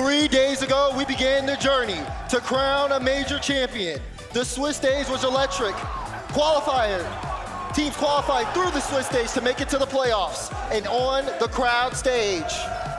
3 days ago, we began the journey to crown a major champion. The Swiss stage was electric. Teams qualified through the Swiss stage to make it to the playoffs. And on the crowd stage,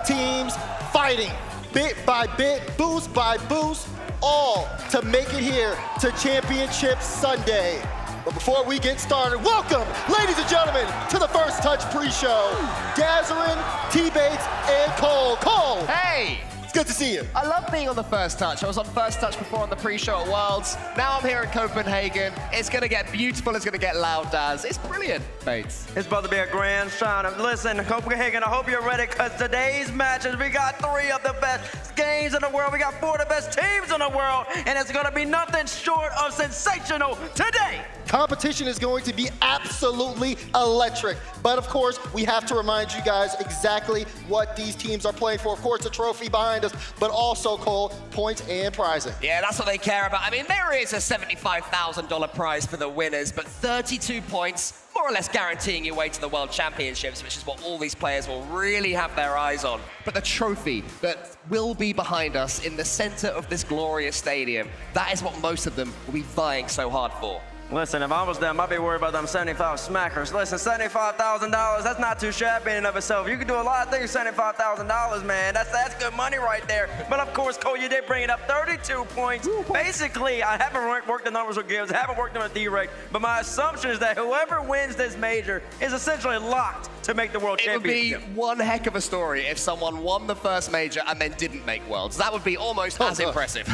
teams fighting bit by bit, boost by boost, all to make it here to Championship Sunday. But before we get started, welcome, ladies and gentlemen, to the First Touch pre-show. Dazarin, T-Bates, and Cole. Cole! Hey! It's good to see you. I love being on the First Touch. I was on First Touch before on the pre-show at Worlds. Now I'm here in Copenhagen. It's going to get beautiful. It's going to get loud, Daz. It's brilliant, Bates. It's about to be a grand shine. Listen, Copenhagen, I hope you're ready, because today's matches, we got 3 of the best games in the world. We got 4 of the best teams in the world, and it's going to be nothing short of sensational today. Competition is going to be absolutely electric. But of course, we have to remind you guys exactly what these teams are playing for. Of course, the trophy behind us, but also, Cole, points and prizing. Yeah, that's what they care about. I mean, there is a $75,000 prize for the winners, but 32 points, more or less guaranteeing your way to the World Championships, which is what all these players will really have their eyes on. But the trophy that will be behind us in the center of this glorious stadium, that is what most of them will be vying so hard for. Listen, if I was them, I'd be worried about them 75 smackers. Listen, $75,000, that's not too shabby in and of itself. You can do a lot of things, $75,000, man. That's good money right there. But of course, Cole, you did bring it up, 32 points. Basically, I haven't worked the numbers with Gibbs, I haven't worked them with D-Rec, but my assumption is that whoever wins this major is essentially locked to make the World Championship. It would be one heck of a story if someone won the first major and then didn't make Worlds. That would be almost as impressive.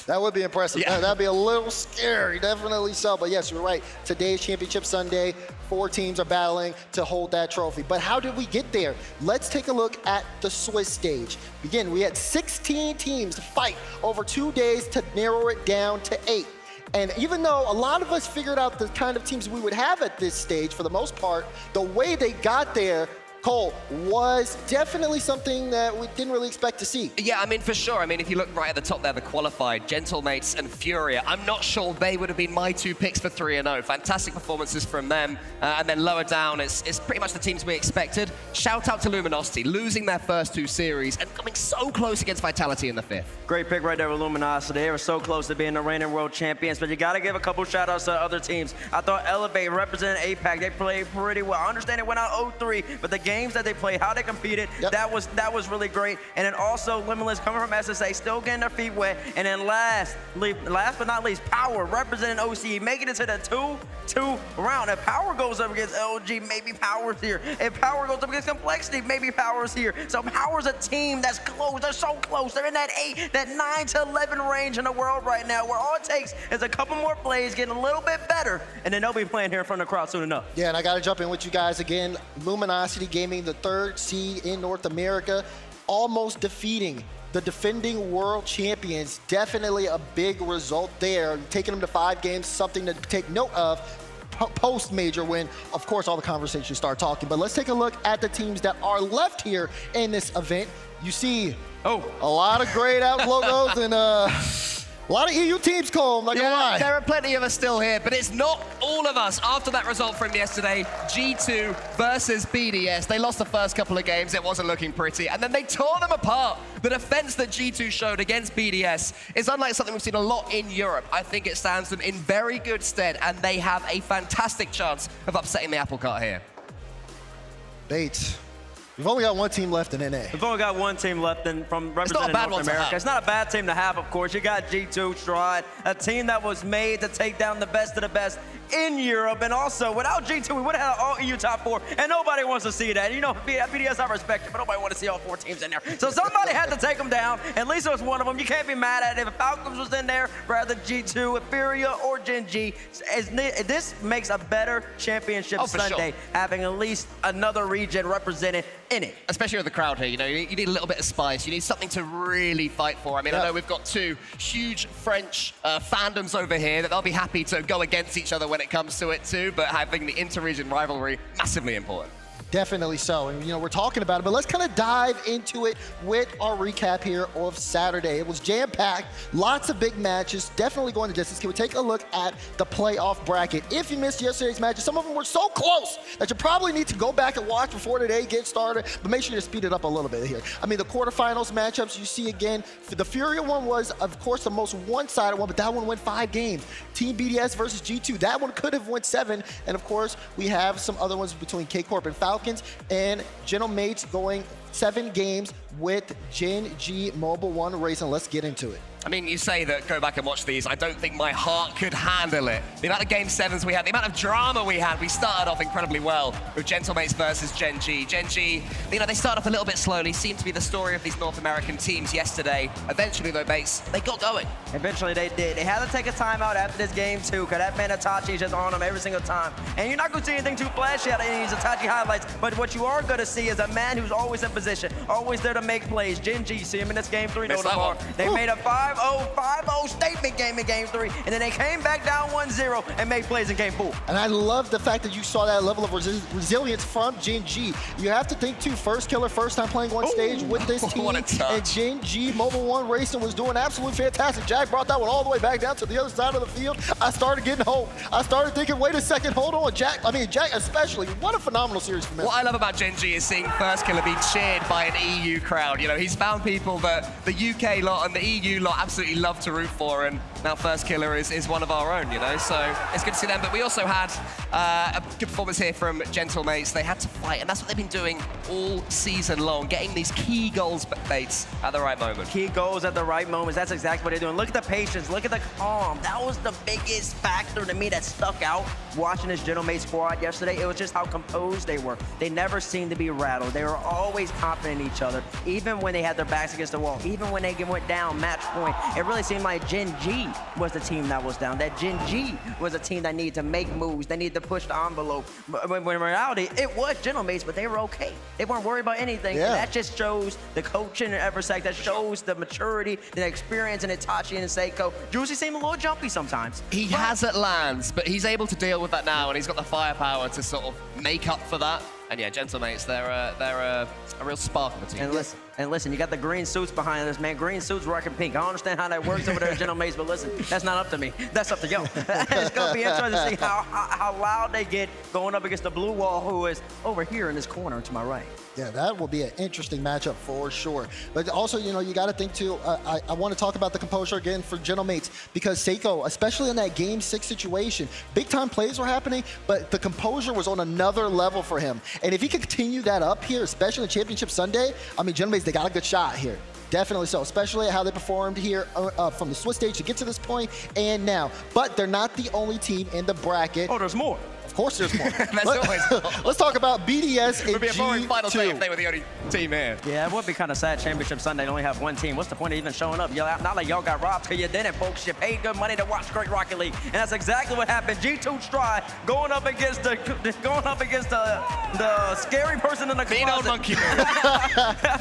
That would be impressive. Yeah. That'd be a little scary, definitely so. But yes, you're right. Today's Championship Sunday, 4 teams are battling to hold that trophy. But how did we get there? Let's take a look at the Swiss stage. Again, we had 16 teams fight over 2 days to narrow it down to 8. And even though a lot of us figured out the kind of teams we would have at this stage, for the most part, the way they got there, Cole, was definitely something that we didn't really expect to see. Yeah, I mean, for sure. I mean, if you look right at the top there, the qualified, Gentlemates and Furia, I'm not sure they would have been my 2 picks for 3-0. Fantastic performances from them. And then lower down, it's pretty much the teams we expected. Shout out to Luminosity, losing their first 2 series and coming so close against Vitality in the 5th. Great pick right there with Luminosity. They were so close to being the reigning world champions, but you got to give a couple shout outs to other teams. I thought Elevate representing APAC. They played pretty well. I understand it went out 0-3, but the games that they played, how they competed, that was really great. And then also Limitless coming from SSA, still getting their feet wet. And then last but not least, Power representing OCE, making it to the 2-2 round. If Power goes up against LG, maybe Power's here. If Power goes up against Complexity, maybe Power's here. So Power's a team that's close. They're so close. They're in that 9 to 11 range in the world right now, where all it takes is a couple more plays, getting a little bit better, and then they'll be playing here in front of the crowd soon enough. Yeah, and I got to jump in with you guys again. Luminosity Gaming, the 3rd seed in North America, almost defeating the defending world champions. Definitely a big result there. Taking them to 5 games, something to take note of. Post-major win, of course, all the conversations start talking. But let's take a look at the teams that are left here in this event. You see a lot of grayed out logos and a lot of EU teams, Cole, I'm not gonna lie. There are plenty of us still here, but it's not all of us. After that result from yesterday, G2 versus BDS, they lost the first couple of games, it wasn't looking pretty, and then they tore them apart. The defense that G2 showed against BDS is unlike something we've seen a lot in Europe. I think it stands them in very good stead, and they have a fantastic chance of upsetting the apple cart here. Bates, we've only got 1 team left in NA. We've only got 1 team left from representing North America. It's not a bad team to have, of course. You got G2, Stride, a team that was made to take down the best of the best in Europe. And also, without G2, we would have had an all-EU top 4, and nobody wants to see that. You know, BDS, I respect it, but nobody wants to see all 4 teams in there. So somebody had to take them down. At least it was one of them. You can't be mad at it. If Falcons was in there, rather G2, Etheria, or Gen G, this makes a better championship Sunday, having at least another region represented in it. Especially with the crowd here, you know, you need a little bit of spice. You need something to really fight for. I mean, I know we've got 2 huge French fandoms over here that they'll be happy to go against each other when it comes to it too, but having the inter-region rivalry, massively important. Definitely so. And, we're talking about it, but let's kind of dive into it with our recap here of Saturday. It was jam-packed, lots of big matches, definitely going to distance. Can we take a look at the playoff bracket? If you missed yesterday's matches, some of them were so close that you probably need to go back and watch before today gets started, but make sure you speed it up a little bit here. I mean, the quarterfinals matchups you see again, the Fury one was, of course, the most one-sided one, but that one went 5 games. Team BDS versus G2, that one could have went 7, and of course, we have some other ones between K-Corp and Falcons, and Gentlemates going 7 games with Gen G Mobile 1 Racing. Let's get into it. I mean, you say that go back and watch these. I don't think my heart could handle it. The amount of Game 7s we had, the amount of drama we had. We started off incredibly well with Gentlemates versus Gen G. Gen G, they started off a little bit slowly. Seemed to be the story of these North American teams yesterday. Eventually, though, Bates, they got going. Eventually, they did. They had to take a timeout after this game, too, because that man Itachi is just on them every single time. And you're not going to see anything too flashy out of any of these Itachi highlights, but what you are going to see is a man who's always in position, always there to make plays. Gen G, see him in this Game 3 no more. They made a 5-0 statement game in Game 3, and then they came back down 1-0 and made plays in Game 4. And I love the fact that you saw that level of resilience from Gen G. You have to think, too, first killer, first time playing on stage with this team. And Gen G Mobile 1 Racing was doing absolutely fantastic. Jack brought that one all the way back down to the other side of the field. I started getting hope. I started thinking, wait a second, hold on, Jack especially, what a phenomenal series from him. What I love about Gen G is seeing first killer be cheered by an EU crowd. He's found people that the UK lot and the EU lot absolutely love to root for, and now first killer is one of our own, so it's good to see them. But we also had a good performance here from Gentlemates. They had to fight, and that's what they've been doing all season long, getting these key goals, Bates, at the right moment. Key goals at the right moments. That's exactly what they're doing. Look at the patience. Look at the calm. That was the biggest factor to me that stuck out watching this Gentlemate squad yesterday. It was just how composed they were. They never seemed to be rattled. They were always confident in each other, even when they had their backs against the wall, even when they went down match point. It really seemed like Gen G was the team that was down. That Gen G was a team that needed to make moves. They needed to push the envelope. But when in reality, it was Gentlemates, but they were okay. They weren't worried about anything. Yeah. And that just shows the coaching in Eversec. That shows the maturity, the experience in Itachi and Seiko. Juicy seemed a little jumpy sometimes. He has at lands, but he's able to deal with that now, and he's got the firepower to sort of make up for that. And yeah, Gentlemates, they're a real spark of a team. And listen, you got the green suits behind us, man. Green suits rocking pink. I don't understand how that works over there at Gentlemates, but listen, that's not up to me. That's up to y'all. It's going to be interesting to see how loud they get going up against the blue wall, who is over here in this corner to my right. Yeah, that will be an interesting matchup for sure. But also, you got to think too, I want to talk about the composure again for Gentlemates, because Seiko, especially in that Game 6 situation, big time plays were happening, but the composure was on another level for him. And if he can continue that up here, especially in Championship Sunday, I mean, Gentlemates, they got a good shot here. Definitely so, especially how they performed here from the Swiss stage to get to this point and now. But they're not the only team in the bracket. Oh, there's more. Of course there's more. Always. Let's talk about BDS and It would be a boring final day G2. if they were the only team here. Yeah, it would be kind of sad Championship Sunday to only have one team. What's the point of even showing up? Not like y'all got robbed because you didn't, folks. You paid good money to watch Great Rocket League. And that's exactly what happened. G2 Stride going up against the scary person in the closet. Mean old Monkey Move.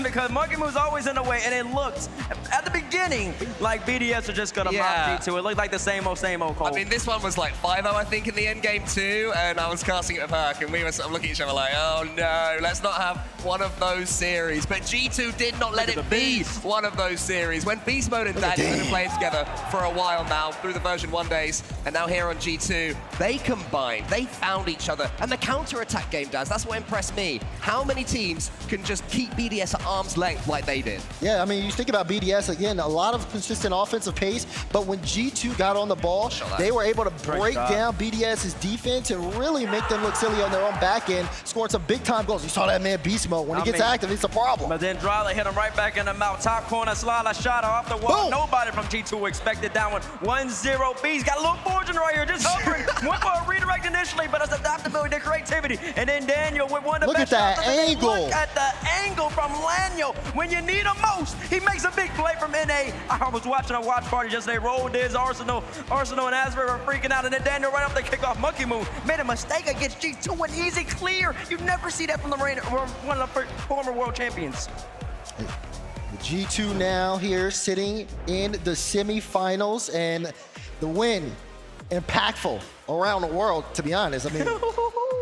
Because Monkey Move's always in the way, and it looked at the beginning like BDS are just gonna mop G2. It looked like the same old Cole. I mean, this one was like 5-0, I think, in the end game too, and I was casting it with Herc, and we were sort of looking at each other like, oh no, let's not have one of those series. But G2 did not let it be one of those series. When Beast Mode and Daddy have been playing together for a while now, through the version 1 days, and now here on G2, they combined, they found each other, and the counter-attack game, Daz, that's what impressed me. How many teams can just keep BDS at arm's length like they did? Yeah, I mean, you think about BDS, again, a lot of consistent offensive pace, but when G2 got on the ball, they were able to break down BDS's defense and really make them look silly on their own back end, scoring some big-time goals. You saw that man Beast Mode. When he gets active, it's a problem. But then Dryla hit him right back in the mouth. Top corner slider shot off the wall. Boom. Nobody from G2 expected that one. 1-0 Beast. Got a little fortune right here, just hovering. Went for a redirect initially, but it's adaptability, the creativity. And then Daniel with one of the best shots. Look at that angle. Look at the angle from Lanyo. When you need him most, he makes a big play from NA. I was watching a watch party yesterday. Roll Diz, Arsenal and Asbury were freaking out. And then Daniel right off the kickoff Monkey Move made a mistake against G2, an easy clear. You never see that from one of the former world champions. The G2 now here sitting in the semifinals, and the win impactful around the world, to be honest. I mean,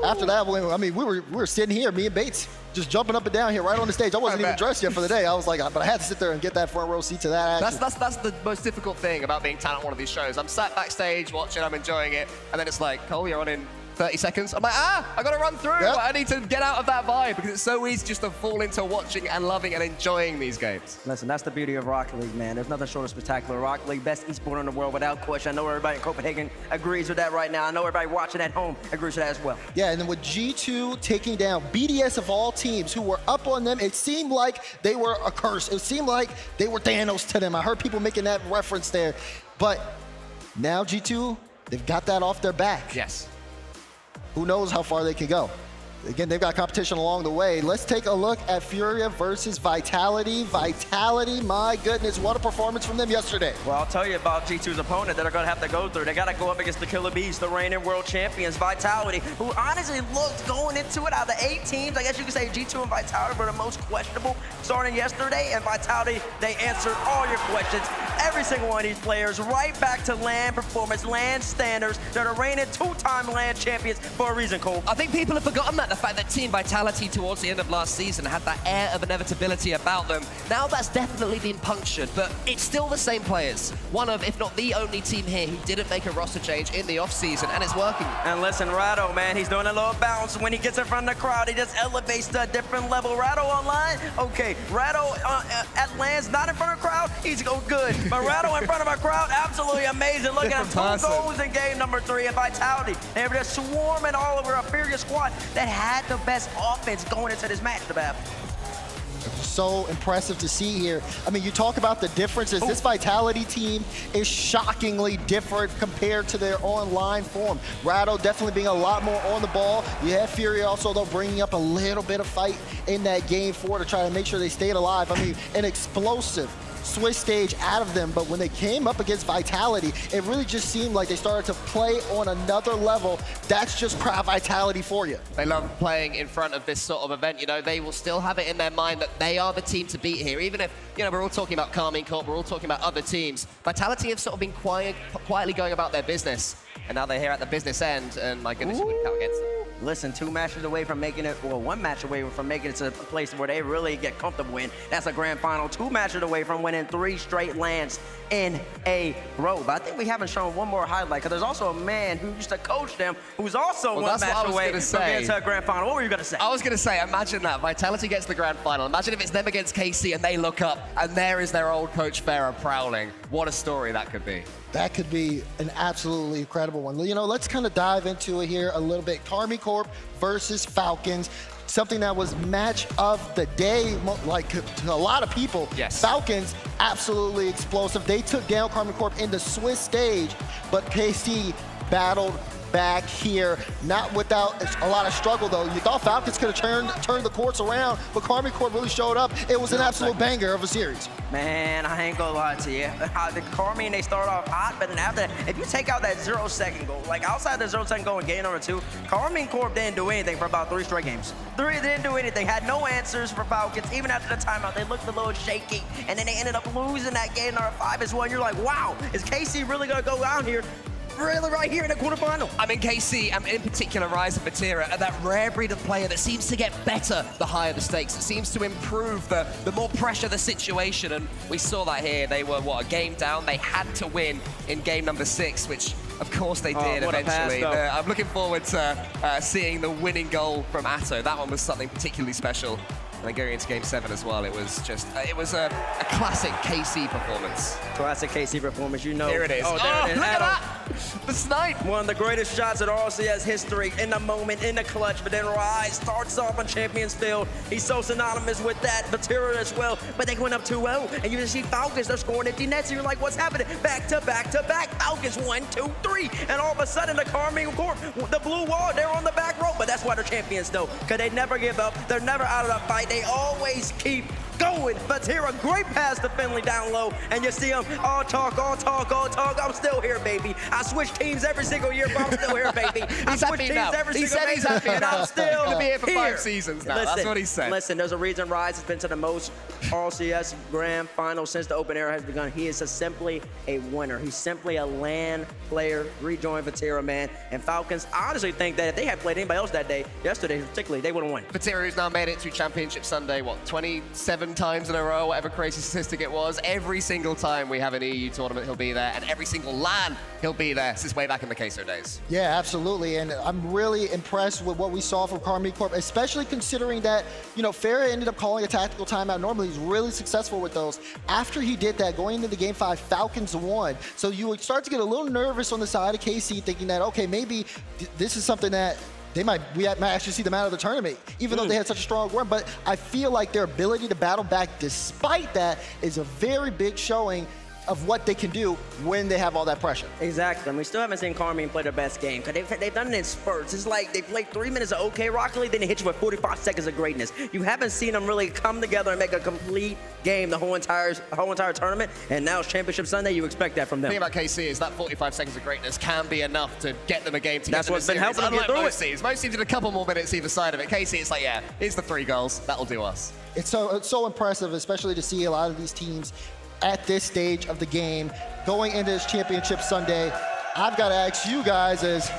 After that, we were sitting here, me and Bates, just jumping up and down here right on the stage. I wasn't even dressed yet for the day. I was like, but I had to sit there and get that front row seat to that action. That's the most difficult thing about being talent on one of these shows. I'm sat backstage watching, I'm enjoying it, and then it's like, Cole, you're on in 30 seconds. I'm like, I gotta run through. Yep. I need to get out of that vibe because it's so easy just to fall into watching and loving and enjoying these games. Listen, that's the beauty of Rocket League, man. There's nothing short of spectacular. Rocket League, best esport in the world without question. I know everybody in Copenhagen agrees with that right now. I know everybody watching at home agrees with that as well. Yeah, and then with G2 taking down BDS of all teams who were up on them, it seemed like they were a curse. It seemed like they were Thanos to them. I heard people making that reference there. But now G2, they've got that off their back. Yes. Who knows how far they can go? Again, they've got competition along the way. Let's take a look at Furia versus Vitality. Vitality, my goodness, what a performance from them yesterday. Well, I'll tell you about G2's opponent that are going to have to go through. They got to go up against the Killer Bees, the reigning world champions, Vitality, who honestly looked going into it out of the 8 teams. I guess you could say G2 and Vitality were the most questionable starting yesterday. And Vitality, they answered all your questions. Every single one of these players right back to LAN performance, LAN standards. They're the reigning 2-time LAN champions for a reason, Cole. I think people have forgotten that. The fact that Team Vitality towards the end of last season had that air of inevitability about them. Now that's definitely been punctured, but it's still the same players. One of, if not the only team here who didn't make a roster change in the offseason, and it's working. And listen, Rado, man, he's doing a little bounce. When he gets in front of the crowd, he just elevates to a different level. Rado online, okay. Rado at LAN's not in front of the crowd, he's good. But Rado in front of a crowd, absolutely amazing. Look at him, 2 goals in game number 3 and Vitality. They were just swarming all over a Furia squad that had the best offense going into this match, the So impressive to see here. I mean, you talk about the differences. This Vitality team is shockingly different compared to their online form. Rado definitely being a lot more on the ball. You have Fury also, though, bringing up a little bit of fight in that game 4 to try to make sure they stayed alive. I mean, an explosive Swiss stage out of them, but when they came up against Vitality, it really just seemed like they started to play on another level. That's just proud Vitality for you. They love playing in front of this sort of event. You know, they will still have it in their mind that they are the team to beat here. Even if, you know, we're all talking about Carmine Corp, we're all talking about other teams. Vitality have sort of been quietly going about their business. And now they're here at the business end, and my goodness, you wouldn't count against them. Listen, 2 matches away from making it, well, 1 match away from making it to a place where they really get comfortable in. That's a grand final. 2 matches away from winning 3 straight LANs in a row. But I think we haven't shown one more highlight, because there's also a man who used to coach them who's also 1 match away from getting to a grand final. What were you going to say? I was going to say, imagine that. Vitality gets the grand final. Imagine if it's them against KC and they look up and there is their old coach Farah prowling. What a story that could be. That could be an absolutely incredible one. You know, let's kind of dive into it here a little bit. Carmine Corp versus Falcons. Something that was match of the day, like to a lot of people. Yes. Falcons, absolutely explosive. They took down Carmine Corp in the Swiss stage, but KC battled back here, not without a lot of struggle though. You thought Falcons could have turned the courts around, but Carmine Corp really showed up. It was an absolute banger of a series. Man, I ain't gonna lie to you. The Carmine, they start off hot, but then after that, if you take out that 0-second goal, like outside the 0-second goal in game number 2, Carmine Corp didn't do anything for about 3 straight games. They didn't do anything, had no answers for Falcons. Even after the timeout, they looked a little shaky, and then they ended up losing that game number 5 as well. And you're like, wow, is KC really gonna go out here? Really right here in the quarterfinal. I mean, KC, and in particular, Rise of Batira, are that rare breed of player that seems to get better the higher the stakes. It seems to improve the more pressure the situation, and we saw that here. They were, what, a game down? They had to win in game number 6, which, of course, they did eventually. I'm looking forward to seeing the winning goal from Atto. That one was something particularly special. And then going into game 7 as well, it was just, it was a classic KC performance. Classic KC performance, you know. Here it is. Oh, there it is. Look at that! The snipe! One of the greatest shots in RLCS history, in the moment, in the clutch, but then Rise starts off on Champions Field. He's so synonymous with that, Batira as well, but they went up 2-0, and you just see Falcons, they're scoring empty nets, and you're like, what's happening? Back to back to back, Falcons 1, 2, 3, and all of a sudden the Carmine Corp, the blue wall, they're on the back row, but that's why they're champions though, because they never give up, they're never out of the fight, They always keep going. Vatira, great pass to Finley down low, and you see him all talk, all talk, all talk. I'm still here, baby. I switch teams every single year, but I'm still here, baby. I switch teams every single year, he's happy and I'm still going to be here for 5 seasons now. That's what he said. Listen, there's a reason Rise has been to the most RLCS Grand Final since the open era has begun. He is simply a winner. He's simply a LAN player. Rejoin Vatira, man. And Falcons, I honestly think that if they had played anybody else that day, yesterday particularly, they would have won. Vatira, who's now made it to Championship Sunday, what, 27 times in a row, whatever crazy statistic it was. Every single time we have an EU tournament, he'll be there, and every single LAN, he'll be there since way back in the Queso days. Yeah, absolutely, and I'm really impressed with what we saw from Karmine Corp, especially considering that, you know, Farah ended up calling a tactical timeout. Normally, he's really successful with those. After he did that, going into the Game 5, Falcons won. So you would start to get a little nervous on the side of KC, thinking that, okay, maybe this is something that we might actually see them out of the tournament, even though they had such a strong run. But I feel like their ability to battle back despite that is a very big showing of what they can do when they have all that pressure. Exactly, and we still haven't seen Karmine play their best game, because they've done it in spurts. It's like they play 3 minutes of okay Rocket League, then they hit you with 45 seconds of greatness. You haven't seen them really come together and make a complete game the whole entire tournament, and now it's Championship Sunday, you expect that from them. The thing about KC is that 45 seconds of greatness can be enough to get them a game to That's what's been helping them get through most teams. Most teams did a couple more minutes either side of it. KC, it's like, yeah, here's the 3 goals. That'll do us. It's so impressive, especially to see a lot of these teams at this stage of the game going into this Championship Sunday. I've got to ask you guys, as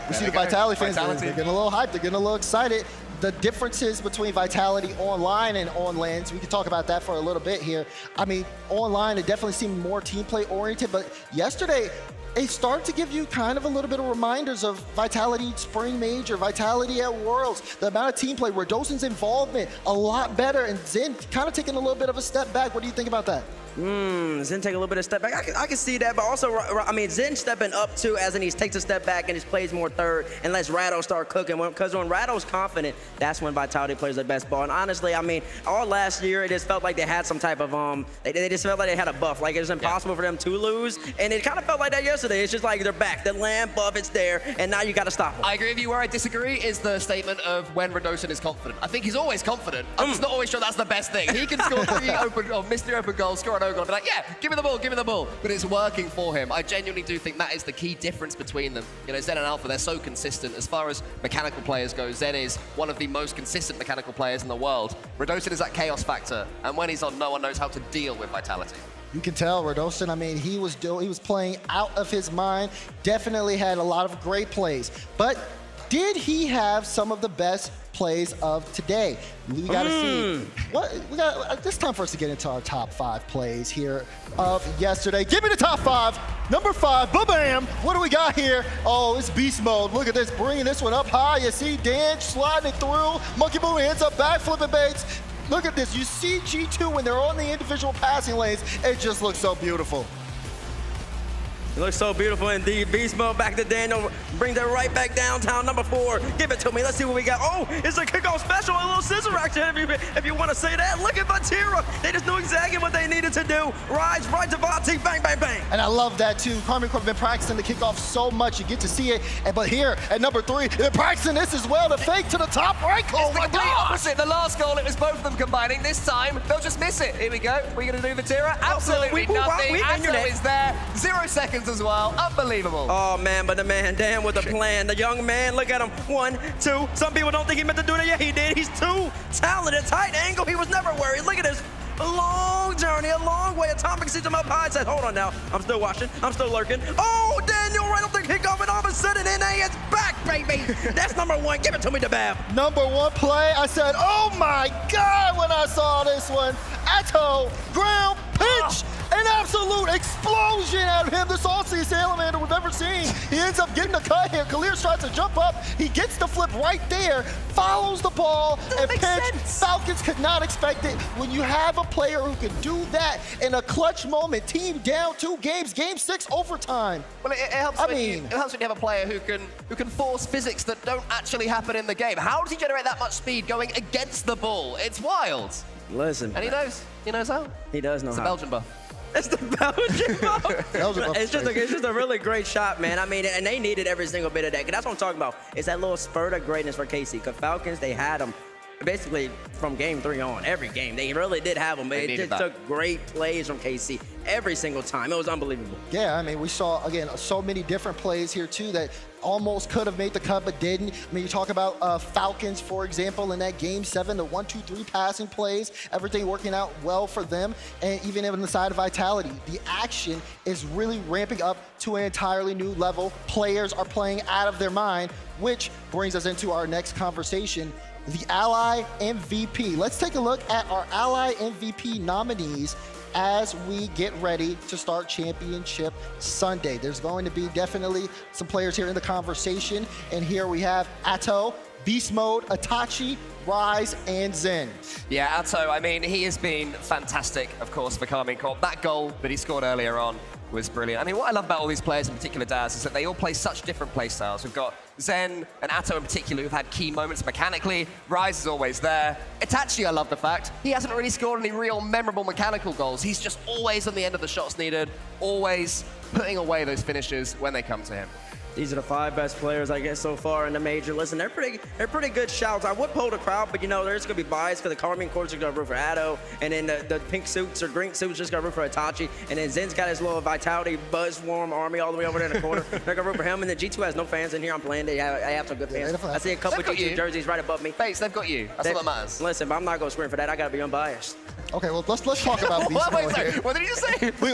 we see the Vitality fans, they're getting a little hyped, they're getting a little excited. The differences between Vitality online and on LANs, we can talk about that for a little bit here. I mean, online, it definitely seemed more team play oriented, but yesterday, it started to give you kind of a little bit of reminders of Vitality Spring Major, Vitality at Worlds, the amount of team play, where Dosen's involvement a lot better, and Zen kind of taking a little bit of a step back. What do you think about that? Zen take a little bit of step back. I can see that, but also, I mean, Zen stepping up too, as in he takes a step back and just plays more third and lets Ratto start cooking. Because when Ratto's confident, that's when Vitality plays their best ball. And honestly, I mean, all last year, it just felt like they had some type of, they just felt like they had a buff. Like, it was impossible for them to lose. And it kind of felt like that yesterday. It's just like they're back. The LAN buff, it's there, and now you got to stop them. I agree with you. Where I disagree is the statement of when Radosin is confident. I think he's always confident. I'm just not always sure that's the best thing. He can score 3 open, or miss 3 open goals, score an open goal, and be like, yeah, give me the ball, give me the ball. But it's working for him. I genuinely do think that is the key difference between them. You know, Zen and Alpha, they're so consistent. As far as mechanical players go, Zen is one of the most consistent mechanical players in the world. Radosin is that chaos factor, and when he's on, no one knows how to deal with Vitality. You can tell Radosin, I mean, he was playing out of his mind, definitely had a lot of great plays. But did he have some of the best plays of today? We got to see. It's time for us to get into our top 5 plays here of yesterday. Give me the top 5. Number 5, ba-bam. What do we got here? Oh, it's beast mode. Look at this, bringing this one up high. You see Dan sliding it through. Monkey Boom ends up backflipping baits. Look at this. You see G2 when they're on the individual passing lanes. It just looks so beautiful. It looks so beautiful indeed. Beast mode back to Daniel. Brings it right back downtown. Number 4. Give it to me. Let's see what we got. Oh, it's a kickoff special. A little scissor action if you want to say that. Look at Vatira. They just knew exactly what they needed to do. Rise right to Vati. Bang, bang, bang. And I love that too. Karmine Corp have been practicing the kickoff so much. You get to see it. But here at number 3, they're practicing this as well. The fake to the top right. Oh my God. Opposite. The last goal, it was both of them combining. This time, they'll just miss it. Here we go. We're going to do Vatira. Absolutely nothing. Ato is there. 0 seconds as well. Unbelievable. Oh, man, but the man, Dan with a plan. The young man, look at him. 1, 2. Some people don't think he meant to do that. Yeah, he did. He's too talented. Tight angle. He was never worried. Look at this. A long journey, a long way. Atomic sees him up high and said, hold on now. I'm still watching. I'm still lurking. Oh, Daniel right off the kickoff, and all of a sudden, NA is back, baby. That's number 1. Give it to me, DeBab. Number 1 play. I said, oh my God, when I saw this one. Atto, ground pitch. An absolute explosion out of him. The sauciest salamander we've ever seen. He ends up getting a cut here. Kalir tries to jump up. He gets the flip right there, follows the ball, and pitch. Falcons could not expect it. When you have a player who can do that in a clutch moment, team down 2 games, game 6 overtime. Well, it helps. It helps when you have a player who can force physics that don't actually happen in the game. How does he generate that much speed going against the ball? It's wild. Listen. And he knows. He knows how. He does know it's how. It's a Belgian buff. It's the Belgian buff. It's just a really great shot, man. I mean, and they needed every single bit of that. That's what I'm talking about. It's that little spurt of greatness for KC. Because Falcons, they had them basically from game 3 on, every game. They really did have them. It just took great plays from KC every single time. It was unbelievable. Yeah, I mean, we saw, again, so many different plays here, too, that almost could have made the cut but didn't. I mean, you talk about Falcons, for example, in that Game 7, the 1-2-3 passing plays, everything working out well for them, and even on the side of Vitality. The action is really ramping up to an entirely new level. Players are playing out of their mind, which brings us into our next conversation, the Ally MVP. Let's take a look at our Ally MVP nominees as we get ready to start Championship Sunday. There's going to be definitely some players here in the conversation, and here we have Atto, Beast Mode, Itachi, Rise, and Zen. Yeah, Atto, I mean, he has been fantastic, of course, for Karmine Corp. That goal that he scored earlier on was brilliant. I mean, what I love about all these players in particular, Daz, is that they all play such different play styles. We've got Zen and Atto in particular who've had key moments mechanically. Rise is always there. Itachi, I love the fact, he hasn't really scored any real memorable mechanical goals. He's just always on the end of the shots needed, always putting away those finishes when they come to him. These are the 5 best players, I guess, so far in the major. Listen, they're pretty good shouts. I would poll the crowd, but you know, there's gonna be bias because the Karmine Corps are gonna root for Atto, and then the pink suits or green suits just gonna root for Itachi, and then Zen's got his little Vitality Buzzworm army all the way over there in the corner. They're gonna root for him, and then G2 has no fans in here. I'm playing. I have some good fans. I see a couple of G2 jerseys right above me. Face, they've got you. That's all that matters. Listen, but I'm not gonna scream for that. I gotta be unbiased. Okay, well, let's talk about Beast Mode here. What did you say? we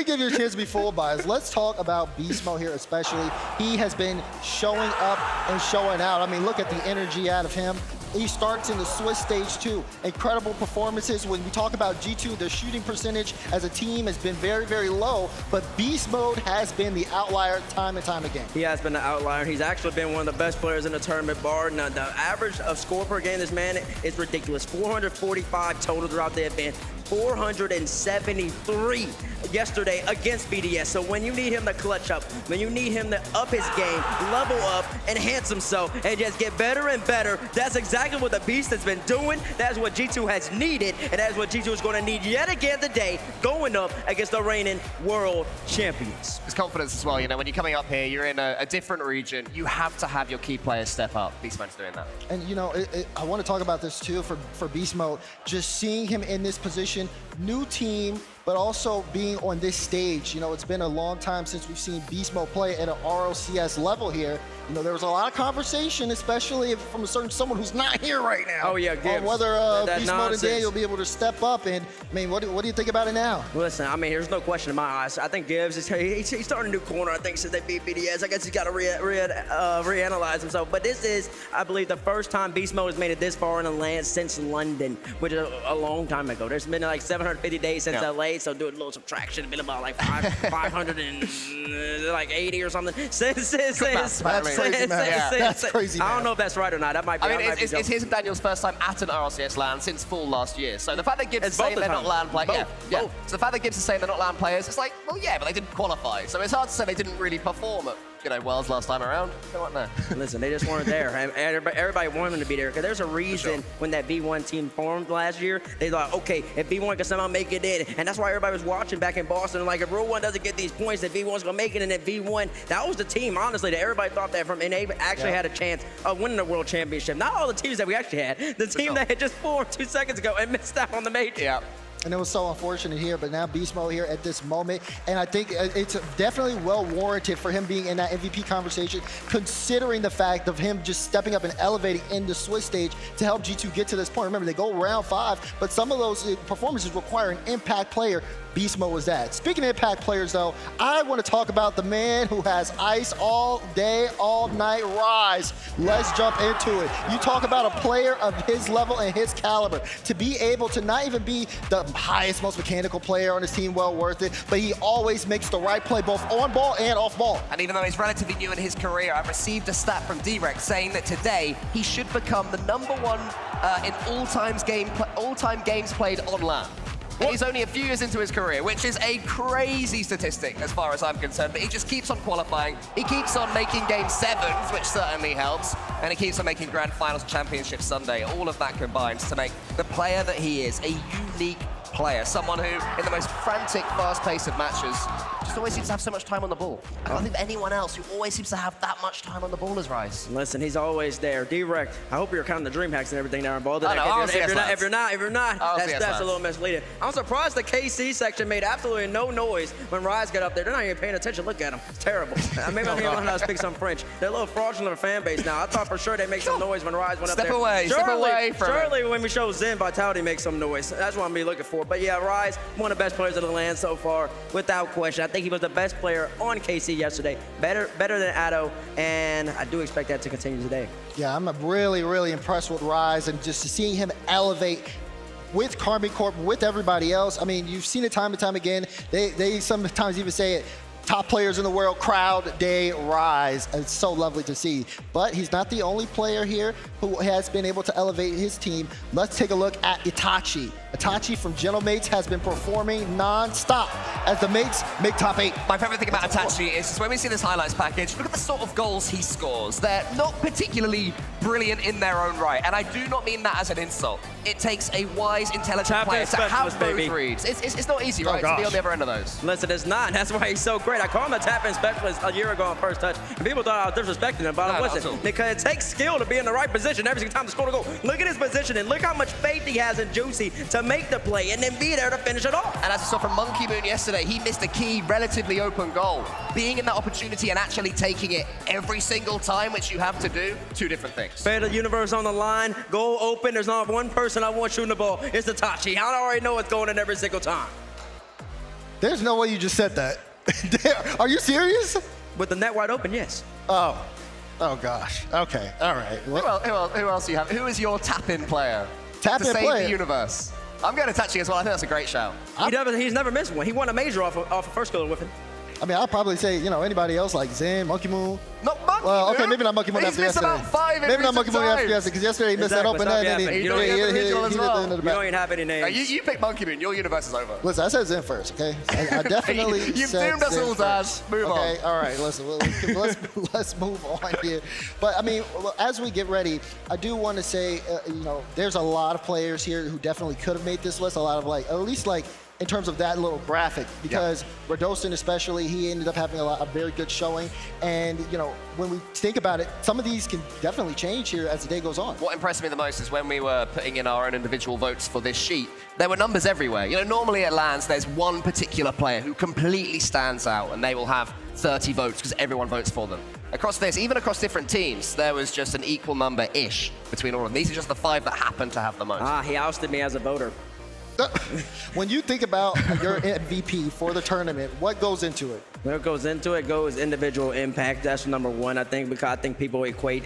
give you a chance to be full biased. Let's talk about Beast Mode here especially. He has been showing up and showing out. I mean, look at the energy out of him. He starts in the Swiss stage too. Incredible performances. When we talk about G2, their shooting percentage as a team has been very, very low, but Beast Mode has been the outlier time and time again. He has been the outlier. He's actually been one of the best players in the tournament bar. Now, the average of score per game this man is ridiculous. 445 total throughout the event. 473 yesterday against BDS. So when you need him to clutch up, when you need him to up his game, level up, enhance himself, and just get better and better, that's exactly what the Beast has been doing. That's what G2 has needed, and that's what G2 is going to need yet again today, going up against the reigning world champions. It's confidence as well. You know, when you're coming up here, you're in a different region. You have to have your key players step up. Beast Mode's doing that. And you know, I want to talk about this too for Beast Mode. Just seeing him in this position, new team, but also being on this stage. You know, it's been a long time since we've seen Beast Mode play at an RLCS level here. You know, there was a lot of conversation, especially from someone who's not here right now. Oh yeah, on whether Beast Mode and Daniel will be able to step up. And I mean, what do you think about it now? Listen, I mean, there's no question in my eyes. I think Gibbs he's starting a new corner. I think since they beat BDS, I guess he's got to reanalyze himself. But this is, I believe, the first time Beast Mode has made it this far in the land since London, which is a long time ago. There's been like 750 days since LA, so doing a little subtraction, it's been about like 580 or something. That's crazy, man. I don't know if that's right or not. That might be. I mean, it's his and Daniel's first time at an RLCS LAN since fall last year. So the fact that Gibbs is saying they're not LAN players, So the fact that Gibbs is saying they're not LAN players, it's like, well, yeah, but they didn't qualify. So it's hard to say they didn't really perform at, you know, Worlds last time around. They weren't there. Listen, they just weren't there. And everybody wanted them to be there. Because there's a reason when that V1 team formed last year, they thought, okay, if V1 can somehow make it in, and that's why everybody was watching back in Boston. Like, if Rule 1 doesn't get these points, then V1's going to make it, and then V1, that was the team, honestly, that everybody thought that from, and they actually had a chance of winning the World Championship. Not all the teams that we actually had. The team that had just formed 2 seconds ago and missed out on the major. Yeah. And it was so unfortunate here, but now Beast Mode here at this moment. And I think it's definitely well warranted for him being in that MVP conversation, considering the fact of him just stepping up and elevating in the Swiss stage to help G2 get to this point. Remember, they go round 5, but some of those performances require an impact player. Beast Mode was that. Speaking of impact players, though, I want to talk about the man who has ice all day, all night, Rise. Let's jump into it. You talk about a player of his level and his caliber. To be able to not even be the highest, most mechanical player on his team, well worth it, but he always makes the right play, both on ball and off ball. And even though he's relatively new in his career, I've received a stat from D-Rex saying that today he should become the #1 in all-time games played on LAN. And he's only a few years into his career, which is a crazy statistic as far as I'm concerned, but he just keeps on qualifying. He keeps on making game 7s, which certainly helps, and he keeps on making grand finals Championship Sunday. All of that combines to make the player that he is a unique player, someone who, in the most frantic, fast pace of matches, just always seems to have so much time on the ball. I can't think of anyone else who always seems to have that much time on the ball as Rise. Listen, he's always there. D-Rec, I hope you're counting the dream hacks and everything that are involved in I that. know, If you're not, that's a little misleading. I'm surprised the KC section made absolutely no noise when Rise got up there. They're not even paying attention. Look at them. It's terrible. Maybe I'm going to speak some French. They're a little fraudulent fan base now. I thought for sure they'd make some noise when Rise went up there. Step away from Surely when we show Zen Vitality make some noise. That's what I'm be looking for. But yeah, Rise, one of the best players of the land so far, without question. I think he was the best player on KC yesterday. Better than Addo, and I do expect that to continue today. Yeah, I'm really, really impressed with Rise and just seeing him elevate with Karmine Corp, with everybody else. I mean, you've seen it time and time again. They sometimes even say it, top players in the world, crowd day Rise. It's so lovely to see. But he's not the only player here who has been able to elevate his team. Let's take a look at Itachi. Itachi from Gentlemates has been performing non-stop as the mates make top 8. My favorite thing about Itachi is when we see this highlights package, look at the sort of goals he scores. They're not particularly brilliant in their own right, and I do not mean that as an insult. It takes a wise, intelligent player to have those reads. It's not easy, right, to be on the other end of those. Listen, it's not. That's why he's so great. I called him a tap-in specialist a year ago on first touch, and people thought I was disrespecting him, but I wasn't. Because it takes skill to be in the right position every single time to score a goal. Look at his position, and look how much faith he has in Juicy to make the play and then be there to finish it off. And as I saw from Monkey Moon yesterday, he missed a key, relatively open goal. Being in that opportunity and actually taking it every single time, which you have to do, two different things. Fate of the universe on the line, goal open. There's not one person I want shooting the ball. It's Itachi. I already know it's going in every single time. There's no way you just said that. Are you serious? With the net wide open, yes. Oh gosh. Okay, all right. Who else do you have? Who is your tap-in player? Tap-in to save player? the universe. I'm going to Itachi as well. I think that's a great shout. He's never missed one. He won a major off of first killer with him. I mean, I'll probably say, anybody else like Zen, Monkey Moon. Not Monkey Well, okay, Moon. maybe not Monkey Moon after yesterday. He's missed about 5 in Maybe not Monkey Moon after times. yesterday, because yesterday he missed that open net. And then You don't have the visual as well. You don't even have any names. You pick Monkey Moon. Your universe is over. Listen, I said Zen first, okay? I definitely You've said doomed us Zen all, first. Dad. Move on. Okay, all right, listen, let's move on here. But, I mean, as we get ready, I do want to say, there's a lot of players here who definitely could have made this list, a lot of, at least, in terms of that little graphic, because Radostin especially, he ended up having a very good showing. And, when we think about it, some of these can definitely change here as the day goes on. What impressed me the most is when we were putting in our own individual votes for this sheet, there were numbers everywhere. Normally at LANs, there's one particular player who completely stands out, and they will have 30 votes because everyone votes for them. Across this, even across different teams, there was just an equal number-ish between all of them. These are just the 5 that happen to have the most. He ousted me as a voter. When you think about your MVP for the tournament, what goes into it? What goes into it goes individual impact. That's number one, I think, because I think people equate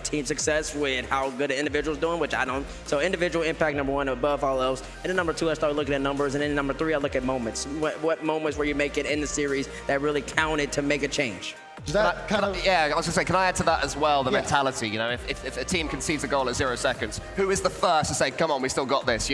team success with how good an individual's doing, which I don't. So individual impact, number one, above all else. And then number two, I start looking at numbers. And then number three, I look at moments. What moments where you make it in the series that really counted to make a change? Is that I was going to say, can I add to that as well, the mentality? If a team concedes a goal at 0 seconds, who is the first to say, come on, we still got this,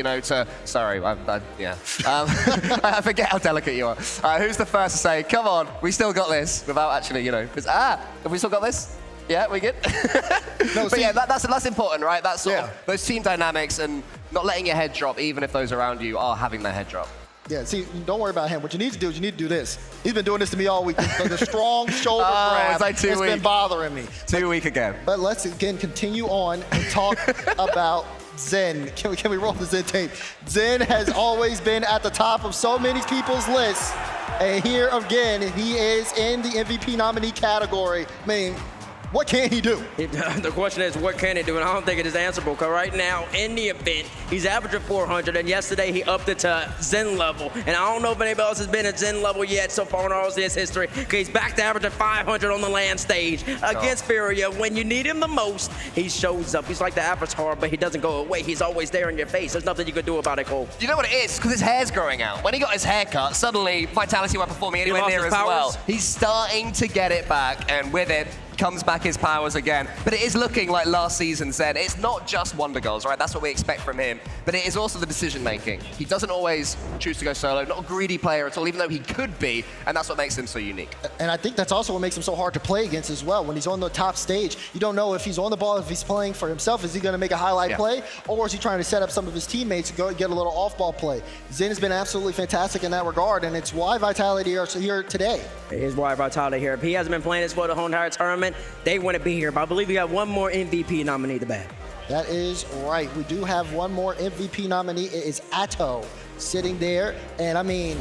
sorry, I forget how delicate you are. Who's the first to say, come on, we still got this, without actually, have we still got this? Yeah, we good? That's important, right? That's sort of those team dynamics and not letting your head drop, even if those around you are having their head drop. Yeah, see, don't worry about him. What you need to do is you need to do this. He's been doing this to me all week. The strong shoulder grab has been bothering me. Too weak again. But let's, again, continue on and talk about Zen. Can we roll the Zen tape? Zen has always been at the top of so many people's lists. And here again, he is in the MVP nominee category. I mean, what can he do? The question is, what can he do? And I don't think it is answerable, because right now, in the event, he's averaging 400, and yesterday he upped it to Zen level. And I don't know if anybody else has been at Zen level yet so far in RLCS history, because he's back to averaging 500 on the land stage against Furia. When you need him the most, he shows up. He's like the avatar, but he doesn't go away. He's always there in your face. There's nothing you can do about it, Cole. You know what it is? Because his hair's growing out. When he got his hair cut, suddenly Vitality weren't performing anywhere near as well. He's starting to get it back, and with it, comes back his powers again. But it is looking like last season said, it's not just wonder goals, right? That's what we expect from him. But it is also the decision making. He doesn't always choose to go solo, not a greedy player at all, even though he could be, and that's what makes him so unique. And I think that's also what makes him so hard to play against as well. When he's on the top stage, you don't know if he's on the ball, if he's playing for himself, is he going to make a highlight play, or is he trying to set up some of his teammates to go get a little off-ball play? Zen has been absolutely fantastic in that regard, and it's why Vitality are here today. Here's why Vitality here. If he hasn't been playing this for the whole entire tournament, they wouldn't be here. But I believe we got one more MVP nominee to bag. That is right. We do have one more MVP nominee. It is Atto sitting there. And I mean,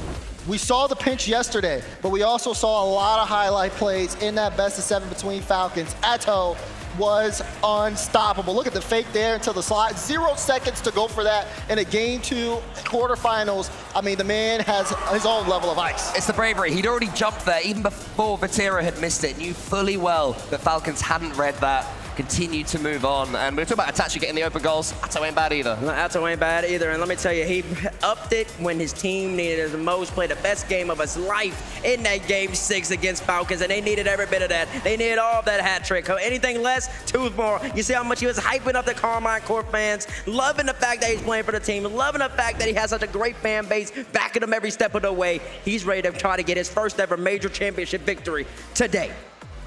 we saw the pinch yesterday, but we also saw a lot of highlight plays in that best of 7 between Falcons. Atto was unstoppable. Look at the fake there until the slide. 0 seconds to go for that in a Game 2 quarterfinals. I mean, the man has his own level of ice. It's the bravery. He'd already jumped there even before Vatira had missed it. Knew fully well that Falcons hadn't read that. Continued to move on. And we're talking about Itachi getting the open goals. Atto ain't bad either. No, Atto ain't bad either. And let me tell you, he upped it when his team needed it the most. Played the best game of his life in that Game 6 against Falcons. And they needed every bit of that. They needed all of that hat trick. Anything less, 2 more. You see how much he was hyping up the Carmine Corp fans. Loving the fact that he's playing for the team. Loving the fact that he has such a great fan base. Backing him every step of the way. He's ready to try to get his first ever major championship victory today.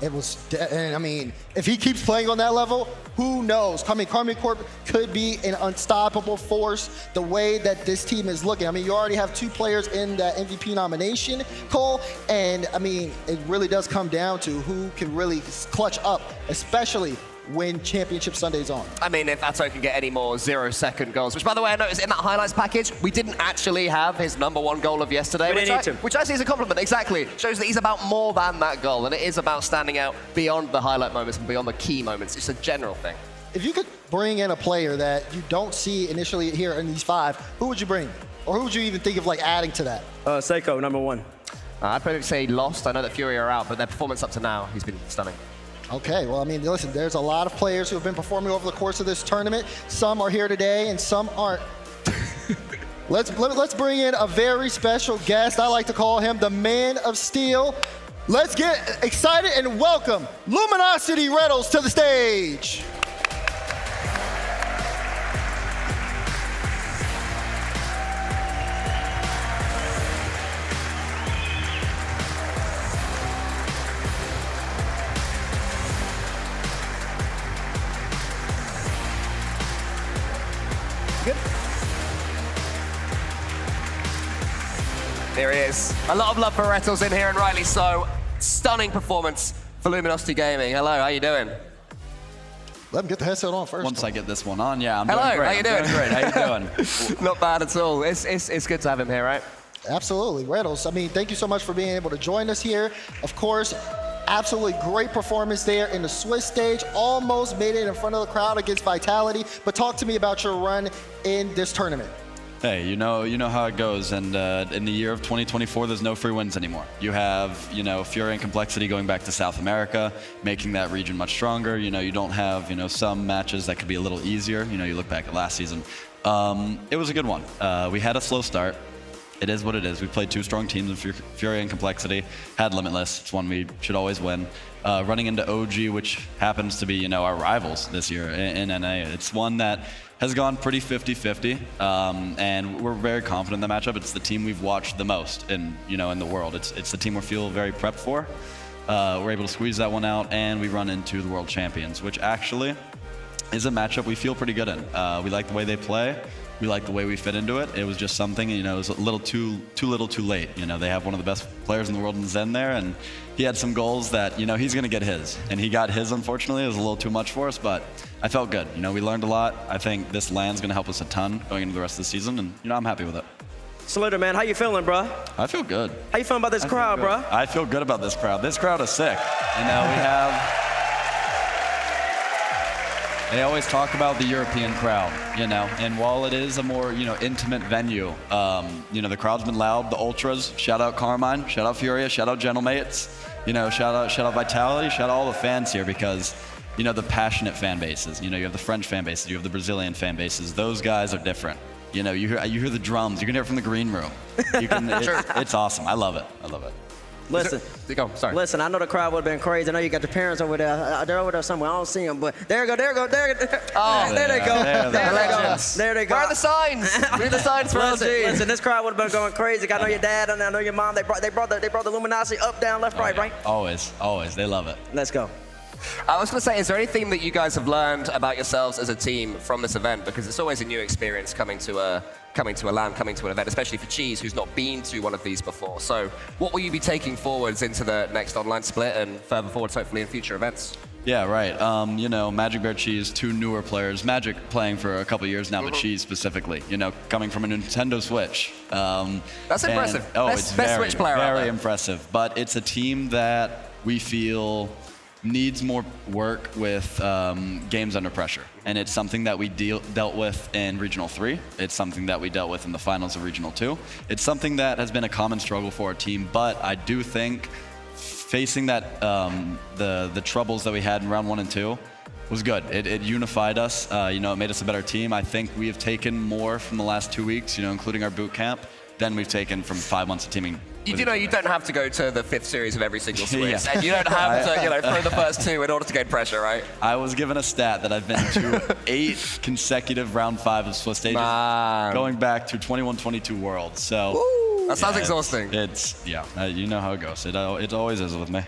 It was, and I mean, if he keeps playing on that level, who knows? Carmine Corp could be an unstoppable force the way that this team is looking. I mean, you already have 2 players in the MVP nomination, Cole, and I mean, it really does come down to who can really clutch up, especially when Championship Sunday's on. I mean, if Atto can get any more 0-second goals, which by the way, I noticed in that highlights package, we didn't actually have his #1 goal of yesterday, which I see as a compliment, exactly. Shows that he's about more than that goal, and it is about standing out beyond the highlight moments and beyond the key moments. It's a general thing. If you could bring in a player that you don't see initially here in these 5, who would you bring? Or who would you even think of like adding to that? Seiko, #1. I'd probably say Lost. I know that Fury are out, but their performance up to now, he's been stunning. Okay, well, I mean, listen, there's a lot of players who have been performing over the course of this tournament. Some are here today and some aren't. Let's bring in a very special guest. I like to call him the Man of Steel. Let's get excited and welcome Luminosity Reynolds to the stage. There he is. A lot of love for Rettles in here, and rightly so. Stunning performance for Luminosity Gaming. Hello, how you doing? Let him get the headset on first. Once I get this one on, yeah, I'm Hello, doing great. how you doing? Doing great. How you doing? Not bad at all. It's good to have him here, right? Absolutely, Reynolds. I mean, thank you so much for being able to join us here. Of course, absolutely great performance there in the Swiss stage. Almost made it in front of the crowd against Vitality. But talk to me about your run in this tournament. Hey, you know how it goes, and in the year of 2024, there's no free wins anymore. You have, Fury and Complexity going back to South America, making that region much stronger. You don't have, some matches that could be a little easier. You look back at last season. It was a good one. We had a slow start. It is what it is. We played 2 strong teams in Fury and Complexity. Had Limitless. It's one we should always win. Running into OG, which happens to be, our rivals this year in NA. It's one that has gone pretty 50-50, and we're very confident in the matchup. It's the team we've watched the most in the world. It's the team we feel very prepped for. We're able to squeeze that one out, and we run into the world champions, which actually is a matchup we feel pretty good in. We like the way they play. We like the way we fit into it. It was just something, it was a little too little too late. They have one of the best players in the world in Zen there, and he had some goals that, he's gonna get his. And he got his, unfortunately. It was a little too much for us, but I felt good. We learned a lot. I think this land's gonna help us a ton going into the rest of the season, and, I'm happy with it. Salute, man. How you feeling, bro? I feel good. How you feeling about this crowd, bro? I feel good about this crowd. This crowd is sick. We have... They always talk about the European crowd, and while it is a more, intimate venue, the crowd's been loud. The Ultras, shout out Carmine, shout out Furia, shout out Gentlemates, shout out Vitality, shout out all the fans here because, the passionate fan bases, you have the French fan bases, you have the Brazilian fan bases. Those guys are different. You hear the drums. You can hear it from the green room. It's awesome. I love it. I love it. Listen. Go, sorry. Listen, I know the crowd would have been crazy. I know you got your parents over there. They're over there somewhere. I don't see them, but there you go. There they go. Oh, there they go. There they go. There they go. Where are the signs? Where are the signs for LG? Listen, this crowd would have been going crazy. I know your dad and I know your mom. They brought the luminosity up, down, left, right. Always. They love it. Let's go. I was going to say, is there anything that you guys have learned about yourselves as a team from this event? Because it's always a new experience coming to an event, especially for Cheese, who's not been to one of these before. So what will you be taking forwards into the next online split and further forwards, hopefully, in future events? Yeah, right. Magic Bear Cheese, 2 newer players. Magic playing for a couple years now, but Cheese specifically, coming from a Nintendo Switch. That's impressive. It's best Switch player out very there. impressive. But it's a team that we feel needs more work with games under pressure. And it's something that we dealt with in Regional 3. It's something that we dealt with in the finals of Regional 2. It's something that has been a common struggle for our team, but I do think facing that, the troubles that we had in round 1 and 2 was good. It unified us, it made us a better team. I think we have taken more from the last 2 weeks, including our boot camp, than we've taken from 5 months of teaming. You do know you don't have to go to the 5th series of every single Swiss, Yeah. and you don't have to throw the first 2 in order to gain pressure, right? I was given a stat that I've been to 8 consecutive round 5 of Swiss stages, Man. going back to 21-22 Worlds. So That sounds exhausting. You know how it goes. It always is with me.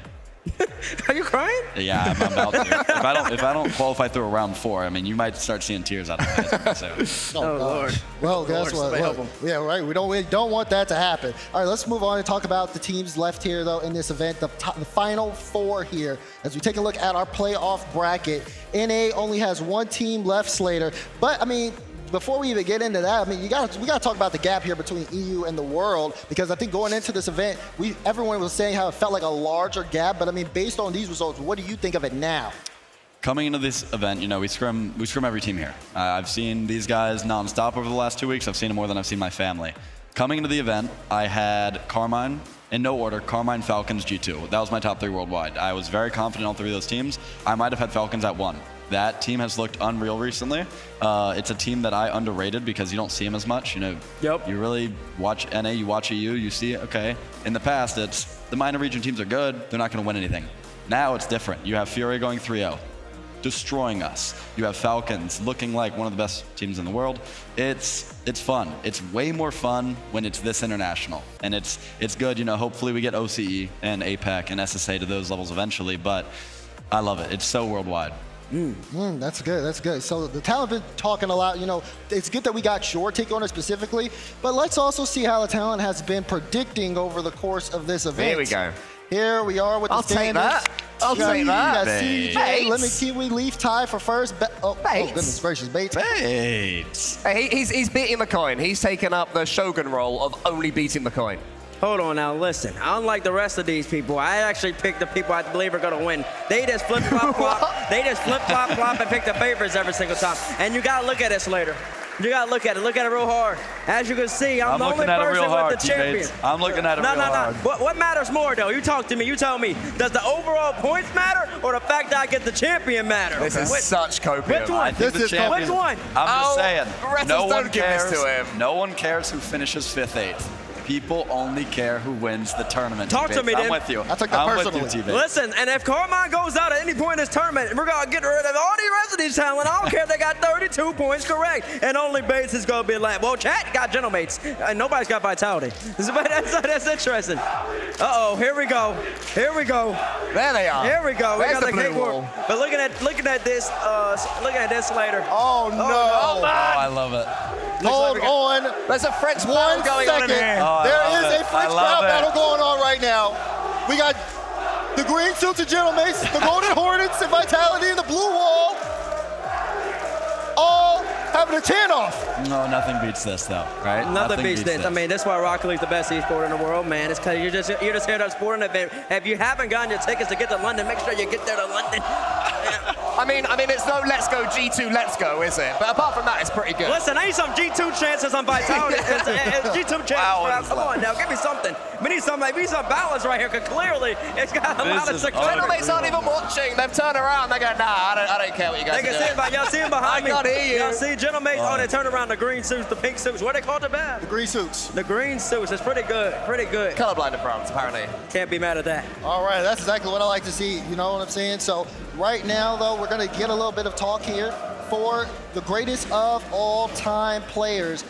Are you crying? Yeah, I'm about to. If I don't qualify through a round 4, you might start seeing tears out of my eyes. Oh, Lord. Well, guess what? somebody help Look, him. yeah, right. We don't want that to happen. All right, let's move on and talk about the teams left here, though, in this event. The final 4 here. As we take a look at our playoff bracket, NA only has 1 team left, Slater. But before we even get into that, we got to talk about the gap here between EU and the world, because I think going into this event, everyone was saying how it felt like a larger gap. But based on these results, what do you think of it now? Coming into this event, we scrim every team here. I've seen these guys nonstop over the last 2 weeks. I've seen them more than I've seen my family. Coming into the event, I had Carmine, in no order, Carmine, Falcons, G2. That was my top 3 worldwide. I was very confident in all 3 of those teams. I might have had Falcons at 1. That team has looked unreal recently. It's a team that I underrated because you don't see them as much. Yep. You really watch NA, you watch EU, you see, okay. In the past, it's the minor region teams are good. They're not going to win anything. Now it's different. You have Fury going 3-0, destroying us. You have Falcons looking like one of the best teams in the world. It's fun. It's way more fun when it's this international. And it's good. Hopefully we get OCE and APAC and SSA to those levels eventually. But I love it. It's so worldwide. That's good. That's good. So the talent been talking a lot. It's good that we got your take on it specifically, but let's also see how the talent has been predicting over the course of this event. Here we go. Here we are with I'll the take standings. that. I'll take that. You got CJ, Bates. Lemon Kiwi, Leaf tie for first. Oh, Bates. goodness gracious, Bates. Bates. Hey, he's beating the coin. He's taken up the Shogun role of only beating the coin. Hold on now, listen. Unlike the rest of these people, I actually picked the people I believe are going to win. They just flip-flop-flop. They just flip-flop-flop and pick the favorites every single time. And you got to look at this later. You got to look at it. Look at it real hard. As you can see, I'm the only person with the champion. I'm looking at it real hard. What matters more, though? You talk to me. You tell me. Does the overall points matter or the fact that I get the champion matter? This is such copium. Which one? This is Which one? I'm just saying. Rettles No one don't give this cares. to him. No one cares who finishes 5th, 8th. People only care who wins the tournament. Talk to T-Bates. me, I'm then. with you. I took that I'm personally. with you, T-Bates. Listen, and if Carmine goes out at any point in this tournament, we're going to get rid of all the rest of these talent. I don't care if they got 32 points correct. And only Bates is going to be like, well, chat got gentle mates. And nobody's got vitality. That's interesting. Uh-oh, here we go. Here we go. There they are. Here we go. We There's got the the blue cakewalk. wall. But looking at this later. Oh, no. Oh, I love it. Hold on. There's a French 1 battle going on in second. here. Oh, I There love is it. a French I love crowd it. battle going on right now. We got the green suits and gentlemen, the Golden Hornets and Vitality and the blue wall all having a tan off. No, nothing beats this, though, right? Nothing beats this. That's why Rocket League's the best esport in the world, man. It's because you're just here to a sporting event. If you haven't gotten your tickets to get to London, make sure you get there to London. I mean, it's no let's go G2, let's go, is it? But apart from that, it's pretty good. Listen, I need some G2 chances on Vitality. G2 chances. Wow, Come on now, give me something. We need some balance right here, because clearly it's got a lot of success. Gentlemates aren't even watching. They've turned around. They go, nah, I don't care what you guys They are can doing. see y'all see him behind me. I can't hear you. Y'all see Gentlemates? Oh, they turned around the green suits, the pink suits. What are they called, the band? The green suits. The green suits. It's pretty good. Pretty good. Colorblind in France, apparently. Can't be mad at that. All right, that's exactly what I like to see. You know what I'm saying? So right now, though, we're going to get a little bit of talk here for the greatest of all time players.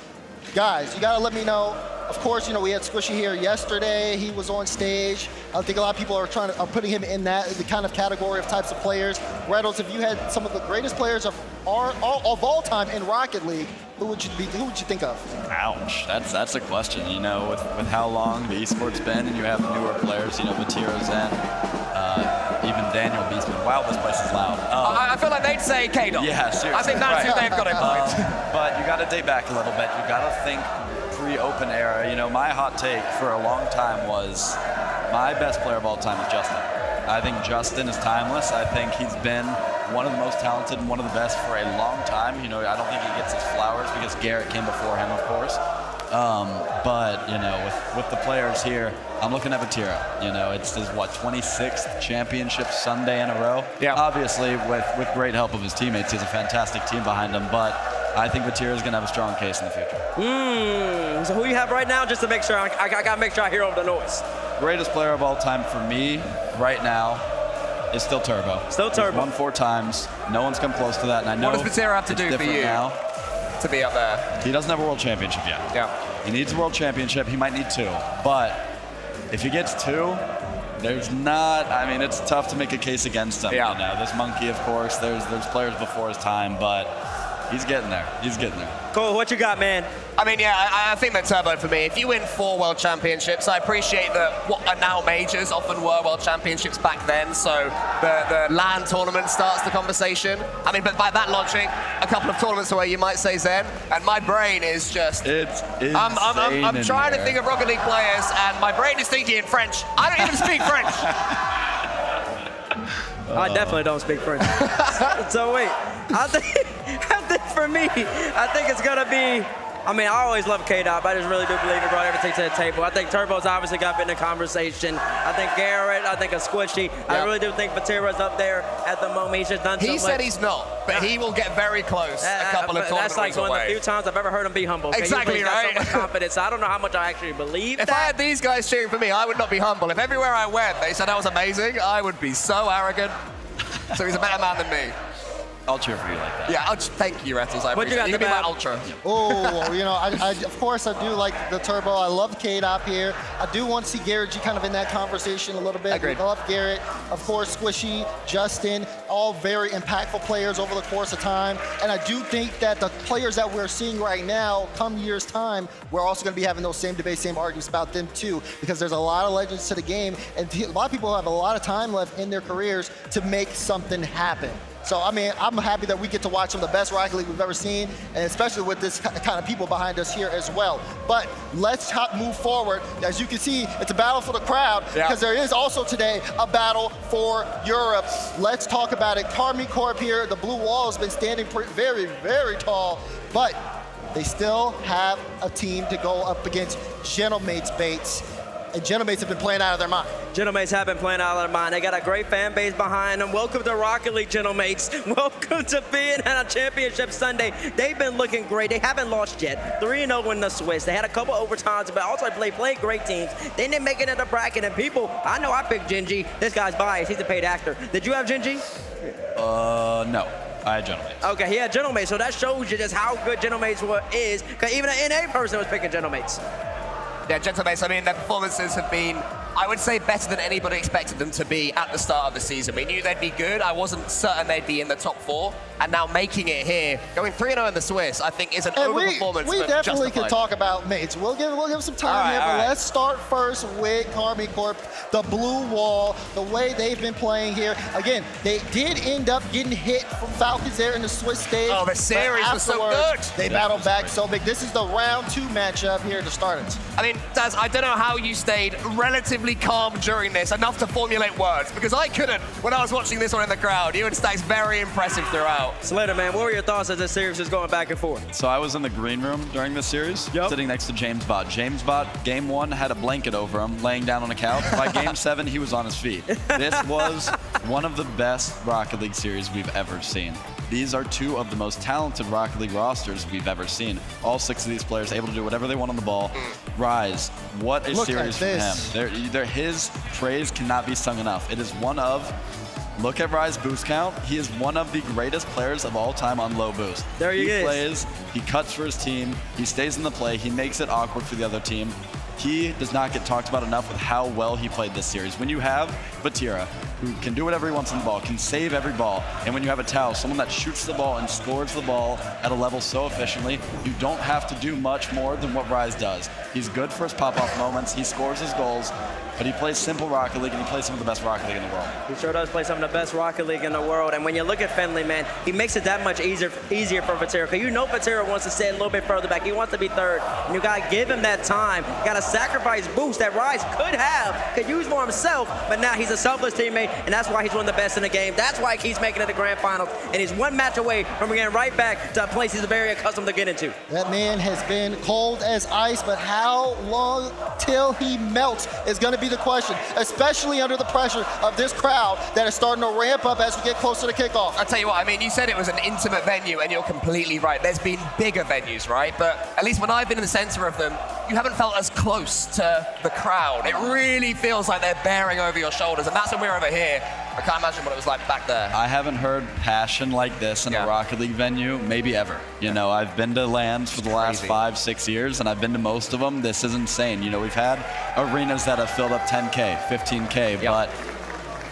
Guys, you got to let me know. Of course, you know, we had Squishy here yesterday. He was on stage. I think a lot of people are putting him in the kind of category of types of players. Reynolds, if you had some of the greatest players of all time in Rocket League, who would you think of? Ouch, that's a question. You know, with how long the esports been, and you have newer players. You know, Vatira, Zen, even Daniel Beastman. Wow, this place is loud. I feel like they'd say K-Dot. Yeah, seriously. I think that's who they've got in mind. But you got to date back a little bit. You got to think pre-open era. You know, my hot take for a long time was my best player of all time is Justin. I think Justin is timeless. I think he's been one of the most talented and one of the best for a long time. You know, I don't think he gets his flowers because Garrett came before him, of course. But, you know, with the players here, I'm looking at Vatira. You know, it's his, 26th championship Sunday in a row. Yeah. Obviously, with great help of his teammates. He has a fantastic team behind him, but I think Vatira is going to have a strong case in the future. So who you have right now, just to make sure, I got to make sure I hear over the noise. Greatest player of all time for me right now is still Turbo. Still Turbo. He's won 4 times. No one's come close to that, and I know What does Vatira have to it's do for different you now. to be up there? He doesn't have a world championship yet. Yeah. He needs a world championship. He might need 2. But if he gets 2, there's not, I mean, it's tough to make a case against him. Yeah. You know, this monkey, of course, there's players before his time, but he's getting there. He's getting there. Cole, what you got, man? I mean, yeah, I think that Turbo for me. If you win 4 world championships, I appreciate that what are now majors often were world championships back then. So the LAN tournament starts the conversation. I mean, but by that logic, a couple of tournaments away, you might say Zen. And my brain is just. It's insane. I'm trying to think of Rocket League players, and my brain is thinking in French. I don't even speak French. I definitely don't speak French. So wait, I think for me, I think it's gonna be. I mean, I always love K-Dot, but I just really do believe he brought everything to the table. I think Turbo's obviously got in the conversation. I think Garrett, I think a Squishy. Yeah. I really do think Vatira's up there at the moment. He's just done so much. He said he's not, but he will get very close a couple of tournaments That's like one away. of the few times I've ever heard him be humble. Exactly He's right. got so much confidence. I don't know how much I actually believe If that. I had these guys cheering for me, I would not be humble. If everywhere I went, they said I was amazing, I would be so arrogant. So he's a better man than me. I'll cheer for you like that. Yeah, thank you, Rettles. I appreciate it. You can be my ultra. Oh, you know, I of course I do like the Turbo. I love K-Dop here. I do want to see Garrett G kind of in that conversation a little bit. Agreed. I love Garrett. Of course, Squishy, Justin, all very impactful players over the course of time. And I do think that the players that we're seeing right now, come years' time, we're also going to be having those same debates, same arguments about them too, because there's a lot of legends to the game, and a lot of people have a lot of time left in their careers to make something happen. So, I mean, I'm happy that we get to watch some of the best Rocket League we've ever seen, and especially with this kind of people behind us here as well. But let's move forward. As you can see, it's a battle for the crowd, because there is also today a battle for Europe. Let's talk about it. Karmi Corp here, the blue wall has been standing very, very tall, but they still have a team to go up against Gentlemates Bates. And Gentlemates have been playing out of their mind. Gentlemates have been playing out of their mind. They got a great fan base behind them. Welcome to Rocket League, Gentlemates. Welcome to being at a championship Sunday. They've been looking great. They haven't lost yet. 3-0 in the Swiss. They had a couple overtimes, but also played great teams. They didn't make it in the bracket, and people, I know I picked Genji. This guy's biased. He's a paid actor. Did you have Genji? No. I had Gentlemates. Okay, he had Gentlemates, so that shows you just how good Gentlemates is, because even an NA person was picking Gentlemates. Yeah, Gentlemates, I mean, their performances have been, I would say, better than anybody expected them to be at the start of the season. We knew they'd be good. I wasn't certain they'd be in the top 4. And now making it here, going 3-0 in the Swiss, I think is an overperformance. We definitely can talk about mates. We'll give some time here, but let's start first with Karmi Corp, the blue wall, the way they've been playing here. Again, they did end up getting hit from Falcons there in the Swiss stage. Oh, the series was so good. They battled back so big. This is the round 2 matchup here to start it. I mean, Daz, I don't know how you stayed relatively calm during this, enough to formulate words, because I couldn't when I was watching this one in the crowd. You and Stack's very impressive throughout. Slater, man, what were your thoughts as this series was going back and forth? So I was in the green room during this series, sitting next to James Bott. James Bott, game 1, had a blanket over him, laying down on a couch. By game 7, he was on his feet. This was one of the best Rocket League series we've ever seen. These are 2 of the most talented Rocket League rosters we've ever seen. All 6 of these players able to do whatever they want on the ball. Rise, what a series from him. His praise cannot be sung enough. It is one of, look at Rise boost count. He is one of the greatest players of all time on low boost. There he is. He plays, he cuts for his team, he stays in the play, he makes it awkward for the other team. He does not get talked about enough with how well he played this series. When you have Vatira, who can do whatever he wants on the ball, can save every ball, and when you have a Tao, someone that shoots the ball and scores the ball at a level so efficiently, you don't have to do much more than what Rise does. He's good for his pop-off moments, he scores his goals, but he plays simple Rocket League, and he plays some of the best Rocket League in the world. He sure does play some of the best Rocket League in the world, and when you look at Finley, man, he makes it that much easier for Vatira, because you know Vatira wants to stay a little bit further back. He wants to be third, and you gotta give him that time. You gotta sacrifice boost that Rise could use more himself, but now he's a selfless teammate, and that's why he's one of the best in the game. That's why he keeps making it to the grand finals, and he's one match away from getting right back to a place he's very accustomed to getting to. That man has been cold as ice, but how long till he melts is going to be the question, especially under the pressure of this crowd that is starting to ramp up as we get closer to kickoff. I'll tell you what, I mean, you said it was an intimate venue, and you're completely right. There's been bigger venues, right? But at least when I've been in the center of them, you haven't felt as close to the crowd. It really feels like they're bearing over your shoulders, and that's when we're over here. I can't imagine what it was like back there. I haven't heard passion like this in a Rocket League venue, maybe ever. You know, I've been to LANs for the last 5-6 years, and I've been to most of them. This is insane. You know, we've had arenas that have filled up 10K, 15K, but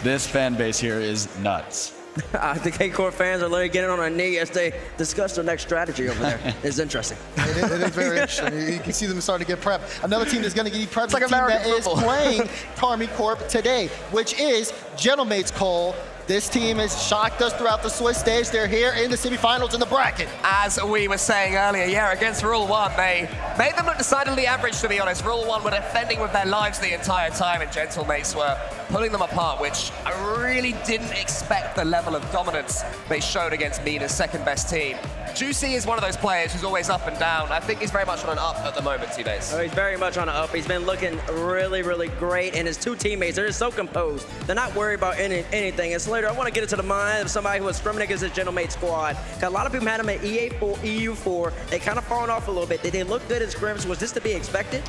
this fan base here is nuts. I think K-Core fans are literally getting on their knee as they discuss their next strategy over there. It's interesting. It is very interesting. You can see them starting to get prepped. Another team that's going to get prepped is like a team that American is playing Karmi Corp today, which is Gentlemates Cole. This team has shocked us throughout the Swiss stage. They're here in the semifinals in the bracket. As we were saying earlier, against Rule 1, they made them look decidedly average, to be honest. Rule 1 were defending with their lives the entire time, and Gentlemates were pulling them apart, which I really didn't expect the level of dominance they showed against MENA's second best team. Juicy is one of those players who's always up and down. I think he's very much on an up at the moment, T-Base. Oh, he's very much on an up. He's been looking really, really great, and his 2 teammates, they're just so composed. They're not worried about anything. And Slater, I want to get into the mind of somebody who was scrimming against his Gentlemate squad. A lot of people had him at EU4. They kind of fallen off a little bit. Did they look good in scrims? Was this to be expected?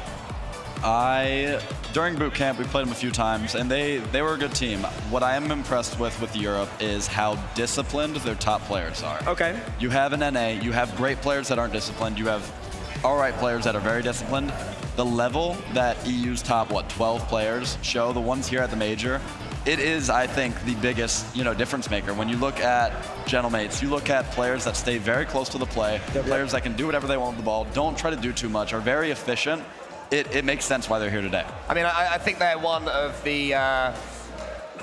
During boot camp, we played them a few times, and they were a good team. What I am impressed with Europe is how disciplined their top players are. Okay. You have an NA, you have great players that aren't disciplined, you have all right players that are very disciplined. The level that EU's top, 12 players show, the ones here at the major, it is, I think, the biggest, difference maker. When you look at Gentlemates, you look at players that stay very close to the play, players that can do whatever they want with the ball, don't try to do too much, are very efficient. It makes sense why they're here today. I mean, I think they're one of the...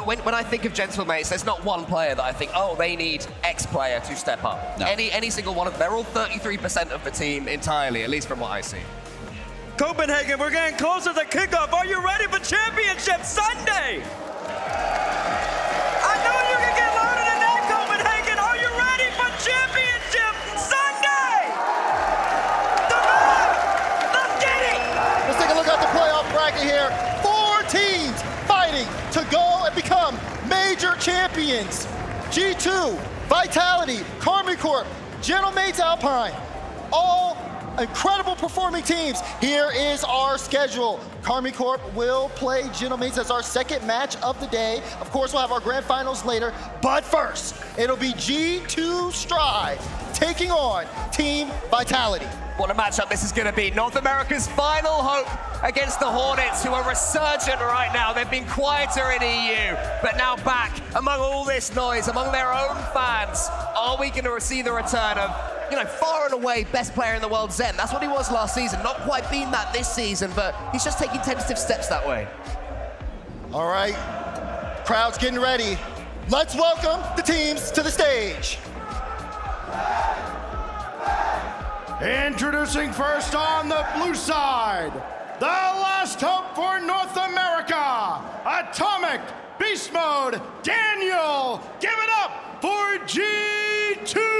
When I think of Gentlemates, there's not one player that I think, oh, they need X player to step up. No. Any single one of them. They're all 33% of the team entirely, at least from what I see. Copenhagen, we're getting closer to kickoff. Are you ready for Championship Sunday? I know you can get louder than that, Copenhagen. Are you ready for Championship Sunday? The map! Let's get it! Let's take a look at the playoff bracket here. 4 teams fighting to go and become major champions. G2, Vitality, Karmi Corp, Gentlemates Alpine, all incredible performing teams. Here is our schedule. Karmi Corp will play Gentlemates as our second match of the day. Of course, we'll have our grand finals later, but first, it'll be G2 Strive taking on Team Vitality. What a matchup this is going to be. North America's final hope against the Hornets, who are resurgent right now. They've been quieter in EU, but now back among all this noise, among their own fans. Are we going to see the return of, far and away best player in the world, Zen? That's what he was last season. Not quite been that this season, but he's just taking tentative steps that way. All right, crowd's getting ready. Let's welcome the teams to the stage. Introducing first on the blue side, the last hope for North America, Atomic Beast Mode, Daniel. Give it up for G2!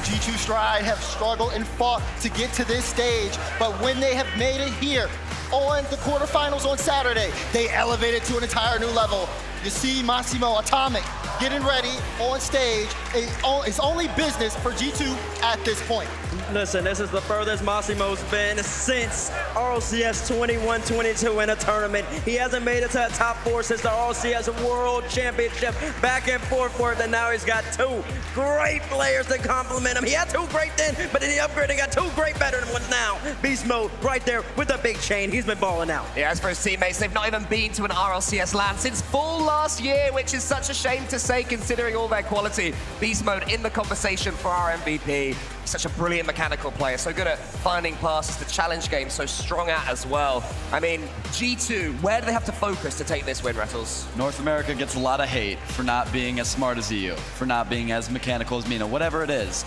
G2 Stride have struggled and fought to get to this stage, but when they have made it here on the quarterfinals on Saturday, they elevated to an entire new level. You see Massimo Atomic getting ready on stage. It's only business for G2 at this point. Listen, this is the furthest Massimo's been since RLCS 21-22 in a tournament. He hasn't made it to the top 4 since the RLCS World Championship. Back and forth, and now he's got 2 great players to complement him. He had 2 great then, but then he upgraded and got 2 great better than ones now. Beast Mode right there with the big chain. He's been balling out. Yeah, as for his teammates, they've not even been to an RLCS LAN since fall last year, which is such a shame to say considering all their quality. Beast Mode in the conversation for our MVP. He's such a brilliant mechanical player, so good at finding passes, the challenge game, so strong at as well. I mean, G2, where do they have to focus to take this win, Rettles? North America gets a lot of hate for not being as smart as EU, for not being as mechanical as Mina, whatever it is.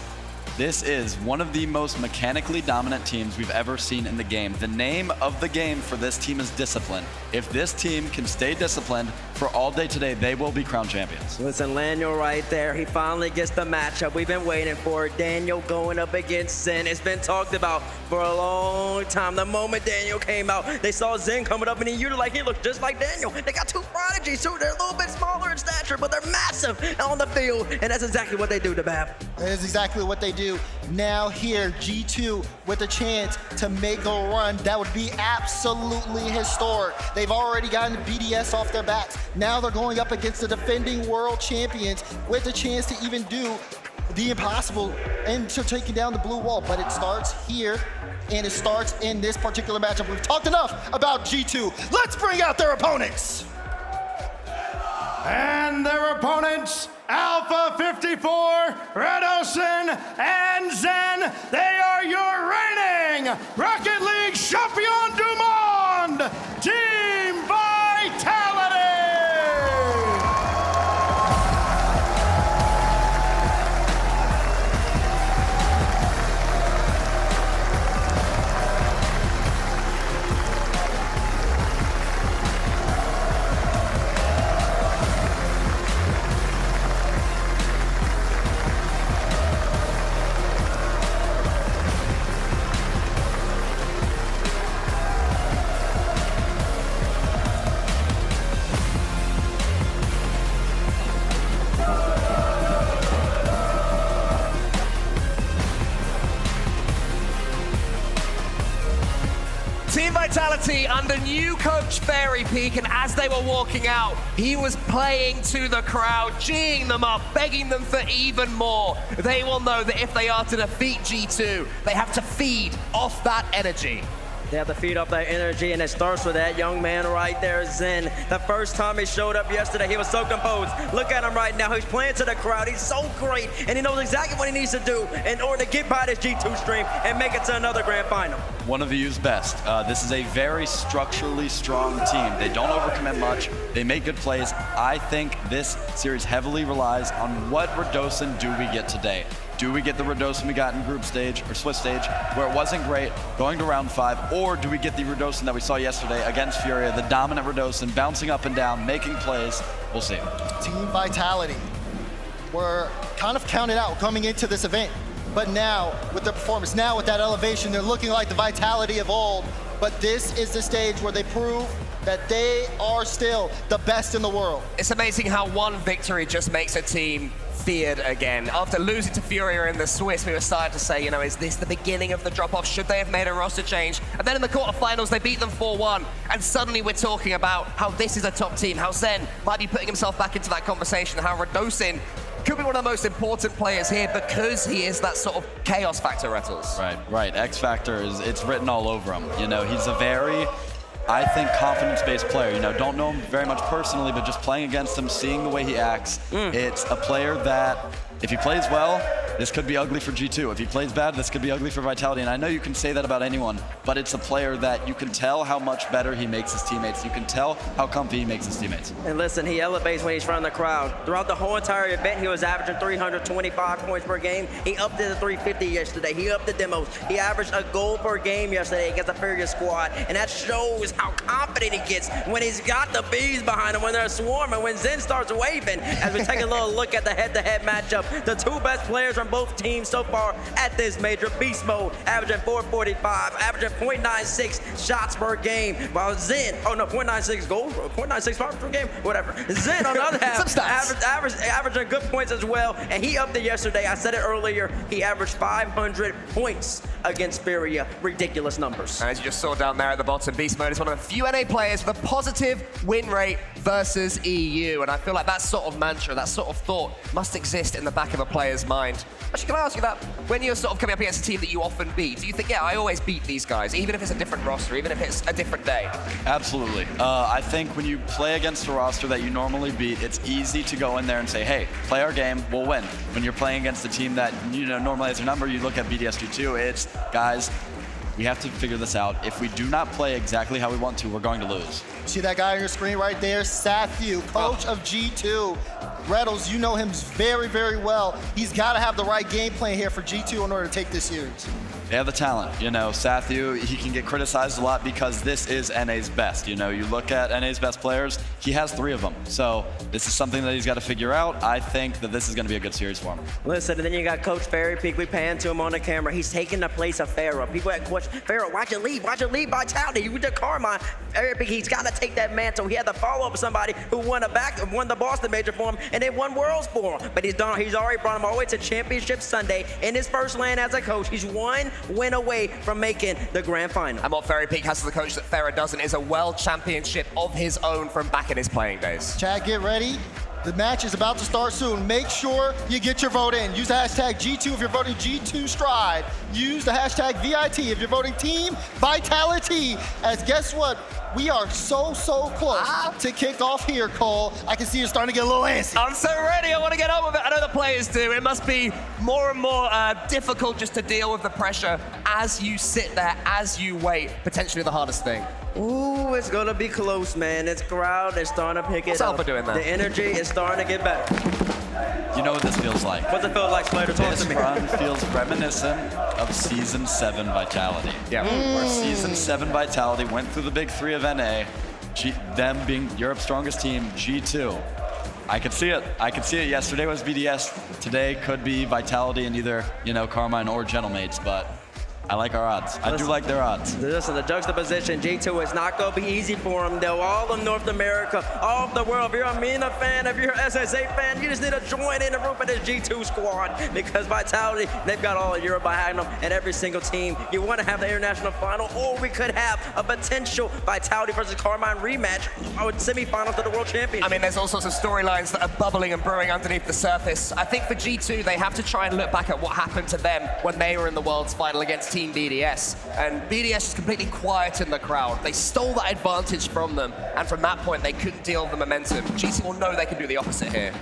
This is one of the most mechanically dominant teams we've ever seen in the game. The name of the game for this team is discipline. If this team can stay disciplined for all day today, they will be crowned champions. Listen, Daniel right there. He finally gets the matchup we've been waiting for. Daniel going up against Zen. It's been talked about for a long time. The moment Daniel came out, they saw Zen coming up and he looked just like Daniel. They got 2 prodigies too. They're a little bit smaller in stature, but they're massive on the field. And that's exactly what they do to Bab. That is exactly what they do. Now here, G2 with a chance to make a run that would be absolutely historic. They've already gotten BDS off their backs. Now they're going up against the defending world champions with a chance to even do the impossible and to taking down the blue wall. But it starts here, and it starts in this particular matchup. We've talked enough about G2. Let's bring out their opponents. And their opponents, Alpha 54, Redosin, and Zen. They are your reigning Rocket League Champion du Monde, Team Vitality! Team Vitality under new coach Fairy Peak, and as they were walking out, he was playing to the crowd, geeing them up, begging them for even more. They will know that if they are to defeat G2, they have to feed off that energy. They have to feed off that energy, and it starts with that young man right there, Zen. The first time he showed up yesterday, he was so composed. Look at him right now. He's playing to the crowd. He's so great, and he knows exactly what he needs to do in order to get by this G2 stream and make it to another grand final. One of EU's best. This is a very structurally strong team. They don't overcommit much. They make good plays. I think this series heavily relies on what Redosin do we get today. Do we get the Redosin we got in group stage or Swiss stage where it wasn't great going to round 5, or do we get the Redosin that we saw yesterday against Furia, the dominant Redosin, bouncing up and down, making plays? We'll see. Team Vitality were kind of counted out coming into this event, but now with their performance, now with that elevation, they're looking like the Vitality of old. But this is the stage where they prove that they are still the best in the world. It's amazing how one victory just makes a team feared again. After losing to Furia in the Swiss, we were starting to say, you know, is this the beginning of the drop-off? Should they have made a roster change? And then in the quarterfinals, they beat them 4-1. And suddenly we're talking about how this is a top team, how Zen might be putting himself back into that conversation, how Radosin could be one of the most important players here because he is that sort of chaos factor, Rettles. Right. X Factor it's written all over him. You know, he's a very, I think, confidence-based player. You know, don't know him very much personally, but just playing against him, seeing the way he acts, it's a player that, if he plays well, this could be ugly for G2. If he plays bad, this could be ugly for Vitality. And I know you can say that about anyone, but it's a player that you can tell how much better he makes his teammates. You can tell how comfy he makes his teammates. And listen, he elevates when he's front of the crowd. Throughout the whole entire event, he was averaging 325 points per game. He upped it to 350 yesterday. He upped the demos. He averaged a goal per game yesterday against the Furia squad. And that shows how confident he gets when he's got the bees behind him, when they're swarming, when Zen starts waving. As we take a little look at the head-to-head matchup, the two best players from both teams so far at this major, Beast Mode averaging 445, averaging 0.96 shots per game, while Zen, 0.96 goals, 0.96 shots per game, whatever. Zen, on the other half, averaging good points as well, and he upped it yesterday. I said it earlier, he averaged 500 points against Furia. Ridiculous numbers. And as you just saw down there at the bottom, Beast Mode is one of the few NA players with a positive win rate versus EU, and I feel like that sort of mantra, that sort of thought must exist in the back of a player's mind. Actually, can I ask you that? When you're sort of coming up against a team that you often beat, do you think, yeah, I always beat these guys, even if it's a different roster, even if it's a different day? Absolutely. I think when you play against a roster that you normally beat, it's easy to go in there and say, hey, play our game, we'll win. When you're playing against a team that, you know, normally has a number, you look at BDSG2, it's, guys, we have to figure this out. If we do not play exactly how we want to, we're going to lose. See that guy on your screen right there? Sathu, coach of G2. Rettles, you know him very, very well. He's got to have the right game plan here for G2 in order to take this series. They have the talent. You know, Sathu, he can get criticized a lot because this is NA's best. You know, you look at NA's best players, he has 3 of them. So this is something that he's got to figure out. I think that this is going to be a good series for him. Listen, and then you got Coach Fairy Peak. We pan to him on the camera. He's taking the place of Pharaoh. People had questioned, Pharaoh, why'd you leave? Why'd you leave Vitality? You did Karma. Fairy Peak, he's got to take that mantle. He had to follow up with somebody who won the Boston major for him, and they won Worlds for him. But he's already brought him all the way to Championship Sunday. In his first land as a coach, he's one win away from making the grand final. And what Fairy Peak has to the coach that Farah doesn't is a world championship of his own from back in his playing days. Chad, get ready. The match is about to start soon. Make sure you get your vote in. Use the hashtag G2 if you're voting G2 Stride. Use the hashtag VIT if you're voting Team Vitality. As guess what? We are so close to kick off here, Cole. I can see you starting to get a little antsy. I'm so ready. I want to get on with it. I know the players do. It must be more and more difficult just to deal with the pressure as you sit there, as you wait. Potentially the hardest thing. Ooh, it's gonna be close, man. This crowd is starting to pick it What's up. Alpha doing that? The energy is starting to get better. You know what this feels like? What's it feel like, Slater? Talk This to me. run feels reminiscent of Season 7 Vitality. Yeah. Where Season 7 Vitality went through the big 3 of NA, them being Europe's strongest team, G2. I could see it. I could see it. Yesterday was BDS. Today could be Vitality and either, you know, Carmine or Gentlemates, but I like our odds. I do like their odds. Listen, the juxtaposition, G2 is not going to be easy for them, though. All of North America, all of the world. If you're a MENA fan, if you're an SSA fan, you just need to join in the group of this G2 squad because Vitality, they've got all of Europe behind them and every single team. You want to have the international final, or we could have a potential Vitality versus Carmine rematch or semifinals to the World Championship. I mean, there's all sorts of storylines that are bubbling and brewing underneath the surface. I think for G2, they have to try and look back at what happened to them when they were in the World's Final against Team BDS. And BDS is completely quiet in the crowd. They stole that advantage from them, and from that point, they couldn't deal with the momentum. G2 will know they can do the opposite here.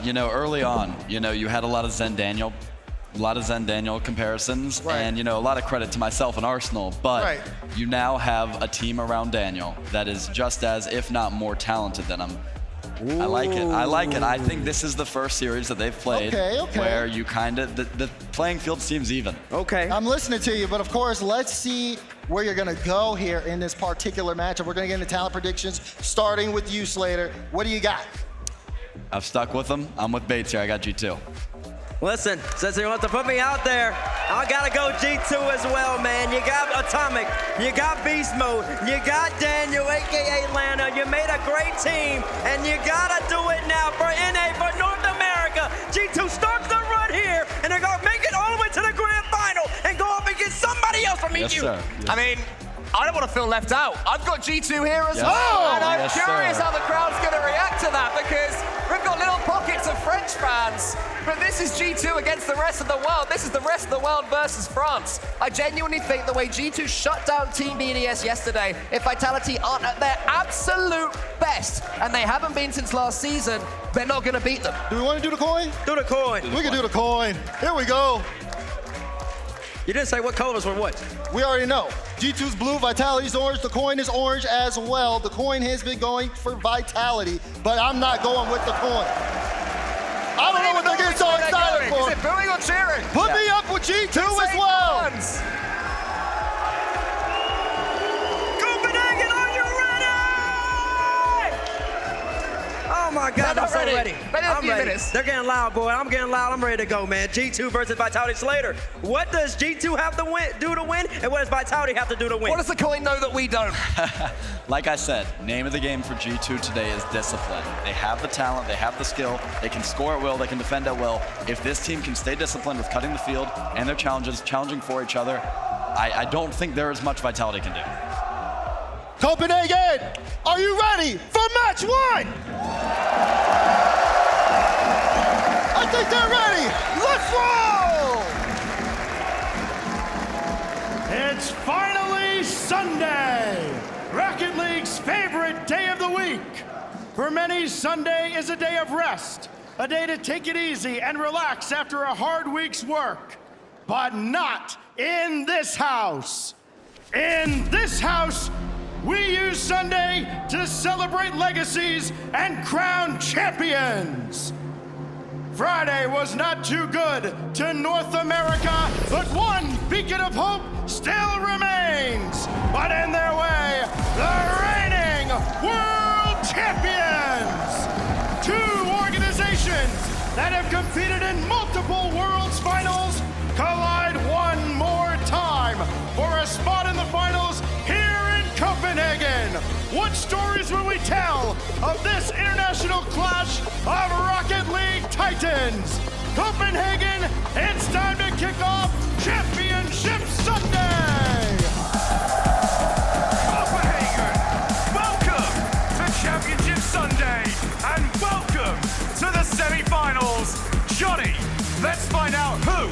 You know, early on, you know, you had a lot of Zen Daniel comparisons, and you know, a lot of credit to myself and Arsenal, but you now have a team around Daniel that is just as, if not more talented than him. I like it. I like it. I think this is the first series that they've played where you kind of, the playing field seems even. Okay. I'm listening to you, but of course, let's see where you're going to go here in this particular matchup. We're going to get into talent predictions, starting with you, Slater. What do you got? I've stuck with them. I'm with Bates here. I got G2. Listen, since he wants to put me out there, I gotta go G2 as well, man. You got Atomic, you got Beast Mode, you got Daniel, aka Lana. You made a great team, and you gotta do it now for NA, for North America. G2 starts the run here, and they're gonna make it all the way to the grand final and go up against somebody else from EU. Yes, sir. Yes. I mean, I don't want to feel left out. I've got G2 here as well, and I'm Yes, curious sir. how the crowd's going to react to that, because we've got little pockets of French fans, but this is G2 against the rest of the world. This is the rest of the world versus France. I genuinely think the way G2 shut down Team BDS yesterday, if Vitality aren't at their absolute best, and they haven't been since last season, they're not going to beat them. Do we want to do the coin? Do the coin. We can do the coin. Here we go. You didn't say what colors were what. We already know. G2's blue, Vitality's orange. The coin is orange as well. The coin has been going for Vitality, but I'm not going with the coin. I don't know what they're getting so excited for. Is it booing or cheering? Put me up with G2 as well. Copenhagen, are you ready? Oh my God, They're I'm so not ready. ready. Maybe in a I'm few ready. minutes. They're getting loud, boy. I'm getting loud. I'm ready to go, man. G2 versus Vitality Slater. What does G2 have to do to win, and what does Vitality have to do to win? What does the coin know that we don't? Like I said, name of the game for G2 today is discipline. They have the talent, they have the skill, they can score at will, they can defend at will. If this team can stay disciplined with cutting the field and their challenges, challenging for each other, I don't think there is much Vitality can do. Copenhagen, are you ready for match one? I think they're ready. Let's roll! It's finally Sunday, Rocket League's favorite day of the week. For many, Sunday is a day of rest, a day to take it easy and relax after a hard week's work. But not in this house. In this house, we use Sunday to celebrate legacies and crown champions. Friday was not too good to North America, but one beacon of hope still remains. But in their way, the reigning world champions. Two organizations that have competed in multiple Worlds finals collide one more time for a spot in the finals here in Copenhagen. What stories will we tell of this international clash of Rocket League Titans? Copenhagen, it's time to kick off Championship Sunday! Copenhagen, welcome to Championship Sunday, and welcome to the semi-finals. Johnny, let's find out who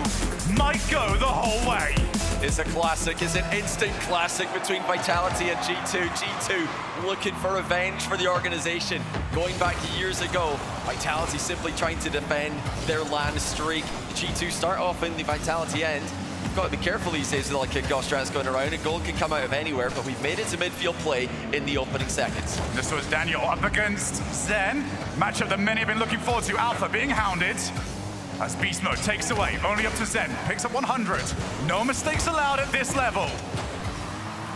might go the whole way. It's a classic, it's an instant classic between Vitality and G2. G2 looking for revenge for the organization. Going back years ago, Vitality simply trying to defend their land streak. G2 start off in the Vitality end. You've got to be careful these days with all the kickoff strats going around. A goal can come out of anywhere, but we've made it to midfield play in the opening seconds. This was Daniel up against Zen. Matchup that many have been looking forward to. Alpha being hounded. As Beast Mode takes away, only up to Zen, picks up 100. No mistakes allowed at this level.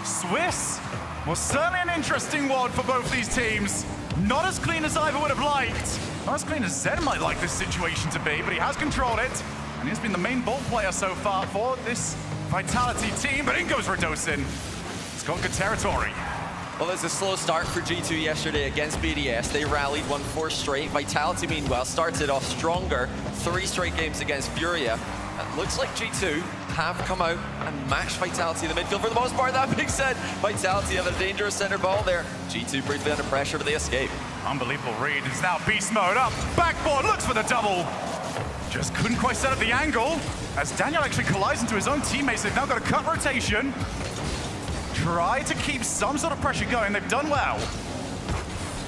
Swiss was certainly an interesting one for both these teams. Not as clean as Ivor would have liked. Not as clean as Zen might like this situation to be, but he has controlled it. And he's been the main ball player so far for this Vitality team, but in goes Radosin. It's got good territory. Well, there's a slow start for G2 yesterday against BDS. They rallied, won 4 straight. Vitality, meanwhile, started off stronger. 3 straight games against Furia. It looks like G2 have come out and matched Vitality in the midfield for the most part. That being said, Vitality have a dangerous center ball there. G2 briefly under pressure, but they escape. Unbelievable read. It's now Beast Mode up. Backboard looks for the double. Just couldn't quite set up the angle. As Daniel actually collides into his own teammates, they've now got a cut rotation. Try to keep some sort of pressure going. They've done well.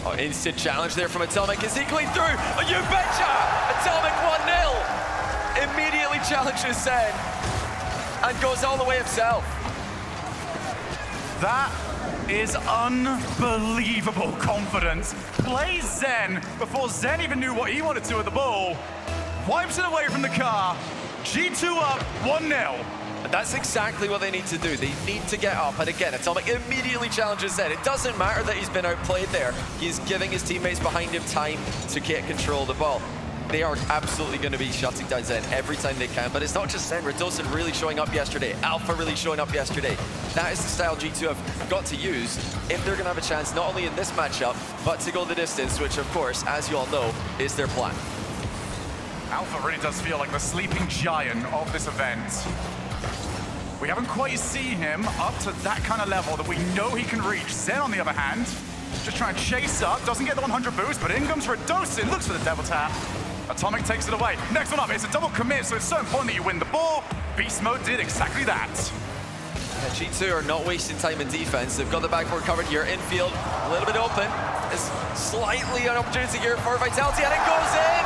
Oh, instant challenge there from Atomic. Is he going through? Oh, you betcha! Atomic 1-0. Immediately challenges Zen and goes all the way himself. That is unbelievable confidence. Plays Zen before Zen even knew what he wanted to with the ball. Wipes it away from the car. G2 up 1-0. And that's exactly what they need to do. They need to get up. And again, Atomic immediately challenges Zen. It doesn't matter that he's been outplayed there. He's giving his teammates behind him time to get control of the ball. they are absolutely going to be shutting down Zen every time they can. But it's not just Zen. Redosin really showing up yesterday. Alpha really showing up yesterday. That is the style G2 have got to use if they're going to have a chance not only in this matchup, but to go the distance, which of course, as you all know, is their plan. Alpha really does feel like the sleeping giant of this event. We haven't quite seen him up to that kind of level that we know he can reach. Zen, on the other hand, just trying to chase up, doesn't get the 100 boost, but in comes Redosin, looks for the double tap. Atomic takes it away. Next one up, it's a double commit, so it's so important that you win the ball. Beast Mode did exactly that. Yeah, G2 are not wasting time in defense. They've got the backboard covered here, infield, a little bit open. It's slightly an opportunity here for Vitality, and it goes in!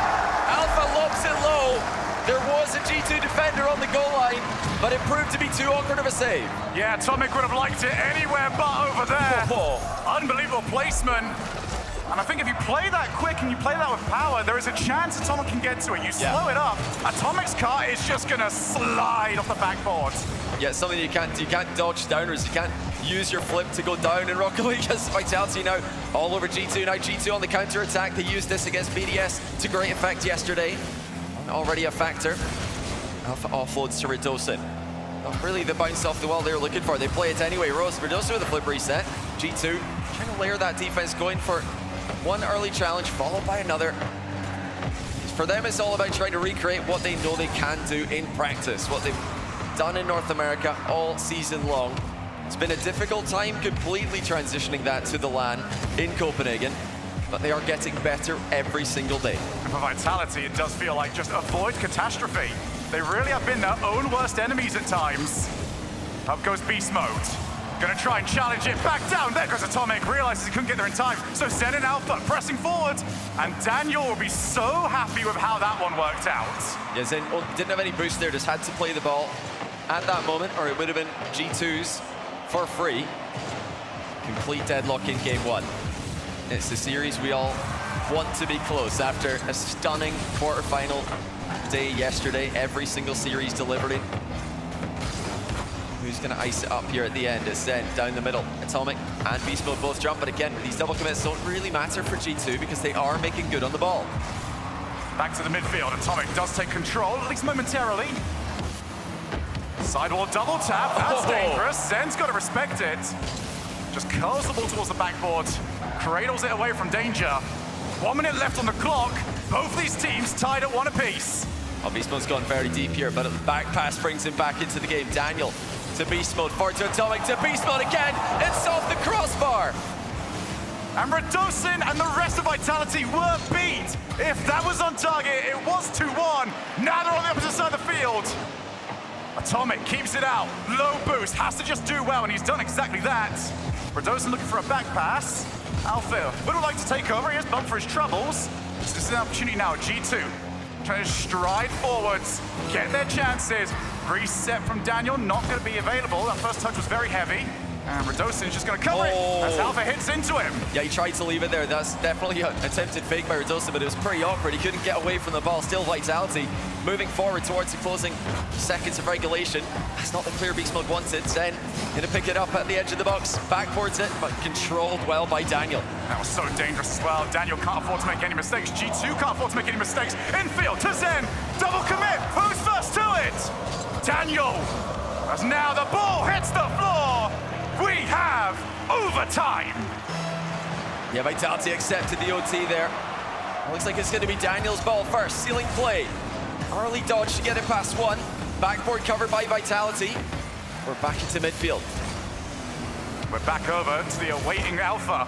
Alpha lobs it low. There was a G2 defender on the goal line, but it proved to be too awkward of a save. Yeah, Atomic would have liked it anywhere but over there. Unbelievable placement. And I think if you play that quick and you play that with power, there is a chance Atomic can get to it. You slow it up, Atomic's car is just gonna slide off the backboard. Yeah, it's something you can't dodge downwards. You can't use your flip to go down in Rocket League as Vitality now all over G2. Now G2 on the counter attack. They used this against BDS to great effect yesterday. Already a factor. Alpha offloads to Redosin. Not really the bounce off the wall they were looking for. They play it anyway. Redosin with a flip reset. G2 trying to layer that defense, going for one early challenge followed by another. For them, it's all about trying to recreate what they know they can do in practice, what they've done in North America all season long. It's been a difficult time completely transitioning that to the LAN in Copenhagen, but they are getting better every single day. And for Vitality, it does feel like just avoid catastrophe. They really have been their own worst enemies at times. Up goes Beast Mode. Gonna try and challenge it back down. There goes Atomic, realizes he couldn't get there in time. So Zen and Alpha pressing forward. And Daniel will be so happy with how that one worked out. Yeah, Zen didn't have any boost there, just had to play the ball at that moment, or it would have been G2's for free. Complete deadlock in game one. It's the series we all want to be close after a stunning quarterfinal day yesterday. Every single series delivering. Who's going to ice it up here at the end? It's Zen down the middle. Atomic and Beast Mode both jump, but again, these double commits don't really matter for G2 because they are making good on the ball. Back to the midfield. Atomic does take control, at least momentarily. Sidewall double tap, that's dangerous. Zen's got to respect it. Just curls the ball towards the backboard, cradles it away from danger. 1 minute left on the clock. Both these teams tied at one apiece. Well, Beast Mode's gone very deep here, but the back pass brings him back into the game. Daniel to Beast Mode, forward to Atomic, to Beast Mode again. It's off the crossbar. And Redosin and the rest of Vitality were beat. If that was on target, it was 2-1. Now they're on the opposite side of the field. Atomic keeps it out. Low boost, has to just do well, and he's done exactly that. Redosin looking for a back pass. Alpha would have liked to take over. He has bumped for his troubles. So this is an opportunity now. G2 trying to stride forwards, get their chances. Reset from Daniel, not going to be available. That first touch was very heavy. And Redosin is just going to cover it as Alpha hits into him. Yeah, he tried to leave it there. That's definitely an attempted fake by Redosin, but it was pretty awkward. He couldn't get away from the ball. Still Vitality moving forward towards the closing seconds of regulation. That's not the clear Beast Mode wanted. Zen going to pick it up at the edge of the box, backboards it, but controlled well by Daniel. That was so dangerous as well. Daniel can't afford to make any mistakes. G2 can't afford to make any mistakes. Infield to Zen. Double commit. Who's first to it? Daniel. As now the ball hits the floor. We have overtime. Yeah, Vitality accepted the OT there. Looks like it's going to be Daniel's ball first. Ceiling play. Early dodge to get it past one. Backboard covered by Vitality. We're back into midfield. We're back over to the awaiting Alpha.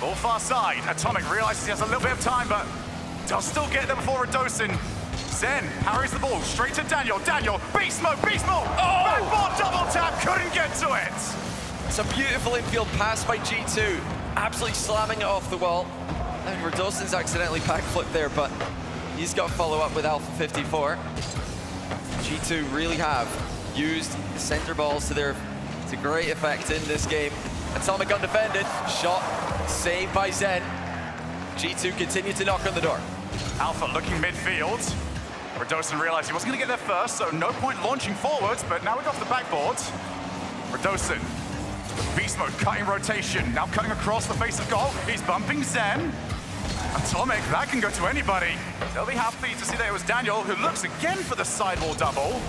Ball far side. Atomic realizes he has a little bit of time, but does still get there before Redosin. Zen parries the ball straight to Daniel. Daniel, Beast Mode, Beast Mode! Oh! Backboard double tap, couldn't get to it! It's a beautiful infield pass by G2. Absolutely slamming it off the wall. And Redosin's accidentally backflipped there, but he's got follow-up with Alpha 54. G2 really have used the center balls to great effect in this game. Atomic undefended. Shot saved by Zen. G2 continue to knock on the door. Alpha looking midfield. Redosin realized he wasn't going to get there first, so no point launching forwards, but now we go off the backboard. Redosin. Beast Mode cutting rotation, now cutting across the face of goal. He's bumping Zen. Atomic, that can go to anybody. They'll be happy to see that it was Daniel who looks again for the sidewall double.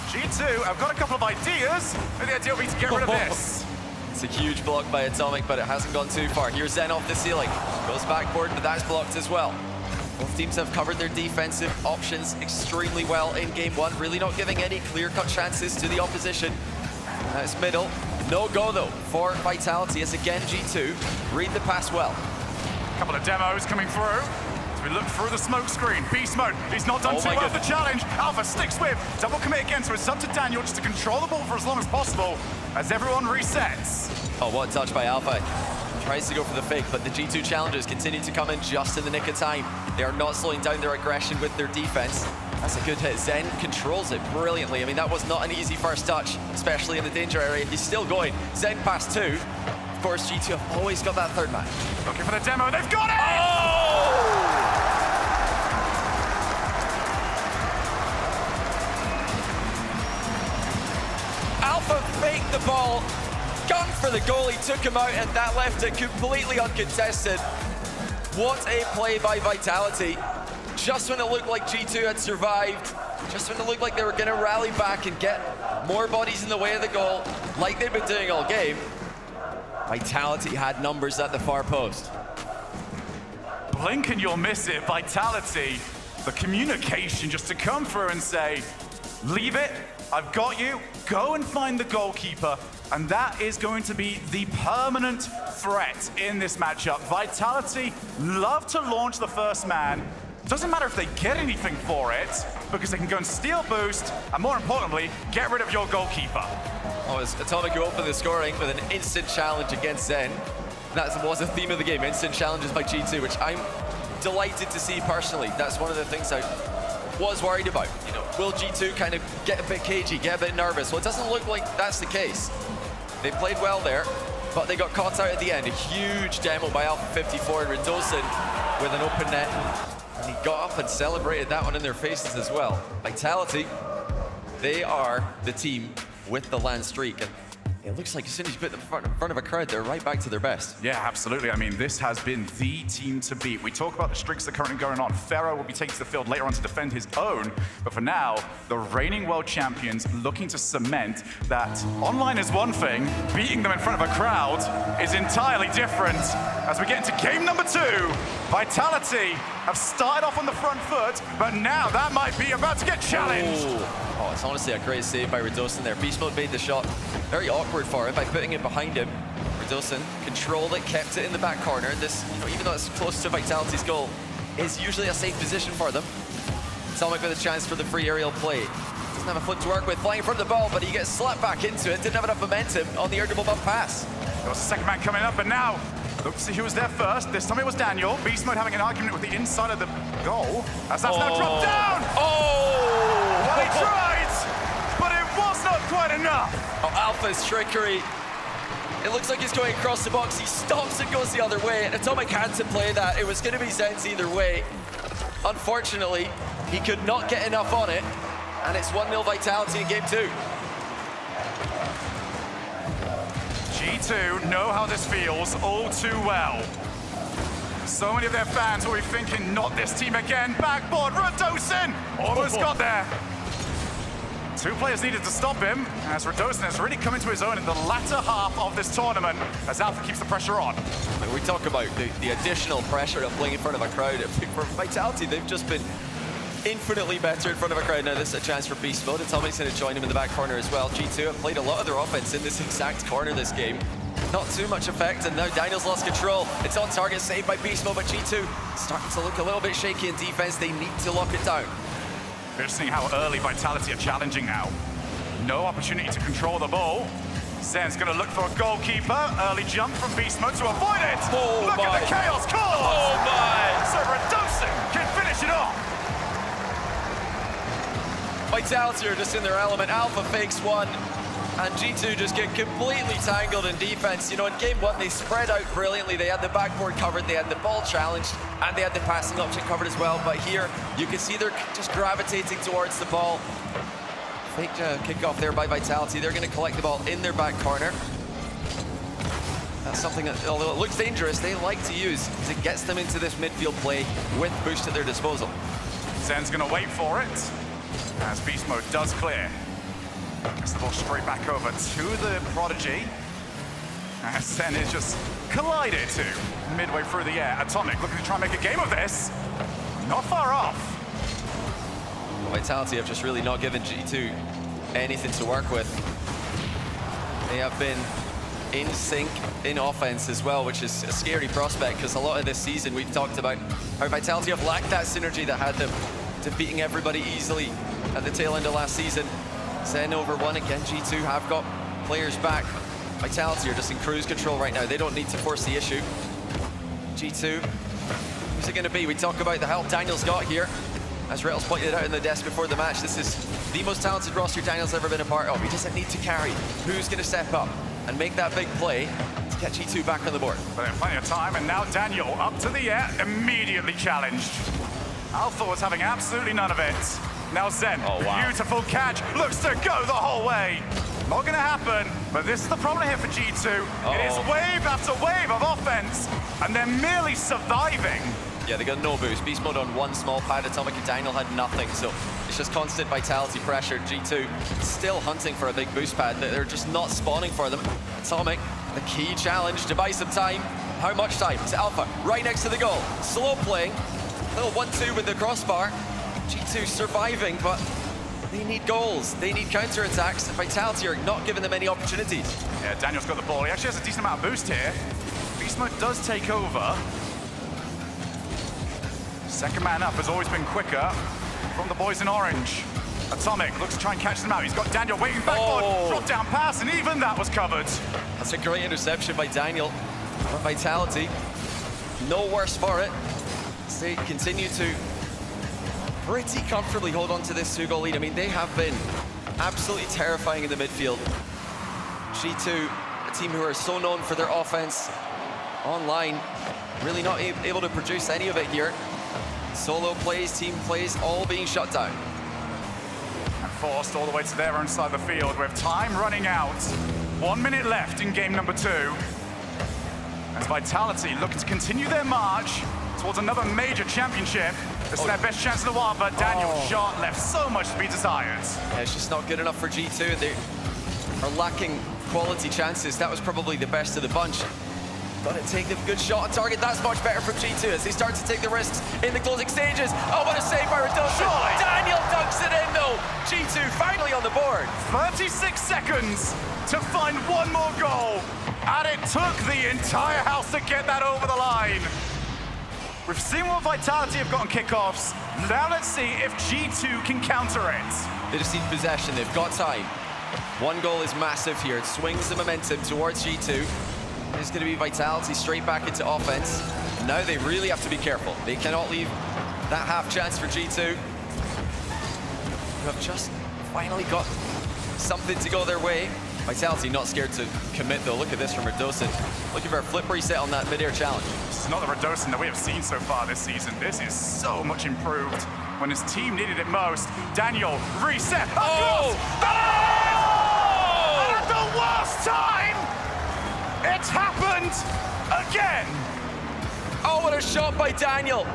G2 have got a couple of ideas. Maybe the idea would be to get rid of this. It's a huge block by Atomic, but it hasn't gone too far. Here's Zen off the ceiling. Goes backboard, but that's blocked as well. Both teams have covered their defensive options extremely well in game one, really not giving any clear-cut chances to the opposition. That's middle. No go, though, for Vitality as again G2 read the pass well. A couple of demos coming through. As we look through the smoke screen, Beast Mode, he's not done too well with the challenge. Alpha sticks with, double commit again, so it's up to Daniel just to control the ball for as long as possible as everyone resets. Oh, what a touch by Alpha. Tries to go for the fake, but the G2 challengers continue to come in just in the nick of time. They are not slowing down their aggression with their defense. That's a good hit. Zen controls it brilliantly. I mean, that was not an easy first touch, especially in the danger area. He's still going. Zen past two. Of course, G2 have always got that third man. Looking for the demo, they've got it! Oh! Alpha faked the ball, gunned for the goalie, took him out, and that left it completely uncontested. What a play by Vitality. Just when it looked like G2 had survived, just when it looked like they were gonna rally back and get more bodies in the way of the goal, like they've been doing all game, Vitality had numbers at the far post. Blink and you'll miss it. Vitality, the communication just to come through and say, leave it, I've got you, go and find the goalkeeper. And that is going to be the permanent threat in this matchup. Vitality love to launch the first man. Doesn't matter if they get anything for it, because they can go and steal boost, and more importantly, get rid of your goalkeeper. Oh, it's Atomic who opened the scoring with an instant challenge against Zen. That was a theme of the game, instant challenges by G2, which I'm delighted to see personally. That's one of the things I was worried about. You know, will G2 kind of get a bit cagey, get a bit nervous? Well, it doesn't look like that's the case. They played well there, but they got caught out at the end. A huge demo by Alpha 54 and Redosin with an open net. And he got up and celebrated that one in their faces as well. Vitality, they are the team with the land streak. And it looks like as soon as you put them in front of a crowd, they're right back to their best. Yeah, absolutely. I mean, this has been the team to beat. We talk about the streaks that are currently going on. Pharaoh will be taking to the field later on to defend his own. But for now, the reigning world champions looking to cement that online is one thing, beating them in front of a crowd is entirely different. As we get into game number 2, Vitality have started off on the front foot, but now that might be about to get challenged. Oh, it's honestly a great save by Redosin there. Beast Mode made the shot very awkward for him by putting it behind him. Redosin controlled it, kept it in the back corner. This, you know, even though it's close to Vitality's goal, is usually a safe position for them. Atomic with a chance for the free aerial play. Doesn't have a foot to work with, flying in front of the ball, but he gets slapped back into it. Didn't have enough momentum on the urgable bump pass. There was a second man coming up, and now, look to see who was there first. This time it was Daniel. Beast Mode having an argument with the inside of the goal. As that's now dropped down! Oh! Well, he tried, but it was not quite enough. Oh, Alpha's trickery. It looks like he's going across the box. He stops and goes the other way, and Atomic had to play that. It was going to be Zen's either way. Unfortunately, he could not get enough on it, and it's 1-0 Vitality in game 2. G2 know how this feels all too well. So many of their fans will be thinking, not this team again. Backboard, Redosin almost got there. 2 players needed to stop him, as Redosin has really come into his own in the latter half of this tournament, as Alpha keeps the pressure on. We talk about the additional pressure of playing in front of a crowd. For Vitality, they've just been infinitely better in front of a crowd. Now this is a chance for Beast Mode. Atomic's going to join him in the back corner as well. G2 have played a lot of their offense in this exact corner this game. Not too much effect, and now Daniel's lost control. It's on target, saved by Beast Mode, but G2 starting to look a little bit shaky in defense. They need to lock it down. We're seeing how early Vitality are challenging now. No opportunity to control the ball. Zen's going to look for a goalkeeper. Early jump from Beast Mode to avoid it. Oh look at the chaos cause. Oh my! So Redosin can finish it off. Vitality are just in their element. Alpha fakes one, and G2 just get completely tangled in defense. You know, in game 1, they spread out brilliantly. They had the backboard covered, they had the ball challenged, and they had the passing option covered as well. But here, you can see they're just gravitating towards the ball. Fake kickoff there by Vitality. They're going to collect the ball in their back corner. That's something that, although it looks dangerous, they like to use because it gets them into this midfield play with boost at their disposal. Zen's gonna wait for it as Beast Mode does clear. Gets the ball straight back over to the Prodigy. As Zen is just collided to midway through the air. Atomic looking to try and make a game of this. Not far off. Vitality have just really not given G2 anything to work with. They have been in sync in offense as well, which is a scary prospect because a lot of this season we've talked about how Vitality have lacked that synergy that had them defeating everybody easily at the tail end of last season. Zen over one again. G2 have got players back. Vitality are just in cruise control right now. They don't need to force the issue. G2, who's it going to be? We talk about the help Daniel's got here. As Rails pointed out in the desk before the match, this is the most talented roster Daniel's ever been a part of. He doesn't need to carry. Who's going to step up and make that big play to get G2 back on the board? But they have plenty of time, and now Daniel up to the air, immediately challenged. Alpha was having absolutely none of it. Now Zen, beautiful catch, looks to go the whole way. Not gonna happen, but this is the problem here for G2. It is wave after wave of offense, and they're merely surviving. Yeah, they got no boost. Beast Mode on one small pad. Atomic and Daniel had nothing, so it's just constant Vitality pressure. G2 still hunting for a big boost pad. They're just not spawning for them. Atomic, the key challenge to buy some time. How much time? To Alpha, right next to the goal. Slow playing, little 1-2 with the crossbar. G2 surviving, but they need goals. They need counter-attacks. Vitality are not giving them any opportunities. Yeah, Daniel's got the ball. He actually has a decent amount of boost here. Beast Mode does take over. Second man up has always been quicker from the boys in orange. Atomic looks to try and catch them out. He's got Daniel waiting backward. Drop down pass, and even that was covered. That's a great interception by Daniel. But Vitality, no worse for it. They continue to pretty comfortably hold on to this 2-goal lead. I mean, they have been absolutely terrifying in the midfield. G2, a team who are so known for their offense online, really not able to produce any of it here. Solo plays, team plays, all being shut down. And forced all the way to their own side of the field with time running out. 1 minute left in game number 2. As Vitality look to continue their march towards another major championship. This is their best chance in a while, but Daniel's shot left so much to be desired. Yeah, it's just not good enough for G2. They are lacking quality chances. That was probably the best of the bunch. Got to take a good shot on target. That's much better from G2 as they start to take the risks in the closing stages. Oh, what a save by Redosa. Daniel dunks it in though. G2 finally on the board. 36 seconds to find one more goal. And it took the entire house to get that over the line. We've seen what Vitality have got on kickoffs. Now let's see if G2 can counter it. They just need possession. They've got time. One goal is massive here. It swings the momentum towards G2. There's going to be Vitality straight back into offense. Now they really have to be careful. They cannot leave that half chance for G2. Who have just finally got something to go their way. Vitality not scared to commit though. Look at this from Redosin. Looking for a flip reset on that mid-air challenge. This is not the Redosin that we have seen so far this season. This is so much improved when his team needed it most. Daniel, reset. Oh! And at the worst time, it's happened again. Oh, what a shot by Daniel.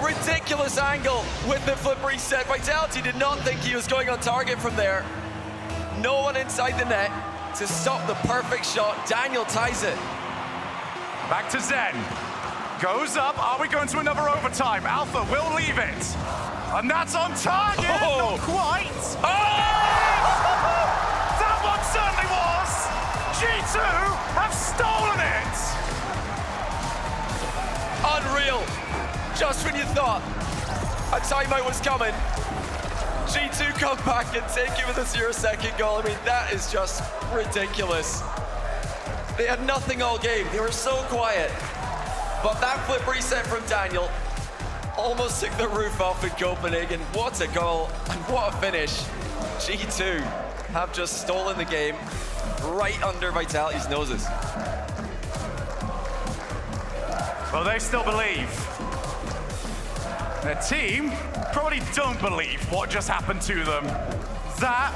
Ridiculous angle with the flip reset. Vitality did not think he was going on target from there. No one inside the net to stop the perfect shot. Daniel ties it. Back to Zen. Goes up. Are we going to another overtime? Alpha will leave it. And that's on target. Oh. Not quite. Oh! That one certainly was. G2 have stolen it. Unreal. Just when you thought a timeout was coming, G2 come back and take it with a 0-second goal. I mean, that is just ridiculous. They had nothing all game. They were so quiet. But that flip reset from Daniel almost took the roof off in Copenhagen. What a goal and what a finish. G2 have just stolen the game right under Vitality's noses. Well, they still believe. Their team probably don't believe what just happened to them. That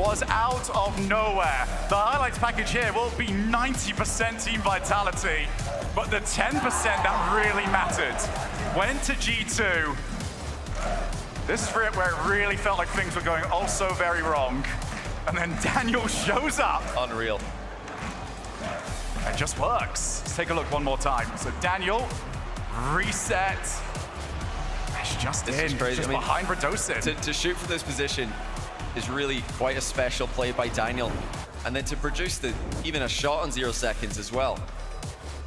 was out of nowhere. The highlights package here will be 90% team vitality, but the 10% that really mattered went to G2. This is where it really felt like things were going also very wrong. And then Daniel shows up. Unreal. It just works. Let's take a look one more time. So Daniel, reset. It's just This is crazy. just I mean, behind Radosin. To shoot from this position is really quite a special play by Daniel. And then to produce even a shot on 0 seconds as well.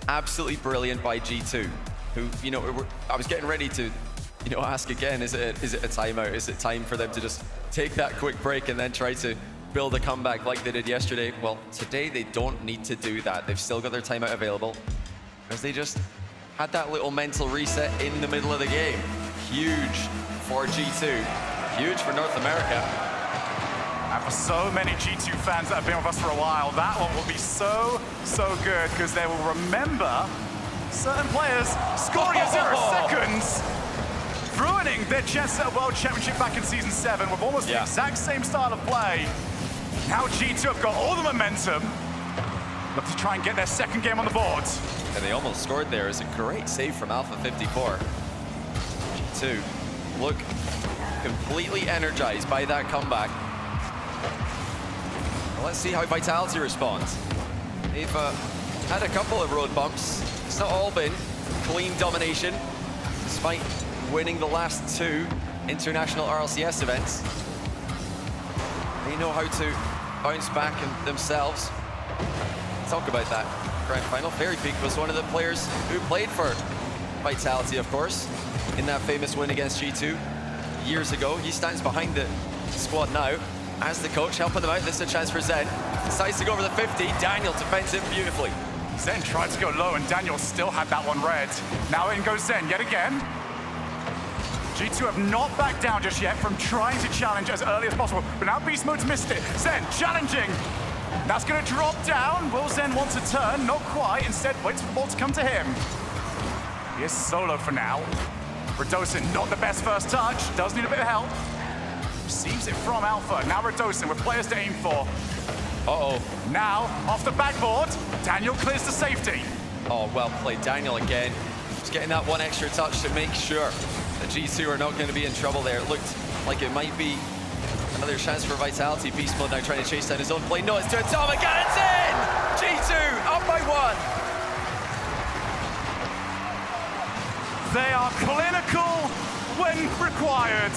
Absolutely brilliant by G2, who, you know, I was getting ready to, you know, ask again, is it a timeout? Is it time for them to just take that quick break and then try to build a comeback like they did yesterday? Well, today they don't need to do that. They've still got their timeout available because they just had that little mental reset in the middle of the game. Huge for G2, huge for North America. And for so many G2 fans that have been with us for a while, that one will be so good because they will remember certain players scoring at 0 seconds, ruining their chance at a World Championship back in Season 7 with almost the exact same style of play. Now G2 have got all the momentum. Look to try and get their second game on the board. And they almost scored there. It's a great save from Alpha 54. G2 look completely energized by that comeback. Well, let's see how Vitality responds. They've had a couple of road bumps. It's not all been clean domination, despite winning the last 2 international RLCS events. They know how to bounce back themselves. Talk about that grand final. Fairy Peak was one of the players who played for Vitality, of course, in that famous win against G2 years ago. He stands behind the squad now as the coach, helping them out. This is a chance for Zen. Decides to go over the 50. Daniel defends it beautifully. Zen tried to go low and Daniel still had that one red. Now in goes Zen yet again. G2 have not backed down just yet from trying to challenge as early as possible, but now Beast Mode's missed it. Zen challenging. That's going to drop down. Will Zen want to turn? Not quite. Instead, waits for the ball to come to him. He is solo for now. Radosin, not the best first touch. Does need a bit of help. Receives it from Alpha. Now Radosin with players to aim for. Uh-oh. Now, off the backboard, Daniel clears the safety. Oh, well played, Daniel again. Just getting that one extra touch to make sure that G2 are not going to be in trouble there. It looked like it might be another chance for Vitality. Beast Mode now trying to chase down his own play. No, it's to Atomic and it's in! G2 up by 1. They are clinical when required.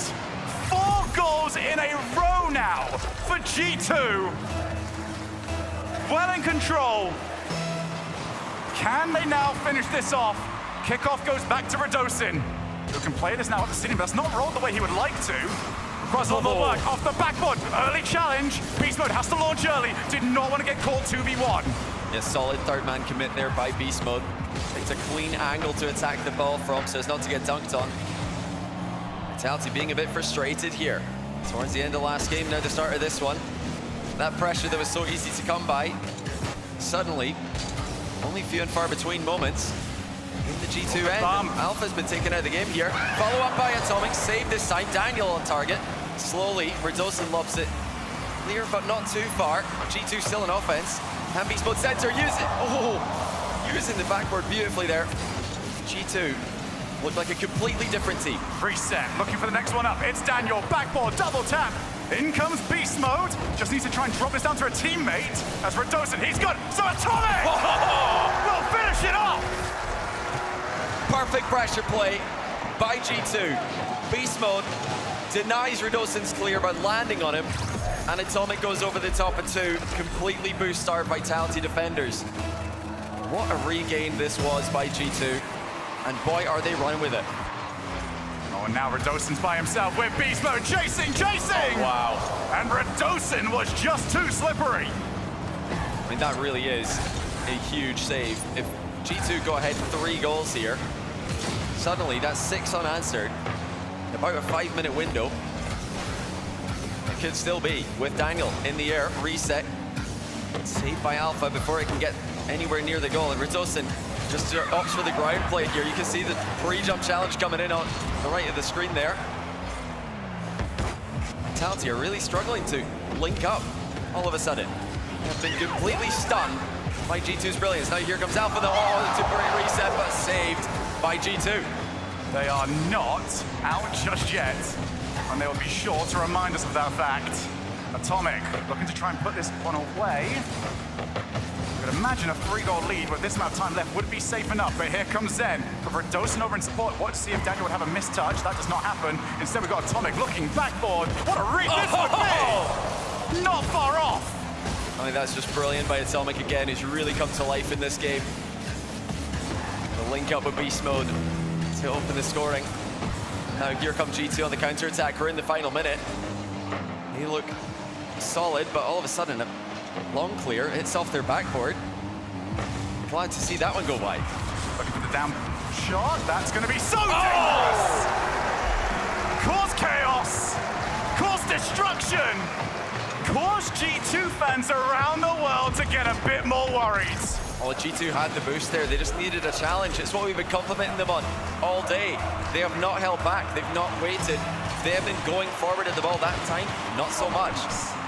4 goals in a row now for G2. Well in control. Can they now finish this off? Kickoff goes back to Radosin, who can play this now at the ceiling, but that's not rolled the way he would like to. Cross level work off the backboard. Early challenge. Beast Mode has to launch early. Did not want to get caught 2v1. Yeah, solid third man commit there by Beast Mode. It's a clean angle to attack the ball from, so as not to get dunked on. Vitality being a bit frustrated here. Towards the end of last game, now the start of this one. That pressure that was so easy to come by, suddenly, only few and far between moments in the G2 end. Alpha's been taken out of the game here. Follow up by Atomic, save this time. Daniel on target. Slowly, Radosin lobs it clear, but not too far. G2 still in offense. Can Beast Mode center, use it. Oh, using the backboard beautifully there. G2 look like a completely different team. Reset, looking for the next one up. It's Daniel, backboard, double tap. In comes Beast Mode. Just needs to try and drop this down to a teammate. As Radosin, he's good. So Atomic will finish it off. Perfect pressure play by G2. Beast Mode denies Radosin's clear by landing on him. And Atomic goes over the top of 2. Completely boosts our Vitality defenders. What a regain this was by G2. And boy, are they running with it. Oh, and now Radosin's by himself with Beast Mode chasing! Oh, wow. And Radosin was just too slippery. I mean, that really is a huge save. If G2 go ahead 3 goals here, suddenly that's 6 unanswered. About a 5-minute window. It could still be with Daniel in the air, reset. Saved by Alpha before it can get anywhere near the goal. And Radosin just opts for the ground play here. You can see the pre-jump challenge coming in on the right of the screen there. Vitality are really struggling to link up all of a sudden. They have been completely stunned by G2's brilliance. Now here comes Alpha, though. Oh, it's a great reset, but saved by G2. They are not out just yet, and they will be sure to remind us of that fact. Atomic looking to try and put this one away. You could imagine a 3-goal lead with this amount of time left would be safe enough, but here comes Zen. But for Dosen over in support, watch to see if Daniel would have a missed touch. That does not happen. Instead, we've got Atomic looking backboard. What a read this would be! Not far off! I think that's just brilliant by Atomic again, who's really come to life in this game. The link up with Beast Mode to open the scoring. Now here comes G2 on the counter-attack. We're in the final minute. They look solid, but all of a sudden a long clear hits off their backboard. Glad to see that one go wide. Looking for the down shot. That's going to be so dangerous! Cause chaos! Cause destruction! Cause G2 fans around the world to get a bit more worried. Well, G2 had the boost there. They just needed a challenge. It's what we've been complimenting them on all day. They have not held back. They've not waited. They have been going forward at the ball that time. Not so much.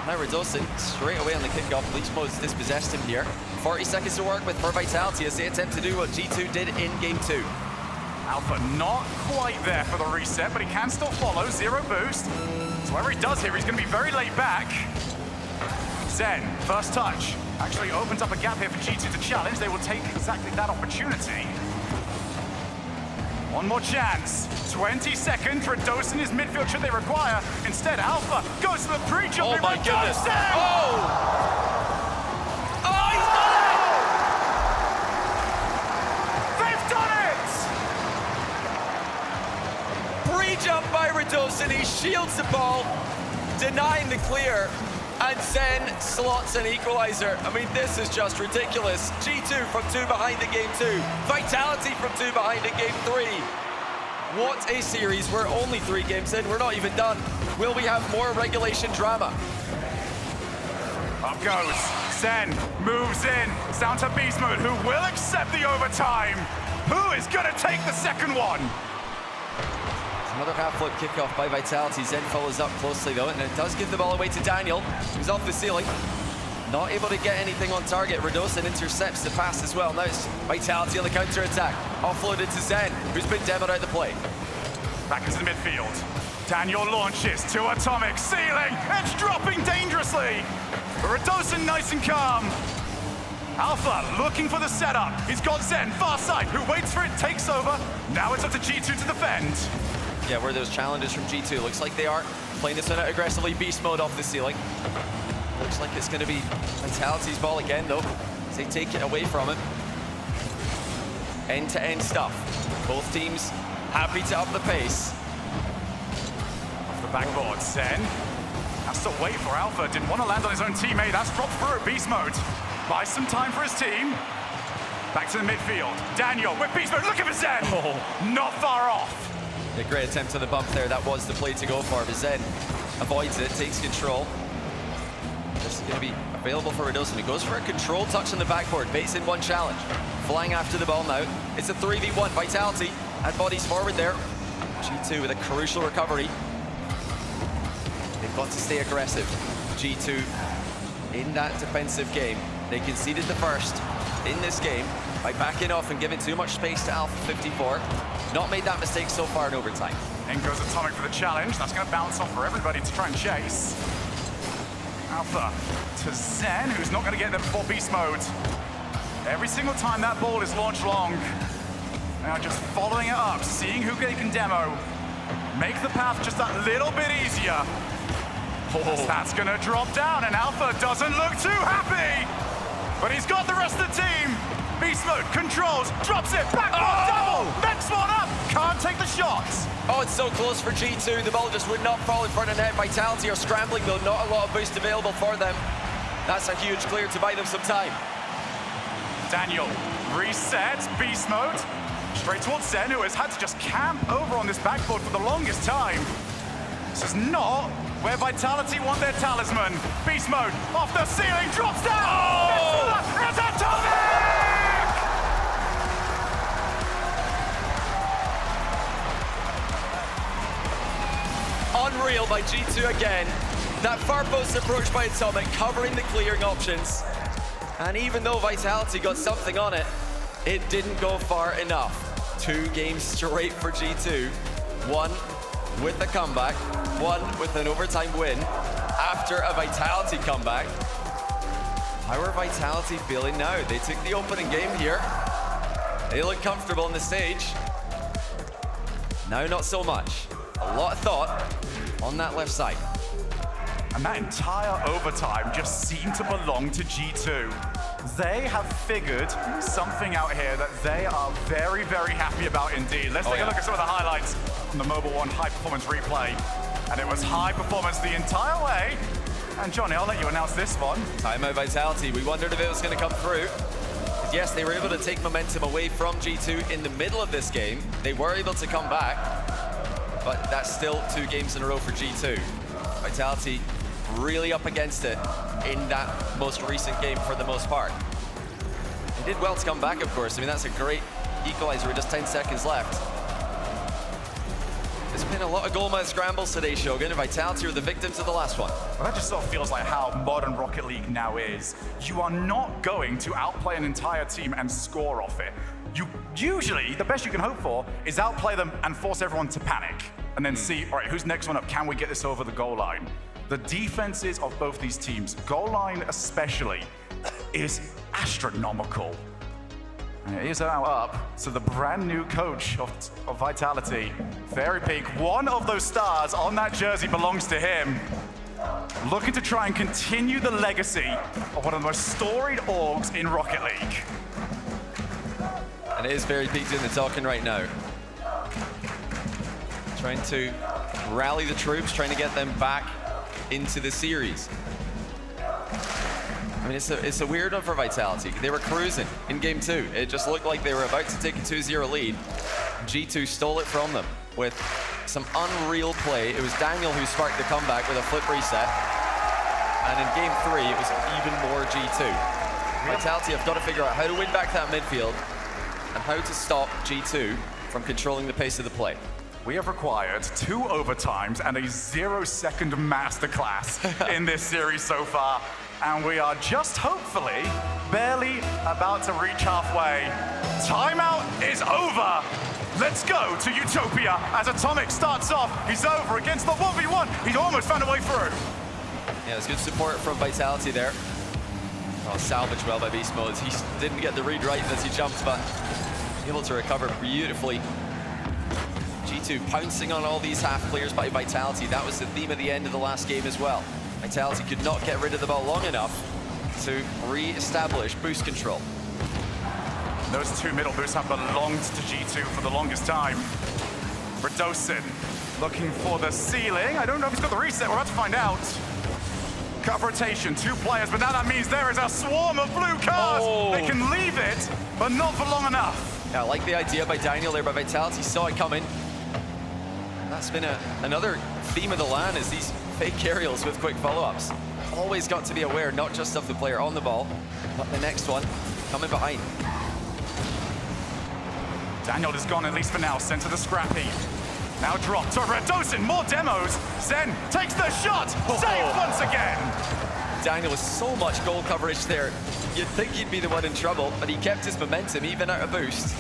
Now Radosin straight away on the kickoff. Bleach Mode's dispossessed him here. 40 seconds to work with for Vitality as they attempt to do what G2 did in Game 2. Alpha not quite there for the reset, but he can still follow. 0 boost. So whatever he does here, he's going to be very laid back. Zen, first touch. Actually opens up a gap here for G2 to challenge. They will take exactly that opportunity. One more chance. 20 seconds. Radosin is midfield should they require. Instead, Alpha goes to the pre-jump. Oh my goodness. Oh! Oh, he's done it! They've done it! Pre-jump by Radosin. He shields the ball, denying the clear. And Zen slots an equalizer. I mean, this is just ridiculous. G2 from 2 behind in Game 2. Vitality from 2 behind in Game 3. What a series. We're only 3 games in. We're not even done. Will we have more regulation drama? Up goes. Zen moves in. It's down to Beast Mode, who will accept the overtime. Who is going to take the second one? Another half-flip kickoff by Vitality. Zen follows up closely though, and it does give the ball away to Daniel, who's off the ceiling. Not able to get anything on target. Radosin intercepts the pass as well. Now it's Vitality on the counter-attack. Offloaded to Zen, who's been demoed out the play. Back into the midfield. Daniel launches to Atomic, ceiling. It's dropping dangerously. But Radosin nice and calm. Alpha looking for the setup. He's got Zen, far side, who waits for it, takes over. Now it's up to G2 to defend. Yeah, where those challenges from G2. Looks like they are playing this one out aggressively. Beast Mode off the ceiling. Looks like it's going to be Vitality's ball again, though, as they take it away from him. End-to-end stuff. Both teams happy to up the pace. Off the backboard, Zen has to wait for Alpha. Didn't want to land on his own teammate. That's dropped through Beast Mode. Buys some time for his team. Back to the midfield. Daniel with Beast Mode looking for Zen. Oh, not far off. A great attempt to the bump there. That was the play to go for, but Zen avoids it, takes control. This is going to be available for Radosin. He goes for a controlled touch on the backboard, baits in one challenge. Flying after the ball now. It's a 3v1. Vitality and bodies forward there. G2 with a crucial recovery. They've got to stay aggressive. G2 in that defensive game. They conceded the first in this game by backing off and giving too much space to Alpha 54. Not made that mistake so far in overtime. In goes Atomic for the challenge. That's going to bounce off for everybody to try and chase. Alpha to Zen, who's not going to get there before Beast Mode. Every single time that ball is launched long. Now just following it up, seeing who they can demo. Make the path just that little bit easier. Oh. That's going to drop down, and Alpha doesn't look too happy. But he's got the rest of the team. Beast Mode controls, drops it, backboard double, next one up, can't take the shots. Oh, it's so close for G2. The ball just would not fall in front of net. Vitality are scrambling though, not a lot of boost available for them. That's a huge clear to buy them some time. Daniel resets, Beast Mode, straight towards Zen, who has had to just camp over on this backboard for the longest time. This is not where Vitality want their talisman. Beast Mode, off the ceiling, drops down! Oh! It's Atomic! Unreal by G2 again. That far post approach by Atomic, covering the clearing options. And even though Vitality got something on it, it didn't go far enough. 2 games straight for G2. 1 with a comeback, 1 with an overtime win after a Vitality comeback. How are Vitality feeling now? They took the opening game here. They look comfortable on the stage. Now not so much. A lot of thought on that left side. And that entire overtime just seemed to belong to G2. They have figured something out here that they are very, very happy about indeed. Let's take a look at some of the highlights from the Mobile One high performance replay. And it was high performance the entire way. And Johnny, I'll let you announce this one. Timeout Vitality. We wondered if it was going to come through. Yes, they were able to take momentum away from G2 in the middle of this game. They were able to come back, but that's still 2 games in a row for G2. Vitality really up against it in that most recent game for the most part. They did well to come back, of course. I mean, that's a great equalizer with just 10 seconds left. There's been a lot of goal mouth scrambles today, Shogun, and Vitality are the victims of the last one. Well, that just sort of feels like how modern Rocket League now is. You are not going to outplay an entire team and score off it. You usually, the best you can hope for is outplay them and force everyone to panic. And then see, all right, who's next one up? Can we get this over the goal line? The defenses of both these teams, goal line especially, is astronomical. And it is now up to the brand new coach of Vitality, Fairy Peak. One of those stars on that jersey belongs to him. Looking to try and continue the legacy of one of the most storied orgs in Rocket League. And it is Fairy Peak doing the talking right now. Trying to rally the troops, trying to get them back into the series. I mean, it's a weird one for Vitality. They were cruising in game 2. It just looked like they were about to take a 2-0 lead. G2 stole it from them with some unreal play. It was Daniel who sparked the comeback with a flip reset. And in game 3, it was even more G2. Vitality have got to figure out how to win back that midfield and how to stop G2 from controlling the pace of the play. We have required 2 overtimes and a 0-second masterclass in this series so far. And we are just hopefully barely about to reach halfway. Timeout is over. Let's go to Utopia as Atomic starts off. He's over against the 1v1. He's almost found a way through. Yeah, it's good support from Vitality there. Oh, salvaged well by Beast Mode. He didn't get the read right as he jumped, but able to recover beautifully. G2 pouncing on all these half clears by Vitality. That was the theme at the end of the last game as well. Vitality could not get rid of the ball long enough to re-establish boost control. Those 2 middle boosts have belonged to G2 for the longest time. Redosin looking for the ceiling. I don't know if he's got the reset. We're about to find out. Cut rotation, 2 players, but now that means there is a swarm of blue cars. Oh. They can leave it, but not for long enough. Yeah, I like the idea by Daniel there, but Vitality saw it coming. That's been another theme of the LAN, is these fake aerials with quick follow-ups. Always got to be aware, not just of the player on the ball, but the next one coming behind. Daniel is gone, at least for now, sent to the scrap heap. Now dropped to Redosin, more demos. Zen takes the shot, saved once again. Daniel with so much goal coverage there. You'd think he'd be the one in trouble, but he kept his momentum even out of boost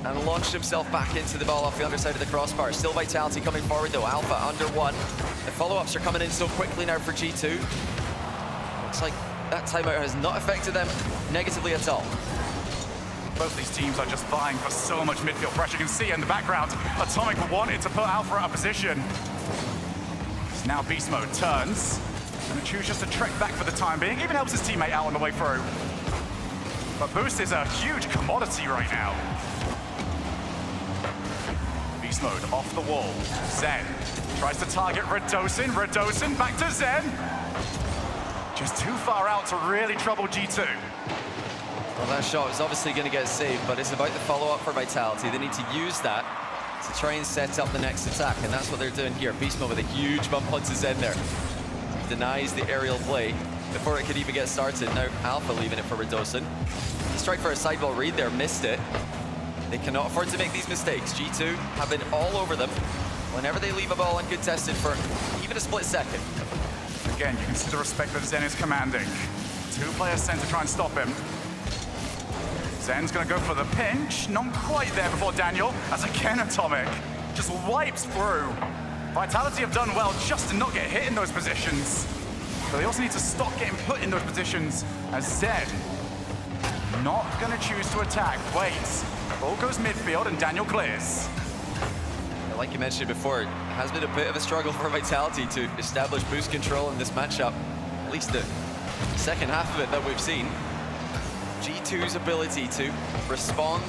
and launched himself back into the ball off the underside of the crossbar. Still Vitality coming forward though, Alpha under 1. The follow-ups are coming in so quickly now for G2. Looks like that timeout has not affected them negatively at all. Both these teams are just vying for so much midfield pressure. You can see in the background, Atomic wanted to put Alpha out of position. Now Beast Mode turns, and chooses just to trek back for the time being. Even helps his teammate out on the way through. But Boost is a huge commodity right now. Beast Mode off the wall. Zen tries to target Redosin. Redosin back to Zen. Just too far out to really trouble G2. Well, that shot is obviously going to get saved, but it's about the follow-up for Vitality. They need to use that to try and set up the next attack, and that's what they're doing here. Beast Mode with a huge bump onto Zen there. Denies the aerial play before it could even get started. Now Alpha leaving it for Redosin. He tried for a sideball read there, missed it. They cannot afford to make these mistakes. G2 have been all over them whenever they leave a ball uncontested for even a split second. again, you can see the respect that Zen is commanding. 2 players sent to try and stop him. Zen's gonna go for the pinch. Not quite there before Daniel, as again Atomic just wipes through. Vitality have done well just to not get hit in those positions. But they also need to stop getting put in those positions, as Zen not gonna choose to attack. Waits. Ball goes midfield and Daniel clears. Like you mentioned before, it has been a bit of a struggle for Vitality to establish boost control in this matchup. At least the second half of it that we've seen. G2's ability to respond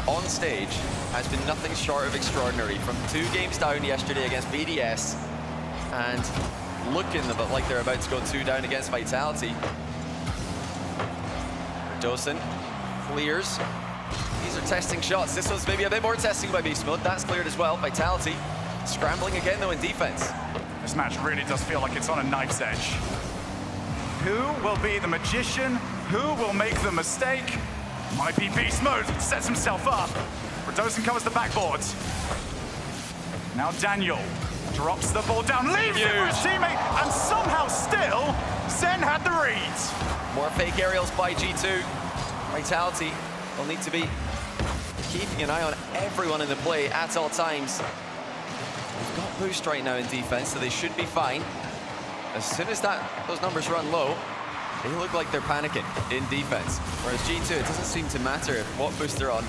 on stage has been nothing short of extraordinary. From 2 games down yesterday against BDS and looking a bit like they're about to go 2 down against Vitality. Dosen clears. These are testing shots. This one's maybe a bit more testing by Beast Mode. That's cleared as well. Vitality scrambling again though in defense. This match really does feel like it's on a knife's edge. Who will be the magician? Who will make the mistake? Might be Beast Mode. Sets himself up. Dosen covers the backboard. Now Daniel drops the ball down, leaves it for his teammate, and somehow still, Zen had the read. More fake aerials by G2. Vitality will need to be keeping an eye on everyone in the play at all times. They've got boost right now in defense, so they should be fine. As soon as those numbers run low, they look like they're panicking in defense. Whereas G2, it doesn't seem to matter what boost they're on.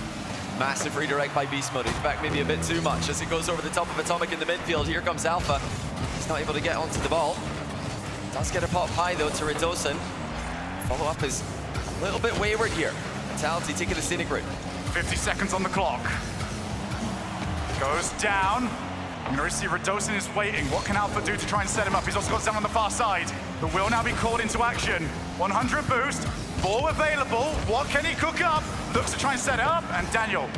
Massive redirect by Beast Mode. In fact, maybe a bit too much as it goes over the top of Atomic in the midfield. Here comes Alpha. He's not able to get onto the ball. Does get a pop high though to Redosen. Follow-up is a little bit wayward here. Vitality taking the scenic route. 50 seconds on the clock. Goes down. I'm going to see Redosen is waiting. What can Alpha do to try and set him up? He's also got Zen on the far side. The will now be called into action. 100 boost. Ball available. What can he cook up? Looks to try and set it up. And Daniel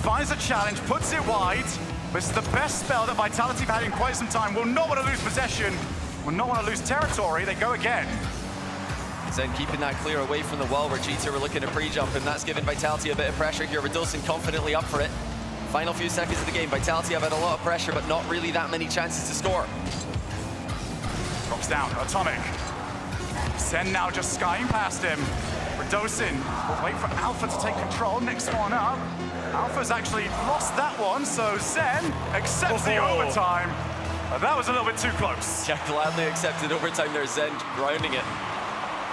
finds a challenge, puts it wide. This is the best spell that Vitality have had in quite some time. Will not want to lose possession. Will not want to lose territory. They go again. Zen keeping that clear away from the wall where G2 were looking to pre-jump, and that's giving Vitality a bit of pressure here. Redosen confidently up for it. Final few seconds of the game, Vitality have had a lot of pressure, but not really that many chances to score. Drops down, Atomic. Zen now just skying past him. Redosen will wait for Alpha to take control. Next one up. Alpha's actually lost that one, so Zen accepts the overtime. That was a little bit too close. Yeah, gladly accepted overtime there, Zen grounding it.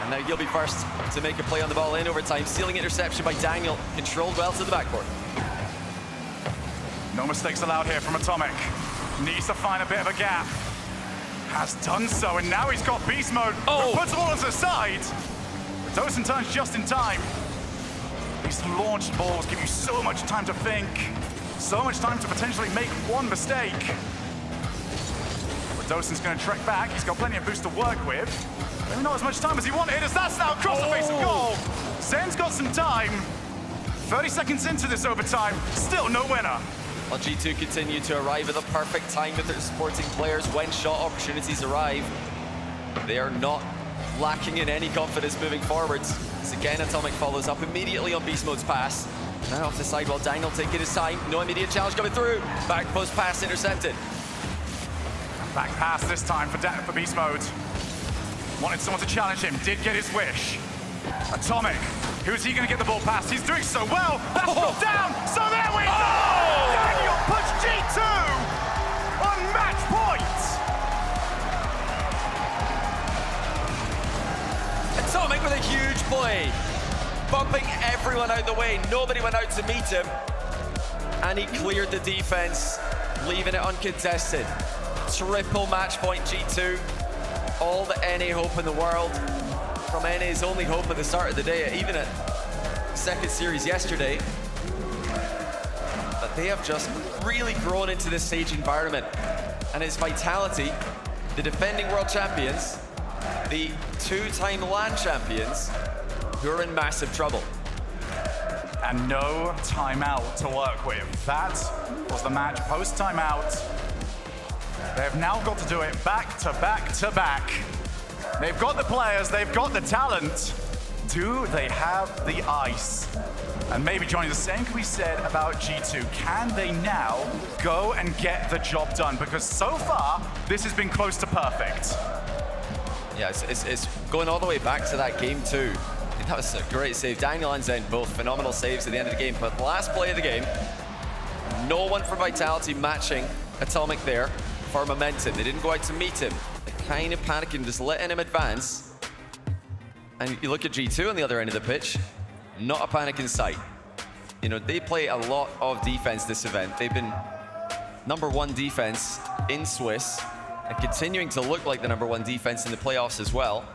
And now he'll be first to make a play on the ball in overtime. Stealing interception by Daniel, controlled well to the backboard. No mistakes allowed here from Atomic. Needs to find a bit of a gap. Has done so, and now he's got Beast Mode. Oh! Puts the ball onto the side. Dosen turns just in time. These launched balls give you so much time to think. So much time to potentially make one mistake. Dosen's going to trek back. He's got plenty of boost to work with. Maybe not as much time as he wanted, as that's now across the face of goal. Zen's got some time. 30 seconds into this overtime, still no winner. Well, G2 continue to arrive at the perfect time with their supporting players when shot opportunities arrive. They are not lacking in any confidence moving forwards. As again, Atomic follows up immediately on Beast Mode's pass. Now off the side while Daniel taking his time. No immediate challenge coming through. Back post pass intercepted. Back pass this time for Beast Mode. Wanted someone to challenge him, did get his wish. Atomic, who's he going to get the ball past? He's doing so well. That's dropped down, so there we go! Daniel puts G2 on match point! Atomic with a huge play. Bumping everyone out the way. Nobody went out to meet him. And he cleared the defense, leaving it uncontested. Triple match point G2. All the NA hope in the world. From NA's only hope at the start of the day, even at second series yesterday. But they have just really grown into this stage environment. And it's Vitality, the defending world champions, the two-time LAN champions, who are in massive trouble. And no timeout to work with. That was the match post timeout. They've now got to do it back to back to back. They've got the players, they've got the talent. Do they have the ice? And maybe, Johnny, the same can be said about G2. Can they now go and get the job done? Because so far, this has been close to perfect. Yeah, it's going all the way back to that game too. I think that was a great save. Daniel and Zen both phenomenal saves at the end of the game. But the last play of the game, no one from Vitality matching Atomic there for momentum. They didn't go out to meet him. They kind of panicking, just letting him advance. And you look at G2 on the other end of the pitch, not a panic in sight. You know, they play a lot of defense this event. They've been #1 defense in Swiss and continuing to look like the #1 defense in the playoffs as well.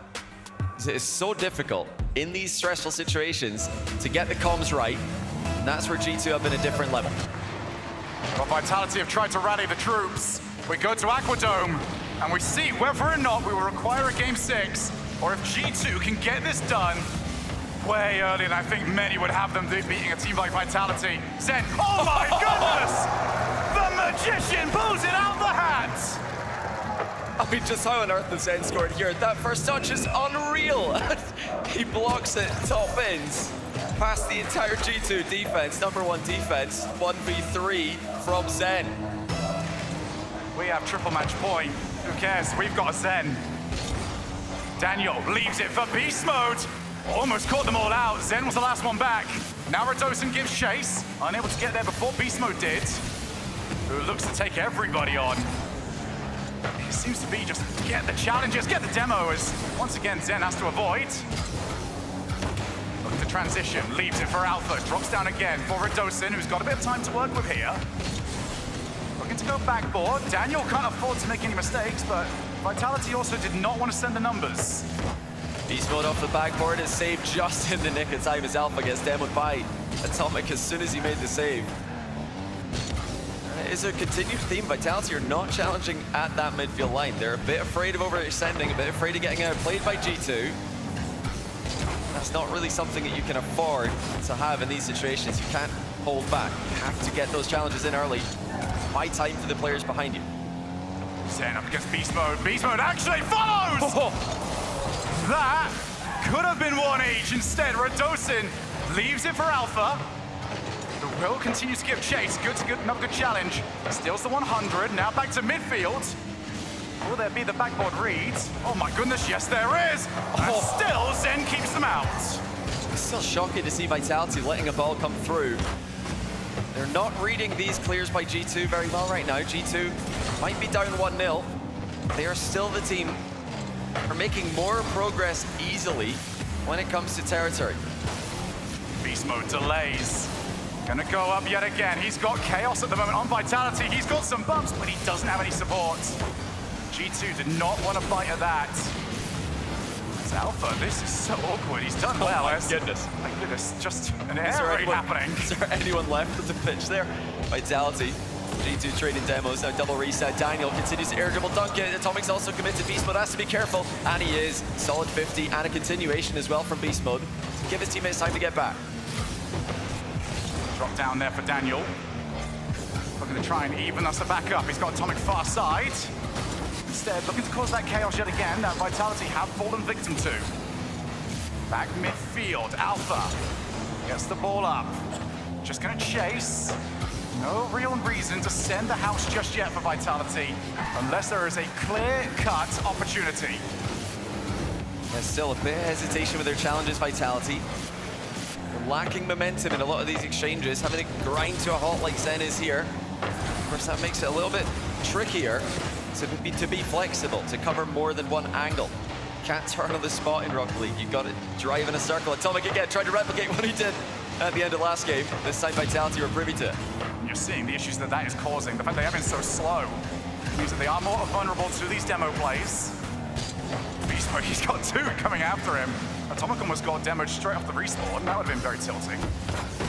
It's so difficult in these stressful situations to get the comms right, and that's where G2 have been a different level. Well, Vitality have tried to rally the troops. We go to Aquadome, and we see whether or not we will require a Game 6, or if G2 can get this done way early, and I think many would have them beating a team like Vitality. Zen, oh my goodness! The magician pulls it out the hat! I mean, just how on earth the Zen scored here. That first touch is unreal. He blocks it, top ends, past the entire G2 defense, #1 defense, 1v3 from Zen. We have triple match point. Who cares? We've got a Zen. Daniel leaves it for beast mode. Almost caught them all out. Zen was the last one back. Now Radosin gives chase. Unable to get there before beast mode did. Who looks to take everybody on. It seems to be just get the challenges, get the demo, as once again Zen has to avoid. Looking to transition, leaves it for Alpha, drops down again for Radosin, who's got a bit of time to work with here. Looking to go backboard. Daniel can't afford to make any mistakes, but Vitality also did not want to send the numbers. Beast mode off the backboard is saved just in the nick of time as Alpha gets demoed by Atomic as soon as he made the save. It is a continued theme. Vitality are not challenging at that midfield line. They're a bit afraid of overextending, a bit afraid of getting outplayed by G2. That's not really something that you can afford to have in these situations. You can't hold back. You have to get those challenges in early. Buy time for the players behind you. Zen up against beast mode. Beast mode actually follows! That could have been one each. Instead, Radosin leaves it for Alpha, who will continue to give chase. Another good challenge. Steals the 100. Now back to midfield. Will there be the backboard read? Oh my goodness, yes there is! And still, Zen keeps them out. It's still shocking to see Vitality letting a ball come through. They're not reading these clears by G2 very well right now. G2 might be down 1-0. They are still the team are making more progress easily when it comes to territory. Beast mode delays. Gonna go up yet again. He's got chaos at the moment on Vitality. He's got some bumps, but he doesn't have any support. G2 did not want to bite at that. It's Alpha. This is so awkward. He's done well. Oh my goodness. My goodness, just an air raid happening. Is there anyone left at the pitch there? Vitality. G2 trading demos, now double reset. Daniel continues to air dribble dunk it. Atomic's also committed beast mode, has to be careful. And he is. Solid 50 and a continuation as well from beast mode to give his teammates time to get back. Drop down there for Daniel. Looking to try and even us the back up. He's got Atomic far side. Instead, looking to cause that chaos yet again that Vitality have fallen victim to. Back midfield, Alpha gets the ball up. Just gonna chase. No real reason to send the house just yet for Vitality, unless there is a clear-cut opportunity. There's still a bit of hesitation with their challenges, Vitality. They're lacking momentum in a lot of these exchanges, having to grind to a halt like Zen is here. Of course, that makes it a little bit trickier to be flexible, to cover more than one angle. Can't turn on the spot in Rocket League. You've got to drive in a circle. Atomic again, tried to replicate what he did at the end of last game. This time, Vitality were privy to it. You're seeing the issues that is causing. The fact they have been so slow means that they are more vulnerable to these demo plays. Beast mode, he's got two coming after him. Atomic almost got demoed straight off the respawn. That would have been very tilting.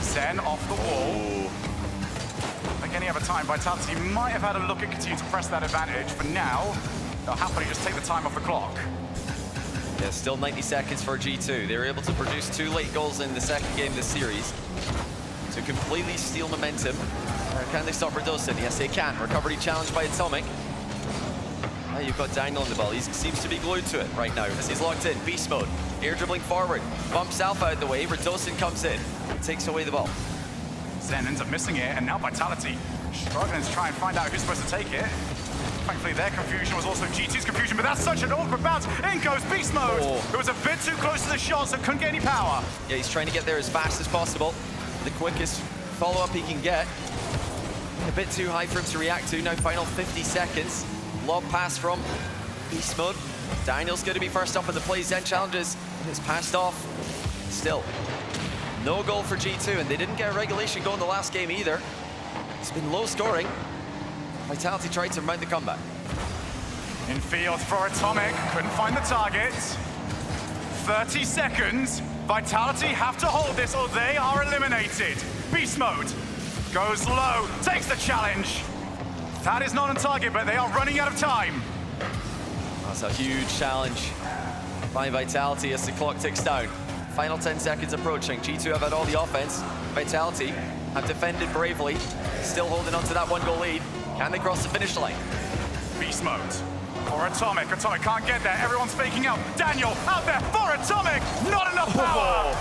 Zen off the wall. Like any other time, Vitality might have had a look at continuing to press that advantage. For now, they'll happily just take the time off the clock. Yeah, still 90 seconds for G2. They were able to produce 2 late goals in the second game this series to completely steal momentum. Can they stop Radosin? Yes, they can. Recovery challenged by Atomic. Now you've got Daniel on the ball. He seems to be glued to it right now as he's locked in. Beast mode. Air dribbling forward. Bumps Alpha out the way. Radosin comes in. Takes away the ball. Zen ends up missing it, and now Vitality struggling to try and find out who's supposed to take it. Thankfully, their confusion was also G2's confusion, but that's such an awkward bounce. In goes Beast Mode. It was a bit too close to the shot, so couldn't get any power. Yeah, he's trying to get there as fast as possible. The quickest follow-up he can get. A bit too high for him to react to. Now final 50 seconds. Lob pass from Beast Mode. Daniel's going to be first up in the play. Zen challenges. It's passed off. Still, no goal for G2, and they didn't get a regulation goal in the last game either. It's been low scoring. Vitality tried to mount the comeback. In field for Atomic, couldn't find the target. 30 seconds. Vitality have to hold this or they are eliminated. Beast Mode goes low, takes the challenge. That is not on target, but they are running out of time. That's a huge challenge by Vitality as the clock ticks down. Final 10 seconds approaching. G2 have had all the offense. Vitality have defended bravely, still holding on to that 1-goal lead. Can they cross the finish line? Beast Mode for Atomic. Atomic can't get there. Everyone's faking out. Daniel out there for Atomic. Not enough power.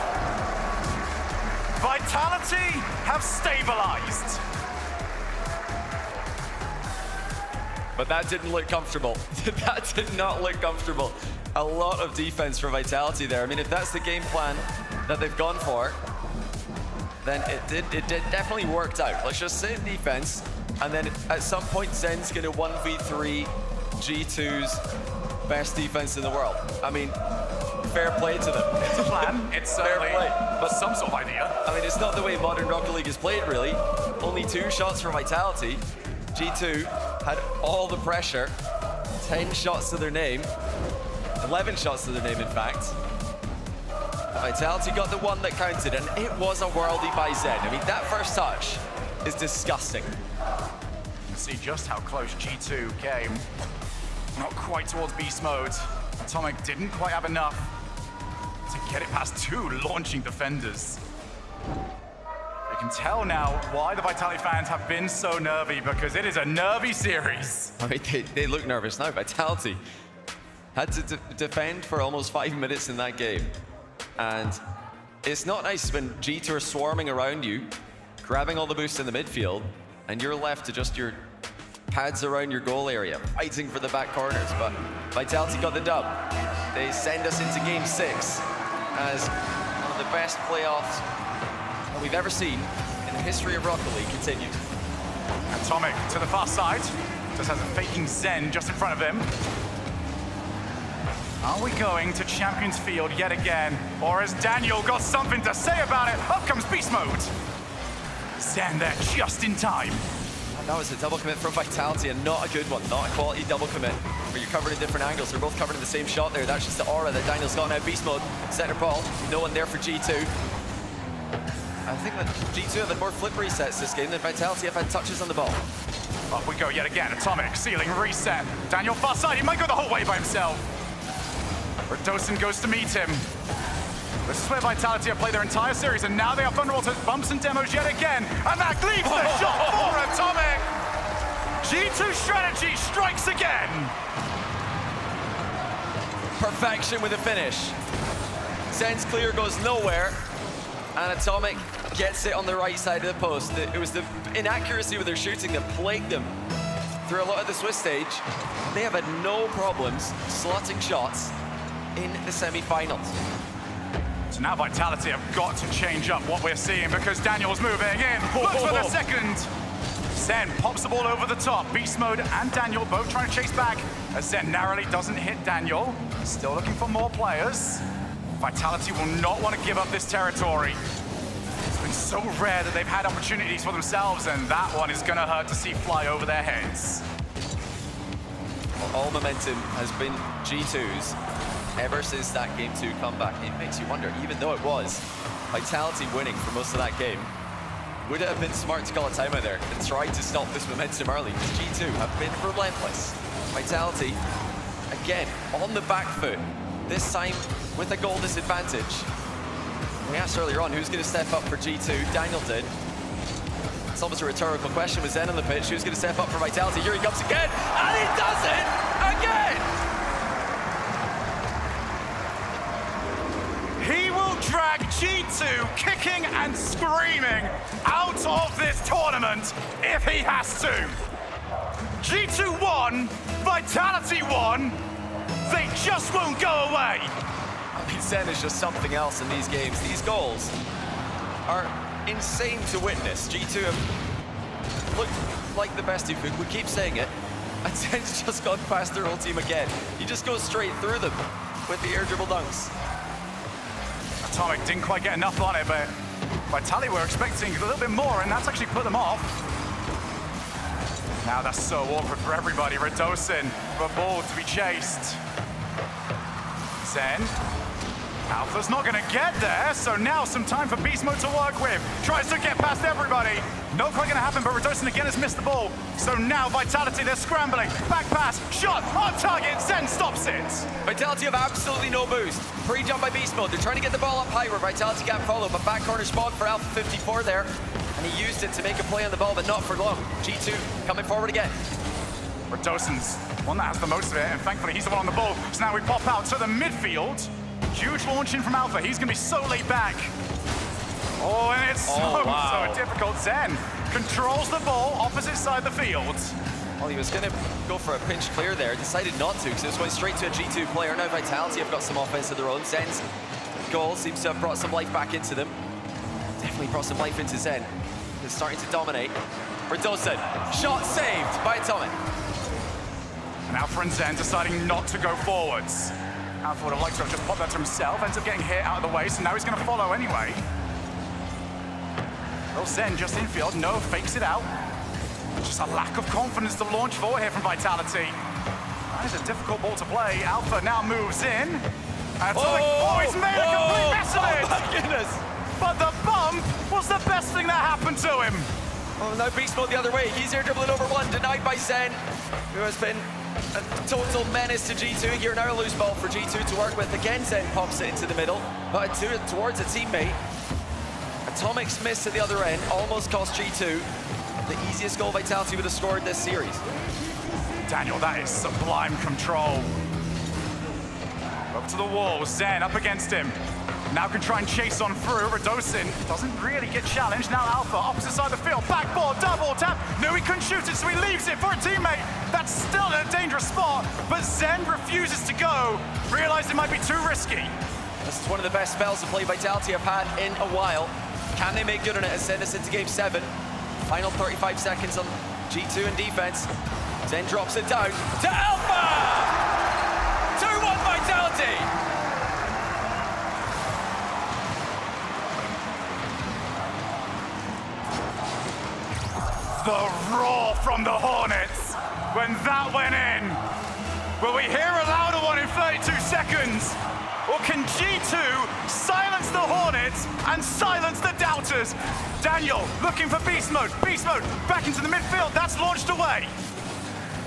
Vitality have stabilized. But that didn't look comfortable. That did not look comfortable. A lot of defense for Vitality there. I mean, if that's the game plan that they've gone for, then it definitely worked out. Let's just sit in defense, and then at some point Zen's gonna 1v3 G2's best defense in the world. I mean, fair play to them. It's a plan. It's certainly fair play, but some sort of idea. I mean, it's not the way modern Rocket League is played, really. Only 2 shots for Vitality. G2 had all the pressure. 10 shots to their name. 11 shots to their name, in fact. Vitality got the one that counted, and it was a worldie by Zen. I mean, that first touch is disgusting. You can see just how close G2 came. Not quite towards Beast Mode. Atomic didn't quite have enough to get it past 2 launching defenders. You can tell now why the Vitality fans have been so nervy, because it is a nervy series. I mean, they look nervous now. Vitality had to defend for almost 5 minutes in that game. And it's not nice when G2 are swarming around you, grabbing all the boosts in the midfield, and you're left to just your pads around your goal area, fighting for the back corners. But Vitality got the dub. They send us into game 6 as one of the best playoffs that we've ever seen in the history of Rocket League continues. Atomic to the far side. Just has a faking Zen just in front of him. Are we going to Champions Field yet again? Or has Daniel got something to say about it? Up comes Beast Mode. Zen there just in time. That was a double commit from Vitality, and not a good one, not a quality double commit. But you're covered in different angles. They're both covered in the same shot there. That's just the aura that Daniel's got now. Beast Mode, center ball, no one there for G2. I think that G2 have had more flip resets this game than Vitality have had touches on the ball. Up we go yet again. Atomic, ceiling reset. Daniel far side, he might go the whole way by himself. Redosin goes to meet him. This is where Vitality have played their entire series, and now they are vulnerable to bumps and demos yet again. And that leaves the shot for Atomic. G2 strategy strikes again. Perfection with a finish. Zen's clear goes nowhere, and Atomic gets it on the right side of the post. It was the inaccuracy with their shooting that plagued them through a lot of the Swiss stage. They have had no problems slotting shots in the semi-finals. So now Vitality have got to change up what we're seeing, because Daniel's moving in. Looks for the second. Zen pops the ball over the top. Beast Mode and Daniel both trying to chase back, as Zen narrowly doesn't hit Daniel. Still looking for more players. Vitality will not want to give up this territory. It's been so rare that they've had opportunities for themselves, and that one is going to hurt to see fly over their heads. All momentum has been G2's ever since that Game 2 comeback. It makes you wonder, even though it was Vitality winning for most of that game, would it have been smart to call a timeout there and try to stop this momentum early? Because G2 have been relentless. Vitality, again, on the back foot, this time with a goal disadvantage. We asked earlier on who's going to step up for G2. Daniel did. It's almost a rhetorical question with Zen on the pitch. Who's going to step up for Vitality? Here he comes again, and he does it again! He will drag G2 kicking and screaming out of this tournament if he has to. G2 won, Vitality won. They just won't go away. I mean, Zen is just something else in these games. These goals are insane to witness. G2 have looked like the best team. We keep saying it. And Zen's just gone past their whole team again. He just goes straight through them with the air dribble dunks. Atomic didn't quite get enough on it, but Vitality were expecting a little bit more, and that's actually put them off. Now that's so awkward for everybody. Radosin for a ball to be chased. Zen. Alpha's not gonna get there, so now some time for Beast Mode to work with. Tries to get past everybody. Not quite gonna happen, but Radosin again has missed the ball. So now Vitality, they're scrambling. Back pass, shot, on target, Zen stops it. Vitality have absolutely no boost. Pre-jump by Beast Mode. They're trying to get the ball up high where Vitality can't follow, but back corner spawn for Alpha 54 there. And he used it to make a play on the ball, but not for long. G2 coming forward again. Radosin's one that has the most of it, and thankfully he's the one on the ball. So now we pop out to the midfield. Huge launch in from Alpha. He's gonna be so laid back. Oh, and it's so difficult. Zen controls the ball opposite side of the field. Well, he was gonna go for a pinch clear there, decided not to, because it was going straight to a G2 player. Now Vitality have got some offense of their own. Zen's goal seems to have brought some life back into them. Definitely brought some life into Zen. He's starting to dominate. Radosin, shot saved by Atomic. And Alpha and Zen deciding not to go forwards. Alpha would have liked to have just popped that to himself, ends up getting hit out of the way, so now he's going to follow anyway. Well, Zen just infield, no, fakes it out. Just a lack of confidence to launch forward here from Vitality. That is a difficult ball to play. Alpha now moves in. And Atomic, he's made a complete mess of it! Oh my goodness! But the bump was the best thing that happened to him. Oh, now Beast Mode the other way. He's here dribbling over one, denied by Zen, who has been a total menace to G2. Here now a loose ball for G2 to work with. Again, Zen pops it into the middle, but towards a teammate. Atomic's miss at the other end almost cost G2 the easiest goal Vitality would have scored this series. Daniel, that is sublime control. Up to the wall, Zen up against him. Now can try and chase on through. Radosin doesn't really get challenged. Now Alpha, opposite side of the field. Backboard, double tap. No, he couldn't shoot it, so he leaves it for a teammate. That's still in a dangerous spot, but Zen refuses to go. Realized it might be too risky. This is one of the best spells to play Vitality have had in a while. Can they make good on it and send us into game 7? Final 35 seconds on G2 in defense. Zen drops it down to Alpha! 2-1 Vitality! The roar from the Hornets when that went in. Will we hear a louder one in 32 seconds? Or can G2 silence the Hornets and silence the doubters? Daniel looking for Beast Mode. Beast Mode back into the midfield. That's launched away.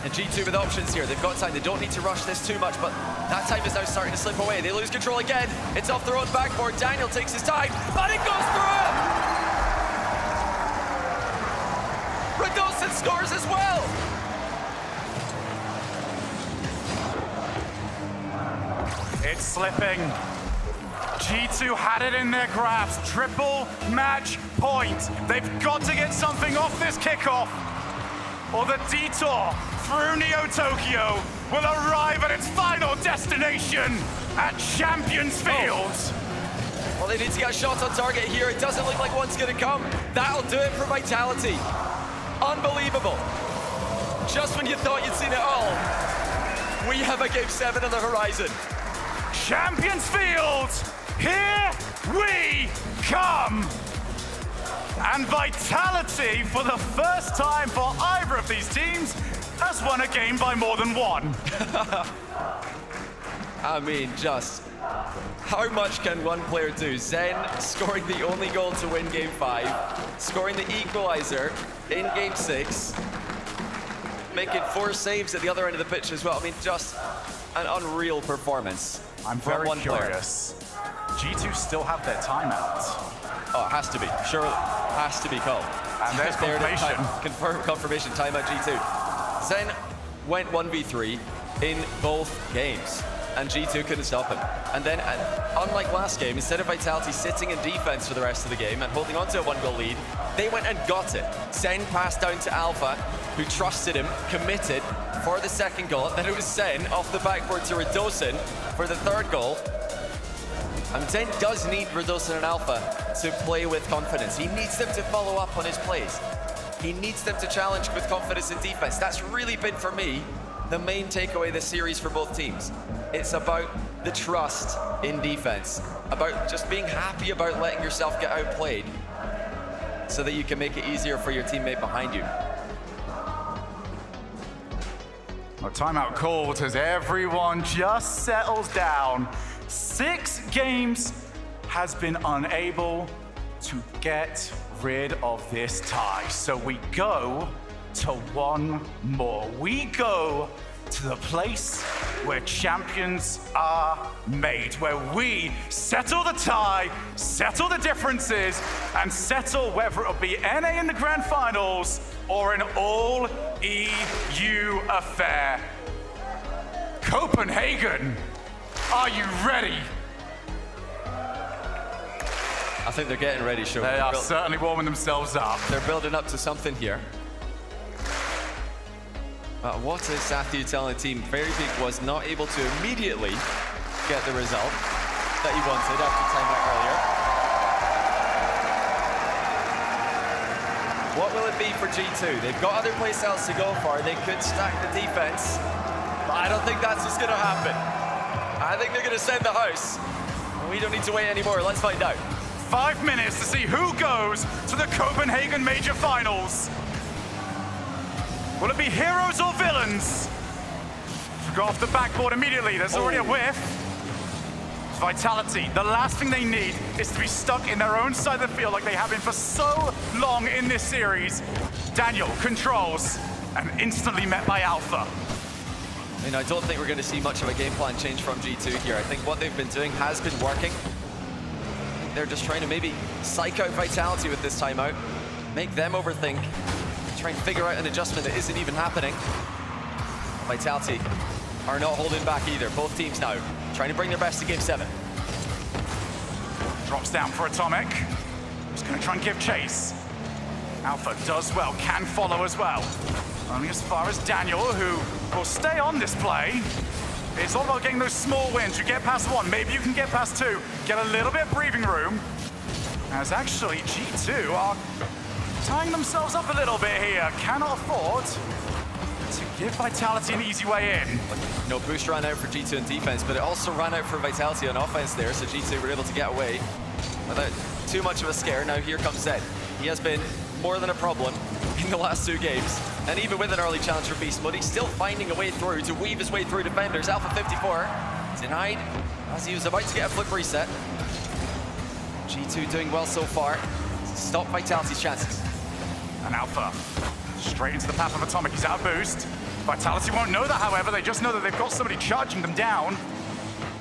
And G2 with options here. They've got time. They don't need to rush this too much, but that time is now starting to slip away. They lose control again. It's off their own backboard. Daniel takes his time, but it goes through! Radosin scores as well! It's slipping. G2 had it in their grasp. Triple match point. They've got to get something off this kickoff, or the detour through Neo Tokyo will arrive at its final destination at Champions Field. Well, they need to get a shot on target here. It doesn't look like one's gonna come. That'll do it for Vitality. Unbelievable. Just when you thought you'd seen it all, we have a game 7 on the horizon. Champions Field, here we come. And Vitality, for the first time for either of these teams, has won a game by more than one. I mean, just how much can one player do? Zen scoring the only goal to win game 5, scoring the equalizer in game 6, making 4 saves at the other end of the pitch as well. I mean, just an unreal performance. I'm very curious. G2 still have their timeout. Oh, it has to be. Sure, has to be called. And there's confirmation. Confirmation, timeout G2. Zen went 1v3 in both games. and G2 couldn't stop him. And then, unlike last game, instead of Vitality sitting in defense for the rest of the game and holding on to a 1-goal lead, they went and got it. Sen passed down to Alpha, who trusted him, committed for the second goal. Then it was Sen off the backboard to Radosin for the third goal. And Sen does need Radosin and Alpha to play with confidence. He needs them to follow up on his plays. He needs them to challenge with confidence in defense. That's really been, for me, the main takeaway this series for both teams. It's about the trust in defense, about just being happy about letting yourself get outplayed so that you can make it easier for your teammate behind you. A timeout called as everyone just settles down. 6 games has been unable to get rid of this tie. So we go to one more. We go to the place where champions are made, where we settle the tie, settle the differences, and settle whether it'll be NA in the grand finals or an all-EU affair. Copenhagen, are you ready? I think they're getting ready, Sean. They are certainly warming themselves up. They're building up to something here. What is Sathu telling the team? Very Big was not able to immediately get the result that he wanted after timeout earlier. What will it be for G2? They've got other playstyles to go for. They could stack the defense, but I don't think that's what's going to happen. I think they're going to send the house. We don't need to wait anymore. Let's find out. 5 minutes to see who goes to the Copenhagen Major Finals. Will it be heroes or villains? Go off the backboard immediately. There's already a whiff. Vitality, the last thing they need is to be stuck in their own side of the field like they have been for so long in this series. Daniel controls and instantly met by Alpha. I don't think we're going to see much of a game plan change from G2 here. I think what they've been doing has been working. They're just trying to maybe psych out Vitality with this timeout, make them overthink, try and figure out an adjustment that isn't even happening. Vitality are not holding back either. Both teams now trying to bring their best to game 7. Drops down for Atomic. He's going to try and give chase. Alpha does well, can follow as well. Only as far as Daniel, who will stay on this play. It's all about getting those small wins. You get past 1, maybe you can get past 2. Get a little bit of breathing room. As actually G2 are tying themselves up a little bit here. Cannot afford to give Vitality an easy way in. No boost ran out for G2 in defense, but it also ran out for Vitality on offense there, so G2 were able to get away without too much of a scare. Now here comes Zed. He has been more than a problem in the last 2 games. And even with an early challenge for Beast Mode, he's still finding a way through to weave his way through defenders. Alpha 54 denied as he was about to get a flip reset. G2 doing well so far. Stop Vitality's chances. And Alpha straight into the path of Atomic. He's out of boost. Vitality won't know that, however. They just know that they've got somebody charging them down.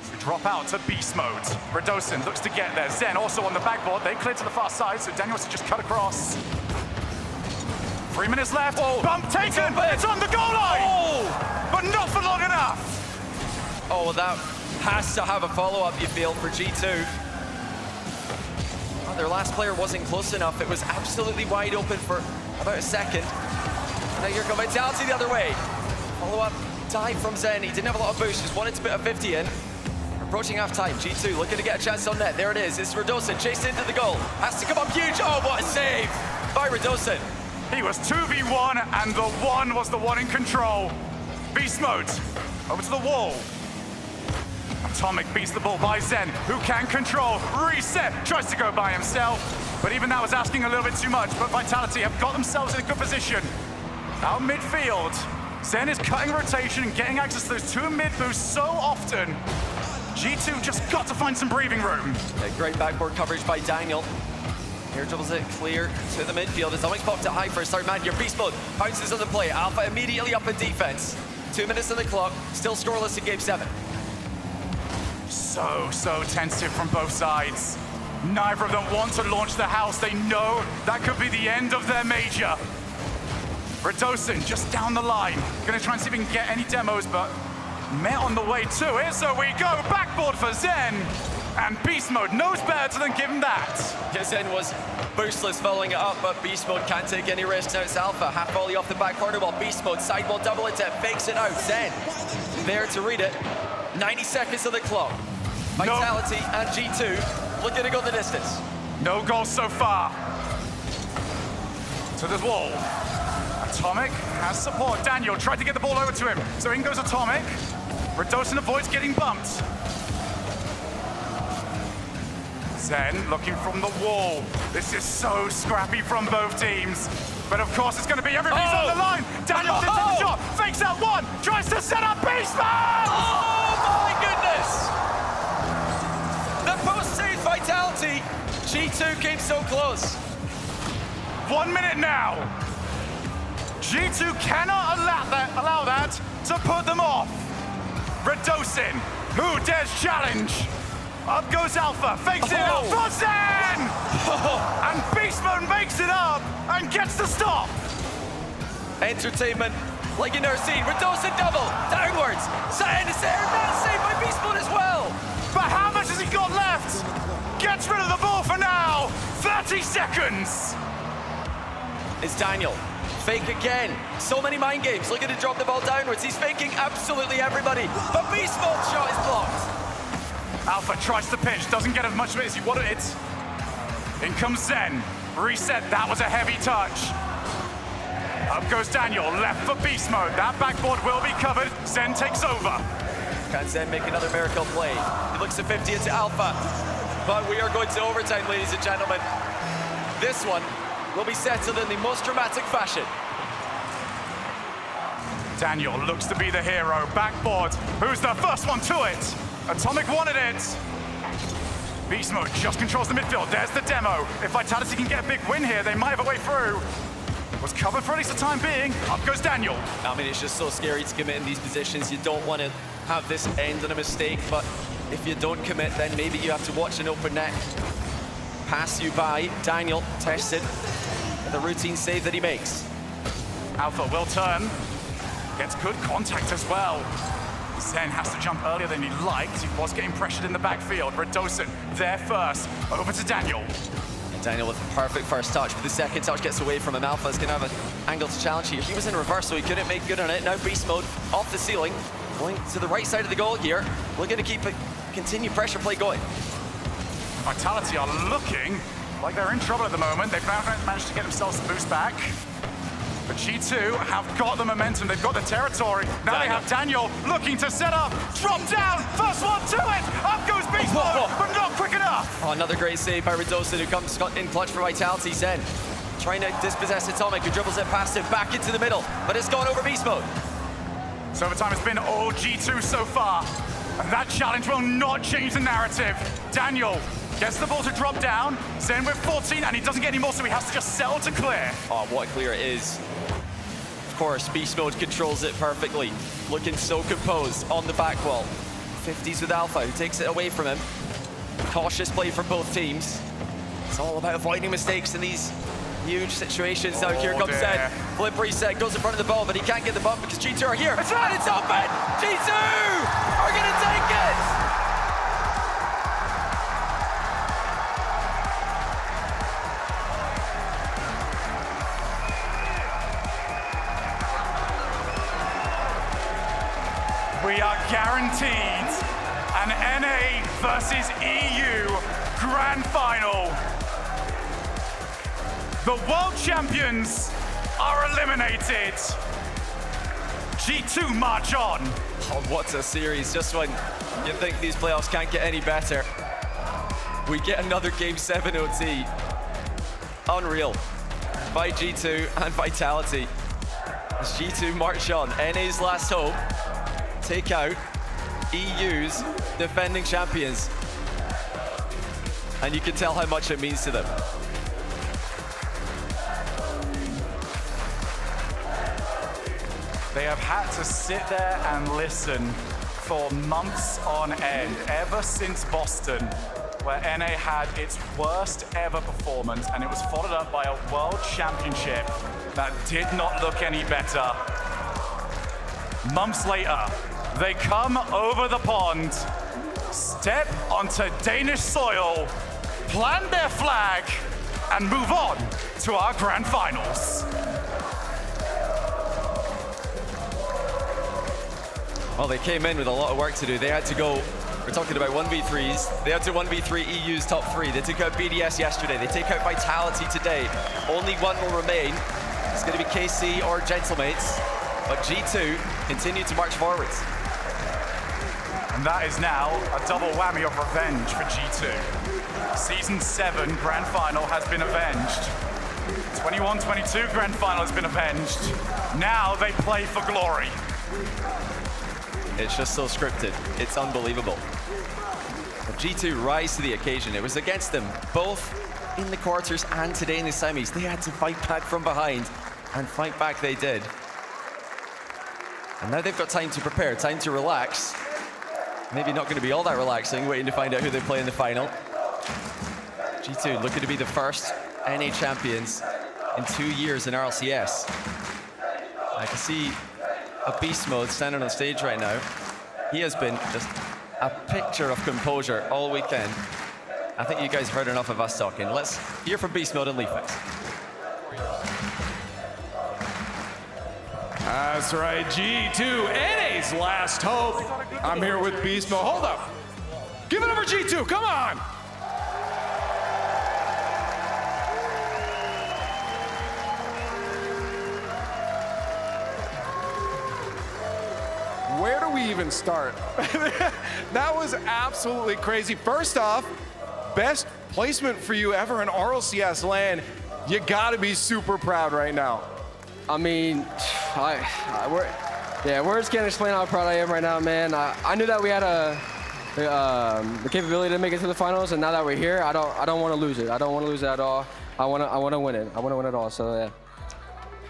So drop out to Beast Mode. Radosin looks to get there. Zen also on the backboard. They clear to the far side, so Daniel has to just cut across. 3 minutes left. Oh, bump taken. It's on the goal line. Oh, but not for long enough. oh, that has to have a follow-up, you feel, for G2. Oh, their last player wasn't close enough. It was absolutely wide open for about a second. And now here comes Vitality the other way. Follow-up dive from Zen. He didn't have a lot of boost, just wanted to put a 50 in. Approaching half-time, G2 looking to get a chance on net. There it is, it's Radosin, chased into the goal. Has to come up huge. Oh, what a save by Radosin. He was 2v1, and the 1 was the one in control. Beast Mode, over to the wall. Atomic beats the ball by Zen, who can control. Reset, tries to go by himself. But even that was asking a little bit too much. But Vitality have got themselves in a good position. Out midfield, Zen is cutting rotation and getting access to those 2 mid boosts so often. G2 just got to find some breathing room. Yeah, great backboard coverage by Daniel. Here dribbles it clear to the midfield. Atomic popped it high for a start. Man, your Beast Mode bounces on the play. Alpha immediately up in defense. 2 minutes on the clock, still scoreless in game 7. So tentative from both sides. Neither of them want to launch the house. They know that could be the end of their major. Radosin just down the line. Gonna try and see if he can get any demos, but met on the way to it, so we go backboard for Zen. And Beast Mode knows better than give him that. Yeah, Zen was boostless following it up, but Beast Mode can't take any risks. Now it's Alpha, half volley off the back corner while Beast Mode sidewall double attempt, fakes it out. Zen there to read it. 90 seconds of the clock. Vitality and G2 looking to go the distance. No goals so far. To the wall. Atomic has support. Daniel tried to get the ball over to him. So in goes Atomic. Redosin avoids getting bumped. Zen looking from the wall. This is so scrappy from both teams. But of course it's going to be everybody's on the line. Daniel did take the shot. Fakes out one. Tries to set up Beastman. Oh my goodness! The post-save Vitality. G2 came so close. 1 minute now. G2 cannot allow that to put them off. Redosin, who dares challenge? Up goes Alpha, fakes it out for Zen! And Beast Mode makes it up and gets the stop. Entertainment like you've never seen. Redosin double, downwards. Zen is there, that's saved by Beast Mode as well. But how much has he got left? Gets rid of the ball for now. 30 seconds. It's Daniel. Fake again. So many mind games. Looking to drop the ball downwards. He's faking absolutely everybody. But Beast Mode's shot is blocked. Alpha tries to pinch, doesn't get as much of it as he wanted it. In comes Zen. Reset, that was a heavy touch. Up goes Daniel, left for Beast Mode. That backboard will be covered. Zen takes over. Can Zen make another miracle play? He looks to 50 into Alpha. But we are going to overtime, ladies and gentlemen. This one will be settled in the most dramatic fashion. Daniel looks to be the hero. Backboard. Who's the first one to it? Atomic wanted it. Beast Mode just controls the midfield. There's the demo. If Vitality can get a big win here, they might have a way through. Was covered for at least the time being. Up goes Daniel. I mean, it's just so scary to commit in these positions. You don't want to have this end in a mistake, but if you don't commit, then maybe you have to watch an open net pass you by. Daniel tested the routine save that he makes. Alpha will turn. Gets good contact as well. Zen has to jump earlier than he liked. He was getting pressured in the backfield. Redosin there first. Over to Daniel. Daniel with a perfect first touch, but the second touch gets away from him. Alpha's going to have an angle to challenge here. He was in reverse, so he couldn't make good on it. Now Beast Mode off the ceiling, going to the right side of the goal here. We're going to keep a continued pressure play going. Vitality are looking like they're in trouble at the moment. They've managed to get themselves the boost back. But G2 have got the momentum, they've got the territory. Now they have Daniel looking to set up, drop down, first one to it! Up goes Beast Mode, but not quick enough! Oh, another great save by Redosin, who comes in clutch for Vitality. Zen trying to dispossess Atomic, who dribbles it past him, back into the middle, but it's gone over Beast Mode. So overtime has been all G2 so far, and that challenge will not change the narrative. Daniel gets the ball to drop down, Zen with 14, and he doesn't get any more, so he has to just settle to clear. Oh, what a clear it is. Of course, Beast Mode controls it perfectly, looking so composed on the back wall. 50s with Alpha, who takes it away from him. Cautious play from both teams. It's all about avoiding mistakes in these huge situations. Now here comes Zen. Flip reset, goes in front of the ball, but he can't get the bump because G2 are here. And it's open! G2 are gonna take it! We are guaranteed an NA versus EU Grand Final. The world champions are eliminated. G2 march on. Oh, what a series. Just when you think these playoffs can't get any better, we get another Game 7 OT. Unreal. By G2 and Vitality. As G2 march on, NA's last hope. Take out EU's defending champions. And you can tell how much it means to them. They have had to sit there and listen for months on end, ever since Boston, where NA had its worst ever performance, and it was followed up by a world championship that did not look any better. Months later, They come over the pond, step onto Danish soil, plant their flag, and move on to our grand finals. Well, they came in with a lot of work to do. They had to go, we're talking about 1v3s. They had to 1v3 EU's top 3. They took out BDS yesterday. They take out Vitality today. Only one will remain. It's going to be KC or Gentlemates. But G2 continue to march forwards. And that is now a double whammy of revenge for G2. Season 7 Grand Final has been avenged. 21-22 Grand Final has been avenged. Now they play for glory. It's just so scripted. It's unbelievable. But G2 rise to the occasion. It was against them, both in the quarters and today in the semis. They had to fight back from behind, and fight back they did. And now they've got time to prepare, time to relax. Maybe not going to be all that relaxing, waiting to find out who they play in the final. G2 looking to be the first NA champions in 2 years in RLCS. I can see a beast mode standing on stage right now. He has been just a picture of composure all weekend. I think you guys have heard enough of us talking. Let's hear from beast mode and Leafix. That's right, G2, NA's last hope. I'm here with Beast Mode. Hold up. Give it up for G2, come on. Where do we even start? That was absolutely crazy. First off, best placement for you ever in RLCS land. You gotta be super proud right now. I mean, words can't explain how proud I am right now, man. I knew that we had the capability to make it to the finals, and now that we're here, I don't want to lose it. I don't want to lose it at all. I want to win it. I want to win it all. So yeah.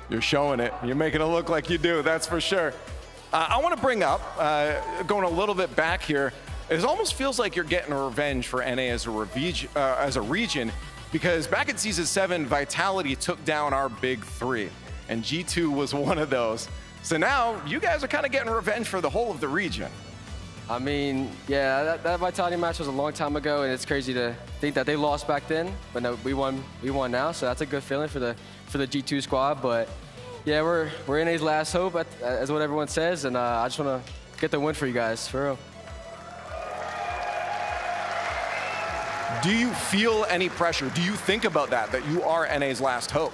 You're showing it. You're making it look like you do. That's for sure. I want to bring up, going a little bit back here. It almost feels like you're getting revenge for NA as a region, because back in Season 7, Vitality took down our big 3. And G2 was one of those. So now you guys are kind of getting revenge for the whole of the region. I mean, yeah, that Vitality match was a long time ago, and it's crazy to think that they lost back then, but no, we won now, so that's a good feeling for the G2 squad. But yeah, we're NA's last hope, as what everyone says, and I just want to get the win for you guys, for real. Do you feel any pressure? Do you think about that you are NA's last hope?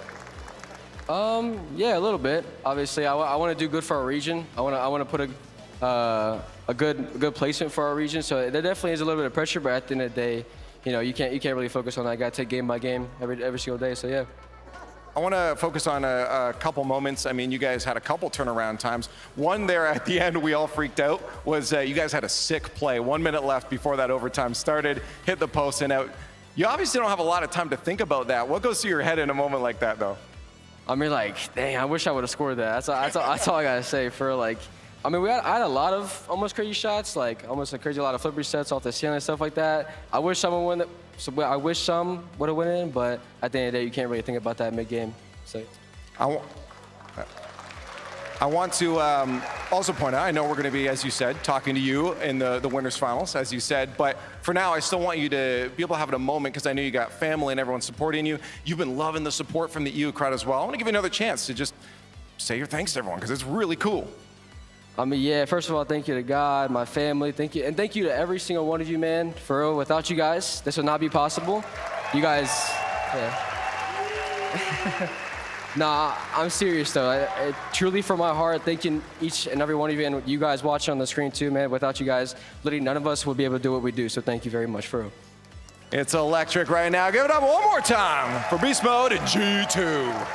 Yeah, a little bit. Obviously, I want to do good for our region. I want to put a good placement for our region. So there definitely is a little bit of pressure, but at the end of the day, you know, you can't really focus on that. You got to take game by game every single day. So yeah. I want to focus on a couple moments. I mean, you guys had a couple turnaround times. One there at the end, we all freaked out, was you guys had a sick play. 1 minute left before that overtime started, hit the post and out. You obviously don't have a lot of time to think about that. What goes through your head in a moment like that, though? I mean, like, dang, I wish I would have scored that. That's all I gotta say. For like, I mean, I had a lot of almost crazy shots, like almost a crazy lot of flipper sets off the ceiling and stuff like that. I wish someone would. So I wish some would have went in, but at the end of the day, you can't really think about that mid-game. So. I want to also point out, I know we're going to be, as you said, talking to you in the winners finals, as you said, but for now, I still want you to be able to have a moment, because I know you got family and everyone supporting you. You've been loving the support from the EU crowd as well. I want to give you another chance to just say your thanks to everyone, because it's really cool. I mean, yeah, first of all, thank you to God, my family, thank you. And thank you to every single one of you, man, for real. Without you guys, this would not be possible. You guys, yeah. Nah, I'm serious though. Truly from my heart, thanking each and every one of you, and you guys watching on the screen too, man. Without you guys, literally none of us would be able to do what we do. So thank you very much, for real. It's electric right now. Give it up one more time for Beast Mode and G2.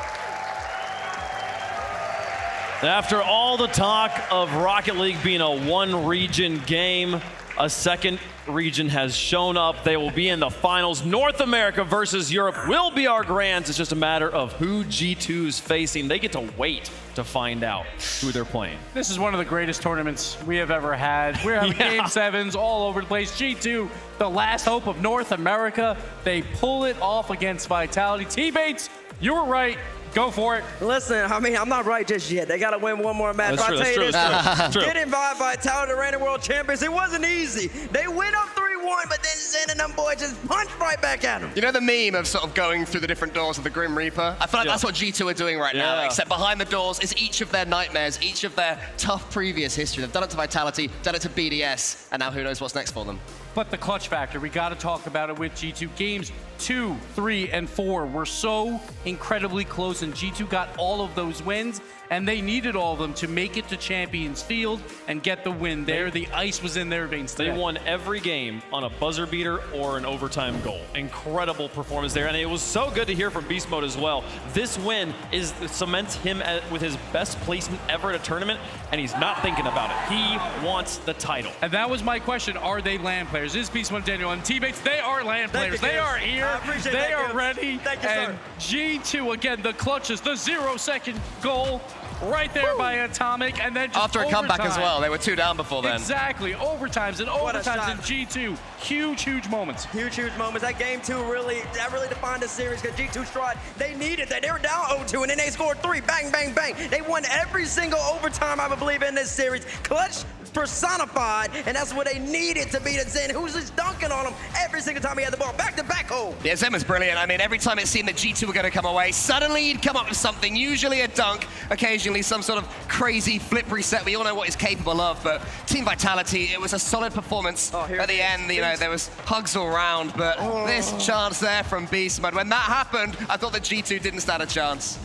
After all the talk of Rocket League being a one-region game, a second region has shown up. They will be in the finals. North America versus Europe will be our grands. It's just a matter of who G2's facing. They get to wait to find out who they're playing. This is one of the greatest tournaments we have ever had. We're having game sevens all over the place. G2, the last hope of North America. They pull it off against Vitality. Teammates, you were right. Go for it. Listen, I mean, I'm not right just yet. They got to win one more match. That's But true, I'll tell you that's this, true. getting by Vitality, the reigning world champions, it wasn't easy. They went up 3-1, but then Zen and them boys just punched right back at them. You know the meme of sort of going through the different doors of the Grim Reaper? I feel like that's what G2 are doing right now, except behind the doors is each of their nightmares, each of their tough previous history. They've done it to Vitality, done it to BDS, and now who knows what's next for them. But the clutch factor, we got to talk about it with G2. Games 2, 3, and 4 were so incredibly close, and G2 got all of those wins, and they needed all of them to make it to Champions Field and get the win there. The ice was in their veins today. They won every game on a buzzer beater or an overtime goal. Incredible performance there, and it was so good to hear from Beast Mode as well. This win cements him with his best placement ever at a tournament, and he's not thinking about it. He wants the title. And that was my question. Are they LAN players? This is Beast Mode Daniel and teammates. They are LAN players. They are here. They are ready. Thank you, and G2, again, the clutches, the 0-second goal right there by Atomic. And then just after a comeback as well. They were 2 down before then. Exactly. Overtimes and overtimes in G2. Huge, huge moments. Huge moments. That game 2 really defined the series because G2 Stride, they needed that. They were down 0-2 and then they scored 3. Bang, bang, bang. They won every single overtime, I believe, in this series. Clutch personified, and that's what they needed to beat a Zen, who's just dunking on them every single time he had the ball. Back-to-back hole. Yeah, Zen was brilliant. I mean, every time it seemed that G2 were going to come away, suddenly he'd come up with something, usually a dunk, occasionally some sort of crazy flip reset. We all know what he's capable of, but Team Vitality, it was a solid performance at the end. You know, there was hugs all around, but this chance there from Beast Mode, when that happened, I thought that G2 didn't stand a chance.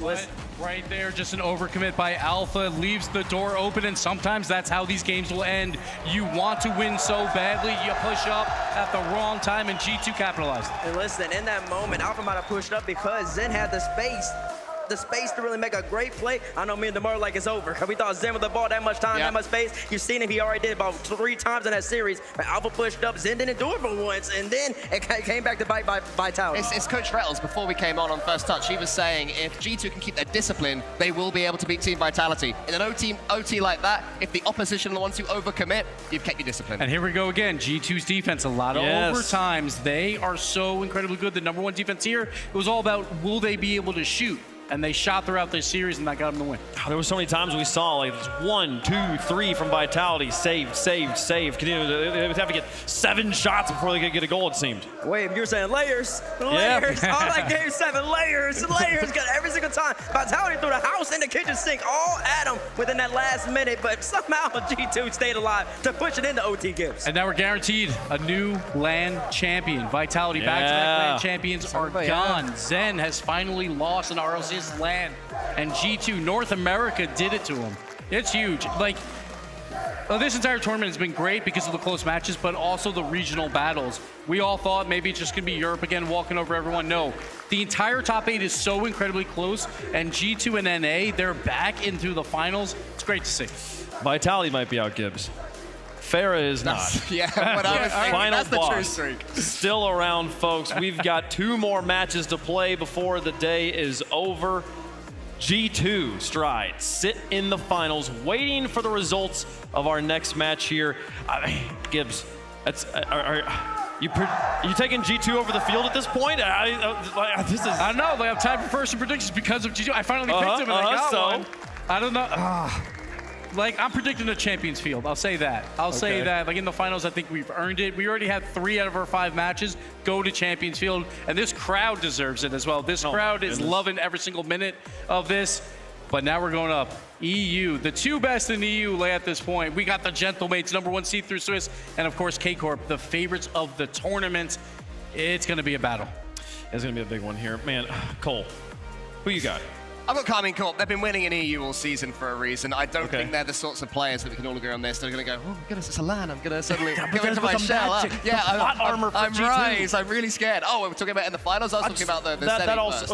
Right there, just an overcommit by Alpha, leaves the door open, and sometimes that's how these games will end. You want to win so badly, you push up at the wrong time, and G2 capitalized. And listen, in that moment, Alpha might have pushed up because Zen had the space to really make a great play. I know me and DeMar like it's over. We thought Zen with the ball that much time, that much space. You've seen him, he already did about 3 times in that series. But Alpha pushed up, Zen didn't do it for once, and then it came back to bite by Vitality. It's Coach Rettles, before we came on first touch, he was saying if G2 can keep their discipline, they will be able to beat Team Vitality. In an OT like that, if the opposition are the ones who overcommit, you've kept your discipline. And here we go again, G2's defense, a lot of overtimes. They are so incredibly good. The #1 defense here, it was all about will they be able to shoot? And they shot throughout this series, and that got them the win. There were so many times we saw like 1, 2, 3 from Vitality. Save. They would have to get 7 shots before they could get a goal, it seemed. Wait, you're saying layers? All like game 7, layers, got every single time. Vitality threw the house in the kitchen sink, all at them within that last minute, but somehow G2 stayed alive to push it into OT Gibbs. And now we're guaranteed a new LAN champion. Vitality back-to-back LAN champions are gone. Zen has finally lost an RLCS LAN, and G2 North America did it to him. It's huge. Like, this entire tournament has been great because of the close matches, but also the regional battles. We all thought maybe it's just gonna be Europe again, walking over everyone. No, the entire top 8 is so incredibly close, and G2 and NA, they're back into the finals. It's great to see. Vitality might be out, Gibbs. Farah is not. What I was thinking. Final That's the true boss. streak. Still around, folks. We've got 2 more matches to play before the day is over. G2 Stride sit in the finals, waiting for the results of our next match here. Gibbs, are you taking G2 over the field at this point? I don't know. Like, I'm tied for first in predictions because of G2. I finally picked him and I got one. I don't know. Like, I'm predicting a Champions Field. I'll say that. I'll say that. Like, in the finals, I think we've earned it. We already had 3 out of our 5 matches go to Champions Field, and this crowd deserves it as well. This crowd is loving every single minute of this. But now we're going up. EU, the 2 best in the EU lay at this point. We got the Gentlemates, #1 seed through Swiss, and of course K-Corp, the favorites of the tournament. It's going to be a battle. It's going to be a big one here. Man, Cole, who you got? I've got Carmine Corp. They've been winning in EU all season for a reason. I don't think they're the sorts of players that we can all agree on this. They're going to go, oh my goodness, it's a LAN. I'm going to suddenly go into my shell. I'm right. I'm really scared. Oh, we're talking about in the finals? I was talking about the semi first.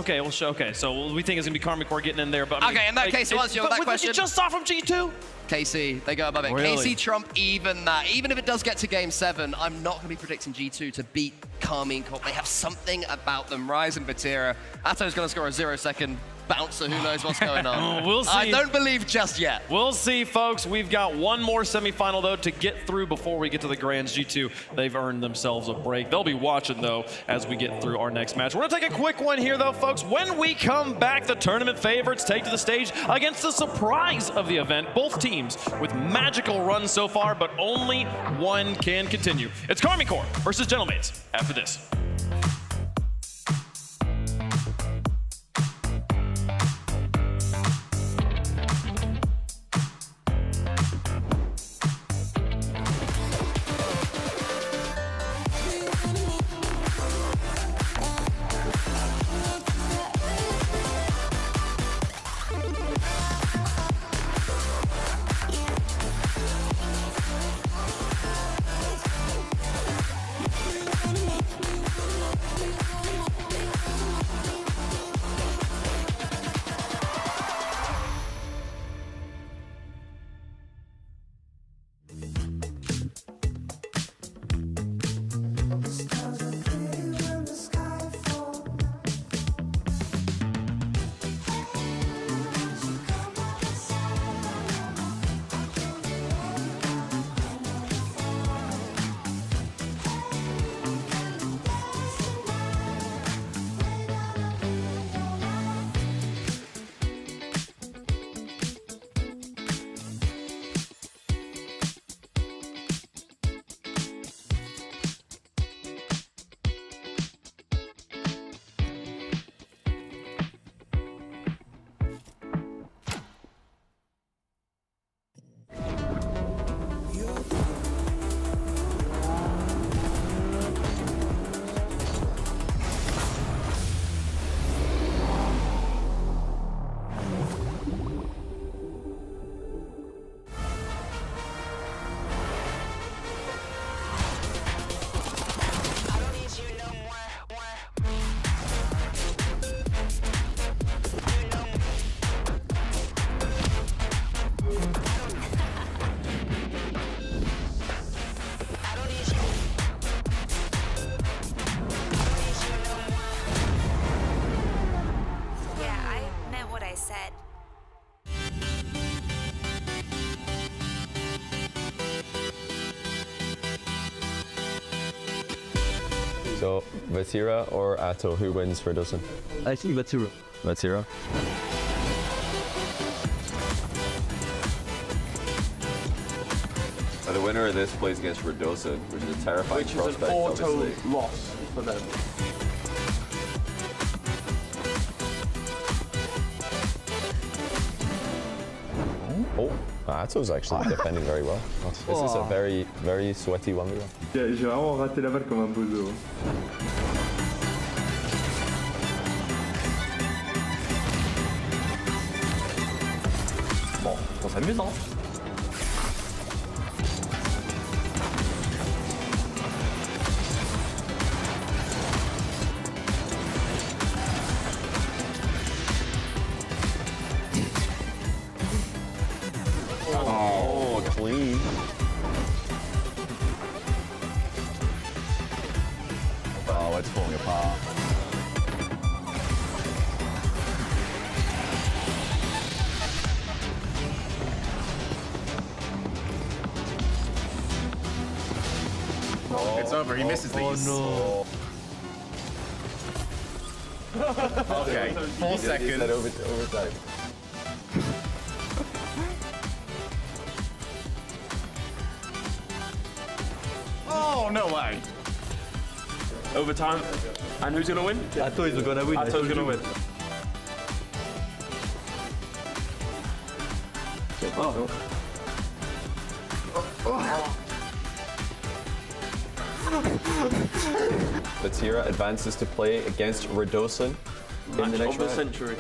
Okay, so we think it's going to be Carmine Corp getting in there. But okay, in that case, to answer that question. You just saw from G2? KC, they go above it. Really? KC trump even that. Even if it does get to game 7, I'm not going to be predicting G2 to beat Carmine Corp. They have something about them. Rise and Vatira. Ato's going to score a 0-second bouncer. Who knows what's going on? We'll see. I don't believe just yet. We'll see, folks. We've got one more semifinal, though, to get through before we get to the Grands. G2, they've earned themselves a break. They'll be watching, though, as we get through our next match. We're going to take a quick one here, though, folks. When we come back, the tournament favorites take to the stage against the surprise of the event. Both teams with magical runs so far, but only one can continue. It's Karmine Corps versus Gentlemates after this. So, Vatira or Atto, who wins for Dustin? I think Vatira. Vatira. So the winner of this plays against Redosa, which is a terrifying prospect, obviously. Loss for them. Oh, Atto's actually defending very well. This is a very, very sweaty 1v1. J'ai vraiment raté la balle comme un bozo. Bon, on s'amuse, hein. Oh, clean. Oh, it's falling apart. It's over. He misses these. Oh, no. Okay, 4 seconds. That overtime. Oh, no way. Overtime. And who's gonna win? I thought he was gonna win. I thought he was gonna win. Oh. Vatira advances to play against Redosan in the next Match of the round. century.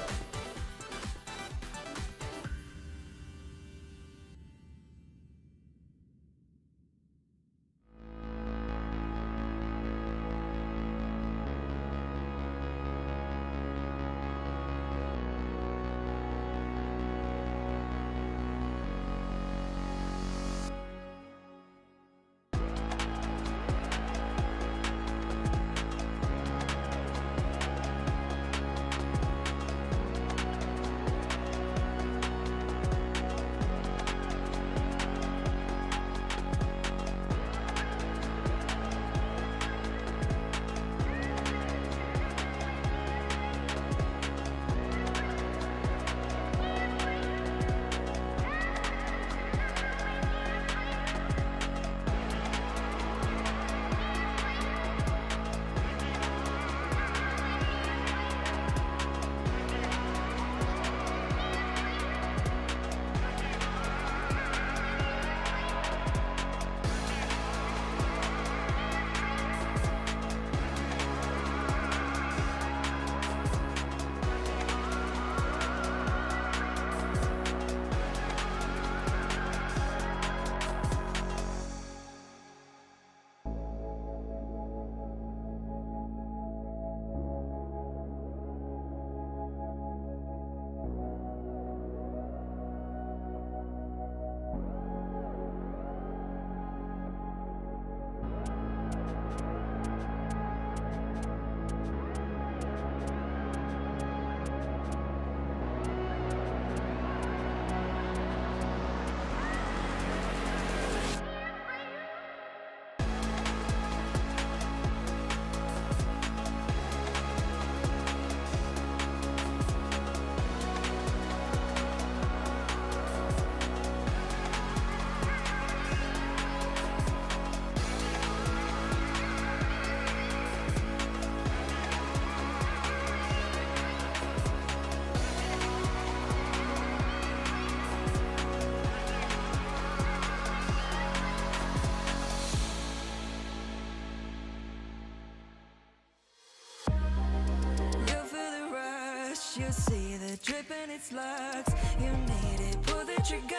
dripping, it slugs. You need it, pull the trigger.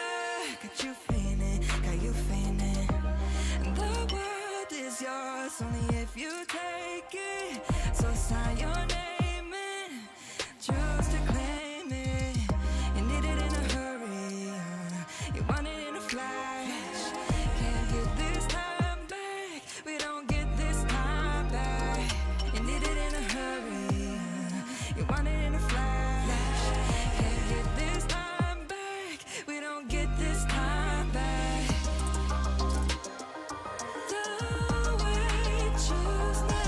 Got you feeling, got you feeling. The world is yours, only if you take it. So sign your name in, choose to claim it. You need it in a hurry, you want it in a flash. Can't get this time back, we don't get this time back. You need it in a hurry, you want it in a flash. Can't get this time back, we don't get this time back. The way you choose now,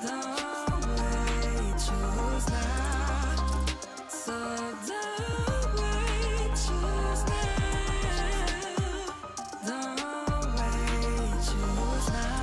the way you choose now. So the way you choose now, the way you choose now.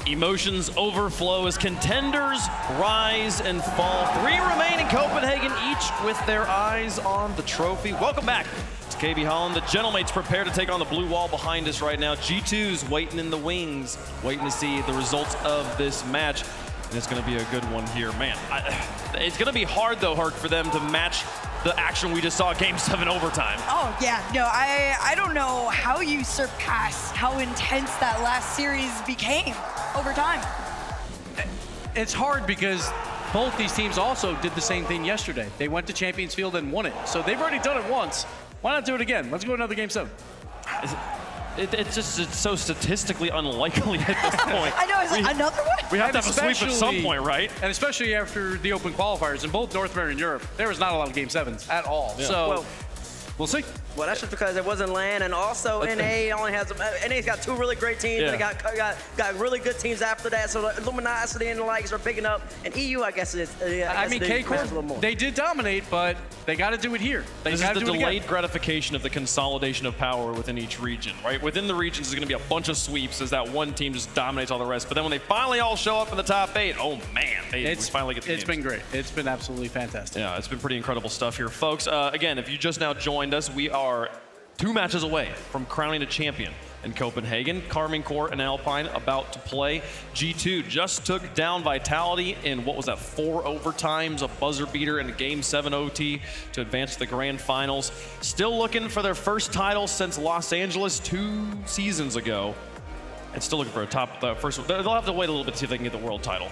Emotions overflow as contenders rise and fall. 3 remain in Copenhagen, each with their eyes on the trophy. Welcome back to KB Holland. The Gentlemates prepare to take on the blue wall behind us right now. G2's waiting in the wings, waiting to see the results of this match. And it's going to be a good one here. Man, it's going to be hard, though, Herc, for them to match the action we just saw Game 7 overtime. Oh, yeah. No, I don't know how you surpass how intense that last series became over time. It's hard because both these teams also did the same thing yesterday. They went to Champions Field and won it. So they've already done it once. Why not do it again? Let's go another Game 7. It's so statistically unlikely at this point. I know, it's like another one? We have to have a sweep at some point, right? And especially after the open qualifiers in both North America and Europe, there was not a lot of Game 7s at all. Yeah. So Well, We'll see. Well, that's just because it wasn't LAN, and also NA's got two really great teams, and got really good teams after that. So the Luminosity and the likes are picking up, and EU, I guess, is. I mean, K-Corp, they did dominate, but they got to do it here. This is the delayed gratification of the consolidation of power within each region, right? Within the regions, there's going to be a bunch of sweeps as that one team just dominates all the rest. But then when they finally all show up in the top 8, oh man, we finally get the games. It's been great. It's been absolutely fantastic. Yeah, it's been pretty incredible stuff here, folks. Again, if you just now joined us, we are 2 matches away from crowning a champion in Copenhagen. Carmine Corp and Alpine about to play. G2 just took down Vitality in, what was that, 4 overtimes, a buzzer beater in a Game 7 OT to advance to the grand finals. Still looking for their first title since Los Angeles 2 seasons ago. And still looking for a first. They'll have to wait a little bit to see if they can get the world title.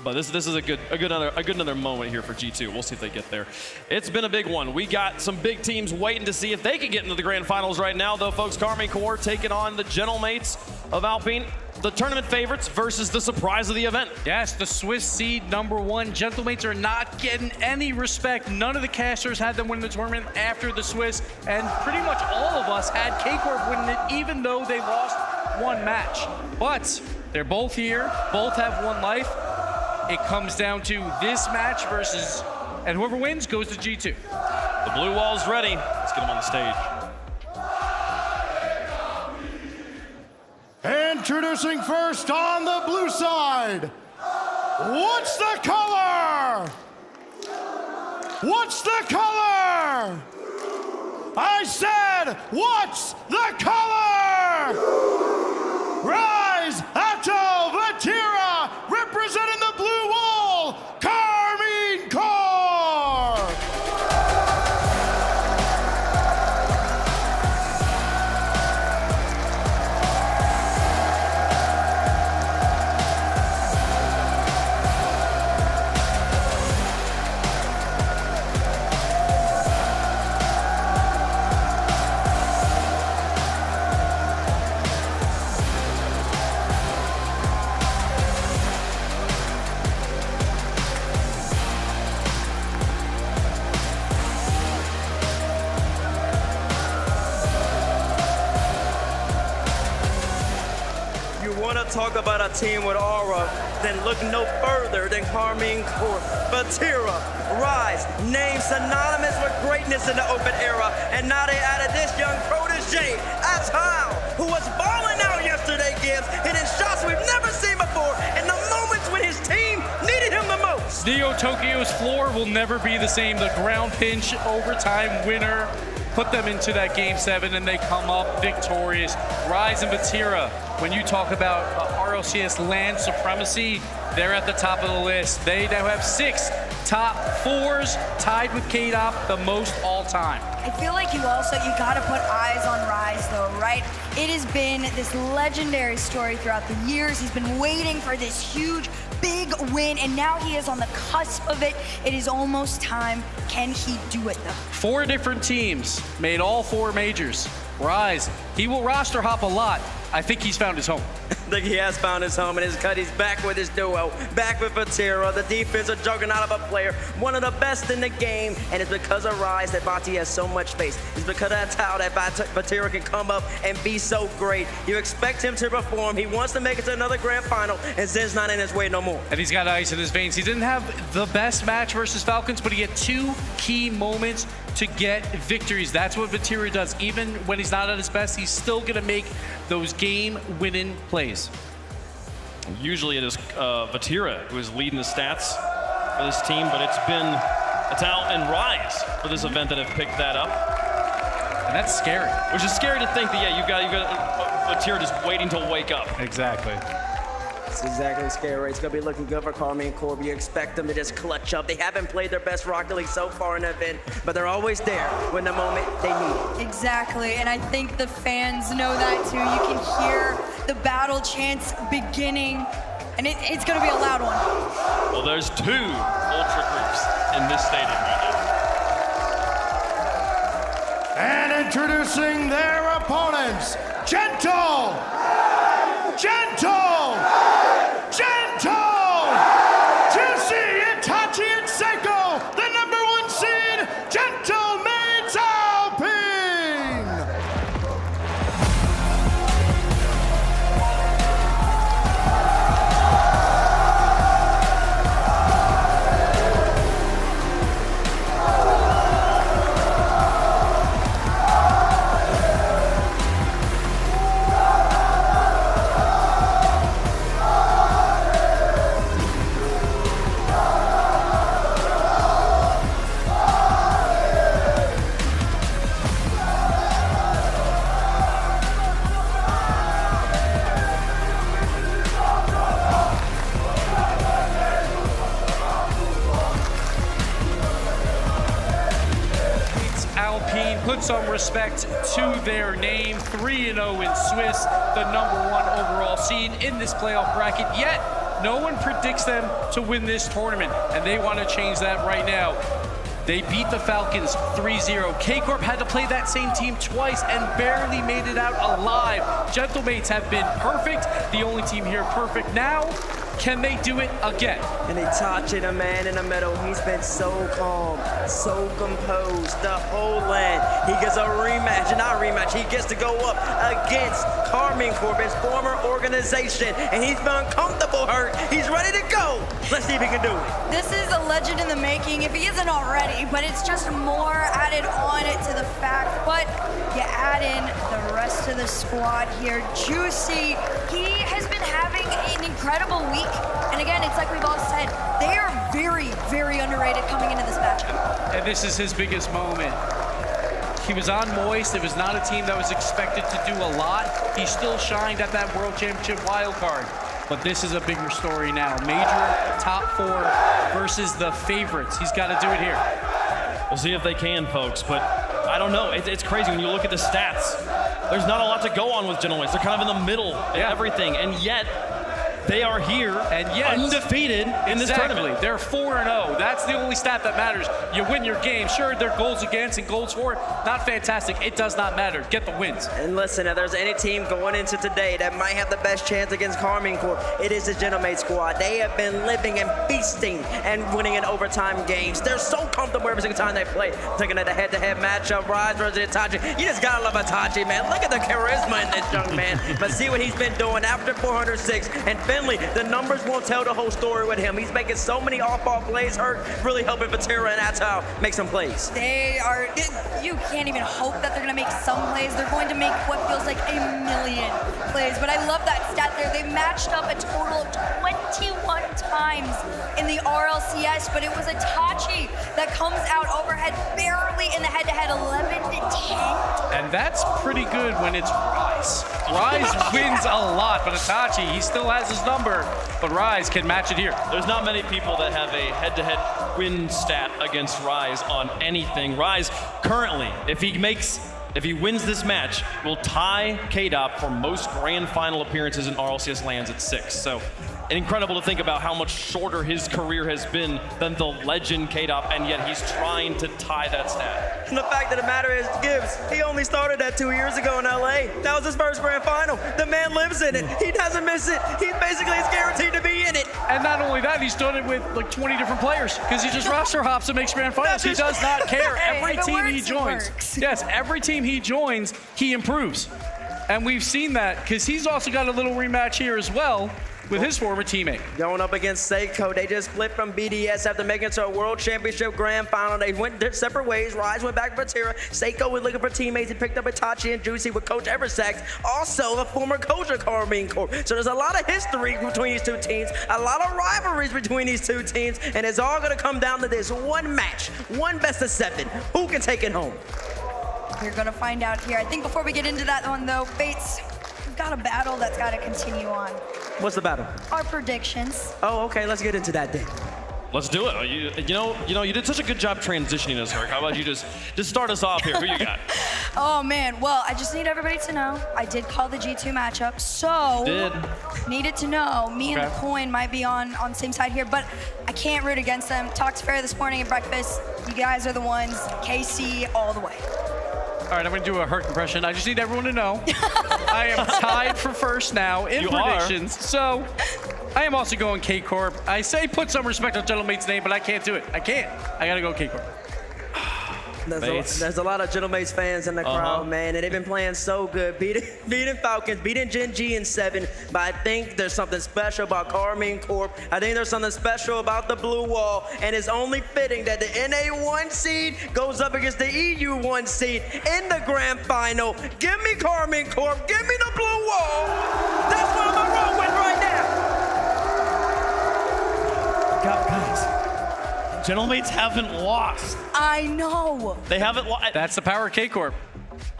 But this is a good another moment here for G2. We'll see if they get there. It's been a big one. We got some big teams waiting to see if they can get into the grand finals right now, though, folks. Carmine Corp taking on the Gentlemates of Alpine, the tournament favorites versus the surprise of the event. Yes, the Swiss seed #1. Gentlemates are not getting any respect. None of the casters had them win the tournament after the Swiss, and pretty much all of us had K-Corp winning it, even though they lost 1 match. But they're both here, both have 1 life. It comes down to this match versus, and whoever wins goes to G2. The blue wall's ready. Let's get them on the stage. Introducing first on the blue side. What's the color? What's the color? I said, what's the color? Rise Atto Vatira, representing the blue wall, Carmine Corp. Talk about a team with aura, then look no further than Carmine Corp. Vatira, Rise, named synonymous with greatness in the open era, and now they added this young protege, Atto, who was balling out yesterday, Gibbs, hitting shots we've never seen before in the moments when his team needed him the most. Neo Tokyo's floor will never be the same. The ground pinch overtime winner put them into that Game 7, and they come up victorious. Rise and Vatira, when you talk about RLCS land supremacy, they're at the top of the list. They now have 6 top 4s, tied with KDOP, the most all time. I feel like you gotta put eyes on Rise though, right? It has been this legendary story throughout the years. He's been waiting for this huge, big win, and now he is on the cusp of it. It is almost time. Can he do it though? 4 different teams made all 4 majors. Rise, he will roster hop a lot. I think he's found his home. I think he has found his home in his cut. He's back with his duo, back with Vatira, the defensive juggernaut of a player, one of the best in the game, and it's because of Rise that Vati has so much space. It's because of that how that Vatira can come up and be so great. You expect him to perform. He wants to make it to another grand final, and Zen's not in his way no more. And he's got ice in his veins. He didn't have the best match versus Falcons, but he had 2 key moments to get victories. That's what Vatira does. Even when he's not at his best, he's still gonna make those game-winning plays. Usually it is Vatira who is leading the stats for this team, but it's been Atto and Rise for this event that have picked that up. And that's scary. Which is scary to think that, yeah, you've got Vatira just waiting to wake up. Exactly. It's exactly scary. It's going to be looking good for Carmine Corp. You expect them to just clutch up. They haven't played their best Rocket League so far in the event, but they're always there when the moment they need it. Exactly, and I think the fans know that too. You can hear the battle chants beginning, and it's going to be a loud one. Well, there's 2 Ultra groups in this stadium right now. And introducing their opponents, Gentle! Juicy, Itachi, and Seiko, the #1 seed, Gentlemates Alpine! mean, put some respect to their name. 3-0 in Swiss, the #1 overall seed in this playoff bracket. Yet, no one predicts them to win this tournament, and they want to change that right now. They beat the Falcons 3-0. K-Corp had to play that same team twice and barely made it out alive. Gentlemates have been perfect, the only team here perfect now. Can they do it again? And they touching a man in the middle. He's been so calm, so composed the whole land. He gets a rematch, not a rematch. He gets to go up against Karmine Corp, his former organization, and he's been uncomfortable hurt. He's ready to go. Let's see if he can do it. This is a legend in the making, if he isn't already, but it's just more added on to the fact. But you add in the rest of the squad here. Juicy, he has been having an incredible week. And again, it's like we've all said, they are very, very underrated coming into this matchup. And this is his biggest moment. He was on Moist. It was not a team that was expected to do a lot. He still shined at that World Championship wild card. But this is a bigger story now. Major top 4 versus the favorites. He's got to do it here. We'll see if they can, folks. But I don't know. It's crazy when you look at the stats. There's not a lot to go on with Gentlemates. They're kind of in the middle of everything. And yet, they are here and yet undefeated in this tournament. They're 4-0. That's the only stat that matters. You win your game. Sure, their goals against and goals for, not fantastic. It does not matter. Get the wins. And listen, if there's any team going into today that might have the best chance against Karmine Corp, it is the Gentlemates squad. They have been living and feasting and winning in overtime games. They're so comfortable every single time they play. Taking at a head-to-head matchup, Rise versus Itachi. You just gotta love Itachi, man. Look at the charisma in this young man. But see what he's been doing after 406. And Finley, the numbers won't tell the whole story with him. He's making so many off-ball plays hurt, really helping Vatira and Atal make some plays. They are, you can't even hope that they're going to make some plays. They're going to make what feels like a million plays. But I love that stat there. They matched up a total of 21 times in the RLCS, but it was Itachi that comes out overhead barely in the head-to-head 11-10. And that's pretty good when it's Rise. Rise wins a lot, but Itachi, he still has his number, but Rise can match it here. There's not many people that have a head-to-head win stat against Rise on anything. Rise currently, if he wins this match, will tie KDOP for most grand final appearances in RLCS lands at 6. So incredible to think about how much shorter his career has been than the legend KDOP, and yet he's trying to tie that stat. And the fact of the matter is, Gibbs, he only started that 2 years ago in LA. That was his first grand final. The man lives in it. He doesn't miss it. He's guaranteed to be in it. And not only that, he's done it with like 20 different players because he just roster hops and makes grand finals. He does not care. Every team he joins, yes, every team he joins, he improves. And we've seen that because he's also got a little rematch here as well with his former teammate. Going up against Seiko, they just split from BDS after making it to a World Championship Grand Final. They went their separate ways. Rise went back for Vatira. Seiko was looking for teammates. He picked up Itachi and Juicy with Coach Eversax, also a former coach of Karmine Corp. So there's a lot of history between these two teams, a lot of rivalries between these two teams, and it's all gonna come down to this one match, one best of 7. Who can take it home? We're gonna find out here. I think before we get into that one though, Fates, we've got a battle that's gotta continue on. What's the battle? Our predictions. Oh, okay, let's get into that then. Let's do it. You did such a good job transitioning us, Herc. How about you just start us off here? Who you got? Oh man, well, I just need everybody to know I did call the G2 matchup, so needed to know me and the coin might be on same side here, but I can't root against them. Talked to Fair this morning at breakfast. You guys are the ones. KC all the way. All right, I'm going to do a Herc impression. I just need everyone to know I am tied for first now in predictions. So I am also going K-Corp. I say put some respect on Gentlemate's name, but I can't do it. I can't. I got to go K-Corp. There's a lot of Gentlemates fans in the crowd, man, and they've been playing so good. Beating Falcons, beating Gen G in 7, but I think there's something special about Karmine Corp. I think there's something special about the Blue Wall, and it's only fitting that the NA1 seed goes up against the EU1 seed in the grand final. Give me Karmine Corp, give me the Blue Wall. That's what I'm gonna roll with right now. Guys, Gentlemates haven't lost. I know. They haven't lost. That's the power of K-Corp.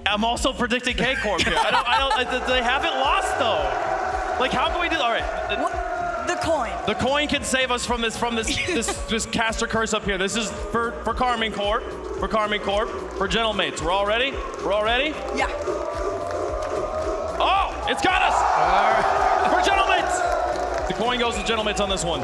I'm also predicting K-Corp here. They haven't lost though. Like, how can we do? All right. The coin. The coin can save us from this caster curse up here. This is for Karmine Corp. for Karmine Corp, for Gentlemates. We're all ready? We're all ready? Yeah. Oh, it's got us! For Gentlemates! The coin goes to Gentlemates on this one.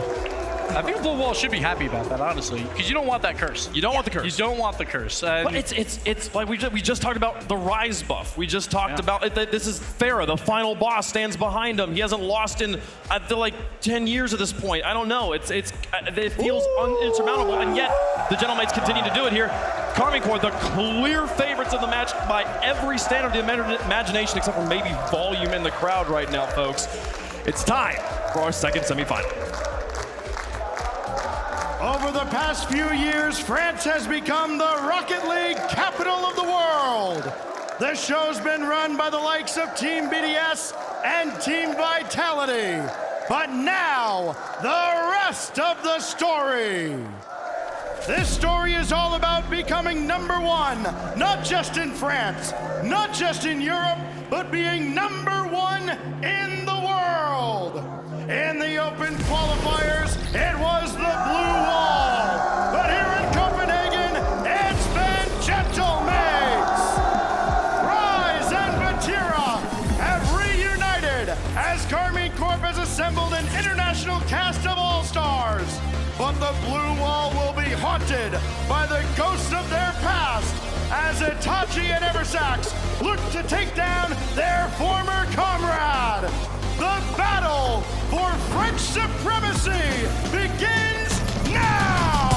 I think Blue Wall should be happy about that, honestly, because you don't want that curse. You don't want the curse. You don't want the curse. But it's like we just talked about the Rise buff. We just talked about it. This is Farah, the final boss, stands behind him. He hasn't lost in, I feel like, 10 years at this point. I don't know. It feels insurmountable, and yet the Gentlemates continue to do it here. Karmine Corp, the clear favorites of the match by every standard of the imagination, except for maybe volume in the crowd right now, folks. It's time for our second semifinal. Over the past few years, France has become the Rocket League capital of the world. The show's been run by the likes of Team BDS and Team Vitality. But now, the rest of the story. This story is all about becoming #1, not just in France, not just in Europe, but being #1 in the world. In the open qualifiers, it was the Blue Wall. But here in Copenhagen, it's been Gentlemates. Rise and Vatira have reunited as Karmine Corp has assembled an international cast of all-stars. But the Blue Wall will be haunted by the ghosts of their past as Itachi and Eversax look to take down their former comrade. The battle for French supremacy begins now!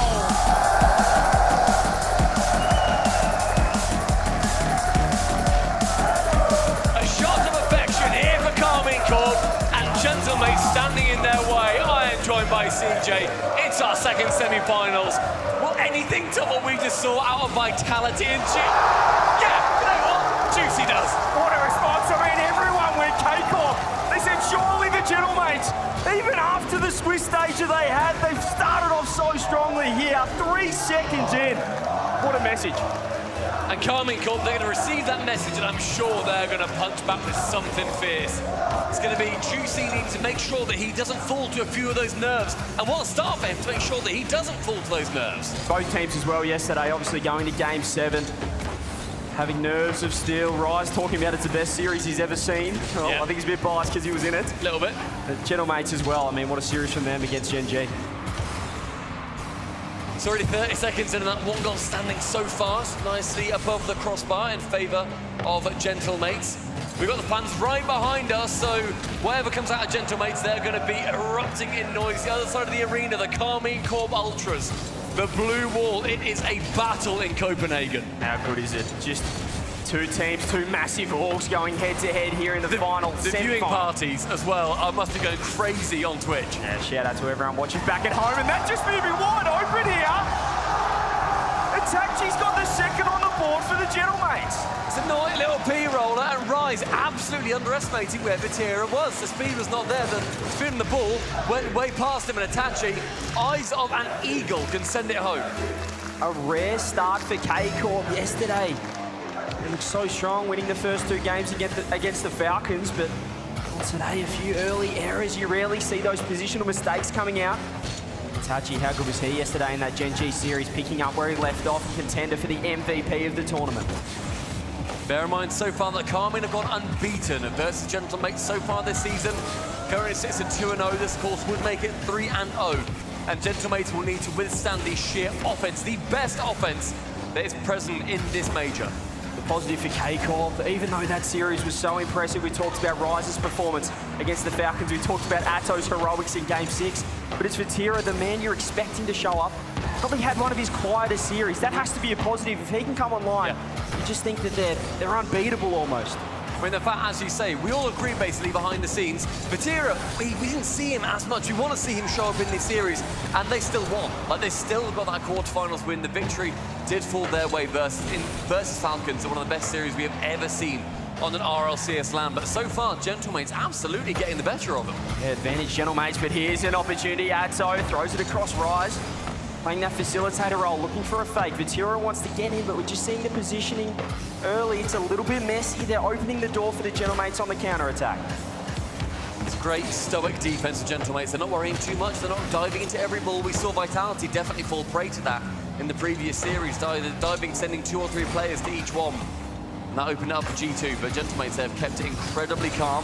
A shot of affection here for Karmine Corp, and Gentlemates standing in their way. I am joined by CJ. It's our second semi-finals. Will anything top what we just saw out of Vitality and Yeah, you know what? Juicy does. What a response. I mean, everyone went K-Corp. They said, surely the Gentlemates, even after the Swiss stage that they had, they've started off so strongly here, 3 seconds in. What a message. And Karmine Corp, they're going to receive that message, and I'm sure they're going to punch back with something fierce. It's going to be Juicy needing to make sure that he doesn't fall to a few of those nerves. And what a start for him to make sure that he doesn't fall to those nerves. Both teams as well yesterday, obviously going to Game 7. Having nerves of steel. Rise talking about it's the best series he's ever seen. Well, I think he's a bit biased because he was in it. A little bit. But Gentlemates as well. I mean, what a series from them against Gen G. It's already 30 seconds in, and that one goal standing so fast, nicely above the crossbar in favour of Gentlemates. We've got the fans right behind us, so whatever comes out of Gentlemates, they're going to be erupting in noise. The other side of the arena, the Karmine Corp Ultras. The Blue Wall, it is a battle in Copenhagen. How good is it? Just two teams, two massive orgs going head-to-head here in the final The viewing parties as well must be going crazy on Twitch. Yeah, shout out to everyone watching back at home, and that just moving wide open here. Itachi's got the second on the board for the Gentlemates. It's a nice little P-roller, and Rise absolutely underestimating where Vatira was. The speed was not there. The speed on the ball went way past him, and Itachi, eyes of an eagle, can send it home. A rare start for K-Corp yesterday. They looked so strong, winning the first 2 games against the Falcons, but today a few early errors. You rarely see those positional mistakes coming out. Itachi, how good was he yesterday in that Gen G series, picking up where he left off, contender for the MVP of the tournament. Bear in mind so far that Karmine have gone unbeaten versus Gentlemates so far this season. Currently sits at 2-0. This, of course, would make it 3-0. And Gentlemates will need to withstand the sheer offense, the best offense that is present in this major. The positive for K-Corp, even though that series was so impressive, we talked about Rise's performance against the Falcons, we talked about Atto's heroics in Game 6, but it's Vatira, the man you're expecting to show up, probably had one of his quieter series. That has to be a positive. If he can come online, you just think that they're unbeatable almost. I mean, the fact, as you say, we all agree basically behind the scenes. Vatira, we didn't see him as much. We want to see him show up in this series, and they still won. Like, they still got that quarterfinals win. The victory did fall their way versus Falcons, one of the best series we have ever seen on an RLCS land. But so far, Gentlemates absolutely getting the better of them. Yeah, advantage Gentlemates, but here's an opportunity. Atto throws it across Rise. Playing that facilitator role, looking for a fake. Vatira wants to get in, but we're just seeing the positioning early. It's a little bit messy. They're opening the door for the Gentlemates on the counter-attack. It's great stoic defense of Gentlemates. They're not worrying too much. They're not diving into every ball. We saw Vitality definitely fall prey to that in the previous series, diving, sending 2 or 3 players to each one. And that opened up for G2, but Gentlemates have kept it incredibly calm.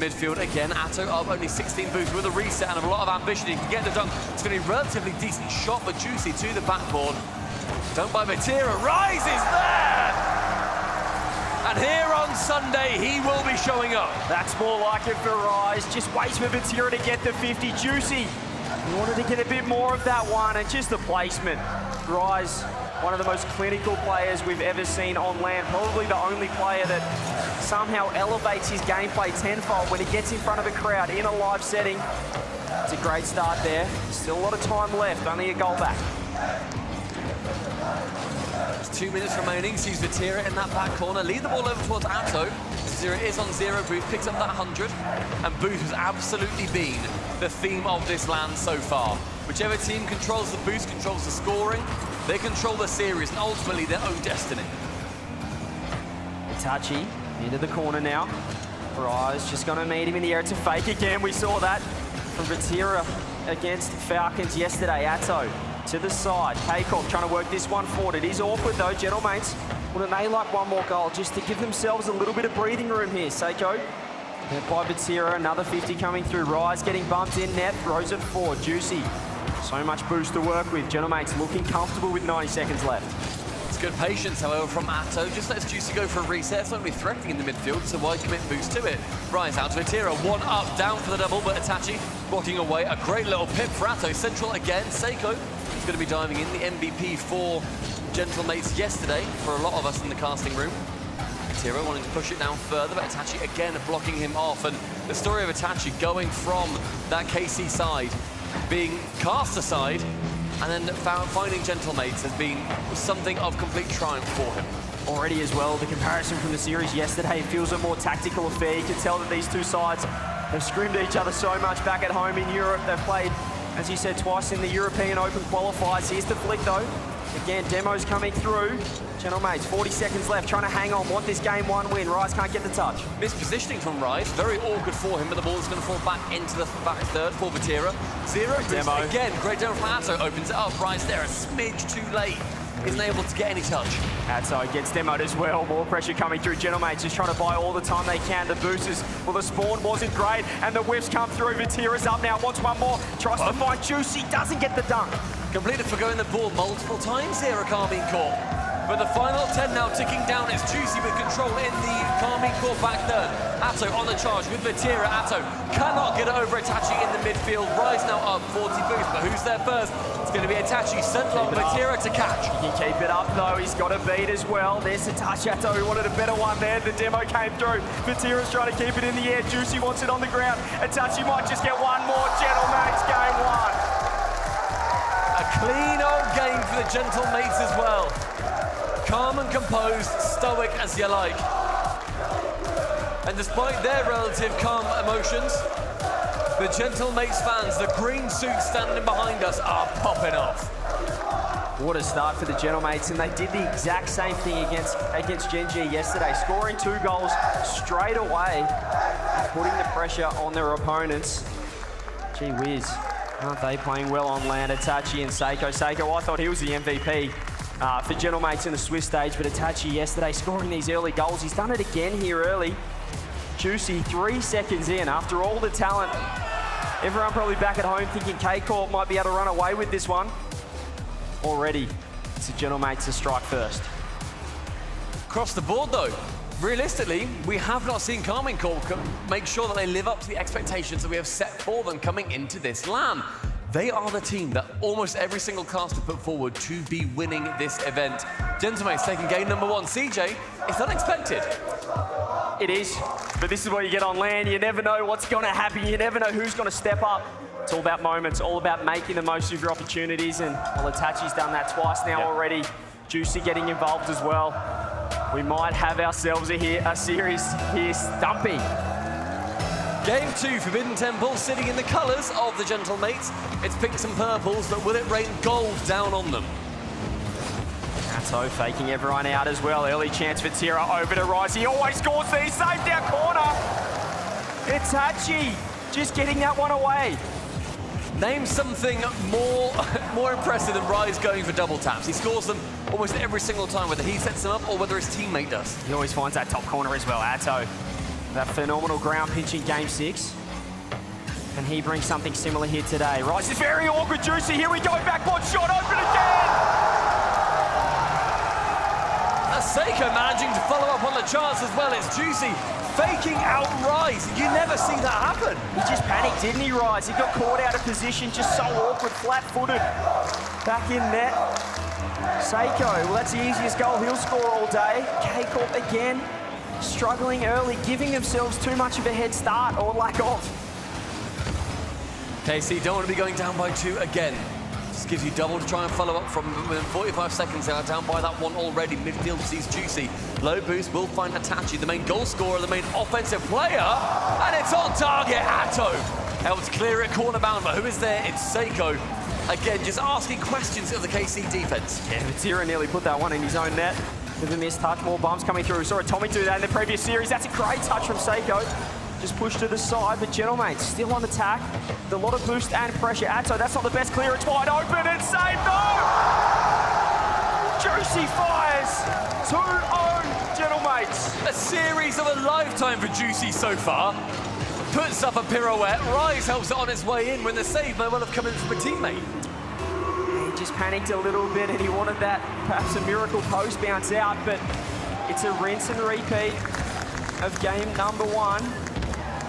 Midfield again, Atto up only 16 boosts with a reset and a lot of ambition. He can get the dunk. It's going to be a relatively decent shot for Juicy to the backboard. Dunk by Vatira, Rise is there! And here on Sunday, he will be showing up. That's more like it for Rise. Just waits for Vatira to get the 50. Juicy, he wanted to get a bit more of that one, and just the placement. Rise, one of the most clinical players we've ever seen on land. Probably the only player that somehow elevates his gameplay tenfold when he gets in front of a crowd in a live setting. It's a great start there. Still a lot of time left, only a goal back. Just 2 minutes remaining, sees Vatira in that back corner. Lead the ball over towards Atto. Vatira is on 0 boost, picks up that 100. And boost has absolutely been the theme of this LAN so far. Whichever team controls the boost, controls the scoring, they control the series and ultimately their own destiny. Itachi into the corner now. Rise just going to meet him in the air. It's a fake again. We saw that from Vatira against Falcons yesterday. Atto to the side. Haycock trying to work this one forward. It is awkward though, Gentlemates. Wouldn't they like one more goal just to give themselves a little bit of breathing room here? Seiko met by Vatira, another 50 coming through. Rise getting bumped in net, throws it forward. Juicy, so much boost to work with. Gentlemates looking comfortable with 90 seconds left. It's good patience, however, from Atto. Just lets Juicy go for a reset. It's not really threatening in the midfield, so why commit boost to it? Rise out to Vatira, 1 up, down for the double, but Itachi blocking away. A great little pip for Atto. Central again, Seiko is going to be diving in, the MVP for Gentlemates yesterday, for a lot of us in the casting room. Vatira wanting to push it down further, but Itachi again blocking him off. And the story of Itachi going from that KC side, being cast aside, and then finding Gentlemates has been something of complete triumph for him. Already as well, the comparison from the series yesterday feels a more tactical affair. You can tell that these two sides have screamed at each other so much back at home in Europe. They've played, as you said, twice in the European Open qualifiers. Here's the flick though. Again, Demo's coming through. Gentlemates, 40 seconds left, trying to hang on, want this game 1 win. Rise can't get the touch. Mispositioning from Rise, very awkward for him, but the ball is going to fall back into the back third for Vatira. 0 boost demo. Again, great demo from Atto, opens it up. Rise there, a smidge too late. Isn't able to get any touch. Atto gets demoed as well. More pressure coming through. Gentlemates just trying to buy all the time they can. The boosters, well, the spawn wasn't great, and the whiffs come through. Vatira's up now, wants one more. Tries to find Juicy, doesn't get the dunk. Completed for going the ball multiple times here at Carmine Court. But the final 10 now ticking down. It's Juicy with control in the Carmine Court back third. Atto on the charge with Vatira. Atto cannot get it over Itachi in the midfield. Rise now up 40 boost, but who's there first? It's going to be Itachi sent long, Vatira to catch. He can keep it up though, he's got a beat as well. There's Itachi. Atto who wanted a better one there. The demo came through. Vatira's trying to keep it in the air. Juicy wants it on the ground. Itachi might just get one more. Gentlemates game 1. A clean old game for the Gentlemates as well. Calm and composed, stoic as you like. And despite their relative calm emotions, the Gentlemates fans, the green suits standing behind us, are popping off. What a start for the Gentlemates, and they did the exact same thing against Gen G yesterday, scoring 2 goals straight away, putting the pressure on their opponents. Gee whiz, aren't they playing well on land? Itachi and Seiko. Seiko, I thought he was the MVP for Gentlemates in the Swiss stage, but Itachi yesterday scoring these early goals. He's done it again here early. Juicy 3 seconds in, after all the talent. Everyone probably back at home thinking K-Corp might be able to run away with this one. Already, it's the Gentlemates to strike first. Across the board though, realistically, we have not seen Carmine Court make sure that they live up to the expectations that we have set for them coming into this LAN. They are the team that almost every single caster put forward to be winning this event. Gentlemates taking game number 1. CJ, it's unexpected. It is, but this is what you get on land. You never know what's going to happen. You never know who's going to step up. It's all about moments, all about making the most of your opportunities, and well, Itachi's done that twice now already. Juicy getting involved as well. We might have ourselves a series here stumping. Game 2, Forbidden Temple sitting in the colours of the Gentlemates. It's pinks and purples, but will it rain gold down on them? Atto faking everyone out as well. Early chance for Vatira over to Rise. He always scores these, saved down corner. Itachi just getting that one away. Name something more impressive than Rise going for double taps. He scores them almost every single time, whether he sets them up or whether his teammate does. He always finds that top corner as well, Atto. That phenomenal ground pinch in Game 6. And he brings something similar here today. Rise is very awkward, Juicy. Here we go, backboard shot, open again! Seiko managing to follow up on the chance as well. It's Juicy faking out Rise. You never see that happen. He just panicked, didn't he, Rise? He got caught out of position, just so awkward, flat-footed. Back in net. Seiko, well, that's the easiest goal he'll score all day. K-Corp again, struggling early, giving themselves too much of a head start or lack of. KC don't want to be going down by 2 again. Just gives you double to try and follow up from within 45 seconds. They are down by that one already. Midfield sees Juicy. Low boost will find Hitachi, the main goal scorer, the main offensive player. And it's on target. Atto helps clear it corner bound, but who is there? It's Seiko. Again, just asking questions of the KC defense. Yeah, Vatira nearly put that one in his own net. With a missed touch, more bumps coming through. We saw Tommy do that in the previous series. That's a great touch from Seiko. Just pushed to the side, but Gentlemate still on attack. With a lot of boost and pressure. Atto, that's not the best clearance. Wide open and saved. No! Juicy fires. 2-0 Gentlemates. A series of a lifetime for Juicy so far. Puts up a pirouette. Rise helps it on its way in when the save may well have come in from a teammate. He just panicked a little bit and he wanted that, perhaps a miracle post bounce out, but it's a rinse and repeat of game number 1.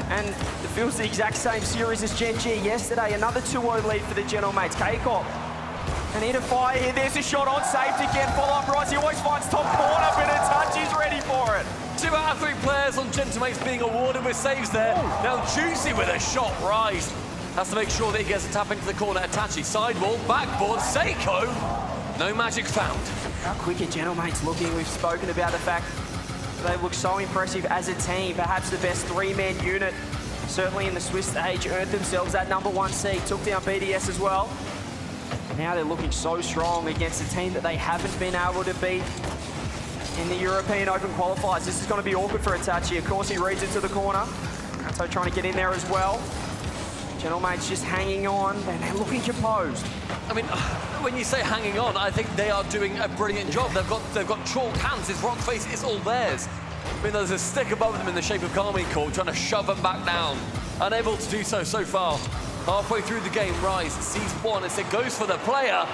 And it feels the exact same series as Gen G yesterday. Another 2-0 lead for the Gentlemates. K-Corp, they need a fire here. There's a shot on, saved again. Follow up Rise. He always finds top corner, but Hitachi's ready for it. 2 out of 3 players on Gentlemates being awarded with saves there. Now Juicy with a shot. Rise has to make sure that he gets a tap into the corner. Hitachi, sidewall, backboard, Seiko. No magic found. How quick are Gentlemates looking? We've spoken about the fact they look so impressive as a team. Perhaps the best 3-man unit, certainly in the Swiss stage, earned themselves that number 1 seed, took down BDS as well. Now they're looking so strong against a team that they haven't been able to beat in the European Open qualifiers. This is going to be awkward for Hitachi. Of course, he reads it to the corner. Atto trying to get in there as well. Gentlemates just hanging on, and they're looking composed. I mean, when you say hanging on, I think they are doing a brilliant job. They've got chalked hands. His rock face is all theirs. I mean, there's a stick above them in the shape of Carmine Corp trying to shove them back down. Unable to do so far. Halfway through the game, Rise sees one as it goes for the player.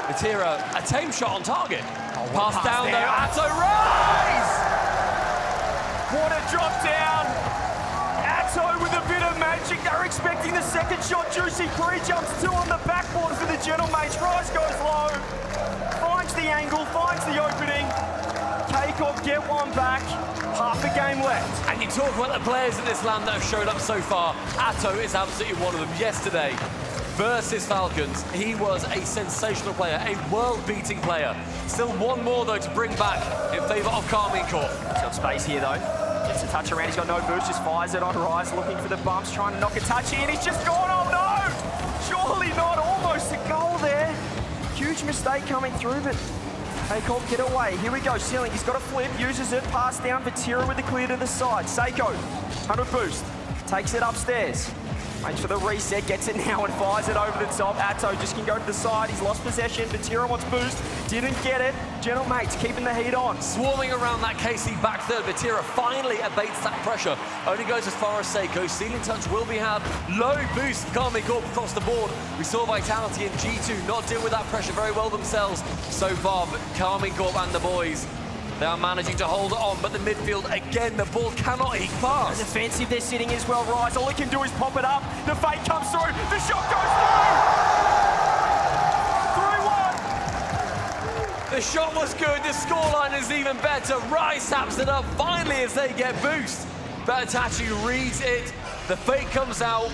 Vatira, a tame shot on target. Pass down there, Atto, Rise! What a drop down. Atto with a bit of magic. They're expecting the second shot. Juicy pre-jumps 2 on the backboard for the Gentlemates. Rise goes low. Finds the angle, finds the opening. K-Corp get one back. Half a game left. And you talk about the players in this land that have showed up so far. Atto is absolutely one of them. Yesterday, versus Falcons, he was a sensational player, a world-beating player. Still one more, though, to bring back in favour of Carmine Corp. He's got space here, though. Gets a touch around, he's got no boost, just fires it on Rise, looking for the bumps, trying to knock a touch in. He's just gone, oh no! Surely not, almost a goal there. Huge mistake coming through, but K-Corp get away. Here we go, Sealing, he's got a flip, uses it, pass down, Vatira with the clear to the side. Seiko, 100 boost, takes it upstairs. Waits for the reset, gets it now and fires it over the top. Atto just can go to the side, he's lost possession. Vatira wants boost, didn't get it. Gentlemates keeping the heat on. Swarming around that KC back third. Vatira finally abates that pressure. Only goes as far as Seiko. Sealing touch will be had. Low boost, Carmine Corp across the board. We saw Vitality and G2 not deal with that pressure very well themselves so far, but Carmine Corp and the boys, they are managing to hold it on, but the midfield, again, the ball cannot eke past. Defensive, they're sitting as well, Rise. All he can do is pop it up. The fake comes through. The shot goes through. 3-1. The shot was good. The scoreline is even better. Rise taps it up finally as they get boost. But Hitachi reads it. The fake comes out.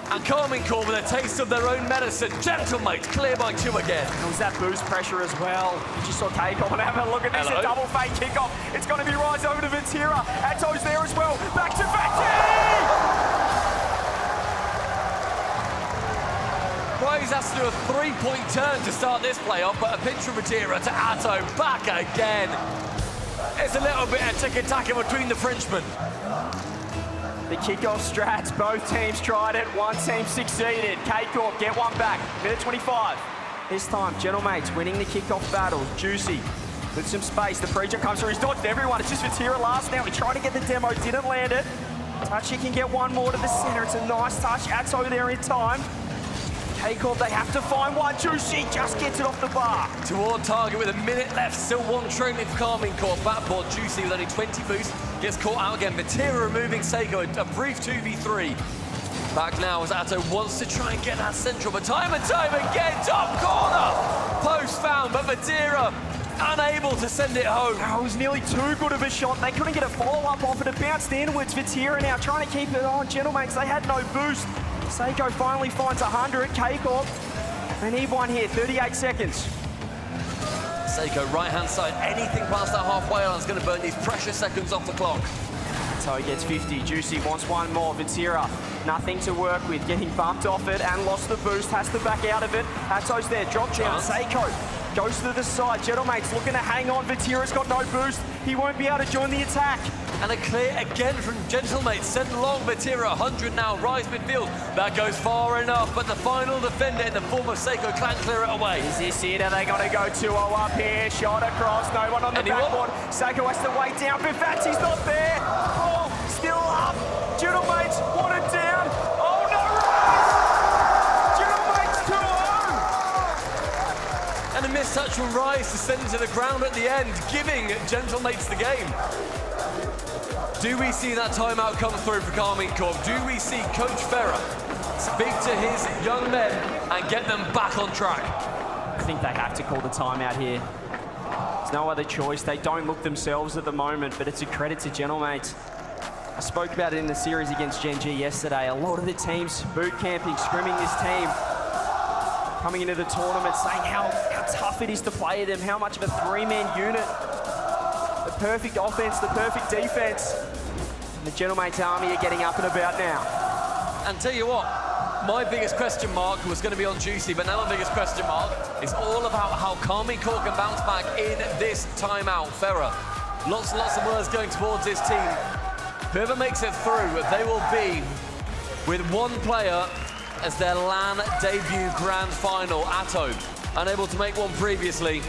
And Carmine Corp with a taste of their own medicine. Gentlemates clear by 2 again. There was that boost pressure as well. You just saw K-Corp and have a look at this. Hello. A double fake kickoff. It's going to be Rise over to Vatira. Atto's there as well. Back to Vati! Rise has to do a 3-point turn to start this playoff, but a pinch from Vatira to Atto. Back again. It's a little bit of tick-tack between the Frenchmen. The kickoff strats, both teams tried it, one team succeeded. K-Corp get one back, minute 25. This time, Gentlemates winning the kickoff battle. Juicy with some space, the preacher comes through, he's dodged everyone. It's just Vatira last now, he tried to get the demo, didn't land it. Tachi can get one more to the center, it's a nice touch, Atto there in time. K-Corp, they have to find one. Juicy just gets it off the bar. Toward target with a minute left. Still one trailing for Carmine Corp. Backboard Juicy with only 20 boost. Gets caught out again. Vatira removing Seiko. A brief 2v3. Back now as Atto wants to try and get that central. But time and time again, top corner. Post found, but Vatira unable to send it home. Oh, it was nearly too good of a shot. They couldn't get a follow-up off it. It bounced inwards. Vatira now trying to keep it on. Gentlemates, they had no boost. Seiko finally finds 100. K-Corp, they need one here, 38 seconds. Seiko, right-hand side, anything past that halfway line is going to burn these precious seconds off the clock. So he gets 50. Juicy wants one more. Vatira, nothing to work with, getting bumped off it and lost the boost, has to back out of it. Atto's there, drop down. Seiko goes to the side. Gentlemates looking to hang on. Vatira's got no boost. He won't be able to join the attack. And a clear again from Gentlemates. Send long Vatira, 100 now, rise midfield. That goes far enough, but the final defender in the form of Seiko can't clear it away. Is this it? Are they going to go 2-0 up here? Shot across, no one on the backboard. Seiko has to wait down. Bifatti's not there. Oh, still up. Gentlemates want it down. Oh no, Rise! Gentlemates 2-0. And a missed touch from Rise to send it to the ground at the end, giving Gentlemates the game. Do we see that timeout come through for Carmine Corp? Do we see Coach Ferrer speak to his young men and get them back on track? I think they have to call the timeout here. There's no other choice. They don't look themselves at the moment, but it's a credit to Gentlemates. I spoke about it in the series against Gen G yesterday. A lot of the teams boot camping, scrimming this team, coming into the tournament, saying how tough it is to play them, how much of a three-man unit. The perfect offense, the perfect defense. The Gentlemates army are getting up and about now. And tell you what, my biggest question mark was going to be on Juicy, but now my biggest question mark is all about how Carmine Corp can bounce back in this timeout. Ferrer, lots and lots of words going towards this team. Whoever makes it through, they will be with one player as their LAN debut grand final. Atto, unable to make one previously.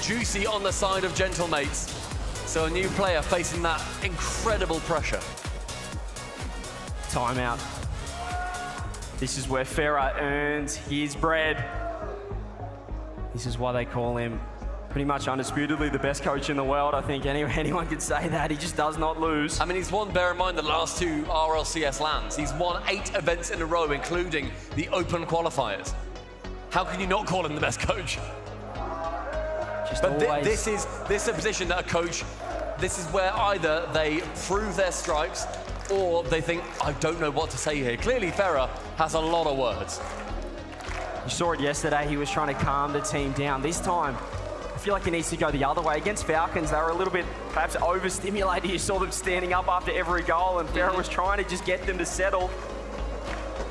Juicy on the side of Gentlemates. So a new player facing that incredible pressure. Timeout. This is where Ferrer earns his bread. This is why they call him pretty much undisputedly the best coach in the world. I think anyone could say that. He just does not lose. I mean, he's won, bear in mind, the last 2 RLCS LANs. He's won 8 events in a row, including the open qualifiers. How can you not call him the best coach? But this is a position that a coach, this is where either they prove their stripes or they think, I don't know what to say here. Clearly, Ferrer has a lot of words. You saw it yesterday. He was trying to calm the team down. This time, I feel like he needs to go the other way. Against Falcons, they were a little bit perhaps overstimulated. You saw them standing up after every goal, and Ferrer was trying to just get them to settle.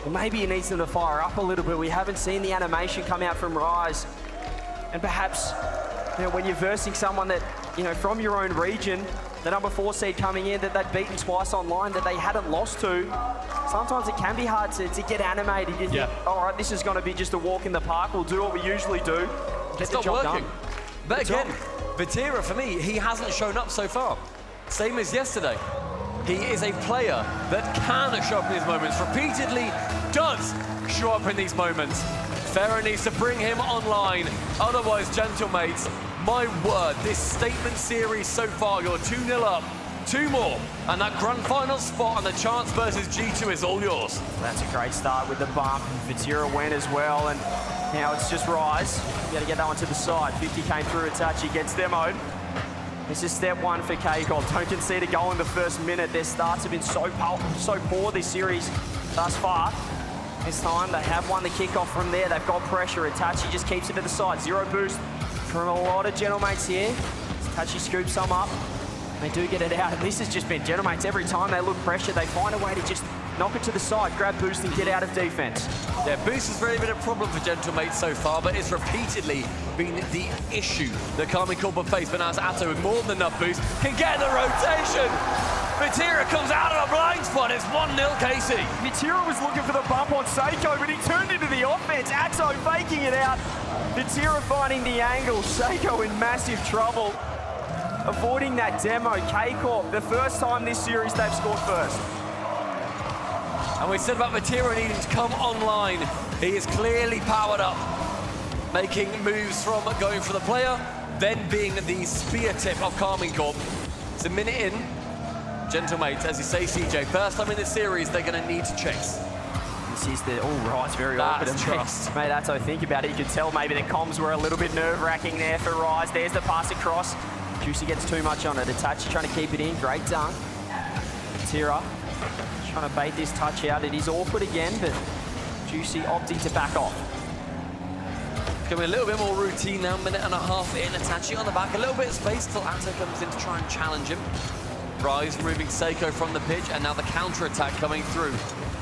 Well, maybe he needs them to fire up a little bit. We haven't seen the animation come out from Rise. And perhaps, when you're versing someone that, from your own region, the number 4 seed coming in, that they'd beaten twice online, that they hadn't lost to, sometimes it can be hard to get animated. You think, all right, this is going to be just a walk in the park. We'll do what we usually do. It's not working. But again, Vatira, for me, he hasn't shown up so far. Same as yesterday. He is a player that can show up in these moments, repeatedly does show up in these moments. Ferrer needs to bring him online. Otherwise, Gentlemates, my word, this statement series so far, you're 2-0 up, 2 more, and that grand final spot and the chance versus G2 is all yours. That's a great start with the bump. Vatira went as well, and now it's just Rise. You got to get that one to the side. 50 came through, Itachi gets demoed. This is step 1 for K-Corp. Don't concede a goal in the first minute. Their starts have been so poor this series thus far. This time they have won the kickoff from there. They've got pressure. Itachi just keeps it to the side. 0 boost from a lot of Gentlemates here. Itachi scoops some up. They do get it out. And this has just been Gentlemates. Every time they look pressure, they find a way to just knock it to the side, grab boost and get out of defense. Yeah, boost has really been a problem for Gentlemates so far, but it's repeatedly been the issue that Carmine Corp have faced. But now as Atto with more than enough boost can get the rotation. Vatira comes out of a blind spot. It's 1-0 KC. Vatira was looking for the bump on Seiko, but he turned into the offense. Atto faking it out. Vatira finding the angle. Seiko in massive trouble. Avoiding that demo. K-Corp, the first time this series they've scored first. And we said about Vatira needing to come online. He is clearly powered up, making moves from going for the player, then being the spear tip of Carmine Corp. It's a minute in. Gentlemates, as you say, CJ, first time in this series, they're going to need to chase. This is the, right, it's very awkward. Mate, Atto, think about it. You could tell maybe the comms were a little bit nerve-wracking there for Rise. There's the pass across. Juicy gets too much on it. Itachi trying to keep it in. Great dunk. Vatira trying to bait this touch out. It is awkward again, but Juicy opting to back off. Becoming a little bit more routine now, minute and a half in. Itachi on the back, a little bit of space till Atto comes in to try and challenge him. Rise removing Seiko from the pitch, and now the counter-attack coming through.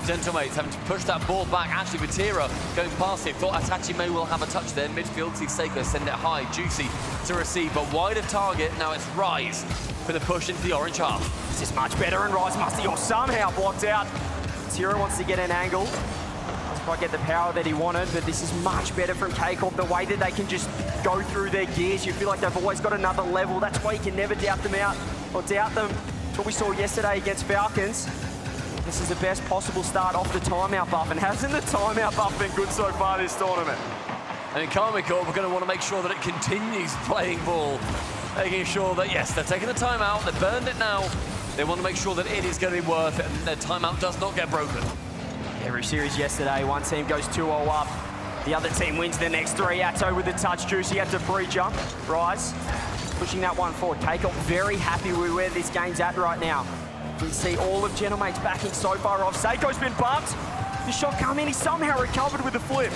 Gentlemates having to push that ball back. Actually, Vatira going past it. Thought Itachi may well have a touch there. Midfield, see Seiko send it high. Juicy to receive, but wide of target. Now it's Rise for the push into the orange half. This is much better, and Rise must have somehow blocked out. Vatira wants to get an angle. Doesn't quite get the power that he wanted, but this is much better from K-Corp. The way that they can just go through their gears. You feel like they've always got another level. That's why you can never doubt them out, or doubt them. That's what we saw yesterday against Falcons. This is the best possible start off the timeout buff, and hasn't the timeout buff been good so far this tournament? And in Carmine Corp, we're going to want to make sure that it continues playing ball, making sure that, yes, they're taking the timeout, they've burned it now. They want to make sure that it is going to be worth it, and their timeout does not get broken. Every series yesterday, one team goes 2-0 up, the other team wins the next three. Atto with the touch, Juicy had to pre-jump. Rise, pushing that one forward. K-Corp very happy with where this game's at right now. We see all of Gentlemates backing so far off. Seiko's been bumped. The shot come in, he somehow recovered with the flip.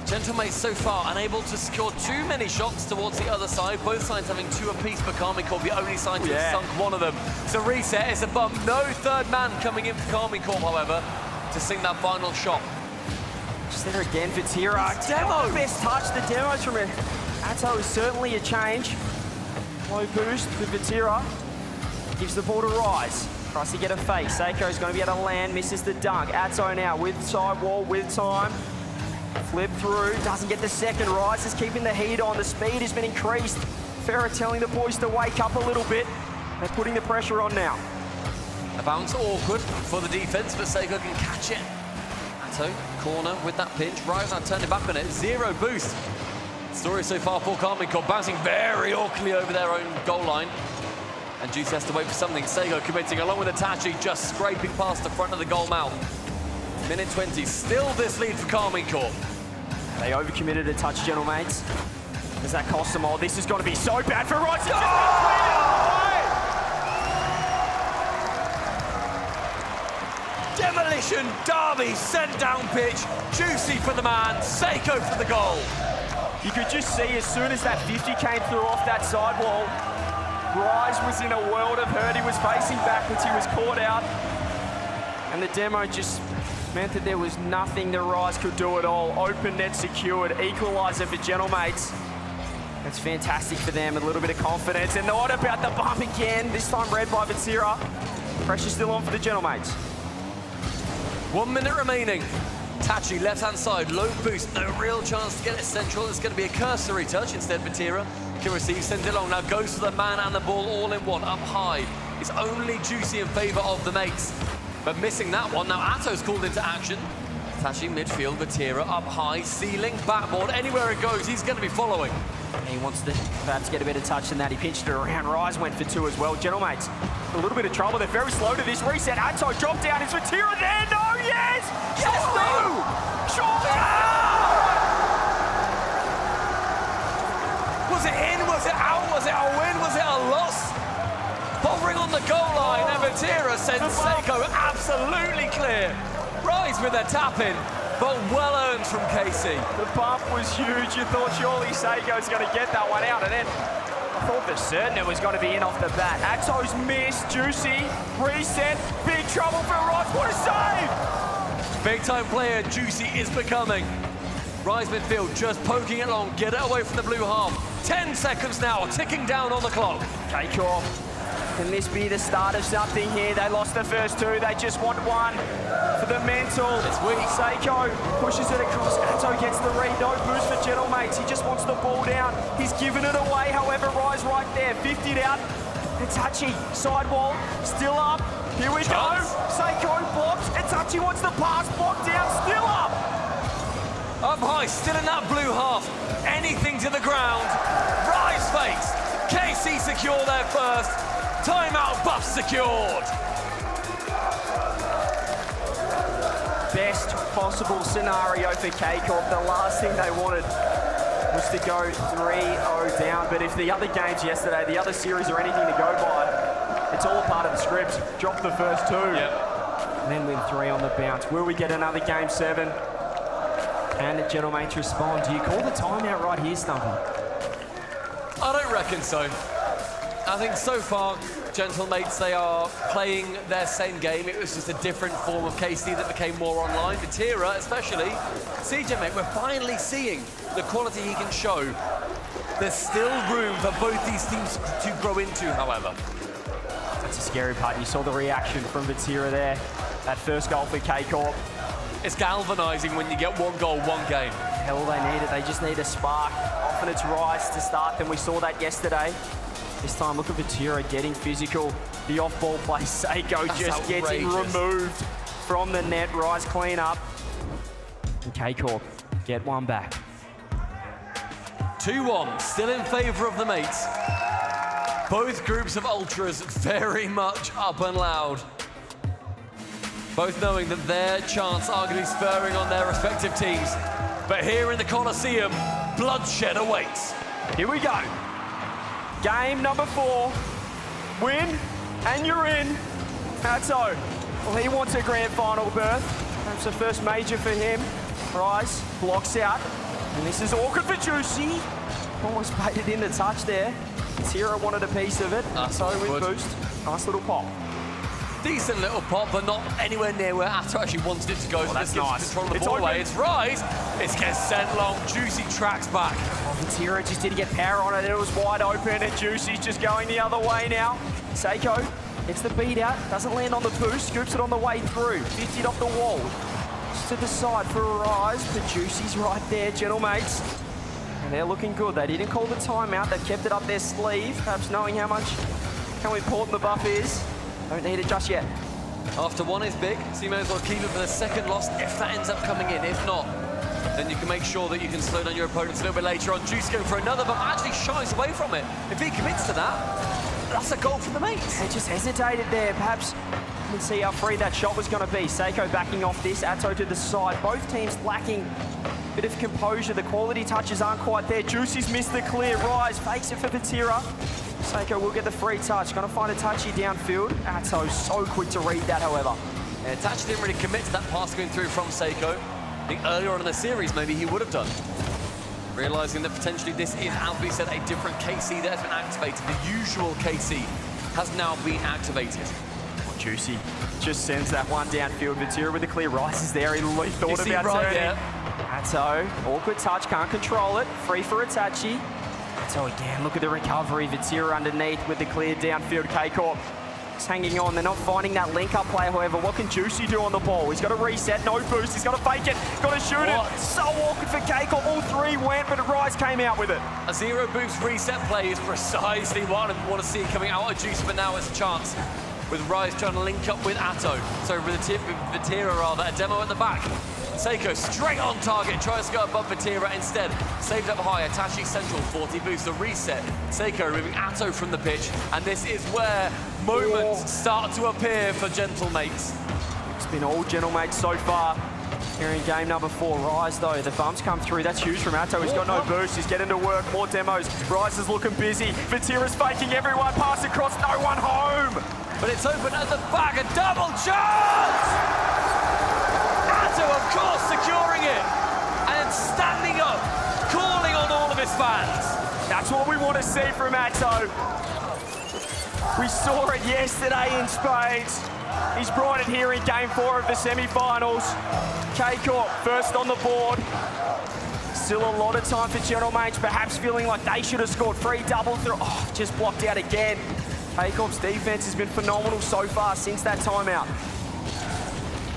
Gentlemates so far unable to score too many shots towards the other side. Both sides having two apiece, but Carmine Corp, the only side to have sunk one of them. It's a reset, it's a bump. No third man coming in for Carmine Corp, however, to sink that final shot. Just there again for Tira. Demo! Best touch, the demos from it. Atto is certainly a change. Low boost with Vatira. Gives the ball to Rise. Tries to get a fake. Seiko's going to be able to land, misses the dunk. Atto now with sidewall, with time. Flip through, doesn't get the second. Rise is keeping the heat on. The speed has been increased. Farah telling the boys to wake up a little bit. They're putting the pressure on now. A bounce awkward for the defense, but Seiko can catch it. Atto, corner with that pinch. Rise now turning back on it. Zero boost. Story so far for Carmine Corp, bouncing very awkwardly over their own goal line. And Juice has to wait for something. Seiko committing along with Itachi, just scraping past the front of the goal mouth. Minute 20, still this lead for Carmine Corp. They overcommitted a touch, Gentlemates. Does that cost them all? This is going to be so bad for Rise. Demolition derby sent down pitch. Juicy for the man, Seiko for the goal. You could just see as soon as that 50 came through off that sidewall, Rise was in a world of hurt. He was facing backwards, he was caught out. And the demo just meant that there was nothing that Rise could do at all. Open net secured, equaliser for Gentlemates. That's fantastic for them, a little bit of confidence. And what about the bump again? This time read by Vatira. Pressure still on for the Gentlemates. 1 minute remaining. Tachi, left-hand side, low boost, no real chance to get it central. It's going to be a cursory touch. Instead, Vatira can receive, sends it long. Now goes for the man and the ball all in one, up high. It's only Juicy in favour of the mates. But missing that one. Now Atto's called into action. Tachi, midfield, Vatira up high, ceiling, backboard. Anywhere it goes, he's going to be following. He wants to perhaps get a better touch than that. He pinched it around. Rise went for two as well. Gentlemates, a little bit of trouble. They're very slow to this reset. Atto dropped down. It's Vatira there. No, yes! Yes, no! Surely! Was it in? Was it out? Was it a win? Was it a loss? Hovering on the goal line, and Vatira sends Seiko absolutely clear. Rise with a tap in, but well earned from KC. The bump was huge. You thought surely Seiko's going to get that one out, and then I thought for certain it was going to be in off the bat. Atto's missed. Juicy reset. Big trouble for Rise. What a save! Big time player Juicy is becoming. Rise midfield, just poking it along, get it away from the blue half. 10 seconds now, ticking down on the clock. K-Corp, can this be the start of something here? They lost the first two, they just want one for the mental. It's weak. Seiko pushes it across, Atto gets the read, no boost for Gentlemates. He just wants the ball down. He's given it away, however, Rise right there, 50'd out. Itachi, sidewall, still up. Here we go. Seiko blocks. Itachi wants the pass, blocked down, still up. Up high, still in that blue half. Anything to the ground. Rise face. KC secure their first. Timeout buff secured. Best possible scenario for K-Corp. The last thing they wanted was to go 3-0 down. But if the other games yesterday, the other series are anything to go by, it's all a part of the script. Drop the first two. And then win 3 on the bounce. Will we get another game 7? Can the Gentlemates respond? Do you call the timeout right here, Stumpy? I don't reckon so. I think so far, Gentlemates, they are playing their same game. It was just a different form of KC that became more online. Vatira, especially. CJ, mate, we're finally seeing the quality he can show. There's still room for both these teams to grow into, however. That's a scary part. You saw the reaction from Vatira there. That first goal for K-Corp. It's galvanizing when you get one goal, one game. Hell, they need it. They just need a spark. Often it's Rise to start them. We saw that yesterday. This time, look at Vatira getting physical. The off-ball play, Seiko just getting removed from the net. Rise clean up. And K-Corp get one back. 2-1, still in favor of the mates. Both groups of ultras very much up and loud. Both knowing that their chants are going to be spurring on their respective teams. But here in the Coliseum, bloodshed awaits. Here we go. Game number 4. Win, and you're in. Atto. Well, he wants a grand final berth. That's the first major for him. Rise blocks out. And this is awkward for Juicy. Almost baited in the touch there. Tira wanted a piece of it. So with boost. Nice little pop. Decent little pop, but not anywhere near where Atto actually wanted it to go. So that's this gives nice. control of the It's ball open. away. It's Rise. It gets sent long. Juicy tracks back. Oh, Tira just didn't get power on it. It was wide open, and Juicy's just going the other way now. Seiko gets the beat out. Doesn't land on the boost. Scoops it on the way through. 50 off the wall. Just to the side for a Rise, but Juicy's right there, Gentlemates. And they're looking good. They didn't call the timeout. They've kept it up their sleeve, perhaps knowing how important the buff is. Don't need it just yet. After one is big, so you may as well keep it for the second loss if that ends up coming in. If not, then you can make sure that you can slow down your opponents a little bit later on. Juice going for another, but actually shies away from it. If he commits to that, that's a goal for the mates. They just hesitated there. Perhaps you can see how free that shot was going to be. Seiko backing off this, Atto to the side. Both teams lacking a bit of composure. The quality touches aren't quite there. Juicy's missed the clear. Rise fakes it for Vatira. Seiko will get the free touch. Going to find a touchy downfield. Atto so quick to read that, however. Yeah, Tachi didn't really commit to that pass going through from Seiko. I think earlier on in the series, maybe he would have done. Realizing that potentially this is, as we said, a different KC that has been activated. The usual KC has now been activated. Oh, Juicy just sends that one downfield. Vatira with the clear. Rise is there. He thought about turning. Atto, awkward touch, can't control it. Free for Itachi. Atto again, look at the recovery. Vatira underneath with the clear downfield. K-Corp is hanging on. They're not finding that link-up play, however. What can Juicy do on the ball? He's got to reset, no boost. He's got to fake it, got to shoot it. So awkward for K-Corp. All 3 went, but Rise came out with it. A zero boost reset play is precisely what I want to see coming out of Juicy, but now it's a chance with Rise trying to link up with Atto. So with Vatira rather, a demo at the back. Seiko straight on target, tries to go above Vatira instead. Saved up high, Itachi central, 40 boost, the reset. Seiko removing Atto from the pitch, and this is where moments start to appear for Gentlemates. It's been all Gentlemates so far here in game number 4. Rise though, the bumps come through, that's huge from Atto. He's got no boost, he's getting to work, more demos. Rise is looking busy, Vatira's faking everyone, pass across, no one home. But it's open at the back, a double chance! Of course, securing it and standing up, calling on all of his fans. That's what we want to see from Atto. We saw it yesterday in spades. He's brought it here in game 4 of the semi-finals. K-Corp first on the board. Still a lot of time for Gentleman's, perhaps feeling like they should have scored 3 double through. Oh, just blocked out again. K-Corp's defense has been phenomenal so far since that timeout.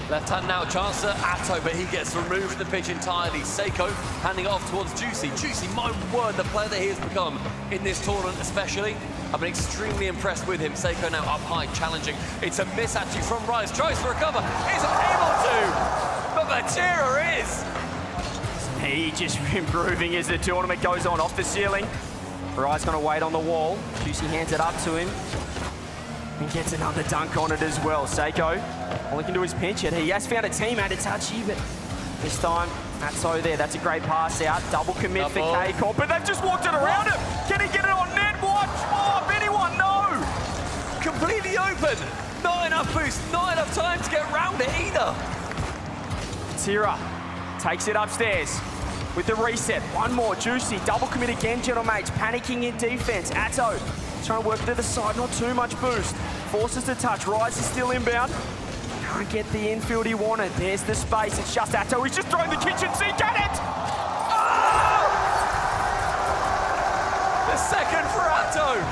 Left hand now, chance to Atto, but he gets removed from the pitch entirely. Seiko handing it off towards Juicy. Juicy, my word, the player that he has become in this tournament especially. I've been extremely impressed with him. Seiko now up high, challenging. It's a miss actually from Rise. Tries to recover, isn't able to, but Vatira is. He just improving as the tournament goes on. Off the ceiling. Rise gonna wait on the wall. Juicy hands it up to him. And gets another dunk on it as well. Seiko, all he can do is pinch it. He has found a teammate to touch you, but this time, Atto there. That's a great pass out. Double commit for K-Corp, but they've just walked it around him. Can he get it on net? Watch more. Anyone? No. Completely open. Not enough boost, not enough time to get around it either. Tira takes it upstairs with the reset. One more. Juicy. Double commit again, Gentlemates. Panicking in defense. Atto trying to work to the side. Not too much boost. Forces to touch. Rise is still inbound. Can't get the infield he wanted. There's the space. It's just Atto. He's just throwing the kitchen sink at it. Oh! The second for Atto.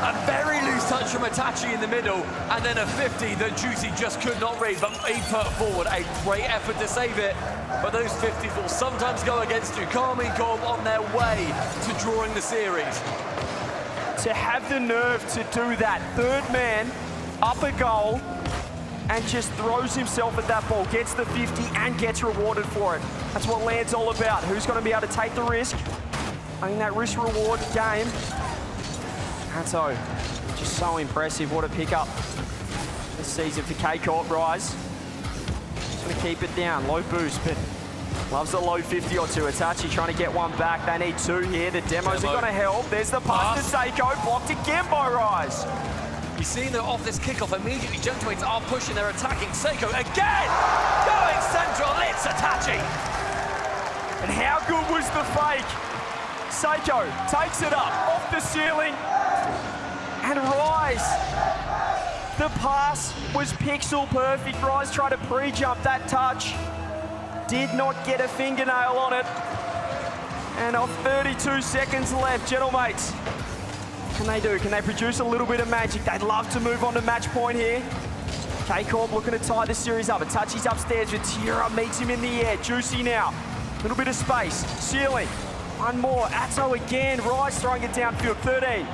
A very loose touch from Itachi in the middle, and then a 50 that Juicy just could not read, but he put forward a great effort to save it. But those 50s will sometimes go against you. Karmine Corp on their way to drawing the series. To have the nerve to do that, third man up a goal and just throws himself at that ball, gets the 50 and gets rewarded for it. That's what Land's all about. Who's going to be able to take the risk? I think that risk-reward game. Atto, just so impressive. What a pickup this season for K-Corp. Rise. Just going to keep it down. Low boost, but loves the low 50 or two. Itachi trying to get one back. They need 2 here. The demos are going to help. There's the pass to Seiko. Blocked again by Rise. You've seen that off this kickoff, immediately Gentlewates are pushing, they're attacking. Seiko again! Going central, it's Itachi! And how good was the fake? Seiko takes it up off the ceiling. And Rise. The pass was pixel perfect. Rise tried to pre-jump that touch. Did not get a fingernail on it. And off 32 seconds left, Gentlemates. Can they do? Can they produce a little bit of magic? They'd love to move on to match point here. K-Corp looking to tie the series up. Itachi's upstairs. Vatira meets him in the air. Juicy now. Little bit of space. Ceiling. One more. Atto again. Rise throwing it downfield. 13.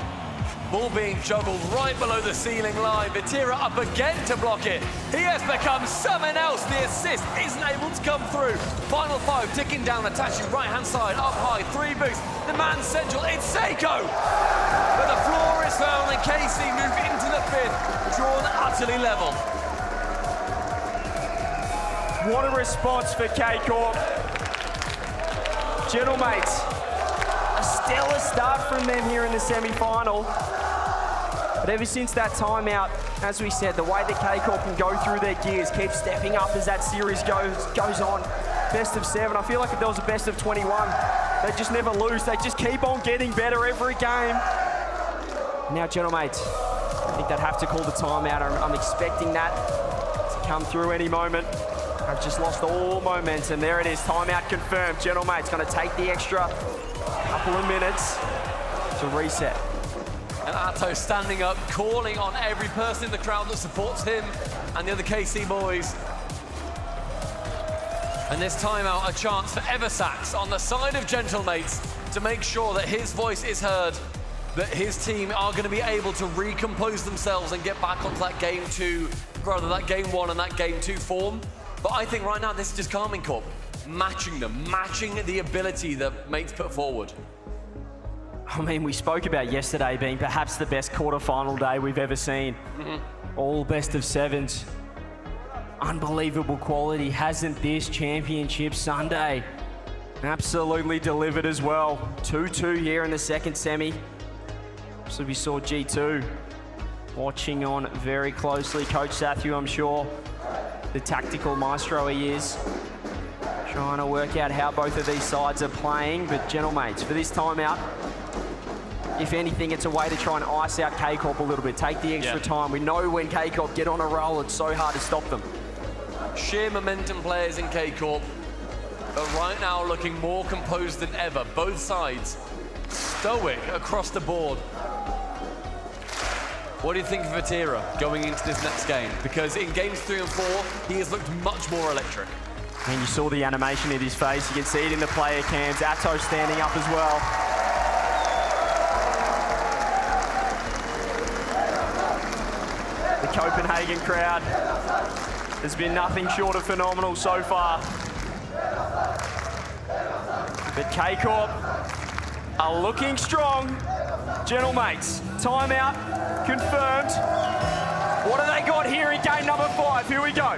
Ball being juggled right below the ceiling line. Vatira up again to block it. He has become someone else. The assist isn't able to come through. Final 5 ticking down. Itachi right hand side up high. 3 boosts. The man central. It's Seiko. But the floor is found and KC move into the 5th. Drawn utterly level. What a response for K-Corp. Gentlemates. A stellar start from them here in the semi-final. But ever since that timeout, as we said, the way that K-Corp can go through their gears, keep stepping up as that series goes on. Best of 7. I feel like if there was a best of 21, they just never lose. They just keep on getting better every game. Now, Gentlemates, I think they'd have to call the timeout. I'm expecting that to come through any moment. I've just lost all momentum. There it is, timeout confirmed. Gentlemates going to take the extra couple of minutes to reset. And Atto standing up, calling on every person in the crowd that supports him and the other KC boys. And this timeout, a chance for Eversax on the side of Gentlemates to make sure that his voice is heard, that his team are going to be able to recompose themselves and get back onto that game 2, rather that game 1 and that game 2 form. But I think right now this is just Karmine Corp matching them, matching the ability that mates put forward. I mean, we spoke about yesterday being perhaps the best quarterfinal day we've ever seen. All best of 7s. Unbelievable quality. Hasn't this championship Sunday absolutely delivered as well? 2-2 here in the second semi. So we saw G2 watching on very closely. Coach Sathu, I'm sure, the tactical maestro he is, trying to work out how both of these sides are playing. But Gentlemates, for this timeout, if anything, it's a way to try and ice out K-Corp a little bit. Take the extra time. We know when K-Corp get on a roll, it's so hard to stop them. Sheer momentum players in K-Corp. but right now looking more composed than ever. Both sides stoic across the board. What do you think of Vatira going into this next game? Because in games 3 and 4, he has looked much more electric. And you saw the animation in his face. You can see it in the player cams. Atto standing up as well. The Copenhagen crowd has been nothing short of phenomenal so far. But K-Corp are looking strong. Gentlemates, timeout confirmed. What have they got here in game number 5? Here we go.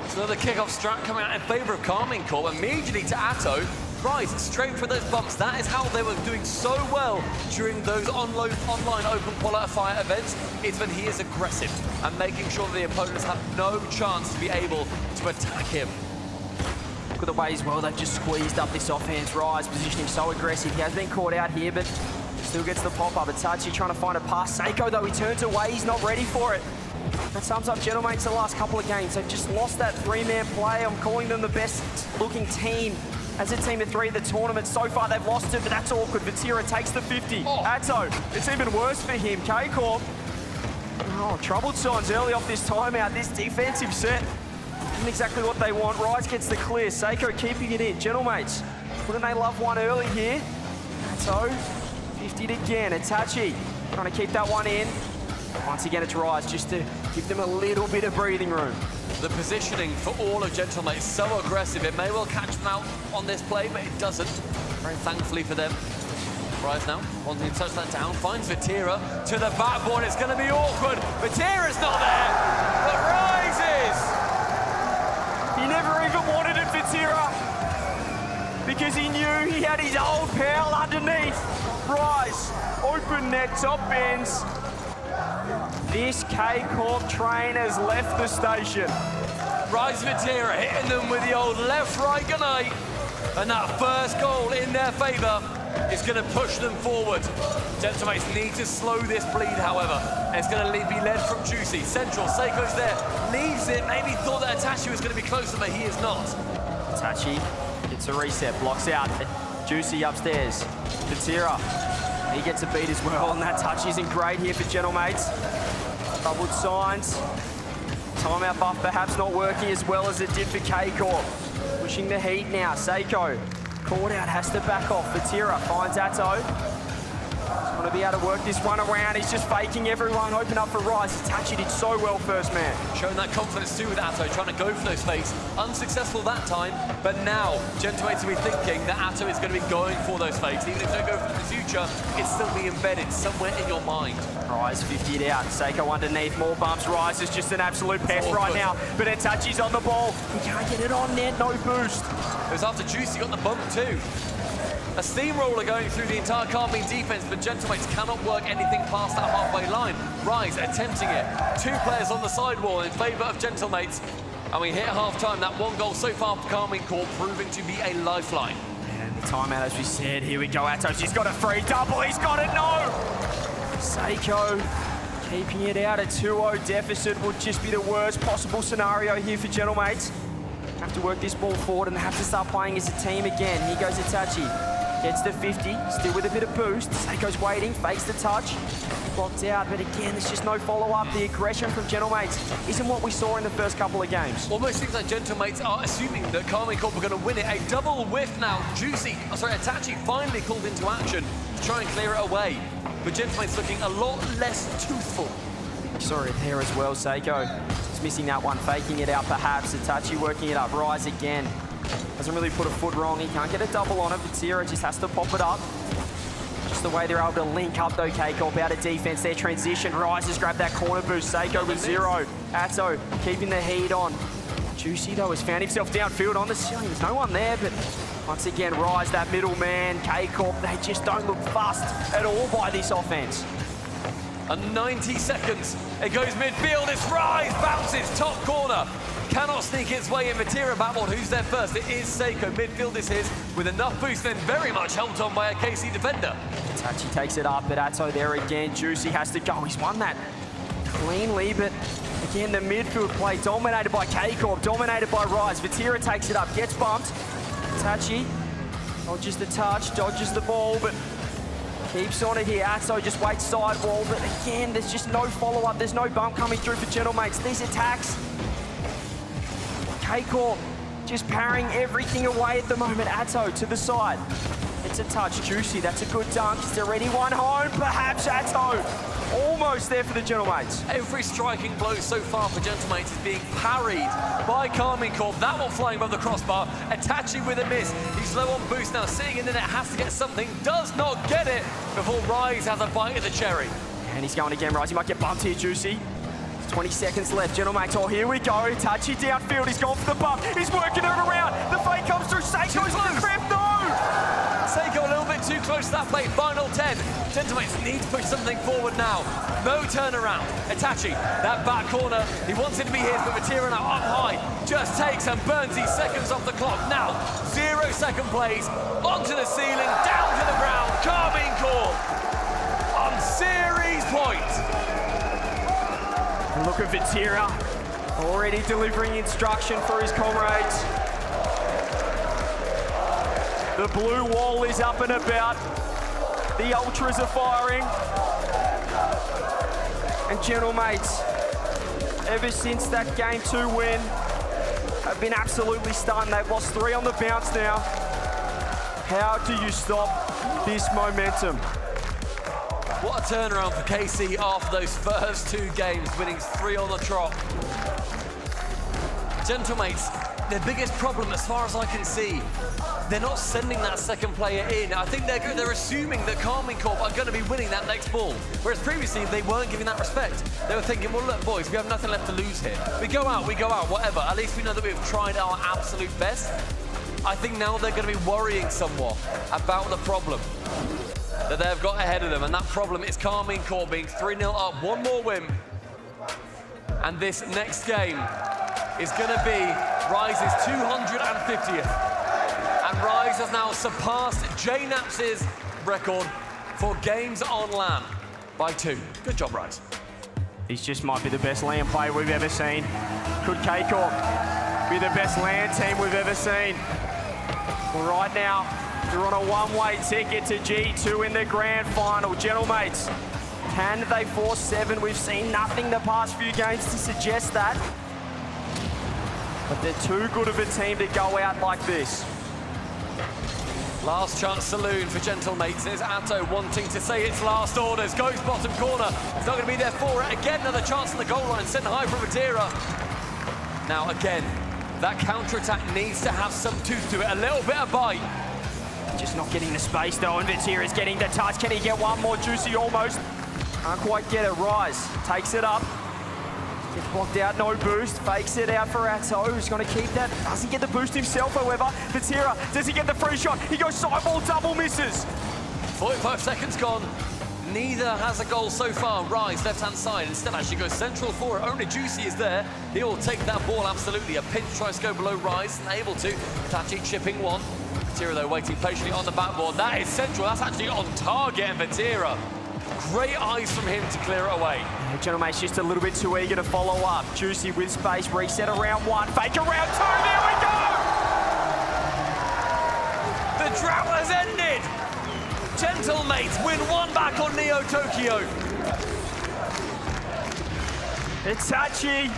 So another kickoff strat coming out in favor of Carmine Corp. Immediately to Atto. Right, straight for those bumps. That is how they were doing so well during those online open qualifier events. It's when he is aggressive and making sure that the opponents have no chance to be able to attack him. Look at the way as well they've just squeezed up this offense. Rise positioning so aggressive. He has been caught out here, but still gets the pop-up. Itachi trying to find a pass. Seiko, though, he turns away. He's not ready for it. That sums up Gentlemates the last couple of games. They've just lost that 3-man play. I'm calling them the best-looking team as a team of 3 at the tournament. So far, they've lost it, but that's awkward. Vatira takes the 50. Atto, it's even worse for him. K-Corp, troubled signs early off this timeout. This defensive set isn't exactly what they want. Rise gets the clear. Seiko keeping it in. Gentlemates, wouldn't they love one early here? Atto, 50'd again. Itachi trying to keep that one in. Once again, it's Rise just to give them a little bit of breathing room. The positioning for all of Gentlemate is so aggressive. It may well catch them out on this play, but it doesn't. Very thankfully for them. Rise now, wanting to touch that down, finds Vatira to the backboard. It's going to be awkward. Vatira's not there, but Rise is. He never even wanted it, Vatira, because he knew he had his old pal underneath. Rise, open net, top bends. This K-Corp train has left the station. Rise Vatira hitting them with the old left-right goodnight. And that first goal in their favour is going to push them forward. Gentlemates need to slow this bleed, however. It's going to be led from Juicy. Central, Seiko's there, leaves it. Maybe thought that Itachi was going to be closer, but he is not. Itachi gets a reset, blocks out. Juicy upstairs. Vatira, he gets a beat as well, and that touch isn't great here for Gentlemates. Troubled signs. Timeout buff perhaps not working as well as it did for K-Corp. Pushing the heat now. Seiko, caught out, has to back off. Vatira finds Atto. He's going to be able to work this one around. He's just faking everyone, open up for Rise. Itachi did so well first man. Showing that confidence too with Atto, trying to go for those fakes. Unsuccessful that time, but now Gentlemates will be thinking that Atto is going to be going for those fakes. Even if they don't go for them in the future, it's still be embedded somewhere in your mind. Rise 50 it out. Seiko underneath, more bumps. Rise is just an absolute pest right now, but Itachi's on the ball. He can't get it on net, no boost. It was after Juicy got the bump too. A steamroller going through the entire Carmine defense, but Gentlemates cannot work anything past that halfway line. Rise attempting it. 2 players on the sidewall in favour of Gentlemates. And we hit half-time. That 1 goal so far for Carmine Corp proving to be a lifeline. And the timeout, as we said. Here we go, Atto. He's got a free double. He's got it, no! Seiko keeping it out. A 2-0 deficit would just be the worst possible scenario here for Gentlemates. Have to work this ball forward and have to start playing as a team again. Here goes Itachi. Gets the 50, still with a bit of boost. Seiko's waiting, fakes the touch. Blocked out, but again, there's just no follow-up. The aggression from Gentlemates isn't what we saw in the first couple of games. Almost seems like Gentlemates are assuming that Carmine Corp are going to win it. A double whiff now. Itachi finally called into action to try and clear it away. But Gentlemates looking a lot less toothful. Saw it there as well, Seiko. Just missing that one, faking it out perhaps. Itachi working it up, Rise again. Doesn't really put a foot wrong. He can't get a double on it. Vatira just has to pop it up. Just the way they're able to link up though, K-Corp out of defense. Their transition. Rise has grabbed that corner boost. Seiko with 0. Atto keeping the heat on. Juicy though has found himself downfield on the ceiling. There's no one there, but once again, Rise, that middle man. K-Corp, they just don't look fussed at all by this offense. And 90 seconds. It goes midfield. It's Rise. Bounces top corner. Cannot sneak its way in. Vatira backboard. Who's there first? It is Seiko. Midfield is his with enough boost, then very much helped on by a KC defender. Itachi takes it up, but Atto there again. Juicy has to go. He's won that cleanly, but again, the midfield play dominated by K-Corp, dominated by Rise. Vatira takes it up, gets bumped. Tachi dodges the touch, dodges the ball, but keeps on it here. Atto just waits sidewall, but again, there's just no follow-up. There's no bump coming through for Gentlemates. These attacks, K-Corp just parrying everything away at the moment. Atto to the side. It's a touch. Juicy, that's a good dunk. Is there anyone home? Perhaps Atto. Almost there for the Gentlemates. Every striking blow so far for Gentlemates is being parried by Carmine Corp. That one flying above the crossbar. Atachi with a miss. He's low on boost now, sitting in the net, has to get something. Does not get it before Rise has a bite of the cherry. And he's going again, Rise. He might get bumped here, Juicy. 20 seconds left. Gentlemates, oh, here we go. Tachi downfield. He's gone for the bump. He's working it around. The fake comes through. Seiko's for the crimp. No! Seiko a little bit too close to that play. Final 10. Gentlemates need to push something forward now. No turnaround. Itachi, that back corner. He wants it to be his, but Vatira now up high. Just takes and burns these seconds off the clock. Now, 0-second plays. Onto the ceiling, down to the ground. Carmine Corp on series point. Look at Vatira, already delivering instruction for his comrades. The blue wall is up and about. The Ultras are firing. And Gentlemates, ever since that Game 2 win, have been absolutely stunned. They've lost 3 on the bounce now. How do you stop this momentum? What a turnaround for KC after those first 2 games, winning 3 on the trot. Gentlemates, their biggest problem as far as I can see, they're not sending that second player in. I think they're assuming that Carmine Corp are going to be winning that next ball. Whereas previously, they weren't giving that respect. They were thinking, well, look, boys, we have nothing left to lose here. We go out, whatever. At least we know that we've tried our absolute best. I think now they're going to be worrying somewhat about the problem that they've got ahead of them, and that problem is Carmine Corp being 3-0 up, 1 more win. And this next game is going to be Rise's 250th. And Rise has now surpassed JNAPS's record for games on LAN by 2. Good job, Rise. These just might be the best LAN play we've ever seen. Could K-Corp be the best LAN team we've ever seen? Well, right now, they're on a one-way ticket to G2 in the grand final. Gentlemates, can they force 7? We've seen nothing the past few games to suggest that. But they're too good of a team to go out like this. Last chance saloon for Gentlemates. There's Atto wanting to say its last orders. Goes bottom corner. It's not going to be there for it. Again, another chance on the goal line. Sent high from Vatira. Now, again, that counter-attack needs to have some tooth to it. A little bit of bite. Just not getting the space, though, and Vatira's getting the touch. Can he get one more? Juicy almost. Can't quite get it. Rise takes it up. Gets blocked out, no boost. Fakes it out for Atto, who's going to keep that. Doesn't get the boost himself, however. Vatira, does he get the free shot? He goes sideball, double misses. 45 seconds gone. Neither has a goal so far. Rise, left-hand side. Instead, actually goes central for it. Only Juicy is there. He'll take that ball, absolutely. A pinch tries to go below Rise, and able to. Tachi chipping one. Vatira, though, waiting patiently on the backboard. That is central. That's actually on target, and Vatira. Great eyes from him to clear it away. Yeah, Gentlemates just a little bit too eager to follow up. Juicy with space, reset around 1, fake around 2, there we go! The drought has ended! Gentlemates win 1 back on Neo Tokyo. Itachi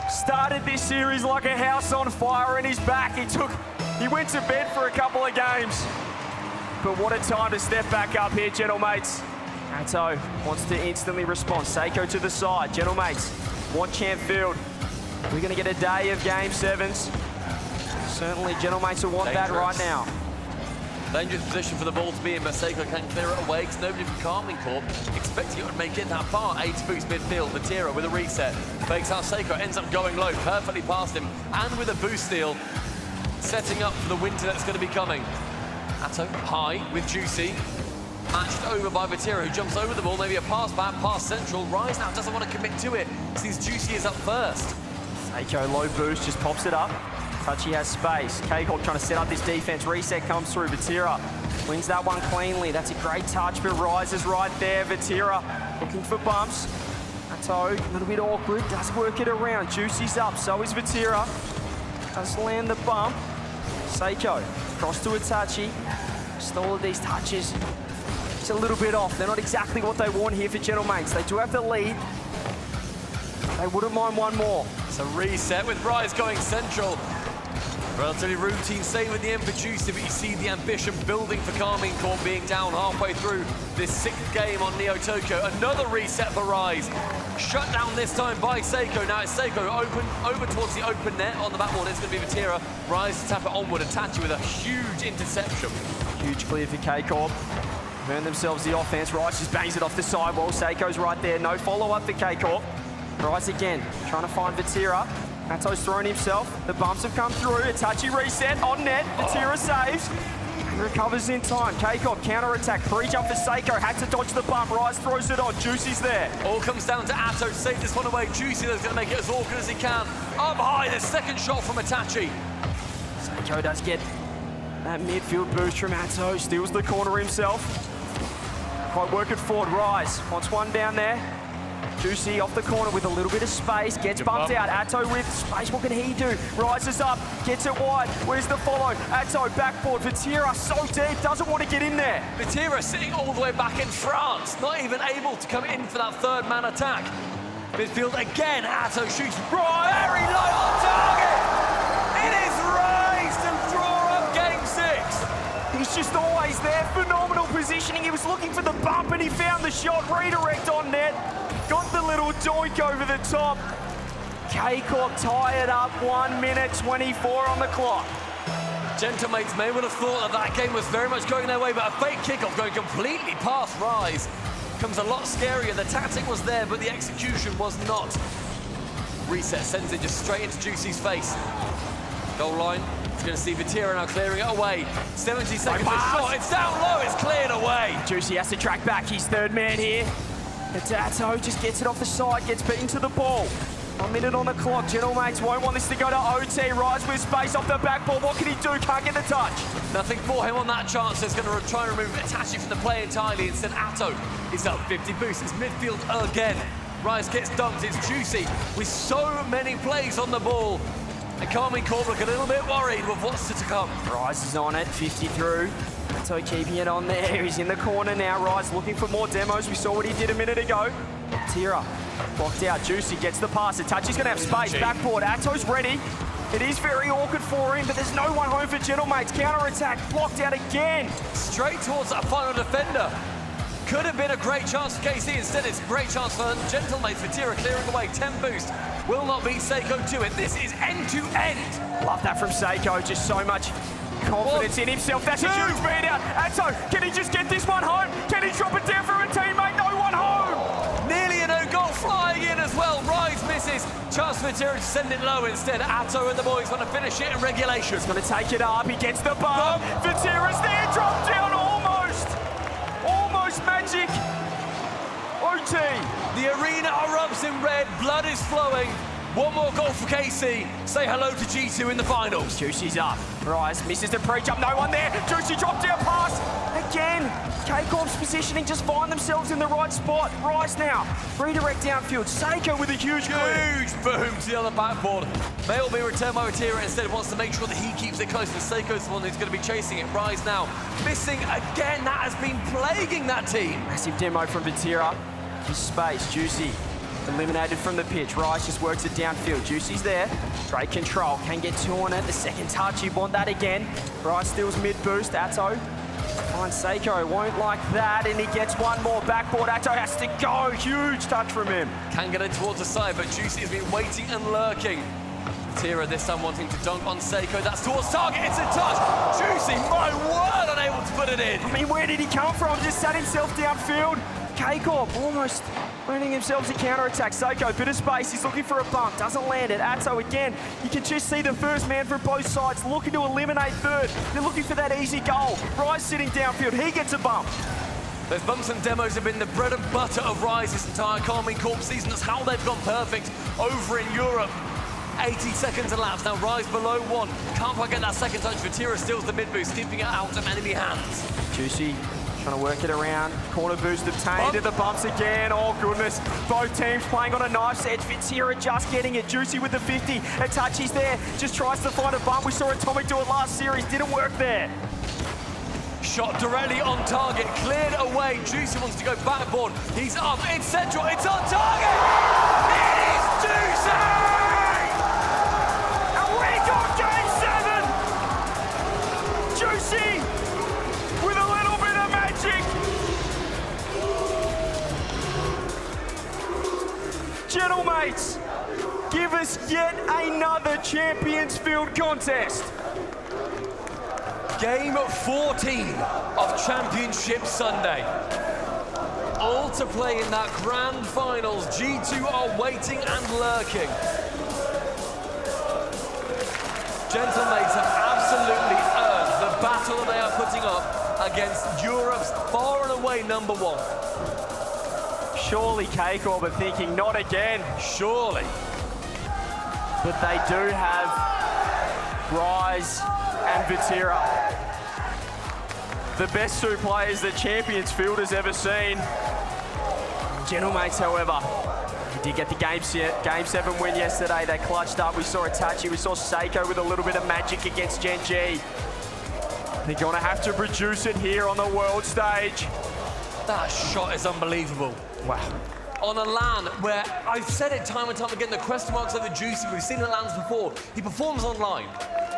started this series like a house on fire, and he's back. He went to bed for a couple of games. But what a time to step back up here, Gentlemates. Atto wants to instantly respond. Seiko to the side. Gentlemates want champ field. We're going to get a day of Game 7s. Certainly, Gentlemates will want that right now. Dangerous position for the ball to be in, but Seiko can't clear it away because nobody from Carmine Corp expecting it would make it that far. 8 boost midfield. Vatira with a reset. Fakes out Seiko, ends up going low, perfectly past him, and with a boost steal, setting up for the winter that's going to be coming. Atto high with Juicy. Matched over by Vatira, who jumps over the ball. Maybe a pass back, pass central. Rise now doesn't want to commit to it. Sees Juicy is up first. Seiko low boost, just pops it up. Tachi has space. K-Corp trying to set up this defense. Reset comes through. Vatira wins that one cleanly. That's a great touch, but Rise is right there. Vatira looking for bumps. Atto, a little bit awkward. Does work it around. Juicy's up, so is Vatira. Does land the bump. Seiko, cross to Itachi. Just all of these touches. It's a little bit off. They're not exactly what they want here for Gentlemates. They do have the lead. They wouldn't mind one more. It's a reset with Rise going central. Relatively routine same with the end for Juicy, but you see the ambition building for Karmine Corp being down halfway through this 6th game on Neo Tokyo. Another reset for Rise. Shut down this time by Seiko. Now it's Seiko over towards the open net on the backboard. It's going to be Vatira. Rise to tap it onward. Itachi with a huge interception. Huge clear for K-Corp. Earn themselves the offense. Rise just bangs it off the sidewall. Seiko's right there. No follow-up for K-Corp. Rise again, trying to find Vatira. Ato's thrown himself. The bumps have come through. Itachi reset on net. Vatira saves. And recovers in time. K-Corp counter-attack. Pre-jump for Seiko. Had to dodge the bump. Rise throws it on. Juicy's there. All comes down to Atto to save this one away. Juicy is going to make it as awkward as he can. Up high, the second shot from Itachi. Seiko does get that midfield boost from Atto. Steals the corner himself. Quite working forward. Rise wants one down there. Juicy off the corner with a little bit of space, gets bumped out. Atto with space, what can he do? Rises up, gets it wide. Where's the follow? Atto backboard. Vatira so deep, doesn't want to get in there. Vatira sitting all the way back in France, not even able to come in for that third man attack. Midfield again, Atto shoots right, very low on target. It is Rise to draw up game 6. He's just always there, phenomenal positioning. He was looking for the bump and he found the shot, redirect on net. Got the little doink over the top. K-Corp tie it up, 1 minute 24 on the clock. Gentlemates may well have thought that game was very much going their way, but a fake kickoff going completely past Rise comes a lot scarier. The tactic was there, but the execution was not. Reset sends it just straight into Juicy's face. Goal line. He's going to see Vatira now clearing it away. 70 seconds of shot. It's down low. It's cleared away. Juicy has to track back. He's third man here. Atto just gets it off the side, gets beaten to the ball. 1 minute on the clock. Gentlemates won't want this to go to OT. Rise with space off the backboard. What can he do? Can't get the touch. Nothing for him on that chance. He's going to try and remove Itachi from the play entirely. Instead, Atto is up 50 boosts. It's midfield again. Rise gets dumped. It's Juicy with so many plays on the ball. And Karmine Corp look a little bit worried with what's to come. Rise is on it, 50 through. Atto keeping it on there. He's in the corner now. Rise looking for more demos. We saw what he did a minute ago. Tira blocked out. Juicy gets the pass. Itachi's going to have space. Backboard. Atto's ready. It is very awkward for him, but there's no one home for Gentlemates. Counter-attack. Blocked out again. Straight towards that final defender. Could have been a great chance for KC. Instead, it's a great chance for Gentlemates. Vatira clearing away. 10 boost. Will not beat Seiko to it. This is end-to-end. Love that from Seiko. Just so much confidence in himself. That's a huge beat out. Atto, can he just get this one home? Can he drop it down for a teammate? No one home. Nearly an own goal flying in as well. Rise misses. Chance for Vatira to send it low instead. Atto and the boys want to finish it in regulation. He's going to take it up. He gets the bump. Vatira's there. Dropped down almost. Almost magic. OT. The arena erupts in red. Blood is flowing. One more goal for KC. Say hello to G2 in the finals. Juicy's up. Rise misses the pre-jump. No one there. Juicy dropped down pass. Again. K-Corp's positioning just find themselves in the right spot. Rise now. Redirect downfield. Seiko with a huge boom to the other backboard. May will be returned by Vatira. Instead wants to make sure that he keeps it close. And Seiko's the one who's going to be chasing it. Rise now. Missing again. That has been plaguing that team. Massive demo from Vatira. His space. Juicy. Eliminated from the pitch. Rise just works it downfield. Juicy's there. Great control. Can get two on it. The second touch. You want that again. Rise steals mid boost. Atto finds Seiko. Won't like that. And he gets one more. Backboard. Atto has to go. Huge touch from him. Can get it towards the side, but Juicy has been waiting and lurking. Tira this time wanting to dunk on Seiko. That's towards target. It's a touch. Juicy, my word, unable to put it in. I mean, where did he come from? Just sat himself downfield. K-Corp almost running himself a counter-attack. Seiko, bit of space. He's looking for a bump. Doesn't land it. Atto again. You can just see the first man from both sides looking to eliminate third. They're looking for that easy goal. Rise sitting downfield. He gets a bump. Those bumps and demos have been the bread and butter of Rise this entire Karmine Corp season. That's how they've gone perfect over in Europe. 80 seconds elapsed. Now Rise below one. Can't quite get that second touch. Vatira steals the mid boost, keeping it out of enemy hands. Juicy Trying to work it around. Corner boost obtained to the bumps again. Oh, goodness. Both teams playing on a knife's edge. Vitsira just getting it. Juicy with the 50. Itachi's there. Just tries to find a bump. We saw Atomic do it last series. Didn't work there. Shot directly on target. Cleared away. Juicy wants to go backboard. He's up. It's central. It's on target. It is Juicy! And we got game 7. Juicy with a little bit of magic. Gentlemates, give us yet another Champions Field contest. Game 14 of Championship Sunday. All to play in that grand finals. G2 are waiting and lurking. Gentlemen have absolutely earned the battle that they are putting up against Europe's far and away #1. Surely K-Corp are thinking, not again. Surely. But they do have Rise and Vitsira. The best two players that Champions Field has ever seen. Gentlemates, however, he did get the Game 7 win yesterday. They clutched up. We saw Itachi. We saw Seiko with a little bit of magic against Gen G. They're going to have to produce it here on the world stage. That shot is unbelievable. Wow. On a LAN where, I've said it time and time again, the question marks over Juicy. We've seen the LANs before. He performs online.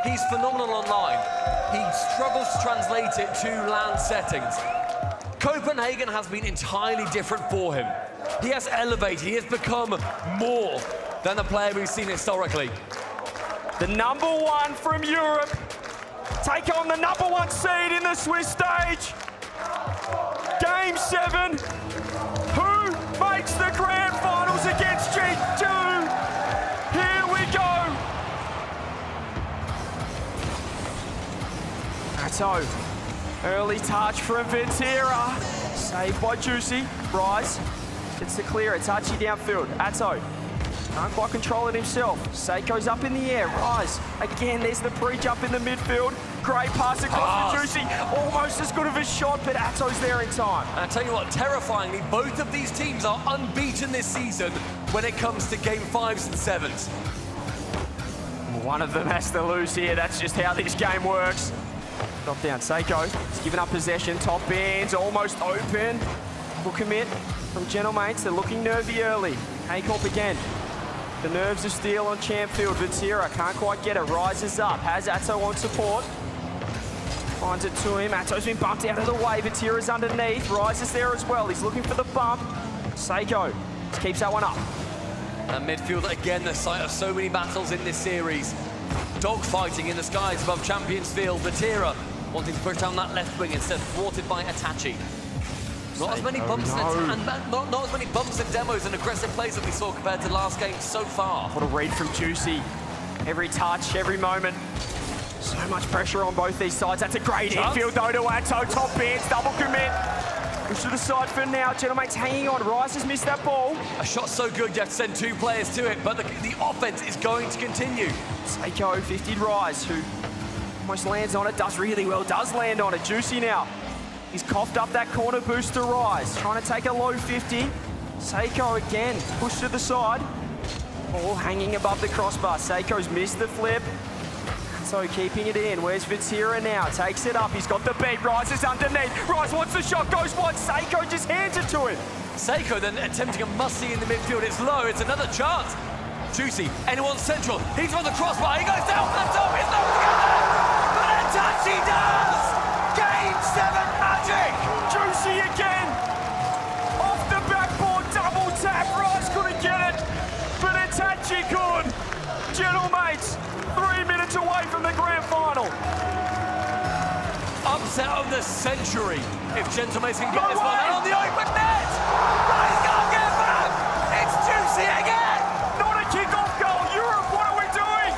He's phenomenal online. He struggles to translate it to LAN settings. Copenhagen has been entirely different for him. He has elevated. He has become more than the player we've seen historically. The #1 from Europe take on the #1 seed in the Swiss stage. Game 7. Who makes the grand finals against G2? Here we go. Atto, early touch from Vitsira. Saved by Juicy. Rise gets the clear. Itachi downfield. Atto can't quite control it himself. Seiko's up in the air. Rise again. There's the pre-jump in the midfield. Great pass across to Juicy. Almost as good of a shot, but Atto's there in time. And I tell you what, terrifyingly, both of these teams are unbeaten this season when it comes to Game 5s and 7s. One of them has to lose here. That's just how this game works. Drop down. Seiko. He's given up possession. Top ends almost open. Full commit from Gentlemates. They're looking nervy early. K-Corp again. The nerves of steel on Champfield. Vitsira can't quite get it. Rises up. Has Atto on support. Finds it to him. Atto's been bumped out of the way. Vitsira's underneath. Rises there as well. He's looking for the bump. Seiko just keeps that one up. And midfield, again, the site of so many battles in this series. Dogfighting in the skies above Champions Field. Vitsira wanting to push down that left wing instead, thwarted by Itachi. Not as many bumps and not as many bumps and demos and aggressive plays that we saw compared to last game so far. What a read from Juicy. Every touch, every moment. So much pressure on both these sides. That's a great infield though to Atto. Top bands, double commit. Push to the side for now. Gentlemates hanging on. Rice has missed that ball. A shot so good you have to send two players to it, but the offense is going to continue. Seiko 50'd Rise, who almost lands on it, does really well, does land on it. Juicy now. He's coughed up that corner boost to Rise. Trying to take a low 50. Seiko again, pushed to the side. Ball hanging above the crossbar. Seiko's missed the flip. So keeping it in. Where's Vitsira now? Takes it up. He's got the beat. Rise is underneath. Rise wants the shot. Goes wide. Seiko just hands it to him. Seiko then attempting a must-see in the midfield. It's low. It's another chance. Juicy. Anyone central. He's on the crossbar. He goes down for the top. He's not together. But Itachi does. Game 7 magic. Juicy again. Off the backboard. Double tap. Rise couldn't get it. But Itachi could. Gentlemates. 3 minutes away from the grand final. Upset of the century. If Gentlemates can get this one out on the open net. Rise can't get back. It's Juicy again. Not a kick-off goal. Europe, what are we doing?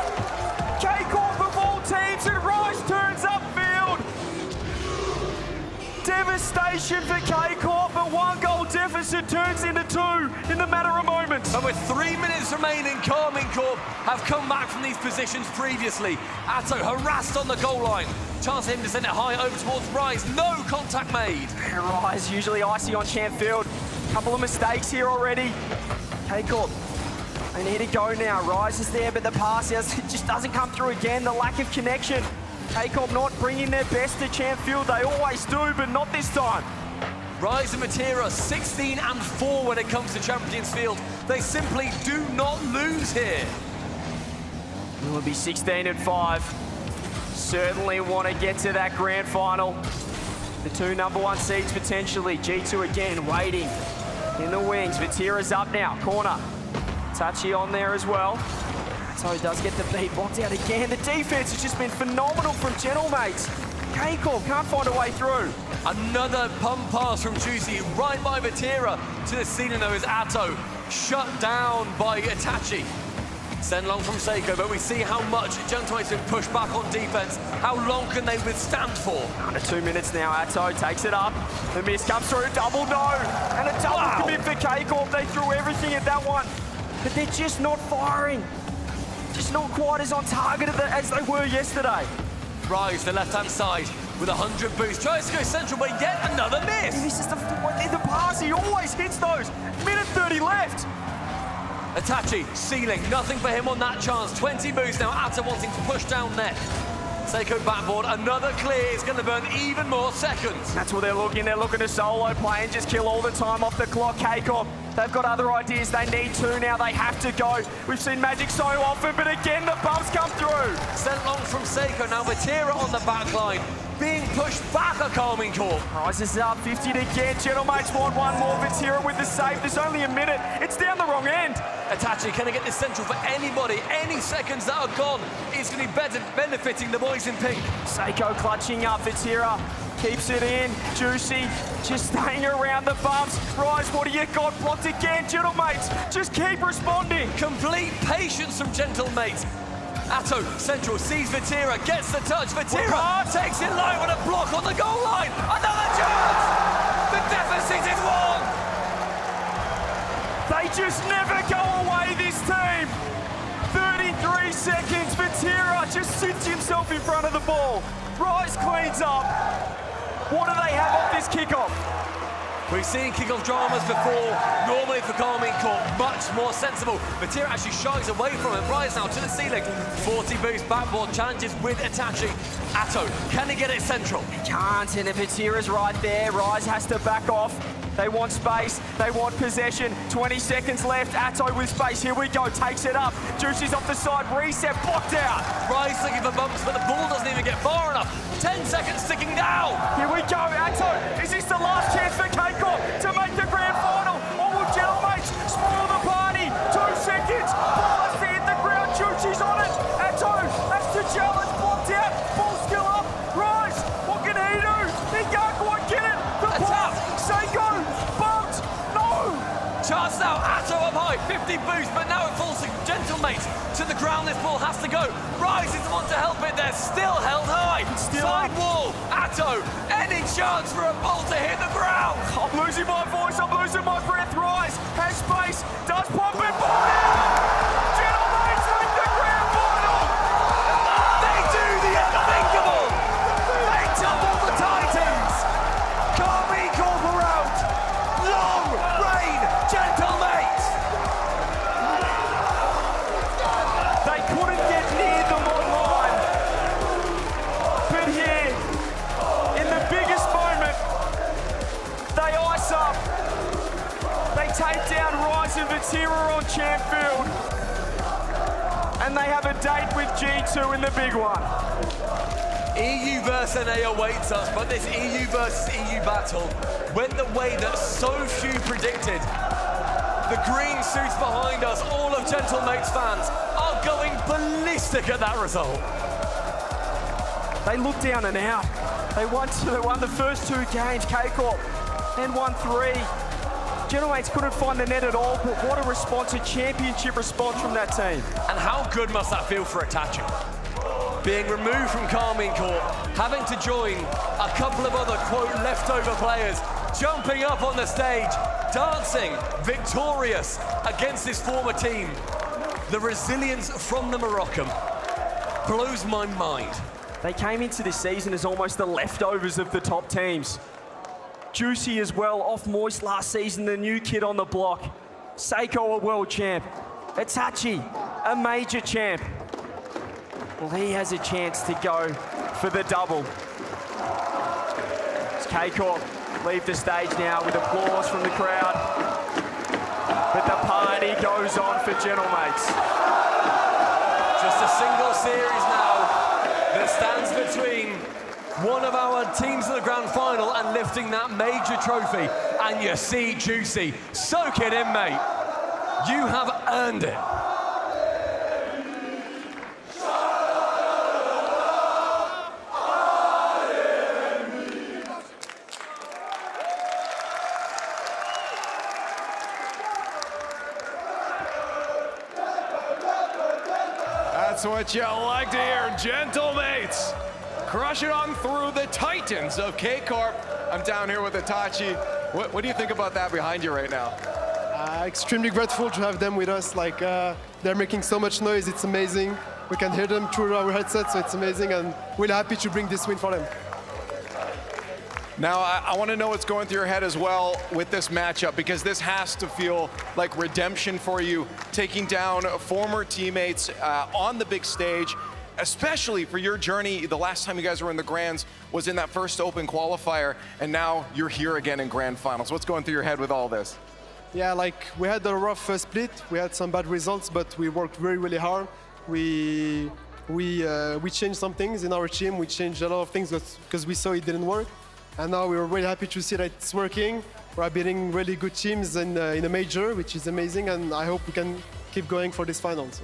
K-Corp of all teams and Rise turns upfield. Devastation for K-Corp, but 1 goal deficit turns into 2 in the matter of moments. And with 3 minutes remaining, Carmine Corp have come back from these positions previously. Atto harassed on the goal line. Chance for him to send it high over towards Rise. No contact made. Rise usually icy on champ field. Couple of mistakes here already. K-Corp, they need to go now. Rise is there, but the pass just doesn't come through again. The lack of connection. K-Corp not bringing their best to champ field. They always do, but not this time. Rise and Matera 16-4 when it comes to Champions Field. They simply do not lose here. Will be 16-5. Certainly want to get to that grand final. The 2 number 1 seeds potentially. G2 again waiting in the wings. Vatira's up now, corner. Touchy on there as well. So he does get the beat, blocked out again. The defense has just been phenomenal from Gentlemates. K-Corp can't find a way through. Another pump pass from Juicy right by Vatira to the ceiling though as Atto shut down by Itachi. Send long from Seiko, but we see how much Gentlemates have pushed back on defense. How long can they withstand for? Under 2 minutes now, Atto takes it up. The miss comes through, double no. And a double commit for K-Corp. They threw everything at that one, but they're just not firing. Just not quite as on target as they were yesterday. Rise, the left-hand side, with 100 boost. Tries to go central, but yet another miss. He misses the pass. He always hits those. Minute 30 left. Itachi, ceiling, nothing for him on that chance. 20 boost now, Atto wanting to push down net. Seiko backboard, another clear is going to burn even more seconds. That's what they're looking to solo play and just kill all the time off the clock. K-Corp, they've got other ideas. They need to now. They have to go. We've seen Magic so often, but again, the bumps come through. Sent long from Seiko, now Matera on the back line. Being pushed back at Carmine Corp. Rises up, 50 to get. Gentlemates want 1 more. Vatira with the save. There's only a minute. It's down the wrong end. Itachi, can I get this central for anybody? Any seconds that are gone is going to be benefiting the boys in pink. Seiko clutching up. Vatira keeps it in. Juicy just staying around the bumps. Rise, what do you got? Blocked again. Gentlemates, just keep responding. Complete patience from Gentlemates. Atto, central, sees Vatira, gets the touch. Vatira takes it low with a block on the goal line. Another chance! The deficit is 1! They just never go away, this team. 33 seconds. Vatira just sits himself in front of the ball. Rise cleans up. What do they have off this kickoff? We've seen kickoff dramas before, normally for Carmine Corp, much more sensible. Vatira actually shies away from it. Rise now to the ceiling. 40 boost backboard challenges with Itachi. Atto, can he get it central? He can't, and if Vatira's right there, Rise has to back off. They want space, they want possession. 20 seconds left, Atto with space. Here we go, takes it up. Juicy's off the side, reset, blocked out. Rise looking for bumps, but the ball doesn't even get far enough. 10 seconds ticking down. Here we go, Atto. Is this the last chance for K-Corp to make the grand final? Or will Gentlemates spoil the party? 2 seconds, ball has to hit the ground. Juicy's on it. Atto, that's the challenge, blocked out. Ball still up. Rise, what can he do? He can't quite get it. The pass, Seiko, bumped, no. Chance now, Atto up high, 50 boost, but now it falls to Gentlemates. To the ground this ball has to go. Rise is the one to help it there, still held high. Side wall, Atto, any chance for a ball to hit the ground? I'm losing my voice, I'm losing my breath. Rise has space, does pump it, ball down. Gentlemates make the grand final. They do the unthinkable. They double the Titans. Carmine Corp are out. Long reign, Gentlemates. They couldn't get near them online. But here, in the biggest moment, they ice up. They take down Rise and Vatira on champ field. And they have a date with G2 in the big one. EU versus NA awaits us, but this EU versus EU battle went the way that so few predicted. The green suits behind us, all of Gentlemates fans, are going ballistic at that result. They look down and out. They won the first 2 games, K-Corp, then won 3. Gentlemates couldn't find the net at all, but what a response, a championship response from that team. And how good must that feel for Itachi? Being removed from Carmine Corp, having to join a a couple of other, quote, leftover players jumping up on the stage, dancing, victorious against this former team. The resilience from the Moroccan blows my mind. They came into this season as almost the leftovers of the top teams. Juicy as well, off Moist last season, the new kid on the block. Seiko, a world champ. Itachi, a major champ. Well, he has a chance to go for the double. As K-Corp leave the stage now with applause from the crowd. But the party goes on for Gentlemates. Just a single series now that stands between one of our teams in the grand final and lifting that major trophy. And you see Juicy. Soak it in, mate. You have earned it. That's what you like to hear, Gentlemates. Crushing on through the Titans of K-Corp. I'm down here with Itachi. What do you think about that behind you right now? Extremely grateful to have them with us. They're making so much noise, it's amazing. We can hear them through our headsets, so it's amazing, and we're happy to bring this win for them. Now, I want to know what's going through your head as well with this matchup, because this has to feel like redemption for you, taking down former teammates on the big stage, especially for your journey. The last time you guys were in the Grands was in that first Open qualifier, and now you're here again in Grand Finals. What's going through your head with all this? Yeah, we had a rough split. We had some bad results, but we worked very, really hard. We changed some things in our team. We changed a lot of things because we saw it didn't work. And now we're really happy to see that it's working. We're beating really good teams in a major, which is amazing, and I hope we can keep going for this finals.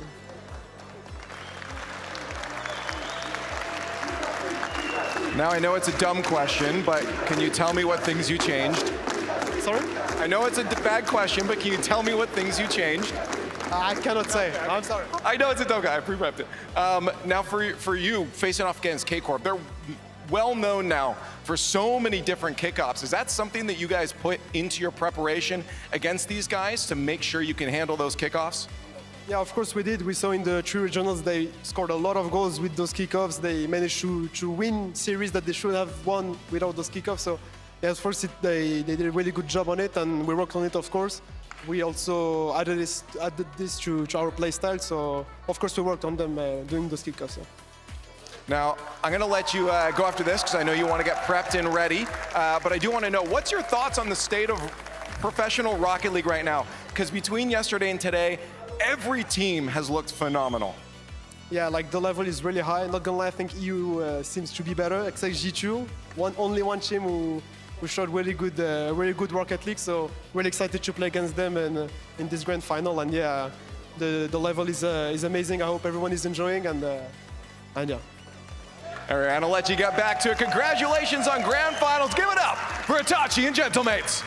Now, I know it's a dumb question, but can you tell me what things you changed? Sorry? I know it's a bad question, but can you tell me what things you changed? I cannot say. I'm sorry. I know it's a dumb guy. I pre-prepped it. Now, for you, facing off against K-Corp, they're well known now for so many different kickoffs. Is that something that you guys put into your preparation against these guys to make sure you can handle those kickoffs? Yeah, of course we did. We saw in the 3 regionals they scored a lot of goals with those kickoffs. They managed to win series that they should have won without those kickoffs. So yeah, of course they did a really good job on it, and we worked on it, of course. We also added this to our play style. So of course we worked on them doing those kickoffs. Yeah. Now, I'm going to let you go after this because I know you want to get prepped and ready. But I do want to know, what's your thoughts on the state of professional Rocket League right now? Because between yesterday and today, every team has looked phenomenal. Yeah, the level is really high. Not gonna lie, I think EU seems to be better, except G2. Only one team who showed really good Rocket League. So really excited to play against them in this grand final. And yeah, the level is amazing. I hope everyone is enjoying, and yeah. All right, I'll let you get back to it. Congratulations on Grand Finals. Give it up for Itachi and Gentlemates.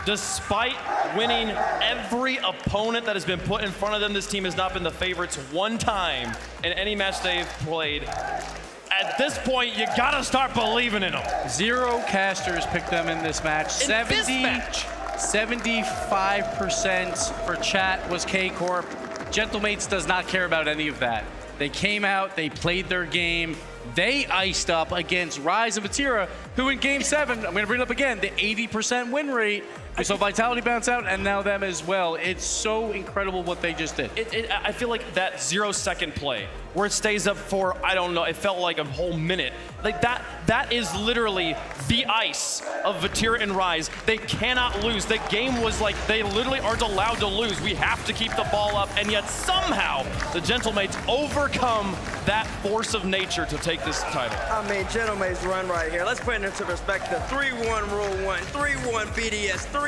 Despite winning every opponent that has been put in front of them, this team has not been the favorites one time in any match they've played. At this point, you gotta start believing in them. 0 casters picked them in this match. 75% for chat was K-Corp. Gentlemates does not care about any of that. They came out, they played their game, they iced up against Rise and Vatira, who in Game 7, I'm gonna bring it up again, the 80% win rate. We saw Vitality bounce out, and now them as well. It's so incredible what they just did. I feel like that 0-second play, where it stays up for, I don't know, it felt like a whole minute. That is literally the ice of Vatira and Rise. They cannot lose. The game was they literally aren't allowed to lose. We have to keep the ball up, and yet somehow the Gentlemates overcome that force of nature to take this title. I mean, Gentlemates run right here. Let's put it into perspective. 3-1 Rule 1, 3-1 BDS, 3-0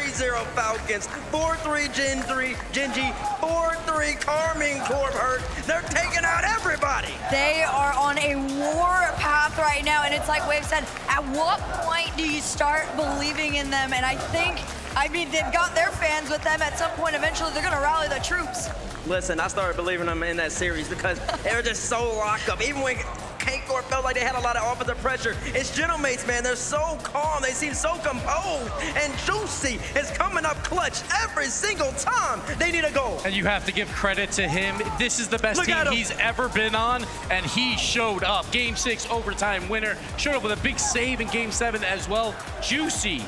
Falcons, 4-3 Genji, 4-3 Carmine Corp hurt. They're taking out everybody. They are on a war path right now, and it's like Wave said, at what point do you start believing in them? And I mean, they've got their fans with them. At some point, eventually, they're going to rally the troops. Listen, I started believing them in that series because they were just so locked up. Even when K-Corp felt like they had a lot of offensive pressure, it's Gentleman's, man. They're so calm. They seem so composed. And Juicy is coming up clutch every single time they need a goal. And you have to give credit to him. This is the best team he's ever been on, and he showed up. Game 6 overtime winner. Showed up with a big save in Game 7 as well. Juicy.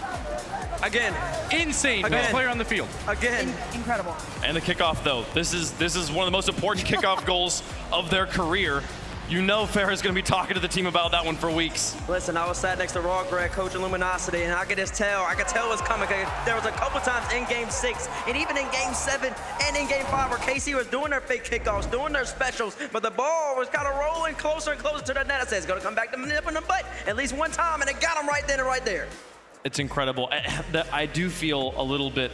Again. Insane. Best player on the field. Again. Incredible. And the kickoff, though. This is one of the most important kickoff goals of their career. You know Farrah's going to be talking to the team about that one for weeks. Listen, I was sat next to Raw Greg, coaching Luminosity, and I could tell it was coming. There was a couple times in Game 6, and even in Game 7 and in Game 5 where KC was doing their fake kickoffs, doing their specials, but the ball was kind of rolling closer and closer to the net. I said, it's going to come back to nip in the butt at least one time, and it got him right then and right there. It's incredible. I do feel a little bit,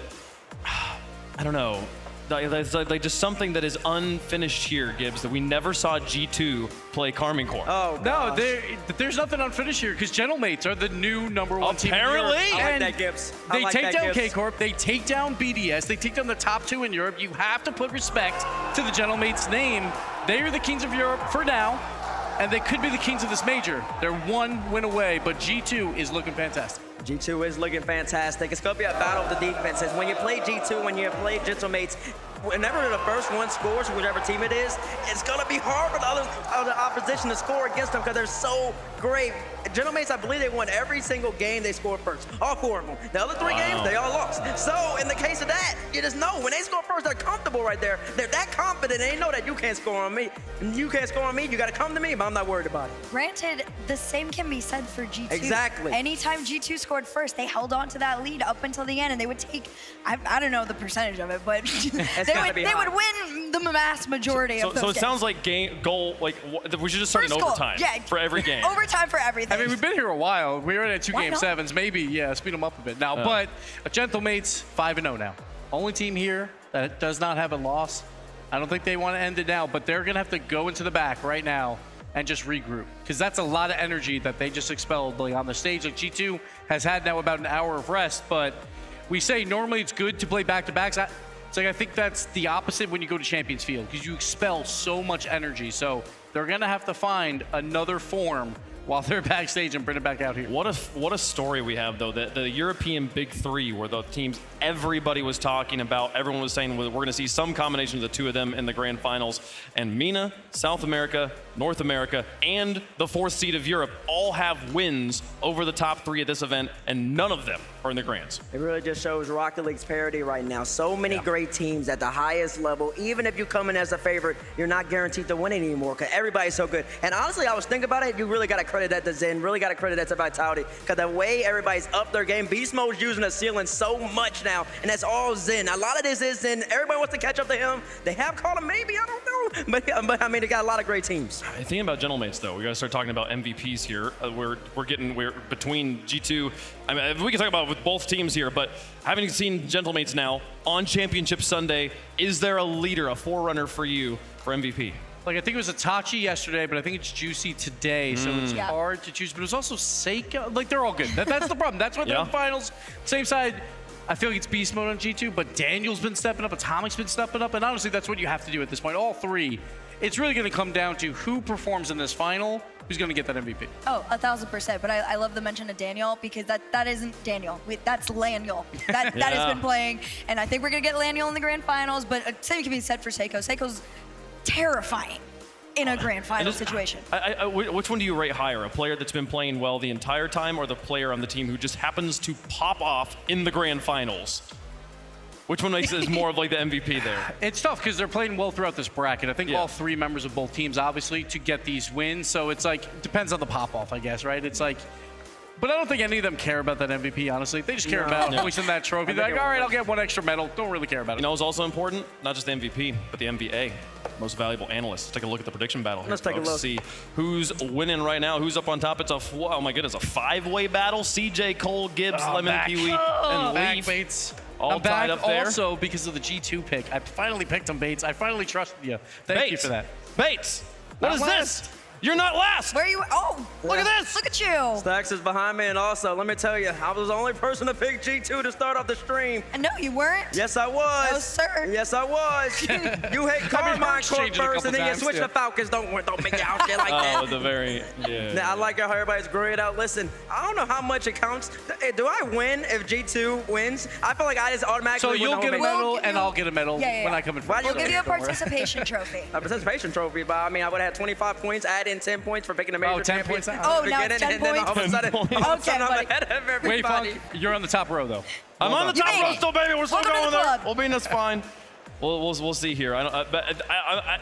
I don't know, like just something that is unfinished here, Gibbs, that we never saw G2 play Karmine Corp. Oh, no, there's nothing unfinished here because Gentlemates are the new #1 team. Apparently. I like that, Gibbs. They take down K-Corp, they take down BDS, they take down the top 2 in Europe. You have to put respect to the Gentlemates name. They are the kings of Europe for now, and they could be the kings of this major. They're 1 win away, but G2 is looking fantastic. G2 is looking fantastic. It's going to be a battle of the defenses. When you play G2, when you play Gentlemates, whenever the first one scores, whichever team it is, it's going to be hard for the other opposition to score against them because they're so great. Gentlemates, I believe they won every single game they scored first. All 4 of them. The other 3 games, they all lost. So in the case of that, you just know when they score first, they're comfortable right there. They're that confident, and they know that you can't score on me. You can't score on me, you got to come to me, but I'm not worried about it. Granted, the same can be said for G2. Exactly. Anytime G2 scored first, they held on to that lead up until the end, and they would take, I don't know the percentage of it, but they would win the mass majority of those So it games. sounds like goal, like we should just start an overtime for every game. Overtime for everything. I mean, we've been here a while. We were at 2 Game 7s, maybe, speed them up a bit now. But Gentlemates, 5-0 now. Only team here that does not have a loss. I don't think they want to end it now, but they're going to have to go into the back right now and just regroup, because that's a lot of energy that they just expelled on the stage. Like G2 has had now about an hour of rest, but we say normally it's good to play back-to-backs. It's like I think that's the opposite when you go to Champions Field, because you expel so much energy. So they're going to have to find another form while they're backstage and bring it back out here. What a story we have, though. The European Big Three were the teams everybody was talking about. Everyone was saying we're going to see some combination of the 2 of them in the grand finals. And MENA, South America, North America, and the 4th seed of Europe all have wins over the top 3 at this event, and none of them are in the grands. It really just shows Rocket League's parity right now. So many great teams at the highest level. Even if you come in as a favorite, you're not guaranteed to win anymore because everybody's so good. And honestly, I was thinking about it, you really got to credit that to Zen, really got to credit that to Vitality, because the way everybody's up their game, Beast Mode's using the ceiling so much now, and that's all Zen. A lot of this is Zen. Everybody wants to catch up to him. They have called him maybe, I don't know. But I mean, they got a lot of great teams. The thing about Gentlemates, though, we got to start talking about MVPs here. We're between G2. I mean, we can talk about it with both teams here, but having seen Gentlemates now on Championship Sunday, is there a leader, a forerunner for you for MVP? Like, I think it was Itachi yesterday, but I think it's Juicy today, so it's hard to choose. But it was also Seiko. Like, they're all good. That's the problem. That's what they're in finals. Same side, I feel like it's Beast Mode on G2, but Daniel's been stepping up, Atomic's been stepping up, and honestly, that's what you have to do at this point. All 3. It's really going to come down to who performs in this final, who's going to get that MVP. Oh, 1,000%. But I love the mention of Daniel, because that isn't Daniel. That's Laniel. That has been playing, and I think we're going to get Laniel in the grand finals, but same can be said for Seiko. Seiko's terrifying in a grand final situation. Which one do you rate higher? A player that's been playing well the entire time, or the player on the team who just happens to pop off in the grand finals? Which one makes it more of like the MVP there? It's tough because they're playing well throughout this bracket. I think all 3 members of both teams, obviously, to get these wins. So it's like, it depends on the pop-off, I guess, right? It's like, but I don't think any of them care about that MVP, honestly. They just care about hoisting that trophy. They're like, all right, I'll get 1 extra medal. Don't really care about it. You know what's also important? Not just the MVP, but the MVA. Most valuable analyst. Let's take a look at the prediction battle here. Let's take a look. See who's winning right now, who's up on top. It's a 5-way battle. CJ, Cole, Gibbs, Lemon, Kiwi, and Leaf. Bates. All tied up there. Also, because of the G2 pick, I finally picked him, Bates. I finally trusted you. Thank you for that. Bates, what is this? You're not last. Where are you? Oh, look at this. Look at you. Stacks is behind me, and also, let me tell you, I was the only person to pick G2 to start off the stream. No, you weren't. Yes, I was. No, sir. Yes, I was. You hate Carmine Corp first, and then you switch to Falcons. Don't make it out there like that. Oh, the very, yeah. Now, I like how everybody's grayed out. Listen, I don't know how much it counts. Do I win if G2 wins? I feel like I just automatically So win you'll the get a whole medal, and I'll get a medal Yeah. when I come in first. We'll give you a participation trophy. A participation trophy, but I mean, I would have had 25 points, add in 10 points for picking a major 10 champion. points out. Oh, now it's 10 and then all of a sudden, all of a sudden I'm buddy. ahead of everybody. Wait, Funk, you're on the top row, though. I'm on the You top made row it. still, baby. We're still Welcome to going the there. club. We'll be that's fine. We'll see here.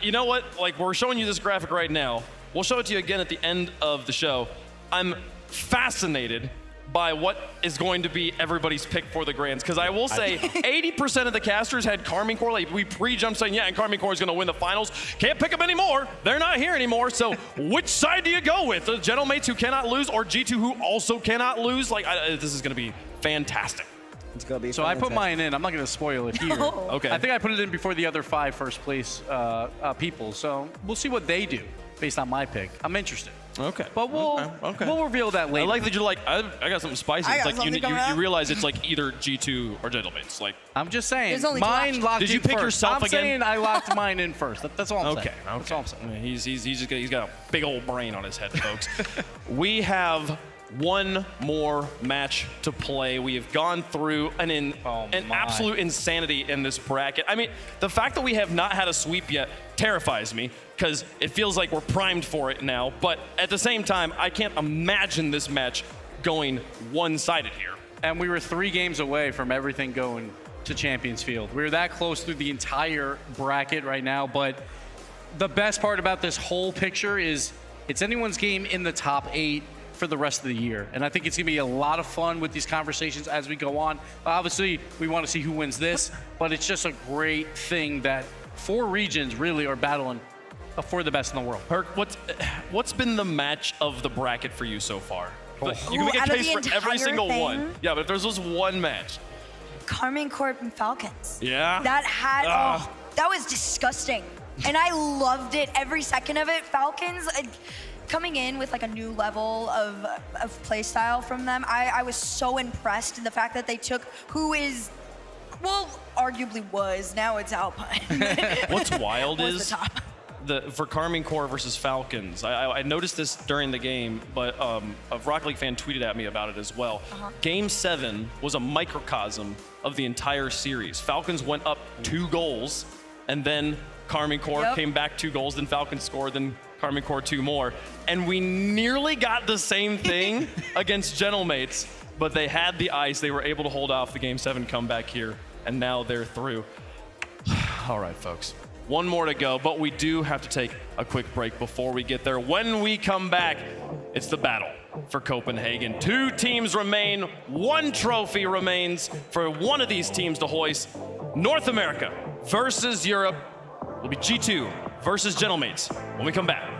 You know what? Like, we're showing you this graphic right now. We'll show it to you again at the end of the show. I'm fascinated by what is going to be everybody's pick for the Grands. Because I will say 80% of the casters had Karmine Corp. Like, we pre-jumped saying, yeah, and Karmine Corp is going to win the finals. Can't pick them anymore. They're not here anymore. So which side do you go with? The Gentlemates who cannot lose or G2 who also cannot lose? Like, this is going to be fantastic. It's going to be So I put mine in. I'm not going to spoil it here. Okay. I think I put it in before the other 5 first place people. So we'll see what they do based on my pick. I'm interested. Okay. But we'll reveal that later. I like that you're like, I got something spicy. I It's got like you something coming up. realize it's like either G2 or Gentlemates. Like, I'm just saying, There's only two mine options. locked Did in you pick first. yourself I'm again? saying I locked mine in first. That's all I'm saying. That's all I'm saying. He's got a big old brain on his head, folks. We have one more match to play. We have gone through an absolute insanity in this bracket. I mean, the fact that we have not had a sweep yet terrifies me because it feels like we're primed for it now. But at the same time, I can't imagine this match going one-sided here. And we were 3 games away from everything going to Champions Field. We were that close through the entire bracket right now, but the best part about this whole picture is it's anyone's game in the top 8 for the rest of the year. And I think it's gonna be a lot of fun with these conversations as we go on. Obviously, we wanna see who wins this, but it's just a great thing that 4 regions really are battling for the best in the world. Herc, what's been the match of the bracket for you so far? You can make a out of case the for every entire single thing? one. Yeah, but if there's just one match. Karmine Corp and Falcons. Yeah? That had, that was disgusting. And I loved it, every second of it. Falcons, coming in with like a new level of play style from them, I was so impressed in the fact that they took who is, well, arguably was, now it's Alpine. What's wild Was is the top. for Karmine Corp versus Falcons. I noticed this during the game, but a Rocket League fan tweeted at me about it as well. Game 7 was a microcosm of the entire series. Falcons went up 2 goals, and then Karmine Corp came back 2 goals, then Falcons scored, then Karmine Corp 2 more. And we nearly got the same thing against Gentlemates, but they had the ice. They were able to hold off the Game 7 comeback here, and now they're through. All right, folks. One more to go, but we do have to take a quick break before we get there. When we come back, it's the battle for Copenhagen. 2 teams remain, 1 trophy remains for one of these teams to hoist. North America versus Europe will be G2 versus Gentlemates when we come back.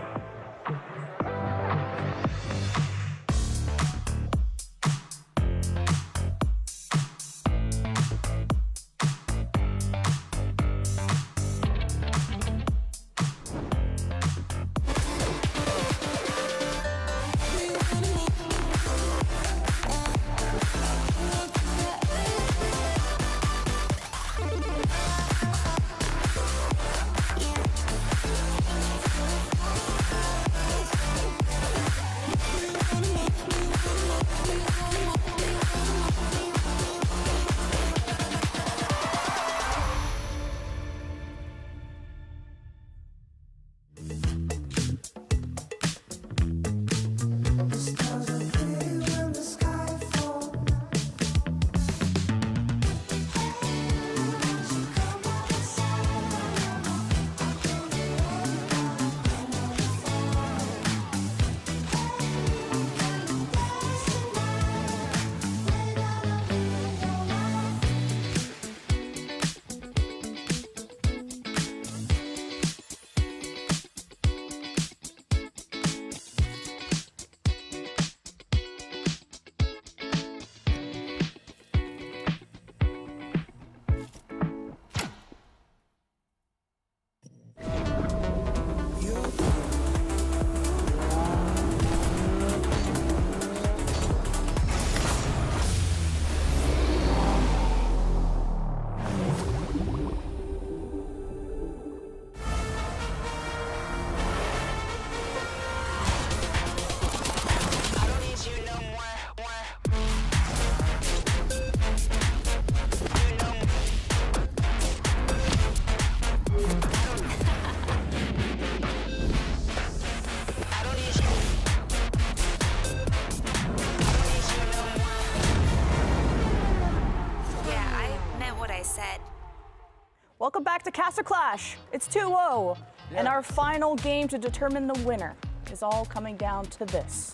Welcome back to Caster Clash. It's 2-0, and our final game to determine the winner is all coming down to this.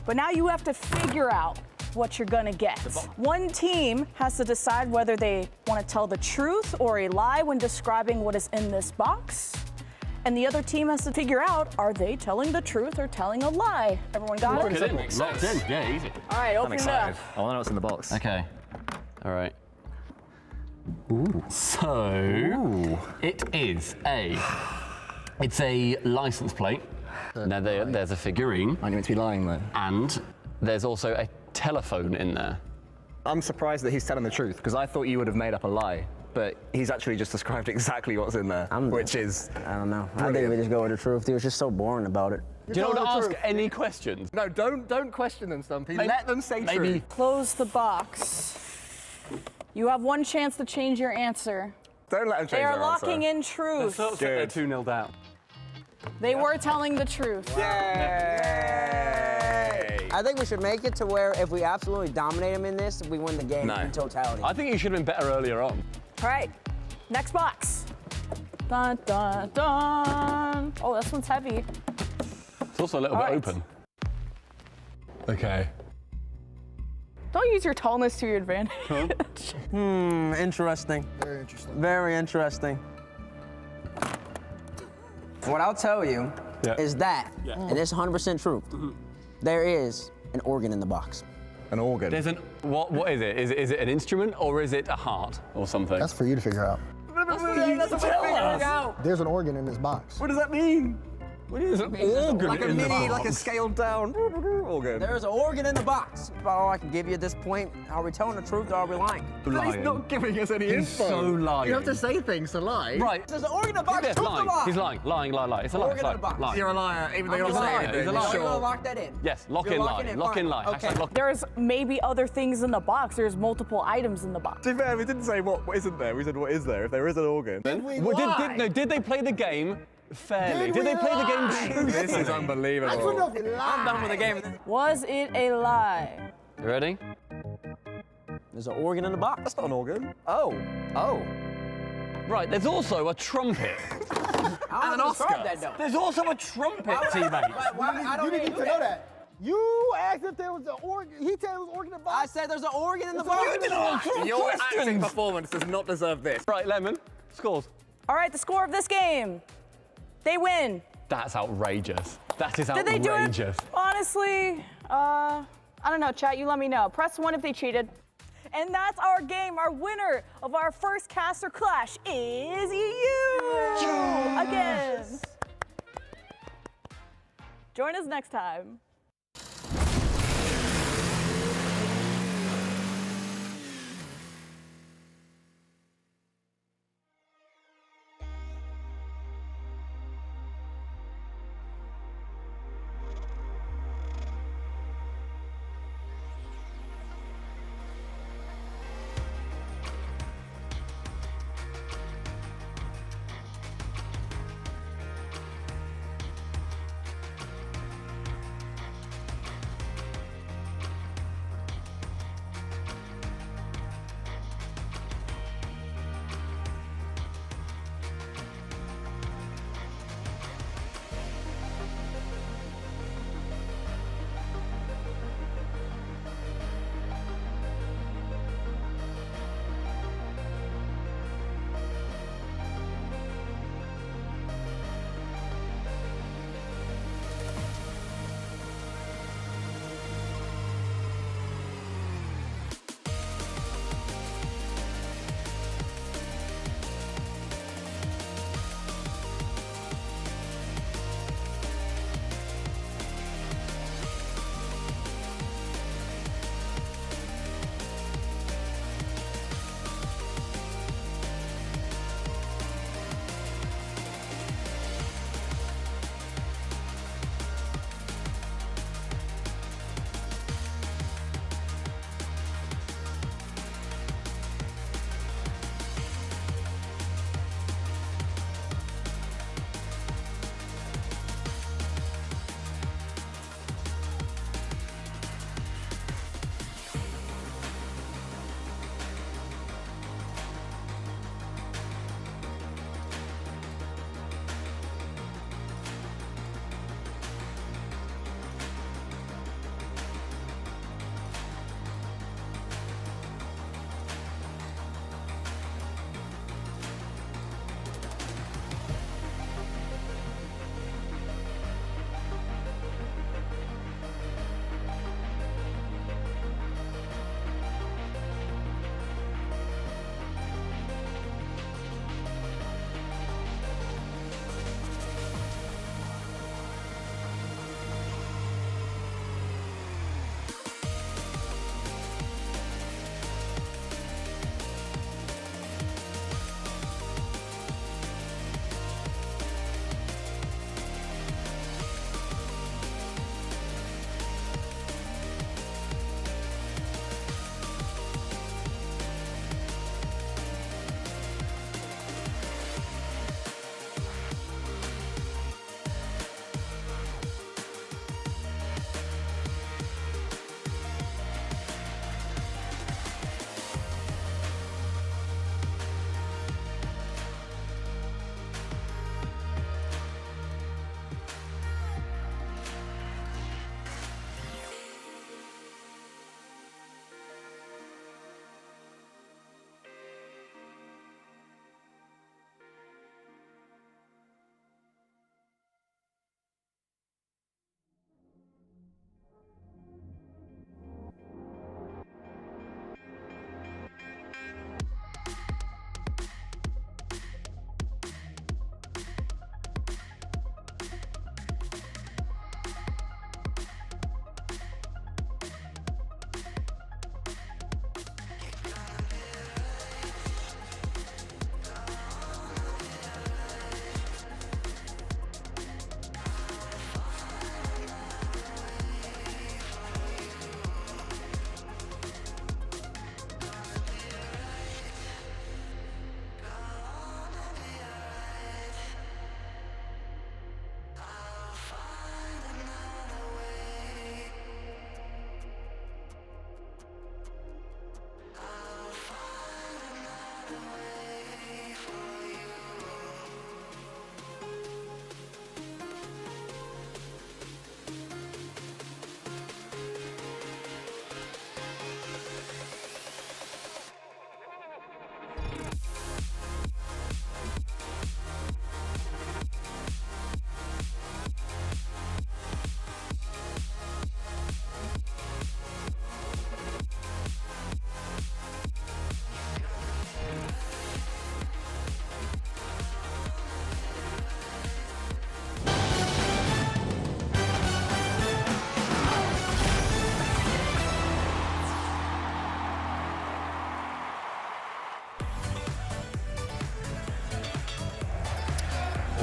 But now you have to figure out what you're gonna get. One team has to decide whether they want to tell the truth or a lie when describing what is in this box. And the other team has to figure out, are they telling the truth or telling a lie? Everyone got it? Locked in. Yeah, easy. All right, open it up. I want to know what's in the box. Okay. All right. So, it is it's a license plate. Now there's a figurine. I'm going to be lying then. And there's also a telephone in there. I'm surprised that he's telling the truth, because I thought you would have made up a lie. But he's actually just described exactly what's in there, which is... I don't know. I think we just go with the truth. He was just so boring about it. Do you not ask any questions? No, don't question them, Stumpy. Let them say true. Close the box. You have one chance to change your answer. Don't let them change They are their answer. locking in truth. They're 2-0 down. They were telling the truth. I think we should make it to where if we absolutely dominate him in this, we win the game in totality. I think you should have been better earlier on. All right, next box. Dun, dun, dun. Oh, this one's heavy. It's also a little bit open. Okay. Don't use your tallness to your advantage. Interesting. Very interesting. Very interesting. What I'll tell you is that, and it's 100% true, there is an organ in the box. An organ? There's an, what is it? Is it an instrument or is it a heart or something? That's for you to figure out. That's what you figure out. There's an organ in this box. What does that mean? What is an organ Like a in the mini, box? like a scaled down organ. There's an organ in the box. That's about all I can give you at this point. Are we telling the truth or are we lying? But he's not giving us any info. so lying. You have to say things to lie. Right. There's an organ in the box. Yes, Truth or lying. lie? He's lying. Lying. It's a lie. Organ in the box. Lie. You're a liar, even though you're He's a not saying liar. anything. He's a You're liar. gonna lock that in. Yes, lock You're in locking lie. it, Lock in fine. lie. Okay. Hashtag lock. There's maybe other things in the box. There's multiple items in the box. To be fair, we didn't say what isn't there. We said what is there. If there is an organ. Did they play the game fairly? Did they play the game truthfully? This is unbelievable. I'm done with the game. Was it a lie? You ready? There's an organ in the box. That's not an organ. Oh. Right, there's also a trumpet. And an Oscar. That, though. There's also a trumpet, teammate. You didn't need to know that. You asked if there was an organ. He said it was an organ in the box. I said there's an organ in the box. Your acting performance does not deserve this. Right, Lemon, scores. All right, the score of this game. They win. That's outrageous. That is Did they do it? outrageous. Honestly, I don't know, chat, you let me know. Press 1 if they cheated. And that's our game. Our winner of our first Caster Clash is you again. Join us next time.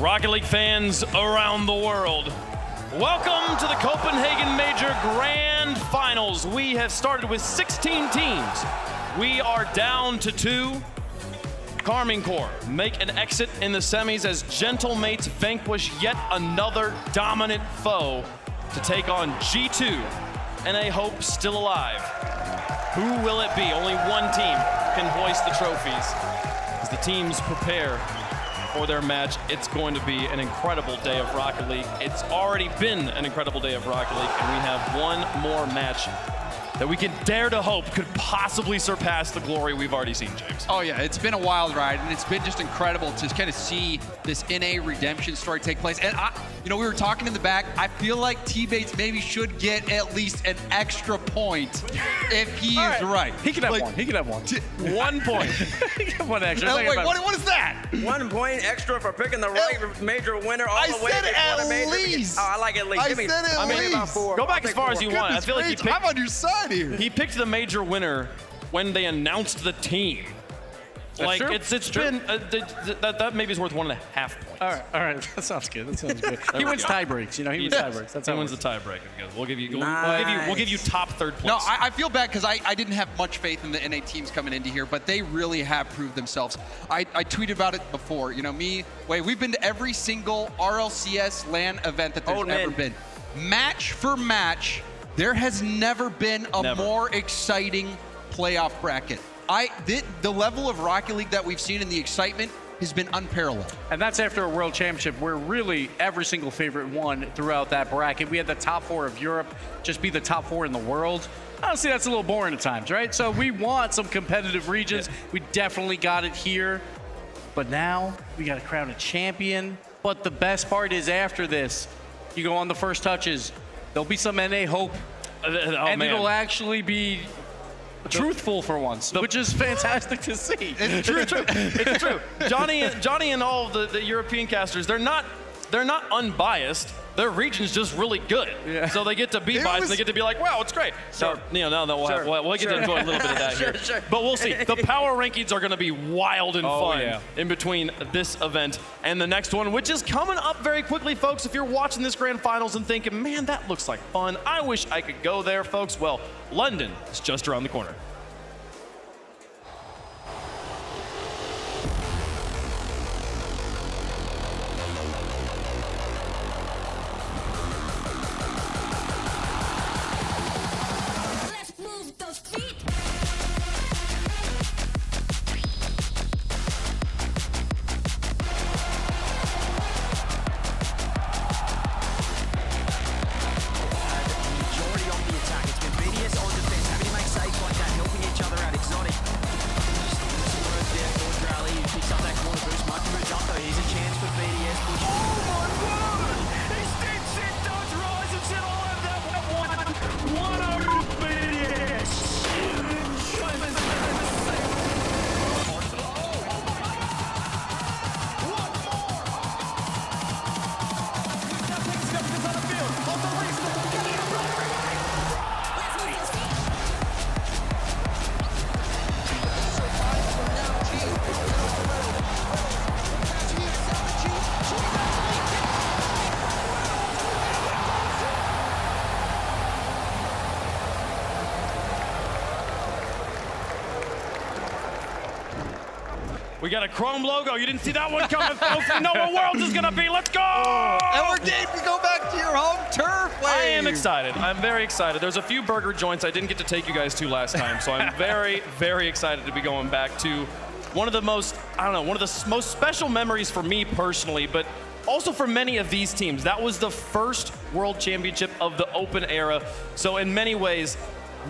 Rocket League fans around the world, welcome to the Copenhagen Major Grand Finals. We have started with 16 teams. We are down to 2. Carmine Corps make an exit in the semis as Gentlemates vanquish yet another dominant foe to take on G2 and a hope still alive. Who will it be? Only one team can hoist the trophies. As the teams prepare for their match, it's going to be an incredible day of Rocket League. It's already been an incredible day of Rocket League, and we have one more match that we can dare to hope could possibly surpass the glory we've already seen, James. Oh yeah, it's been a wild ride, and it's been just incredible to kind of see this NA redemption story take place. And we were talking in the back, I feel like T-Bates maybe should get at least an extra point if he is right. He can have one. He can have one. 1 point. He can have one extra. Wait, what is that? 1 point extra for picking the right major winner all the way. I said at least. Oh, I like at least. I said at least. About 4. Go back as far as you want. I feel like I'm on your side here. He picked the major winner when they announced the team. That's true. It's been that maybe is worth 1.5 points. All right. That sounds good. He wins tie breaks. He wins tie breaks. That's he how wins the tie break. We'll give you Nice. we'll give you top third place. No, I feel bad because I didn't have much faith in the NA teams coming into here, but they really have proved themselves. I tweeted about it before. We've been to every single RLCS LAN event that there's ever been. Match for match, there has never been a more exciting playoff bracket. The level of Rocket League that we've seen and the excitement has been unparalleled. And that's after a World Championship where really every single favorite won throughout that bracket. We had the top 4 of Europe just be the top 4 in the world. Honestly, that's a little boring at times, right? So we want some competitive regions. Yeah. We definitely got it here. But now we got to crown a champion. But the best part is after this, you go on the first touches, there'll be some NA hope. It'll actually be truthful for once, which is fantastic to see. It's true. It's true. Johnny and all of the European casters, they're not unbiased. Their region's just really good. Yeah. So they get to be biased. They get to be like, wow, it's great. So we'll get to enjoy a little bit of that here. But we'll see. The power rankings are going to be wild and fun in between this event and the next one, which is coming up very quickly, folks. If you're watching this grand finals and thinking, man, that looks like fun, I wish I could go there, folks. Well, London is just around the corner. We got a Chrome logo. You didn't see that one coming, folks. We know what Worlds is going to be. Let's go! And we're game to go back to your home turf, Wave. I am excited. I'm very excited. There's a few burger joints I didn't get to take you guys to last time, so I'm very, very excited to be going back to one of the most special memories for me personally, but also for many of these teams. That was the first World Championship of the Open era, so in many ways,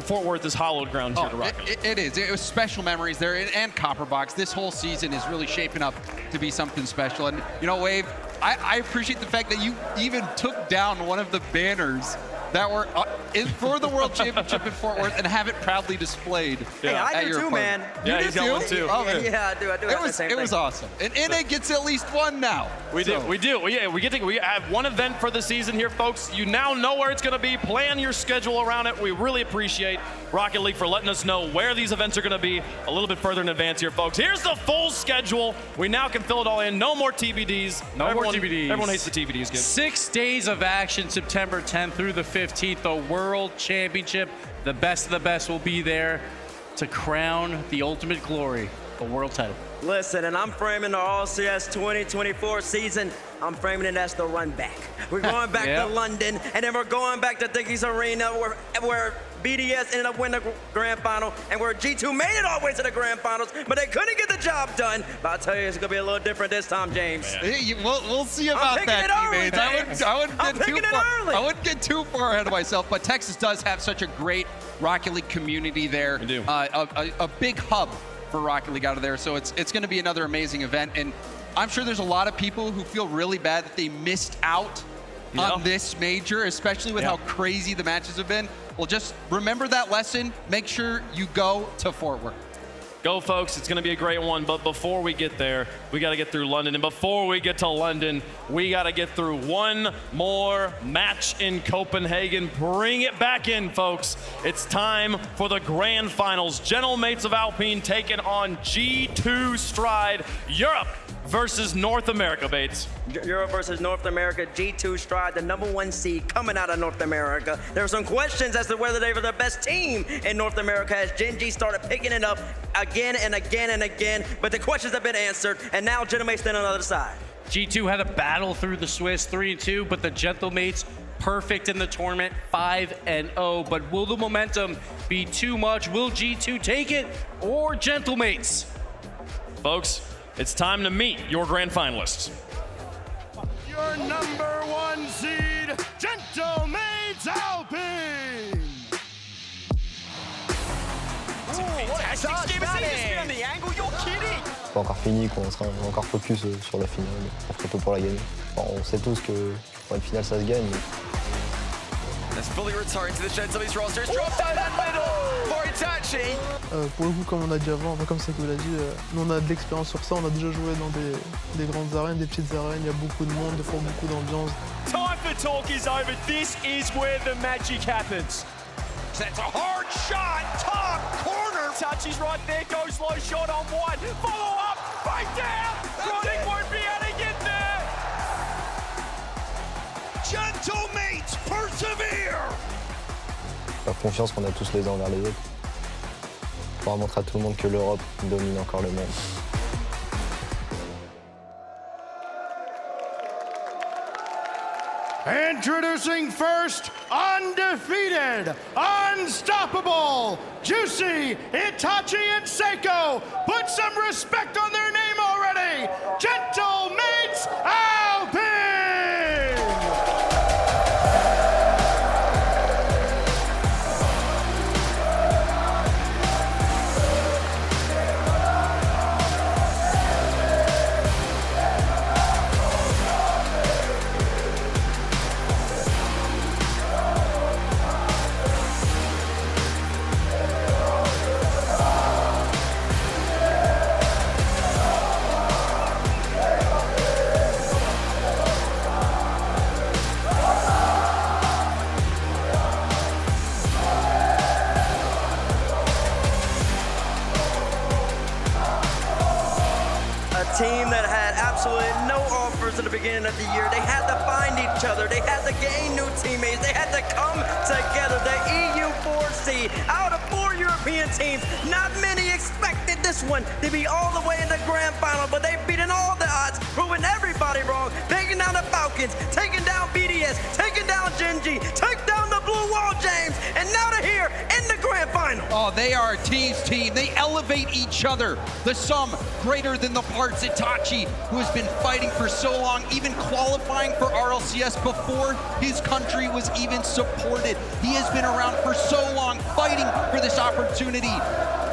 Fort Worth is hallowed ground here to Rocket League. It is. It was special memories there, and Copperbox. This whole season is really shaping up to be something special. And, Wave, I appreciate the fact that you even took down one of the banners that were for the World Championship in Fort Worth and have it proudly displayed. Hey, I at do your too, party. man. Yeah, he's got one too. Oh, man. Yeah, I do. I do have the same It was thing. awesome. And NA gets at least one now. We do. We have one event for the season here, folks. You now know where it's going to be. Plan your schedule around it. We really appreciate Rocket League for letting us know where these events are going to be a little bit further in advance here, folks. Here's the full schedule. We now can fill it all in. No more TBDs. No more TBDs. Everyone hates the TBDs. Good. 6 days of action, September 10th through the 15th. The World Championship. The best of the best will be there to crown the ultimate glory, the world title. Listen, and I'm framing the RLCS 2024 season, I'm framing it as the run back. We're going back to London, and then we're going back to Dickies Arena where BDS ended up winning the grand final, and where G2 made it all the way to the grand finals, but they couldn't get the job done. But I'll tell you, it's going to be a little different this time, James. We'll see about that, teammates. I wouldn't get too far ahead of myself, but Texas does have such a great Rocket League community there. We do. A big hub for Rocket League out of there, so it's going to be another amazing event. And I'm sure there's a lot of people who feel really bad that they missed out on this major, especially with how crazy the matches have been. Well, just remember that lesson. Make sure you go to Fort Worth. Go, folks. It's going to be a great one. But before we get there, we got to get through London. And before we get to London, we got to get through one more match in Copenhagen. Bring it back in, folks. It's time for the grand finals. Gentlemates of Alpine taking on G2 Stride, Europe versus North America, Bates. Europe versus North America, G2 Stride, the #1 seed coming out of North America. There were some questions as to whether they were the best team in North America as Gen G started picking it up again and again and again, but the questions have been answered, and now Gentlemates stand on the other side. G2 had a battle through the Swiss 3-2, but the Gentlemates perfect in the tournament, 5-0. But will the momentum be too much? Will G2 take it or Gentlemates? Folks, it's time to meet your grand finalists. Your #1 seed, Gentlemates Alpine. C'est pas encore fini, quoi. On sera encore focus sur la finale. On fera tout pour la gagner. Enfin, on sait tous que pour une finale, ça se gagne. Let's fully return to the Gentlemates roster. Drop down that middle for Itachi. Pour le coup, comme on a dit avant, comme Seko l'a dit, nous on a de l'expérience sur ça, on a déjà joué dans des grandes arènes, des petites arènes, il y a beaucoup de monde, il faut beaucoup d'ambiance. Time for talk is over. This is where the magic happens. That's a hard shot, top corner. Touches right there, goes low shot on one. Follow up, right down. Roddick won't be able to get there. Gentlemates persevere. La confiance qu'on a tous les uns envers les autres. Pour montrer à tout le monde que l'Europe domine encore le monde. Introducing first, undefeated, unstoppable, Juicy, Itachi, and Seiko. Put some respect on their name already. Gentlemates Alpine! Team that had absolutely no offers at the beginning of the year. They had to find each other. They had to gain new teammates. They had to come together. The EU4 seed out of 4 European teams. Not many expected this one to be all the way in the grand final, but they've beaten all the odds, proving everybody wrong, taking down the Falcons, taking down BDS, taking down Gen G, taking down the Blue Wall, James, and now they're here in the grand final. Oh, they are a team's team. They elevate each other. The sum greater than the parts. Itachi, who has been fighting for so long, even qualifying for RLCS before his country was even supported. He has been around for so long. strong, fighting for this opportunity.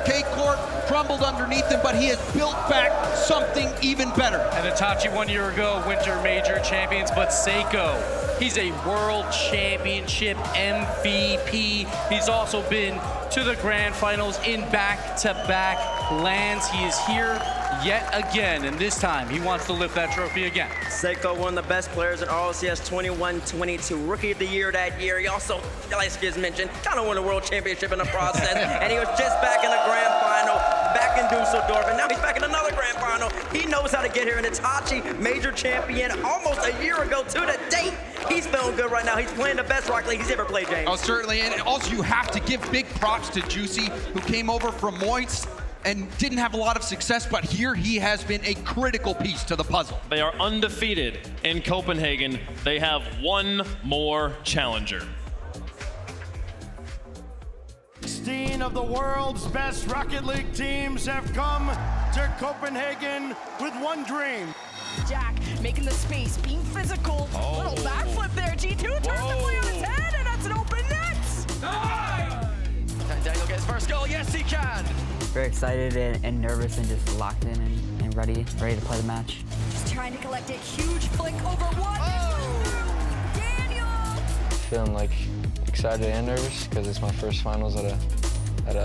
K-Corp crumbled underneath him, but he has built back something even better. And Itachi 1 year ago, Winter Major champions, but Seiko, he's a World Championship MVP. He's also been to the Grand Finals in back-to-back lands. He is here yet again, and this time he wants to lift that trophy again. Seiko, one of the best players in RLCS 21-22, Rookie of the Year that year. He also, like Skiz mentioned, kind of won a World Championship in the process, and he was just back in the Grand Final, back in Dusseldorf, and now he's back in another Grand Final. He knows how to get here, and Itachi, Major Champion, almost a year ago to the date. He's feeling good right now. He's playing the best Rocket League he's ever played, James. Oh, certainly, and also you have to give big props to Juicy, who came over from Moist and didn't have a lot of success, but here he has been a critical piece to the puzzle. They are undefeated in Copenhagen. They have one more challenger. 16 of the world's best Rocket League teams have come to Copenhagen with one dream. Jack making the space, being physical. Little backflip there. G2 turns the play on his head, and that's an open net. Can Daniel get his first goal? Yes, he can. Very excited and nervous and just locked in and ready to play the match. Just trying to collect it. Huge flick over one. Daniel! Feeling like excited and nervous because it's my first finals at a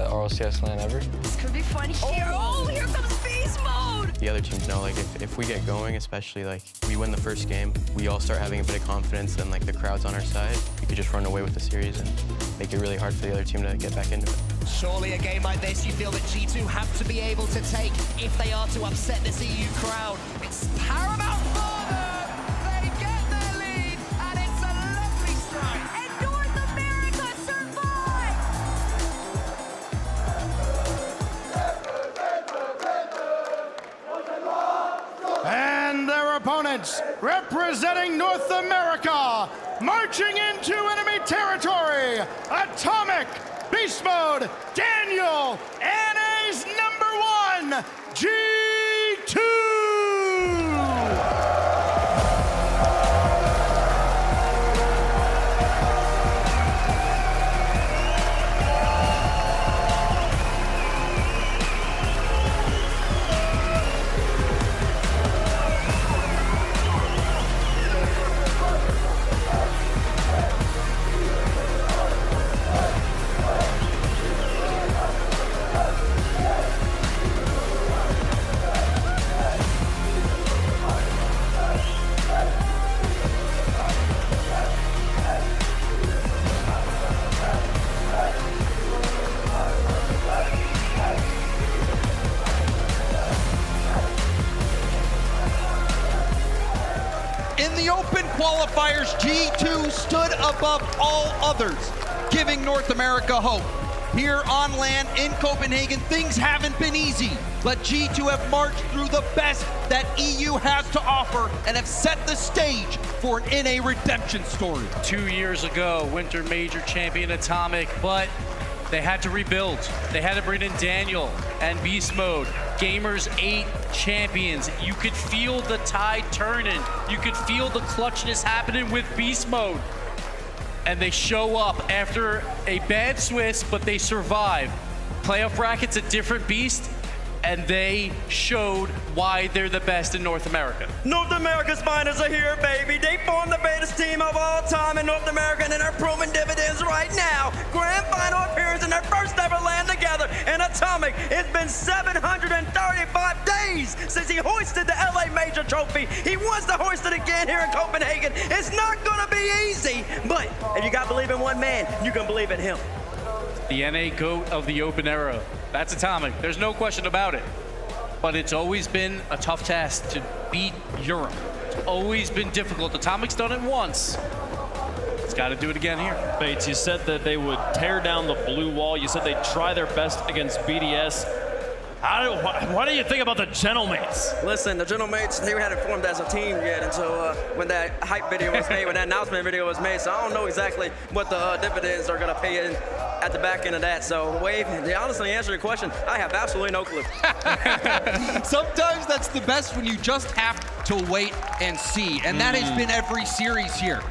RLCS LAN ever. This could be fun here. Oh, here comes beast mode! The other teams know, like, if we get going, especially, like, we win the first game, we all start having a bit of confidence and, like, the crowd's on our side. We could just run away with the series and make it really hard for the other team to get back into it. Surely a game like this you feel that G2 have to be able to take if they are to upset this EU crowd. It's paramount for them! They get their lead, and it's a lovely strike. And North America survives! And their opponents, representing North America, marching into enemy territory, Atomic, Beast Mode, Daniel, NA's #1, G2! In the open qualifiers, G2 stood above all others, giving North America hope. Here on land in Copenhagen, things haven't been easy, but G2 have marched through the best that EU has to offer and have set the stage for an NA redemption story. 2 years ago, Winter Major champion Atomic, but they had to rebuild. They had to bring in Daniel and Beast Mode, Gamers 8 champions. You could feel the tide turning. You could feel the clutchness happening with Beast Mode. And they show up after a bad Swiss, but they survive. Playoff bracket's a different beast, and they showed why they're the best in North America. North America's finals are here, baby. They formed the greatest team of all time in North America, and they're proving dividends right now. Grand final appearance in their first ever LAN together. And Atomic, it's been 735 days since he hoisted the LA Major trophy. He wants to hoist it again here in Copenhagen. It's not gonna be easy, but if you gotta believe in one man, you can believe in him. The NA GOAT of the open era. That's Atomic. There's no question about it. But it's always been a tough task to beat Europe. It's always been difficult. Atomic's done it once. It's got to do it again here. Bates, you said that they would tear down the blue wall. You said they'd try their best against BDS. What do you think about the Gentlemates? Listen, the Gentlemates, they hadn't formed as a team yet until when that hype video was made, when that announcement video was made. So I don't know exactly what the dividends are going to pay in at the back end of that. So, Wave, to honestly answer your question, I have absolutely no clue. Sometimes that's the best when you just have to wait and see. And that has been every series here.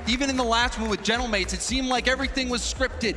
Even in the last one with Gentlemates, it seemed like everything was scripted.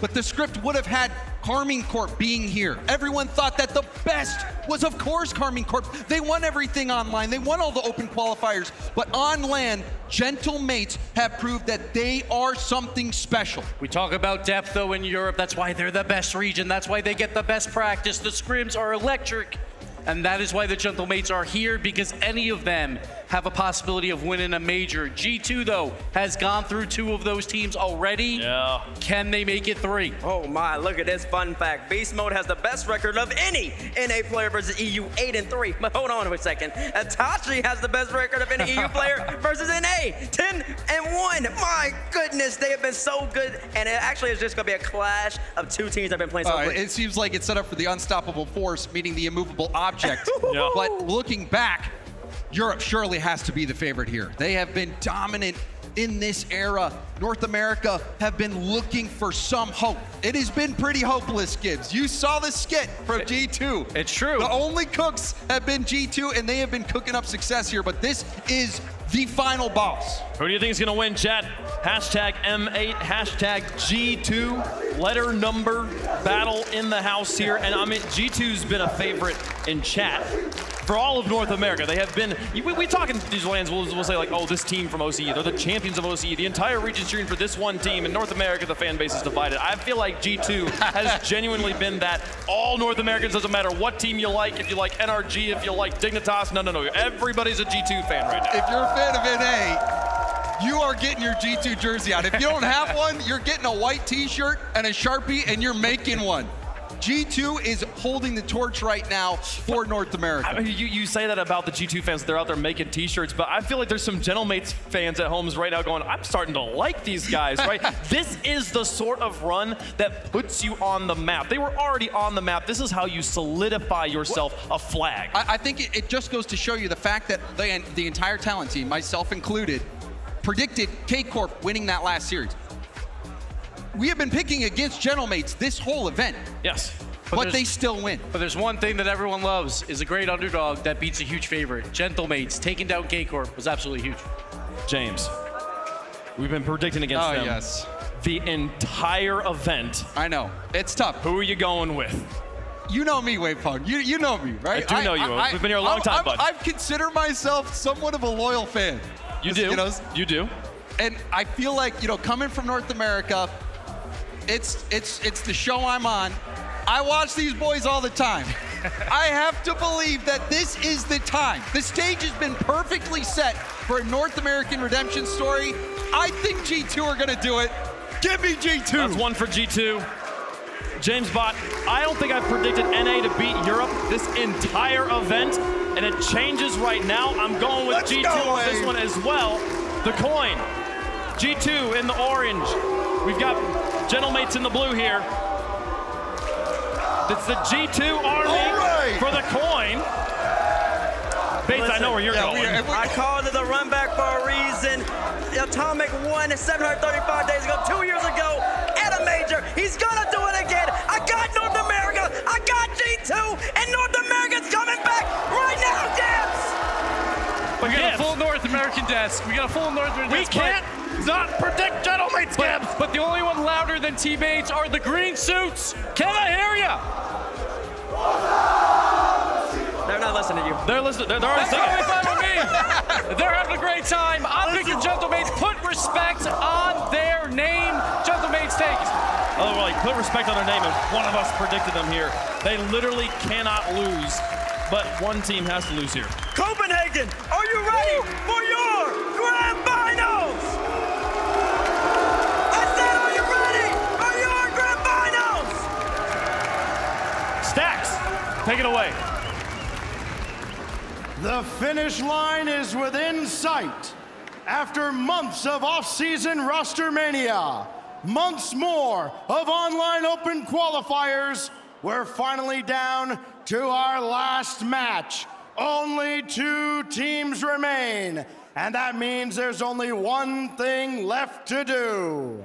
but the script would have had Carmine Corp being here. Everyone thought that the best was, of course, Carmine Corp. They won everything online. They won all the open qualifiers. But on land, Gentle Mates have proved that they are something special. We talk about depth, though, in Europe. That's why they're the best region. That's why they get the best practice. The scrims are electric. And that is why the Gentle Mates are here, because any of them have a possibility of winning a major. G2, though, has gone through 2 of those teams already. Yeah. Can they make it 3? Oh my, look at this fun fact. Beast Mode has the best record of any NA player versus EU, 8-3. But hold on a second. Atachi has the best record of any EU player versus NA, 10-1. My goodness, they have been so good. And it actually is just gonna be a clash of 2 teams that have been playing so great. It seems like it's set up for the unstoppable force, meaning the immovable object. Yeah. But looking back, Europe surely has to be the favorite here. They have been dominant in this era. North America have been looking for some hope. It has been pretty hopeless, Gibbs. You saw the skit from G2. It's true. The only cooks have been G2, and they have been cooking up success here, but this is the final boss. Who do you think is gonna win, chat? Hashtag M8, hashtag G2, letter number battle in the house here. And I mean, G2's been a favorite in chat for all of North America. They have been, we talk in these lands, we'll say like, oh, this team from OCE, they're the champions of OCE. The entire region's cheering for this one team. In North America, the fan base is divided. I feel like G2 has genuinely been that. All North Americans, doesn't matter what team you like, if you like NRG, if you like Dignitas, no. Everybody's a G2 fan right now. If you're a fan of NA, you are getting your G2 jersey out. If you don't have one, you're getting a white t-shirt and a Sharpie, and you're making one. G2 is holding the torch right now for North America. I mean, you say that about the G2 fans, they're out there making t-shirts, but I feel like there's some Gentle Mates fans at homes right now going, I'm starting to like these guys, right? This is the sort of run that puts you on the map. They were already on the map. This is how you solidify yourself a flag. I think it just goes to show you the fact that the entire talent team, myself included, predicted K-Corp winning that last series. We have been picking against Gentle Mates this whole event. Yes. But they still win. But there's one thing that everyone loves, is a great underdog that beats a huge favorite. Gentle Mates taking down K-Corp was absolutely huge. James, we've been predicting against them. Yes. The entire event. I know. It's tough. Who are you going with? You know me, Wavepong. You know me, right? I do know you. We've been here a long time, bud. I've considered myself somewhat of a loyal fan. You do. You do. And I feel like, coming from North America, it's the show I'm on. I watch these boys all the time. I have to believe that this is the time. The stage has been perfectly set for a North American redemption story. I think G2 are gonna do it. Give me G2. That's one for G2. James Bott, I don't think I've predicted NA to beat Europe this entire event, and it changes right now. I'm going with G2 on this one as well. The coin, G2 in the orange. We've got Gentle Mates in the blue here. It's the G2 army for the coin. Bates, I know where you're going. I called it the run back for a reason. Atomic won 735 days ago, 2 years ago, at a major. He's gonna do it again. I got North America. I got G2, and North America's coming back right now, Gibbs. We got a full North American desk. We got a full North American desk. We can't not predict Gentle Mates, Gibbs. But the only one louder than T-Bates are the green suits. Can I hear ya? They're not listening to you. They're listening. They're already singing. That's fine with me. They're having a great time. I'm picking Gentle Mates. Put respect on their name. Gentle Mates takes. Oh, like put respect on their name, and one of us predicted them here. They literally cannot lose, but one team has to lose here. Copenhagen, are you ready for your grand finals? I said, are you ready for your grand finals? Stacks, take it away. The finish line is within sight. After months of off-season roster mania, months more of online open qualifiers, we're finally down to our last match. Only 2 teams remain, and that means there's only one thing left to do.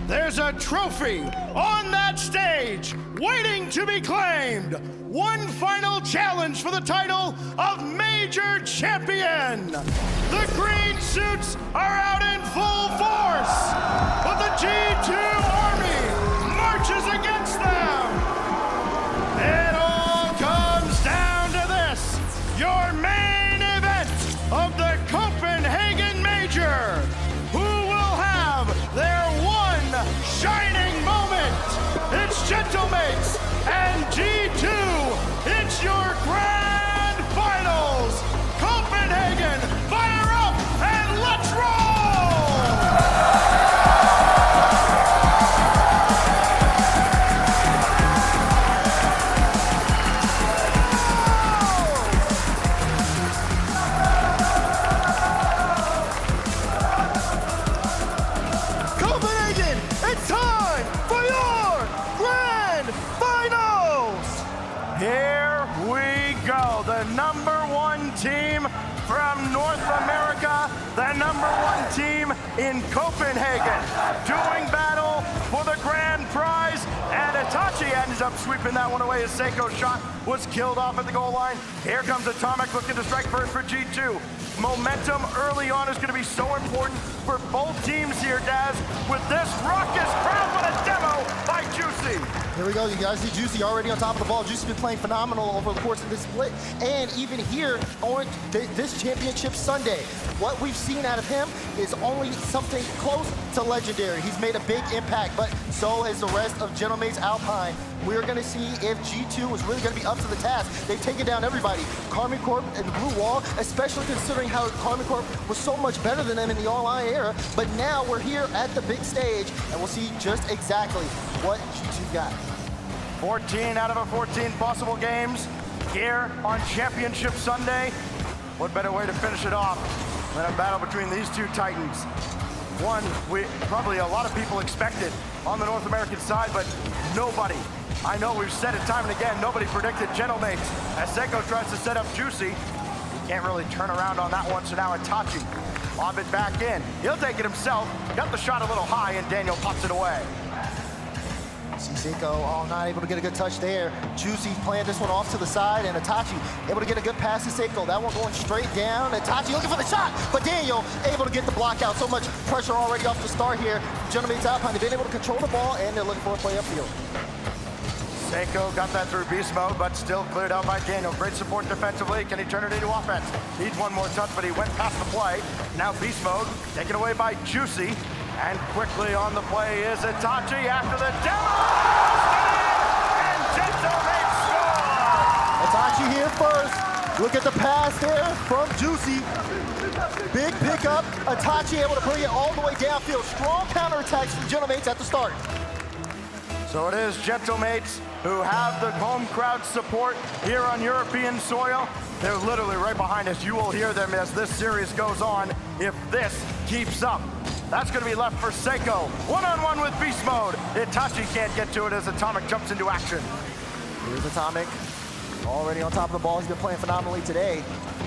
There's a trophy on that stage waiting to be claimed. One final challenge for the title of Major Champion. The green suits are out in full force, but the G2 Army marches against them. It all comes down to this, your main event of the Copenhagen Major. Who will have their one shining moment? It's Gentlemates and G2. It's your grand finals. Copenhagen, fire up and let's roll! Copenhagen, it's time for your grand finals! Here we go, the #1 team from North America, the #1 team in Copenhagen, doing battle for the grand prize, and Itachi ends up sweeping that one away as Seiko's shot was killed off at the goal line. Here comes Atomic looking to strike first for G2. Momentum early on is going to be so important for both teams here, Daz, with this raucous crowd. What a demo by Juicy. Here we go, you guys see Juicy already on top of the ball. Juicy's been playing phenomenal over the course of this split, and even here on this championship Sunday. What we've seen out of him is only something close to legendary. He's made a big impact, but so has the rest of Gentlemates Alpine. We're gonna see if G2 is really gonna be up to the task. They've taken down everybody. Karmine Corp and the Blue Wall, especially considering how Karmine Corp was so much better than them in the online era, but now we're here at the big stage, and we'll see just exactly what G2 got. 14 out of a 14 possible games here on Championship Sunday. What better way to finish it off than a battle between these two titans? One, probably a lot of people expected on the North American side, but nobody, I know we've said it time and again, nobody predicted Gentlemates. As Seiko tries to set up Juicy, he can't really turn around on that one, so now Itachi lob it back in. He'll take it himself, got the shot a little high, and Daniel pops it away. See Seiko, not able to get a good touch there. Juicy playing this one off to the side, and Itachi able to get a good pass to Seiko. That one going straight down. Itachi looking for the shot, but Daniel able to get the block out. So much pressure already off the start here. Gentlemates Alpine, they've been able to control the ball, and they're looking for a play upfield. Seiko got that through beast mode, but still cleared out by Daniel. Great support defensively. Can he turn it into offense? Needs one more touch, but he went past the play. Now beast mode, taken away by Juicy. And quickly on the play is Itachi after the demo. And Gentlemates score! Itachi here first. Look at the pass there from Juicy. Big pickup. Itachi able to bring it all the way downfield. Strong counterattacks from Gentlemates at the start. So it is Gentlemates who have the home crowd support here on European soil. They're literally right behind us. You will hear them as this series goes on if this keeps up. That's going to be left for Seiko. One-on-one with beast mode. Itachi can't get to it as Atomic jumps into action. Here's Atomic. Already on top of the ball. He's been playing phenomenally today.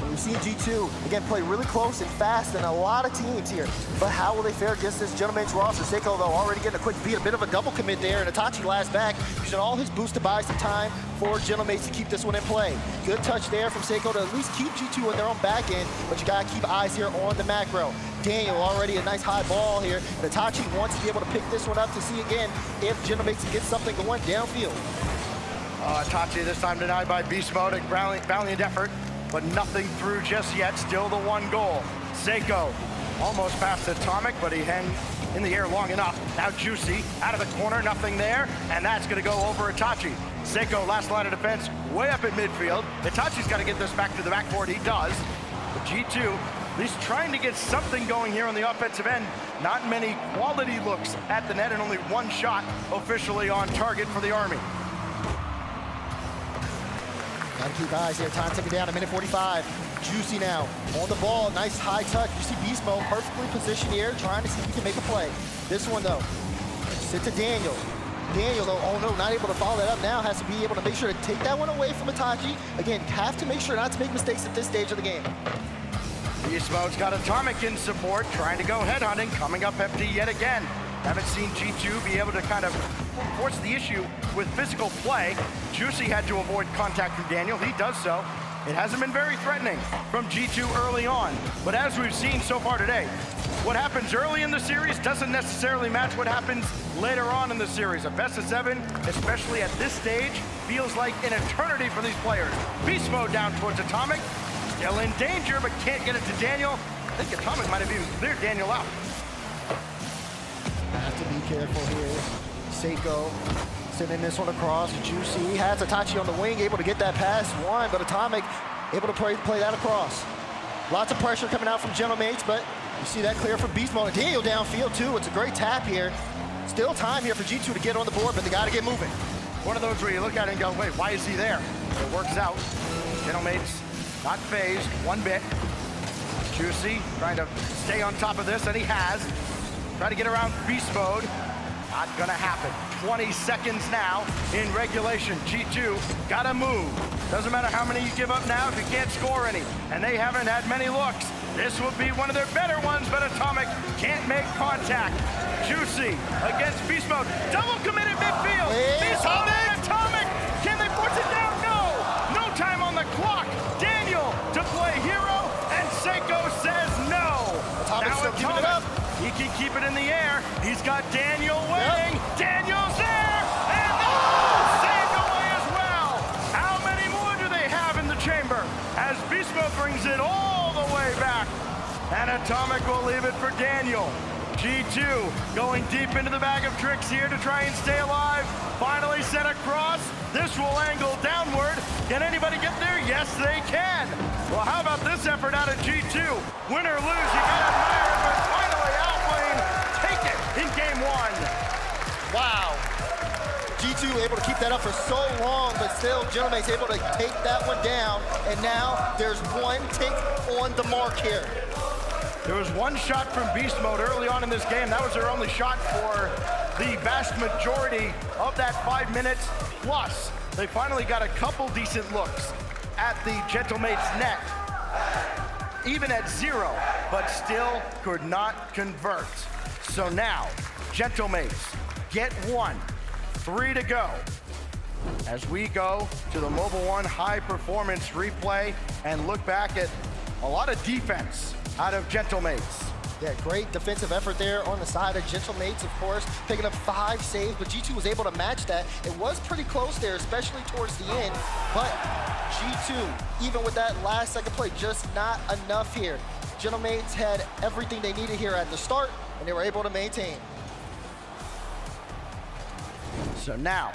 We've seen G2, again, play really close and fast and a lot of teams here. But how will they fare against this Gentlemates roster? Seiko, though, already getting a quick beat, a bit of a double commit there, and Itachi last back, using all his boost to buy some time for Gentlemates to keep this one in play. Good touch there from Seiko to at least keep G2 in their own back end, but you gotta keep eyes here on the macro. Daniel already a nice high ball here, and Itachi wants to be able to pick this one up to see again if Gentlemates can get something going downfield. Itachi this time denied by beast mode, a valiant effort, but nothing through just yet. Still the one goal. Seiko almost past Atomic, but he hung in the air long enough. Now Juicy out of the corner, nothing there, and that's going to go over Itachi. Seiko, last line of defense, way up at midfield. Itachi's got to get this back to the backboard. He does. But G2, at least trying to get something going here on the offensive end. Not many quality looks at the net, and only one shot officially on target for the Army. Gotta keep eyes here. Time ticking down, 1:45. Juicy now on the ball. Nice high touch. You see Beast Mode perfectly positioned here, trying to see if he can make a play. This one, though, sit to Daniel. Daniel, though, oh no, not able to follow that up now. Has to be able to make sure to take that one away from Itachi. Again, have to make sure not to make mistakes at this stage of the game. Beast Mode's got Atomic in support, trying to go headhunting, coming up empty yet again. Haven't seen G2 be able to kind of force the issue with physical play. Juicy had to avoid contact from Daniel. He does so. It hasn't been very threatening from G2 early on, but as we've seen so far today, what happens early in the series doesn't necessarily match what happens later on in the series. A best of 7, especially at this stage, feels like an eternity for these players. Beast mode down towards Atomic, still in danger, but can't get it to Daniel. I think Atomic might have even cleared Daniel out. Have to be careful here. Seiko sending this one across. Juicy, he has Itachi on the wing, able to get that pass one, but Atomic able to play that across. Lots of pressure coming out from Gentlemates, but you see that clear from Beast Mode. Daniel downfield too. It's a great tap here. Still time here for G2 to get on the board, but they got to get moving. One of those where you look at it and go, wait, why is he there? It works out. Gentlemates not phased one bit. Juicy trying to stay on top of this, and he has. Try to get around Beast Mode. Not gonna happen. 20 seconds now in regulation. G2 gotta move. Doesn't matter how many you give up now if you can't score any. And they haven't had many looks. This will be one of their better ones, but Atomic can't make contact. Juicy against Beast Mode. Double committed midfield. Beast Mode and Atomic. Can they force it down? No. No time on the clock. Daniel to play hero, and Seiko says no. Atomic's still keeping it up. He can keep it in the air. He's got Daniel waiting. Yep. Daniel's there, and saved away as well. How many more do they have in the chamber? As Beast Mode brings it all the way back, and Atomic will leave it for Daniel. G2 going deep into the bag of tricks here to try and stay alive. Finally sent across. This will angle downward. Can anybody get there? Yes, they can. Well, how about this effort out of G2? Win or lose, you gotta admire it, but finally Outplane take it in game 1. Wow. G2 able to keep that up for so long, but still Gentlemate's able to take that one down, and now there's one tick on the mark here. There was one shot from Beast Mode early on in this game. That was their only shot for the vast majority of that 5 minutes plus. They finally got a couple decent looks at the Gentlemates net, even at 0, but still could not convert. So now, Gentlemates get 1, 3 to go. As we go to the Mobile One high performance replay and look back at a lot of defense out of Gentlemates. Yeah, great defensive effort there on the side of Gentlemates, of course, picking up 5 saves, but G2 was able to match that. It was pretty close there, especially towards the end, but G2, even with that last second play, just not enough here. Gentlemates had everything they needed here at the start, and they were able to maintain. So now,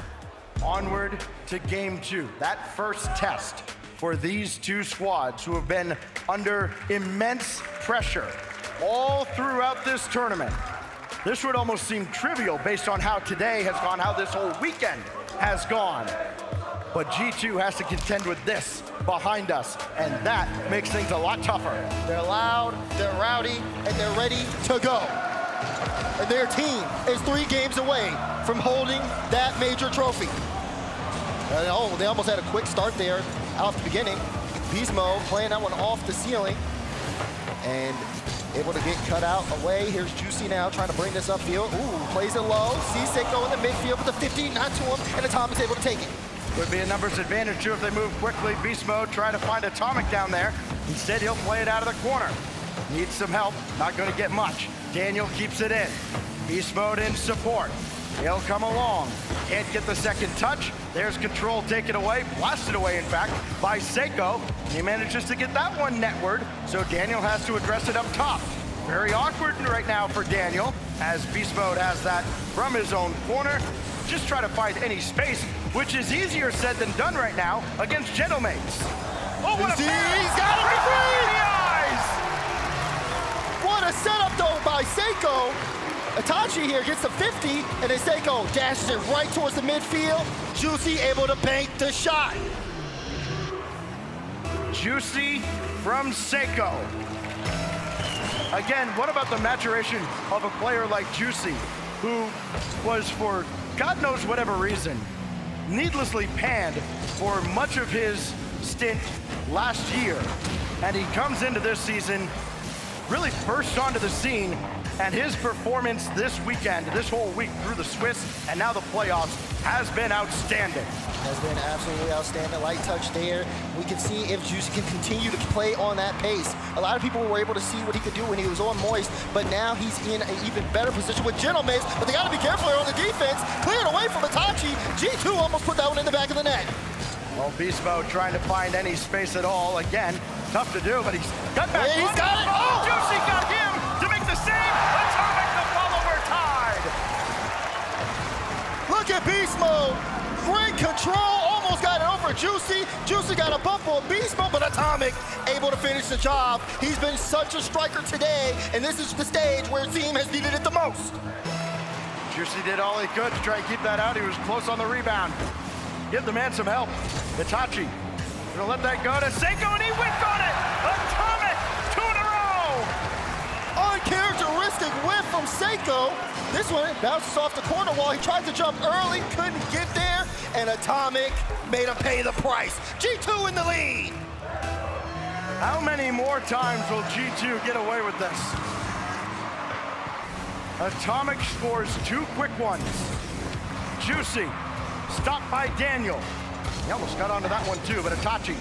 onward to game 2, that first test for these two squads who have been under immense pressure all throughout this tournament. This would almost seem trivial based on how today has gone, how this whole weekend has gone. But G2 has to contend with this behind us, and that makes things a lot tougher. They're loud, they're rowdy, and they're ready to go. And their team is 3 games away from holding that major trophy. Oh, they almost had a quick start there out the beginning. Beast Mode playing that one off the ceiling and able to get cut out away. Here's Juicy now trying to bring this upfield. Ooh, plays it low. Sees Seiko in the midfield with the 50, not to him, and Atomic's able to take it. Would be a numbers advantage too if they move quickly. Beast Mode trying to find Atomic down there. Instead, he'll play it out of the corner. Needs some help, not gonna get much. Daniel keeps it in. Beast Mode in support. He'll come along. Can't get the second touch. There's control taken away, blasted away in fact, by Seiko. He manages to get that one netward, so Daniel has to address it up top. Very awkward right now for Daniel, as Beast Mode has that from his own corner. Just try to find any space, which is easier said than done right now against Gentlemates. Oh, what a pass! He's got it for 3! What a setup though by Seiko. Itachi here gets the 50, and then Seiko dashes it right towards the midfield. Juicy able to bank the shot. Juicy from Seiko. Again, what about the maturation of a player like Juicy, who was, for God knows whatever reason, needlessly panned for much of his stint last year. And he comes into this season, really bursts onto the scene, and his performance this weekend, this whole week through the Swiss and now the playoffs, has been outstanding. Has been absolutely outstanding. Light touch there. We can see if Juicy can continue to play on that pace. A lot of people were able to see what he could do when he was on Moist, but now he's in an even better position with Gentleman's, but they got to be careful here on the defense. Cleared away from Itachi. G2 almost put that one in the back of the net. Well, Beast Mode trying to find any space at all. Again, tough to do, but he's got back. Yeah, he's got it. Oh! Juicy got him to make the save. Atomic the follower tied. Look at Beast Mode. Great control. Almost got it over Juicy. Juicy got a bump on Beast Mode, but Atomic able to finish the job. He's been such a striker today, and this is the stage where the team has needed it the most. Juicy did all he could to try and keep that out. He was close on the rebound. Give the man some help. Itachi gonna let that go to Seiko, and he whipped on it. Atomic, 2 in a row. Uncharacteristic whiff from Seiko. This one bounces off the corner wall. He tried to jump early, couldn't get there, and Atomic made him pay the price. G2 in the lead. How many more times will G2 get away with this? Atomic scores 2 quick ones. Juicy, stopped by Daniel. He almost got onto that one too, but Itachi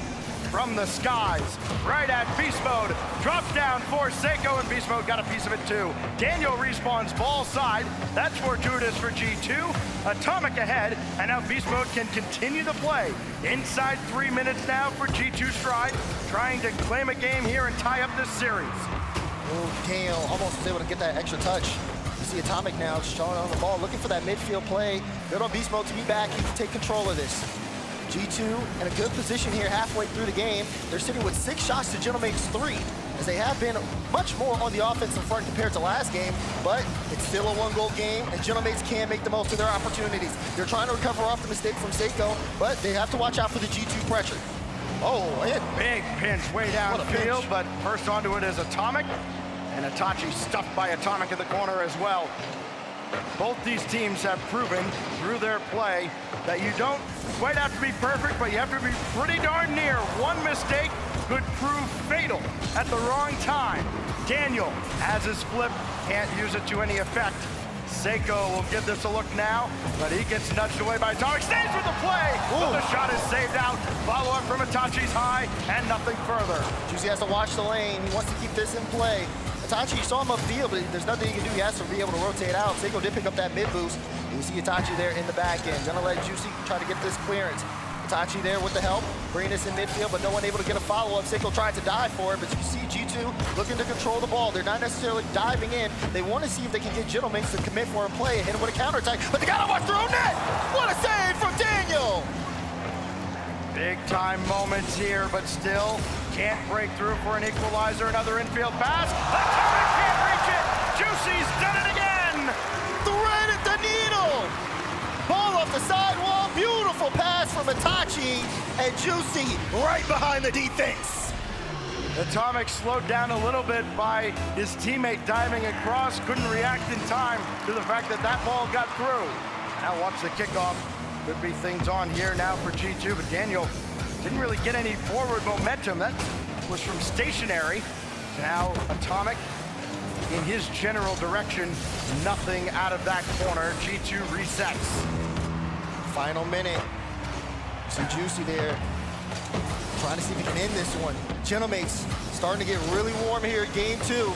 from the skies, right at Beast Mode, drops down for Seiko, and Beast Mode got a piece of it too. Daniel respawns ball side. That's fortuitous for G2. Atomic ahead, and now Beast Mode can continue the play. Inside 3 minutes now for G2 Stride, trying to claim a game here and tie up this series. Oh, Daniel almost was able to get that extra touch. You see Atomic now showing on the ball, looking for that midfield play. Good on Beast Mode to be back. He can take control of this. G2 in a good position here halfway through the game. They're sitting with 6 shots to Gentleman's 3, as they have been much more on the offensive front compared to last game, but it's still a 1-goal game, and Gentleman's can make the most of their opportunities. They're trying to recover off the mistake from Seiko, but they have to watch out for the G2 pressure. Oh, hit. Big pinch way downfield, but first onto it is Atomic, and Itachi stuffed by Atomic in the corner as well. Both these teams have proven through their play that you don't quite have to be perfect, but you have to be pretty darn near. One mistake could prove fatal at the wrong time. Daniel has his flip, can't use it to any effect. Seiko will give this a look now, but he gets nudged away by Atomic. Stays with the play, but the shot is saved out. Follow up from Itachi's high, and nothing further. Juicy has to watch the lane. He wants to keep this in play. Itachi, you saw him upfield, but there's nothing he can do. He has to be able to rotate out. Seiko did pick up that mid boost. You see Itachi there in the back end. Gonna let Juicy try to get this clearance. Itachi there with the help, bringing this in midfield, but no one able to get a follow-up. Seiko tried to dive for it, but you see G2 looking to control the ball. They're not necessarily diving in. They want to see if they can get Gentlemen to commit for a play and hit him with a counterattack, but they gotta watch their own net! What a save from Daniel! Big time moments here, but still can't break through for an equalizer. Another infield pass. Atomic can't reach it. Juicy's done it again. Threaded the needle. Ball off the sidewall. Beautiful pass from Itachi, and Juicy right behind the defense. Atomic slowed down a little bit by his teammate diving across. Couldn't react in time to the fact that that ball got through. Now watch the kickoff. Could be things on here now for G2, but Daniel didn't really get any forward momentum. That was from stationary. Now Atomic in his general direction. Nothing out of that corner. G2 resets. Final minute. See Juicy there. Trying to see if he can end this one. Gentlemates starting to get really warm here at game 2.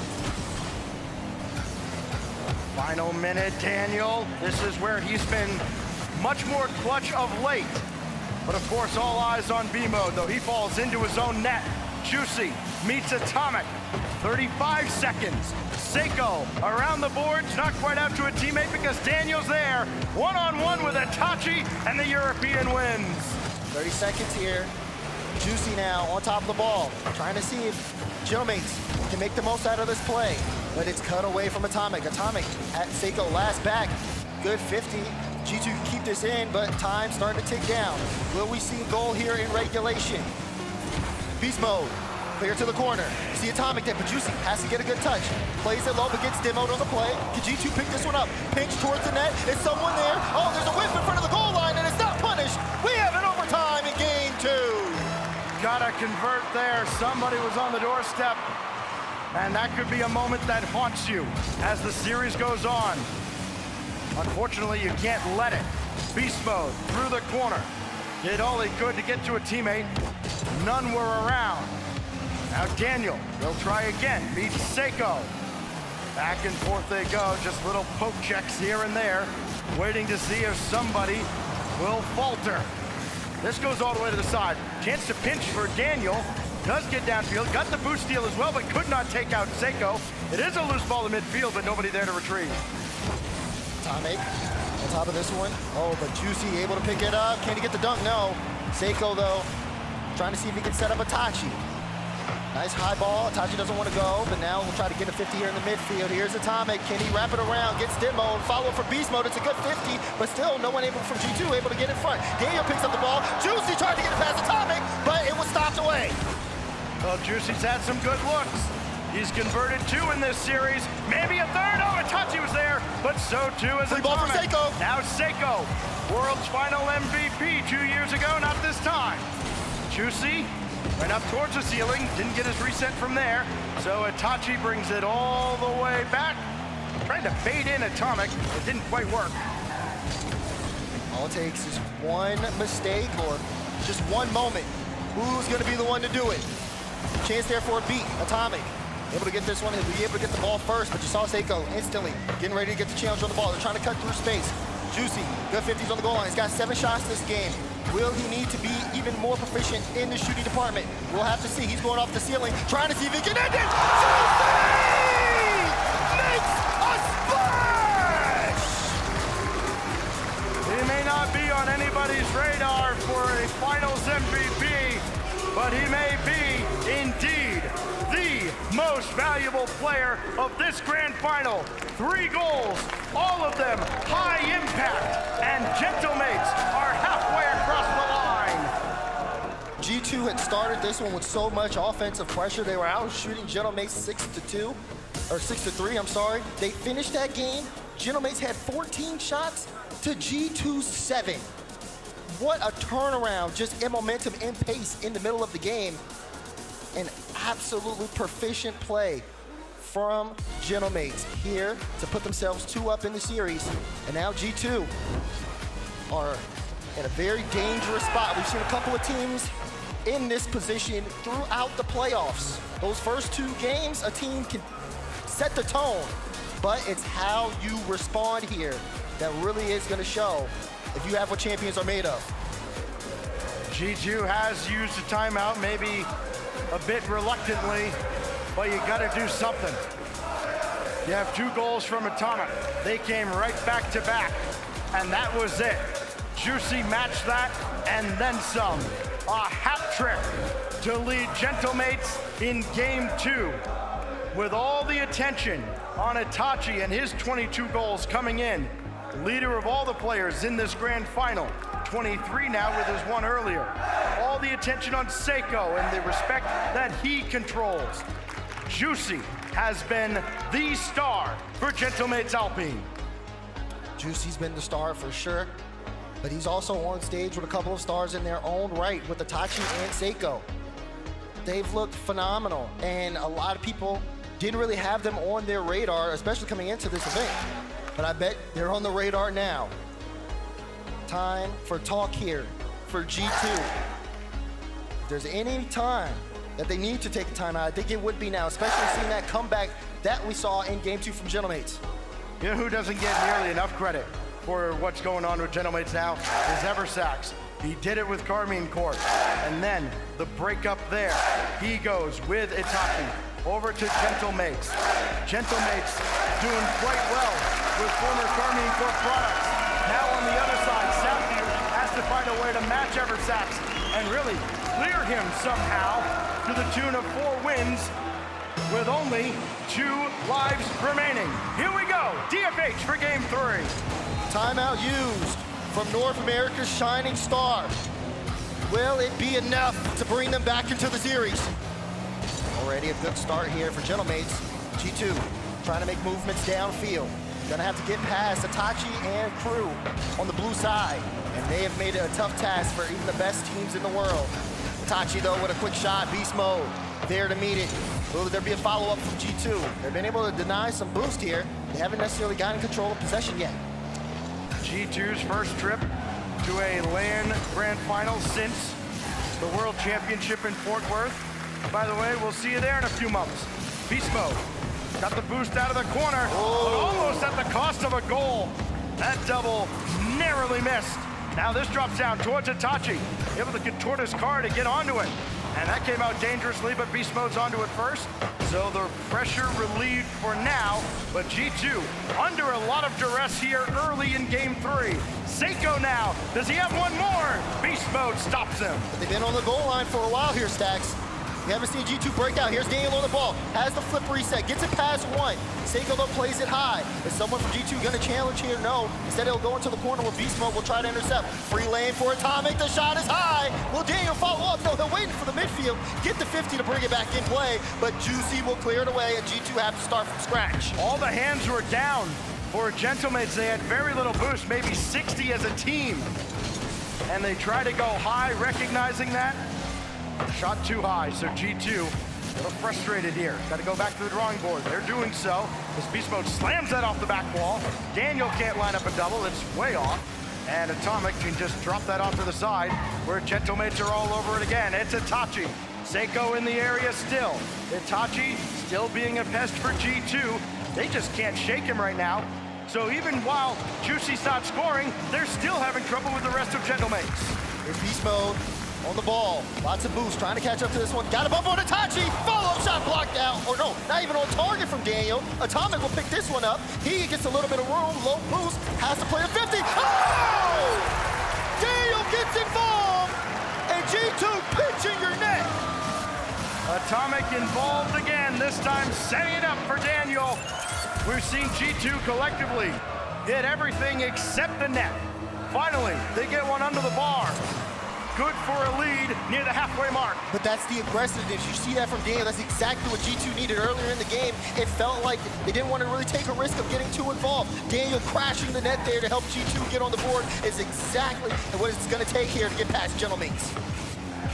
Final minute, Daniel. This is where he's been much more clutch of late. But of course, all eyes on B-Mode, though he falls into his own net. Juicy meets Atomic. 35 seconds. Seiko around the boards, not quite out to a teammate because Daniel's there. One-on-one with Itachi, and the European wins. 30 seconds here. Juicy now on top of the ball, trying to see if Gentleman's can make the most out of this play. But it's cut away from Atomic. Atomic at Seiko last back. Good 50. G2 can keep this in, but time starting to tick down. Will we see a goal here in regulation? Beast Mode, clear to the corner. See Atomic there, but Juicy has to get a good touch. Plays it low, but gets demoed on the play. Can G2 pick this one up? Pinch towards the net. Is someone there? Oh, there's a whiff in front of the goal line, and it's not punished. We have an overtime in game 2. Gotta convert there. Somebody was on the doorstep. And that could be a moment that haunts you as the series goes on. Unfortunately, you can't let it. Beast mode through the corner. Did all he could to get to a teammate. None were around. Now Daniel, they'll try again, beats Seiko. Back and forth they go, just little poke checks here and there, waiting to see if somebody will falter. This goes all the way to the side. Chance to pinch for Daniel. Does get downfield, got the boost steal as well, but could not take out Seiko. It is a loose ball in midfield, but nobody there to retrieve. Atomic on top of this one. Oh, but Juicy able to pick it up. Can he get the dunk? No. Seiko, though, trying to see if he can set up Itachi. Nice high ball. Itachi doesn't want to go, but now we'll try to get a 50 here in the midfield. Here's Atomic. Can he wrap it around? Gets Dim mode. Follow for Beast mode. It's a good 50, but still no one able from G2 able to get in front. Daniel picks up the ball. Juicy tried to get it past Atomic, but it was stopped away. Well, Juicy's had some good looks. He's converted 2 in this series. Maybe a third. Oh, Itachi was there, but so too is Free ball for Seiko. Now Seiko, world's final MVP 2 years ago, not this time. Juicy went up towards the ceiling, didn't get his reset from there, so Itachi brings it all the way back. Trying to bait in Atomic, it didn't quite work. All it takes is one mistake or just one moment. Who's gonna be the one to do it? Chance there for a beat, Atomic. Able to get this one, he'll be able to get the ball first, but you saw Seiko instantly getting ready to get the challenge on the ball. They're trying to cut through space. Juicy, good 50s on the goal line. He's got 7 shots this game. Will he need to be even more proficient in the shooting department? We'll have to see. He's going off the ceiling, trying to see if he can end it. Juicy makes a splash! He may not be on anybody's radar for a finals MVP, but he may be indeed the most valuable player of this grand final. 3 goals, all of them high impact, and Gentlemates are halfway across the line. G2 had started this one with so much offensive pressure. They were out shooting Gentlemates 6-2, or 6-3, I'm sorry. They finished that game. Gentlemates had 14 shots to G2's 7. What a turnaround, just in momentum and pace in the middle of the game. An absolutely proficient play from Gentlemates here to put themselves 2 up in the series. And now G2 are in a very dangerous spot. We've seen a couple of teams in this position throughout the playoffs. Those first 2 games, a team can set the tone, but it's how you respond here that really is gonna show if you have what champions are made of. G2 has used a timeout, maybe a bit reluctantly, but you gotta do something. You have 2 goals from Atomic. They came right back to back, and that was it. Juicy matched that, and then some. A hat trick to lead Gentlemates in game 2. With all the attention on Itachi and his 22 goals coming in, leader of all the players in this grand final, 23 now with his 1 earlier. All the attention on Seiko and the respect that he controls. Juicy has been the star for Gentlemates Alpine. Juicy's been the star for sure, but he's also on stage with a couple of stars in their own right with Itachi and Seiko. They've looked phenomenal, and a lot of people didn't really have them on their radar, especially coming into this event. But I bet they're on the radar now. Time for talk here for G2. If there's any time that they need to take a timeout, I think it would be now, especially seeing that comeback that we saw in game 2 from Gentlemates. You know who doesn't get nearly enough credit for what's going on with Gentlemates now is Eversax. He did it with Carmine Court, and then the breakup there. He goes with Itachi over to Gentlemates. Gentlemates doing quite well with former Carmine Court products. Now on the other side, Southview has to find a way to match Eversax and really clear him somehow to the tune of 4 wins with only 2 lives remaining. Here we go, DFH for game 3. Timeout used from North America's shining star. Will it be enough to bring them back into the series? Already a good start here for Gentlemates. G2 trying to make movements downfield. Gonna have to get past Itachi and crew on the blue side. And they have made it a tough task for even the best teams in the world. Itachi though with a quick shot, beast mode. there to meet it. Will there be a follow-up from G2? They've been able to deny some boost here. They haven't necessarily gotten control of possession yet. G2's first trip to a LAN Grand Final since the World Championship in Fort Worth. By the way, we'll see you there in a few months. Beast Mode got the boost out of the corner, but almost at the cost of a goal. That double narrowly missed. Now this drops down towards Itachi, able to contort his car to get onto it. And that came out dangerously, but Beast Mode's onto it first. So the pressure relieved for now, but G2 under a lot of duress here early in game 3. Seiko now, does he have one more? Beast Mode stops him. They've been on the goal line for a while here, Stacks. We haven't seen G2 break out. Here's Daniel on the ball, has the flip reset, gets it past one. Seiko though plays it high. Is someone from G2 gonna challenge here? No. Instead he'll go into the corner where Beast Mode will try to intercept. Free lane for Atomic, the shot is high. Will Daniel follow up? No, he'll wait for the midfield, get the 50 to bring it back in play, but Juicy will clear it away and G2 have to start from scratch. All the hands were down for Gentlemates. They had very little boost, maybe 60 as a team. And they try to go high, recognizing that. Shot too high, so G2 a little frustrated here. Got to go back to the drawing board. They're doing so as Beast Mode slams that off the back wall. Daniel can't line up a double, it's way off. And Atomic can just drop that off to the side where Gentlemates are all over it again. It's Itachi. Seiko in the area still. Itachi still being a pest for G2. They just can't shake him right now. So even while Juicy's not scoring, they're still having trouble with the rest of Gentlemates. Here's Beast Mode on the ball, lots of boost, trying to catch up to this one. Got a bump on Itachi, follow shot blocked out, or no, not even on target from Daniel. Atomic will pick this one up. He gets a little bit of room, low boost, has to play a 50. Oh! Daniel gets involved, and G2 pinching your neck. Atomic involved again, this time setting it up for Daniel. We've seen G2 collectively hit everything except the net. Finally, they get one under the bar. Good for a lead near the halfway mark. But that's the aggressiveness. You see that from Daniel. That's exactly what G2 needed earlier in the game. It felt like they didn't want to really take a risk of getting too involved. Daniel crashing the net there to help G2 get on the board is exactly what it's going to take here to get past Gentlemates.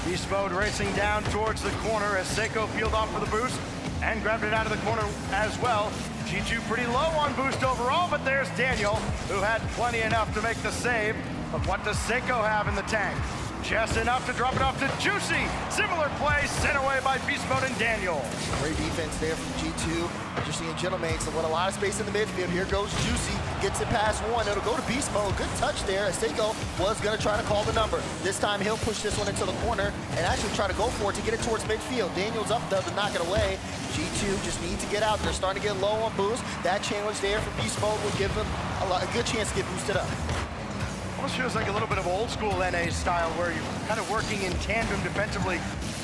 Beast Mode racing down towards the corner as Seiko peeled off for the boost and grabbed it out of the corner as well. G2 pretty low on boost overall, but there's Daniel, who had plenty enough to make the save. But what does Seiko have in the tank? Just enough to drop it off to Juicy. Similar play sent away by Beast Mode and Daniel. Great defense there from G2. You're seeing Gentlemates with a lot of space in the midfield. Here goes Juicy, gets it past one. It'll go to Beast Mode. Good touch there as Seiko was going to try to call the number. This time he'll push this one into the corner and actually try to go for it to get it towards midfield. Daniel's up though to knock it away. G2 just needs to get out. They're starting to get low on boost. That challenge there for Beast Mode will give them a good chance to get boosted up. Almost feels like a little bit of old school NA style where you're kind of working in tandem defensively,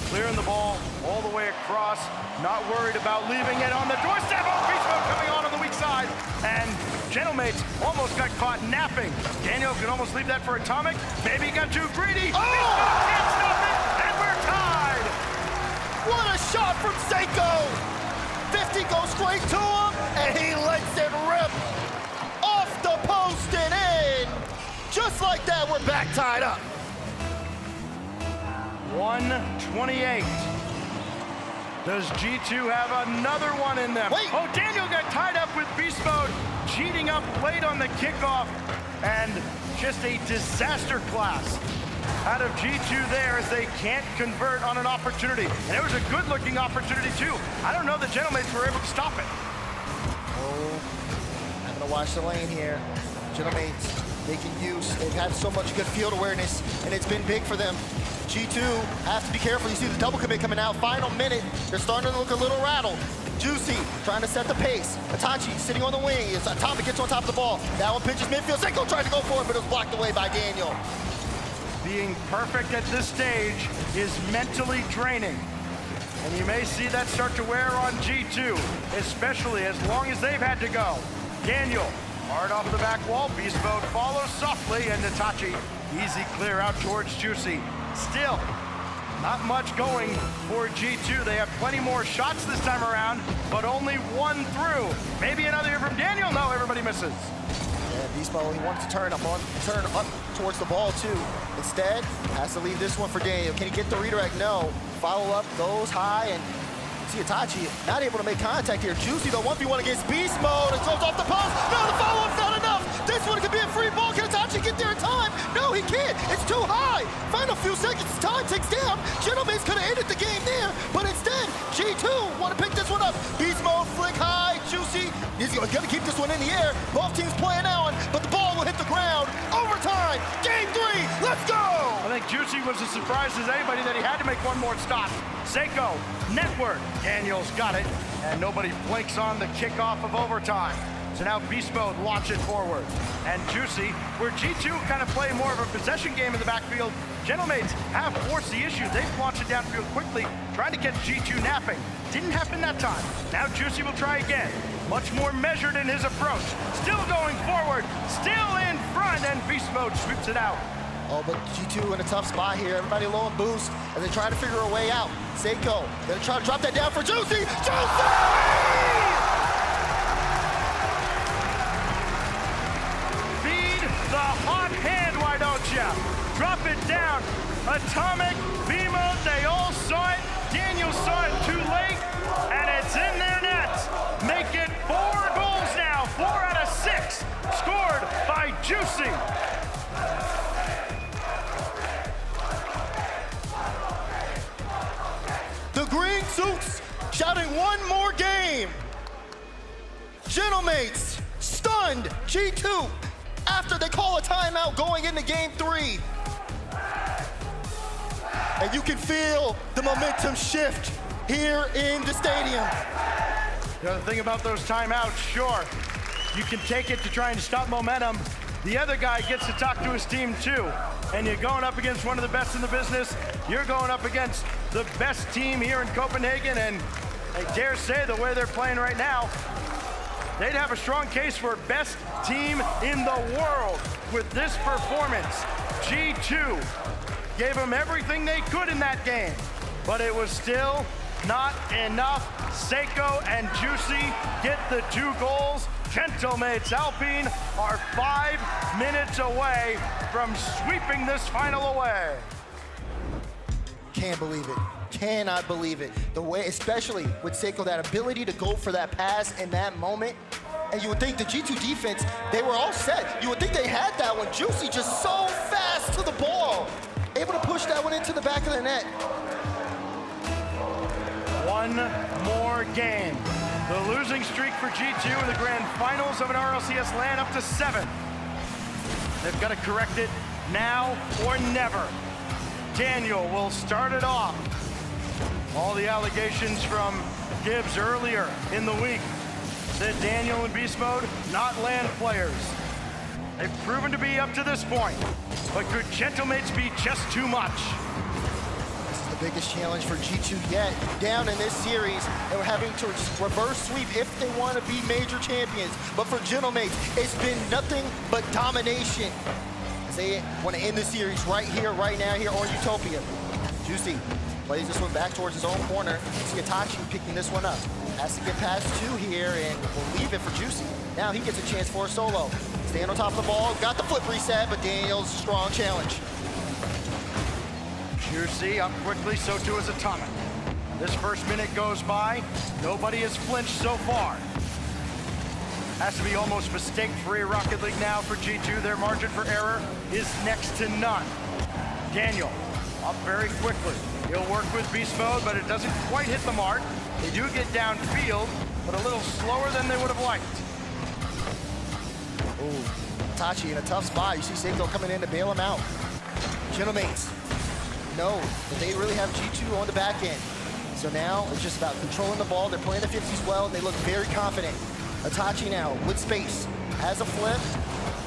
clearing the ball all the way across, not worried about leaving it on the doorstep. Oh, Beast Mode coming on the weak side, and Gentlemates almost got caught napping. Daniel can almost leave that for Atomic. Maybe he got too greedy. Oh! Beast Mode can't stop it, and we're tied. What a shot from Seiko! 50 goes straight to him, and he lets it rip off the post and in. Just like that, we're back tied up. 128. Does G2 have another one in them? Wait. Oh, Daniel got tied up with Beast Mode, cheating up late on the kickoff, and just a disaster class out of G2 there as they can't convert on an opportunity. And it was a good-looking opportunity, too. I don't know the Gentlemates were able to stop it. Oh, I'm gonna watch the lane here. Gentlemates making use. They've had so much good field awareness, and it's been big for them. G2 has to be careful. You see the double commit coming out. Final minute. They're starting to look a little rattled. Juicy trying to set the pace. Itachi sitting on the wing. Atomic gets on top of the ball. That one pitches midfield. Seiko tried to go for it, but it was blocked away by Daniel. Being perfect at this stage is mentally draining. And you may see that start to wear on G2, especially as long as they've had to go. Daniel, hard off the back wall. Beast Mode follows softly, and Itachi, easy clear out towards Juicy. Still, not much going for G2. They have plenty more shots this time around, but only one through. Maybe another here from Daniel. No, everybody misses. Yeah, Beast Mode, he wanted to turn up towards the ball too. Instead, has to leave this one for Daniel. Can he get the redirect? No. Follow up, goes high, and see Itachi not able to make contact here. Juicy, the 1v1 against Beast Mode, and goes off the post. No, the follow-up's not enough. This one could be a free ball. Can Itachi get there in time? No, he can't. It's too high. Final few seconds, time ticks down. Gentleman's could have ended the game there, but instead, G2 want to pick this one up. Beast Mode, flick high, Juicy. He's going to keep this one in the air. Both teams playing on, but the ball will hit the ground. Overtime, game 3, let's go! I think Juicy was as surprised as anybody that he had to make one more stop. Seiko, network. Daniel's got it, and nobody blinks on the kickoff of overtime. So now Beast Mode launching forward. And Juicy, where G2 kind of play more of a possession game in the backfield, Gentlemates have forced the issue. They've launched it downfield quickly, trying to catch G2 napping. Didn't happen that time. Now Juicy will try again. Much more measured in his approach. Still going forward, still in front, and Beast Mode sweeps it out. Oh, but G2 in a tough spot here. Everybody low on boost as they try to figure a way out. Seiko gonna try to drop that down for Juicy. Juicy! Feed the hot hand, why don't ya? Drop it down. Atomic, Bimo, they all saw it. Daniel saw it too late, and it's in their nets. Make it 4 goals now. 4 out of 6 scored by Juicy. The green suits shouting one more game. Gentlemates stunned G2 after they call a timeout going into game 3. And you can feel the momentum shift here in the stadium. The other thing about those timeouts, sure, you can take it to try and stop momentum. The other guy gets to talk to his team too. And you're going up against one of the best in the business. You're going up against the best team here in Copenhagen, and I dare say the way they're playing right now, they'd have a strong case for best team in the world with this performance. G2 gave them everything they could in that game, but it was still not enough. Seiko and Juicy get the 2 goals. Gentlemates Alpine are 5 minutes away from sweeping this final away. Can't believe it. Cannot believe it. The way, especially with Seiko, that ability to go for that pass in that moment. And you would think the G2 defense, they were all set. You would think they had that one. Juicy just so fast to the ball. Able to push that one into the back of the net. One more game. The losing streak for G2 in the grand finals of an RLCS LAN up to 7. They've got to correct it now or never. Daniel will start it off. All the allegations from Gibbs earlier in the week said Daniel and Beast Mode, not LAN players. They've proven to be up to this point, but could Gentlemates be just too much? This is the biggest challenge for G2 yet. Down in this series, they were having to reverse sweep if they want to be major champions. But for Gentlemates, it's been nothing but domination. As they want to end the series right here, right now, here on Utopia. Juicy plays this one back towards his own corner. See Itachi picking this one up. Has to get past 2 here, and will leave it for Juicy. Now he gets a chance for a solo. Staying on top of the ball, got the flip reset, but Daniel's strong challenge. Juicy up quickly, so too is Atomic. This first minute goes by, nobody has flinched so far. Has to be almost mistake-free Rocket League now for G2. Their margin for error is next to none. Daniel up very quickly. He'll work with Beast Mode, but it doesn't quite hit the mark. They do get downfield, but a little slower than they would have liked. Ooh, Itachi in a tough spot. You see Seiko coming in to bail him out. Gentlemates know that they really have G2 on the back end. So now it's just about controlling the ball. They're playing the 50s well, and they look very confident. Itachi now with space, has a flip,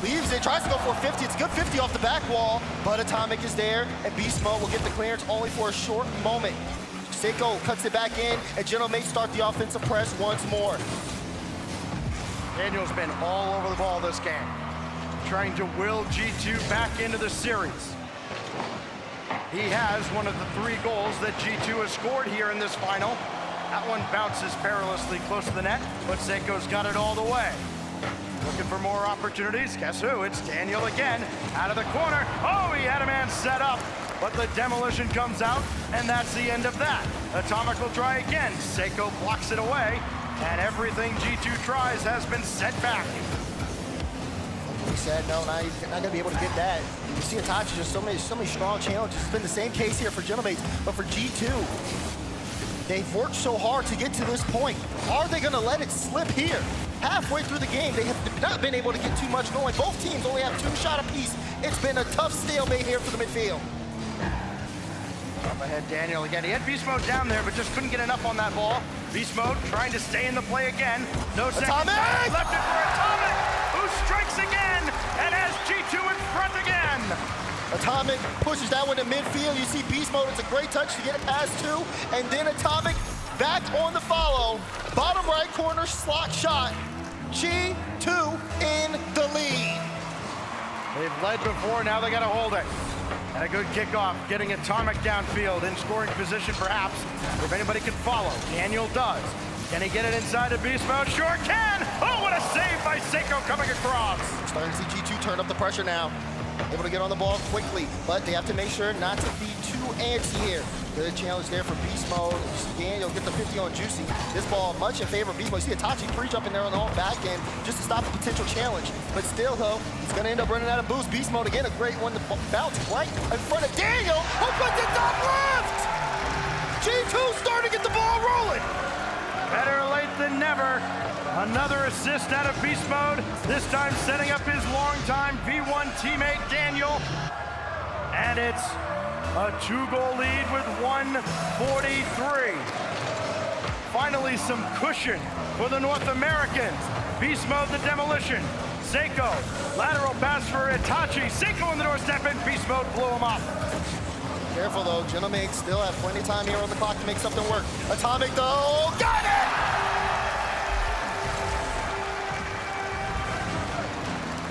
leaves it, tries to go for a 50. It's a good 50 off the back wall, but Atomic is there, and Beast Mode will get the clearance only for a short moment. Seiko cuts it back in, and Gentlemates start the offensive press once more. Daniel's been all over the ball this game, trying to will G2 back into the series. He has one of the 3 goals that G2 has scored here in this final. That one bounces perilously close to the net, but Seiko's got it all the way. Looking for more opportunities. Guess who? It's Daniel again, out of the corner. Oh, he had a man set up, but the demolition comes out, and that's the end of that. Atomic will try again. Seiko blocks it away, and everything G2 tries has been set back. He said, no, now he's not gonna be able to get that. You see Itachi, just so many strong challenges. It's been the same case here for Genomates, but for G2, they've worked so hard to get to this point. Are they gonna let it slip here? Halfway through the game, they have not been able to get too much going. Both teams only have 2 shots apiece. It's been a tough stalemate here for the midfield. Up ahead, Daniel again. He had Beast Mode down there, but just couldn't get enough on that ball. Beast Mode trying to stay in the play again. No second thought. Left it for Atomic, who strikes again and has G2 in front again. Atomic pushes that one to midfield. You see Beast Mode, it's a great touch to get it past 2, and then Atomic back on the follow. Bottom right corner slot shot. G2 in the lead. They've led before, now they gotta hold it. And a good kickoff, getting Atomic downfield in scoring position perhaps, if anybody can follow. Daniel does. Can he get it inside of Beast Mode? Sure can! Oh, what a save by Seiko coming across! Starting to see G2 turn up the pressure now. Able to get on the ball quickly, but they have to make sure not to be too antsy here. Good challenge there for Beast Mode. You see Daniel get the 50 on Juicy. This ball much in favor of Beast Mode. You see Itachi preach up in there on the back end just to stop a potential challenge. But still, though, he's going to end up running out of boost. Beast Mode, again, a great one to bounce right in front of Daniel, who puts it top left! G2 starting to get the ball rolling. Better late than never. Another assist out of Beast Mode, this time setting up his longtime V1 teammate, Daniel. And it's a 2-goal lead with 1:43. Finally, some cushion for the North Americans. Beast Mode, the demolition. Seiko, lateral pass for Itachi. Seiko on the doorstep, and Beast Mode blew him up. Careful, though. Genomates still have plenty of time here on the clock to make something work. Atomic, though, got it!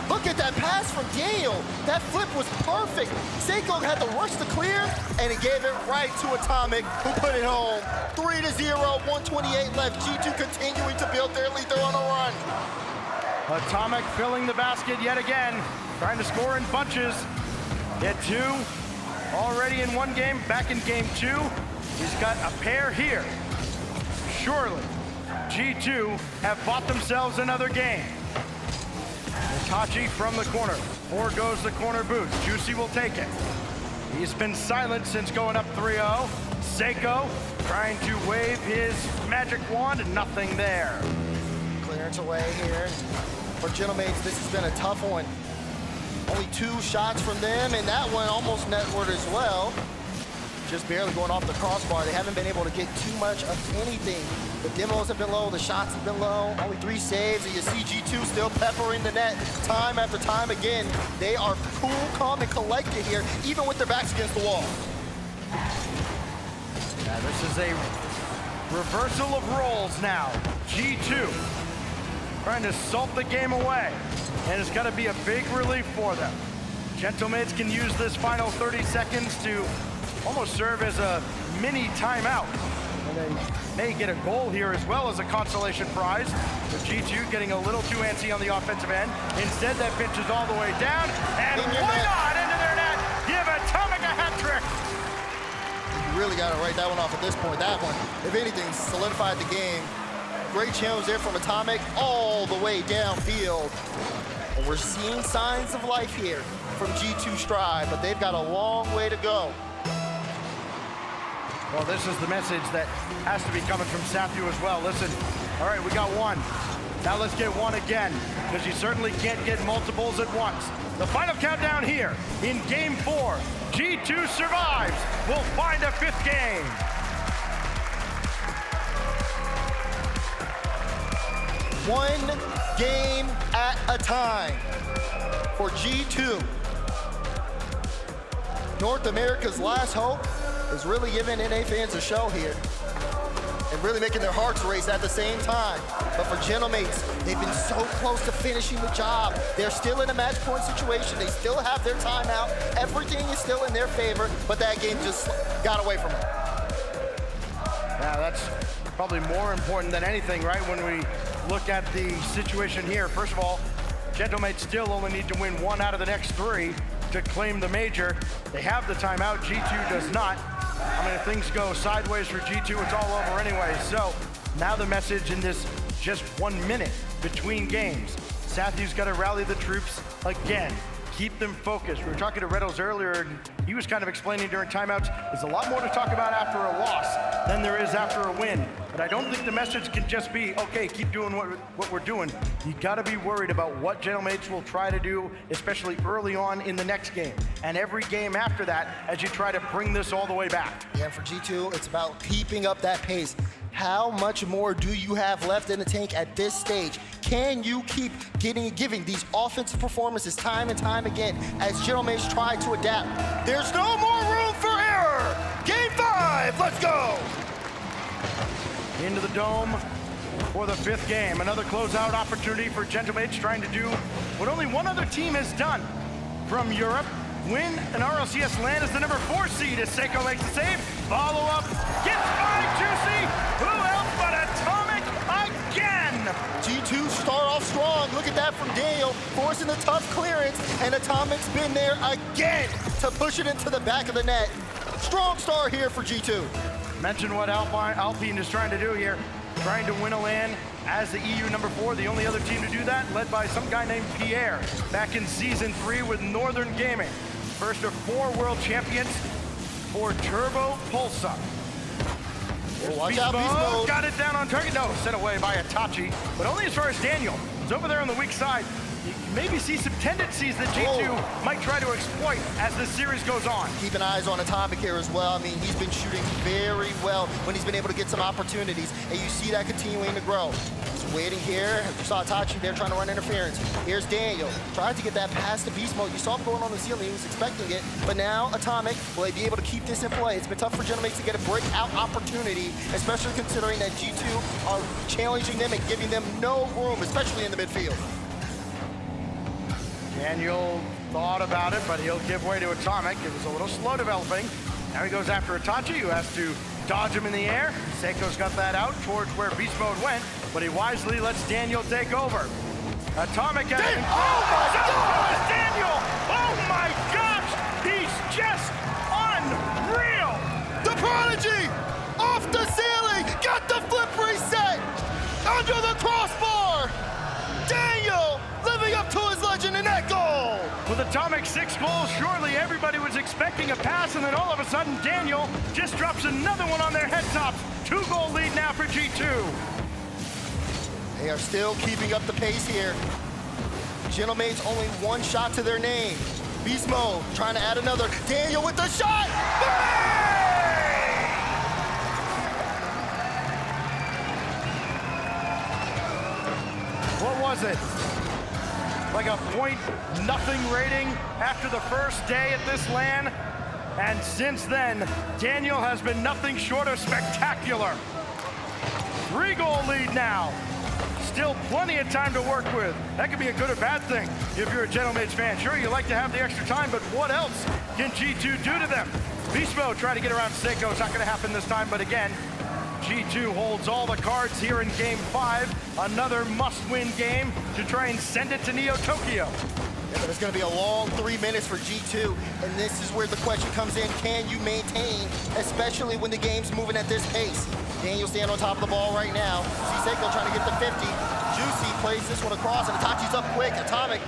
Look at that pass from Daniel. That flip was perfect. Seiko had to rush to clear, and he gave it right to Atomic, who put it home. 3-0, 128 left. G2 continuing to build their lead. They're on a run. Atomic filling the basket yet again, trying to score in bunches. Hit 2, already in 1 game, back in game 2. He's got a pair here. Surely, G2 have bought themselves another game. Itachi from the corner. Foregoes the corner boost. Juicy will take it. He's been silent since going up 3-0. Seiko trying to wave his magic wand, nothing there. Clearance away here. For Genomates, this has been a tough one. Only 2 shots from them, and that one almost netward as well. Just barely going off the crossbar. They haven't been able to get too much of anything. The demos have been low, the shots have been low. Only 3 saves, and you see G2 still peppering the net time after time again. They are cool, calm, and collected here, even with their backs against the wall. Now this is a reversal of roles now. G2 trying to salt the game away, and it's got to be a big relief for them. Gentlemates can use this final 30 seconds to almost serve as a mini timeout. And they may get a goal here as well as a consolation prize. With G2 getting a little too antsy on the offensive end. Instead, that pitches all the way down. And why not into their net? Give Atomic a hat trick. You really got to write that one off at this point. That one, if anything, solidified the game. Great challenge there from Atomic all the way downfield. And we're seeing signs of life here from G2 Stride, but they've got a long way to go. Well, this is the message that has to be coming from Sathu as well. Listen, all right, we got 1. Now let's get 1 again, because you certainly can't get multiples at once. The final countdown here in game 4. G2 survives. We'll find a 5th game. One game at a time for G2. North America's last hope is really giving NA fans a show here and really making their hearts race at the same time. But for Gentlemates, they've been so close to finishing the job. They're still in a match point situation. They still have their timeout. Everything is still in their favor, but that game just got away from them. Yeah, that's probably more important than anything, right? When we look at the situation here. First of all, Gentlemates still only need to win 1 out of the next 3 to claim the major. They have the timeout, G2 does not. I mean, if things go sideways for G2, it's all over anyway. So now the message in this just 1 minute between games. Sathiu's got to rally the troops again. Keep them focused. We were talking to Reynolds earlier, and he was kind of explaining during timeouts, there's a lot more to talk about after a loss than there is after a win. But I don't think the message can just be, okay, keep doing what we're doing. You gotta be worried about what Gentlemates will try to do, especially early on in the next game. And every game after that, as you try to bring this all the way back. Yeah, for G2, it's about keeping up that pace. How much more do you have left in the tank at this stage? Can you keep giving these offensive performances time and time again as Gentlemates try to adapt? There's no more room for error! Game 5, let's go! Into the dome for the 5th game. Another closeout opportunity for Gentlemates trying to do what only one other team has done from Europe. Win an RLCS LAN as the number 4 seed as Seiko makes the save. Follow up, gets by Juicy. Who else but Atomic again? G2 start off strong. Look at that from Daniel, forcing the tough clearance, and Atomic's been there again to push it into the back of the net. Strong start here for G2. Mention what Alpine is trying to do here. Trying to win a LAN as the EU number 4, the only other team to do that, led by some guy named Pierre back in Season 3 with Northern Gaming. First of 4 world champions for Turbo Pulsar. Watch out, Beast Mode. Got it down on target. No, sent away by Itachi, but only as far as Daniel. He's over there on the weak side. You maybe see some tendencies that G2 might try to exploit as the series goes on. Keeping eyes on Atomic here as well. I mean, he's been shooting very well when he's been able to get some opportunities, and you see that continuing to grow. He's waiting here. You saw Itachi there trying to run interference. Here's Daniel. Tried to get that pass to Beast Mode. You saw him going on the ceiling. He was expecting it, but now Atomic, will he be able to keep this in play? It's been tough for Gentlemates to get a breakout opportunity, especially considering that G2 are challenging them and giving them no room, especially in the midfield. Daniel thought about it, but he'll give way to Atomic. It was a little slow developing. Now he goes after Itachi, who has to dodge him in the air. Seiko's got that out towards where Beast Mode went, but he wisely lets Daniel take over. Atomic has... Oh my God! Daniel! Oh my gosh! He's just unreal! The Prodigy! Off the ceiling! Got the flip reset! Under the crossbar! Daniel living up to his legend in that goal! With Atomic 6 goals, surely everybody was expecting a pass, and then all of a sudden Daniel just drops another one on their head tops. 2-goal lead now for G2. They are still keeping up the pace here. Gentlemates only 1 shot to their name. Beast Mode trying to add another. Daniel with the shot! What was it? Like a .0 rating after the first day at this LAN. And since then, Daniel has been nothing short of spectacular. 3-goal lead now. Still plenty of time to work with. That could be a good or bad thing if you're a Gentlemates fan. Sure, you like to have the extra time, but what else can G2 do to them? Beast Mode try to get around Seiko. It's not going to happen this time, but again, G2 holds all the cards here in Game 5. Another must-win game to try and send it to Neo Tokyo. Yeah, but it's going to be a long 3 minutes for G2, and this is where the question comes in. Can you maintain, especially when the game's moving at this pace? Daniel staying on top of the ball right now. See Seiko trying to get the 50. Juicy plays this one across, and Itachi's up quick. Atomic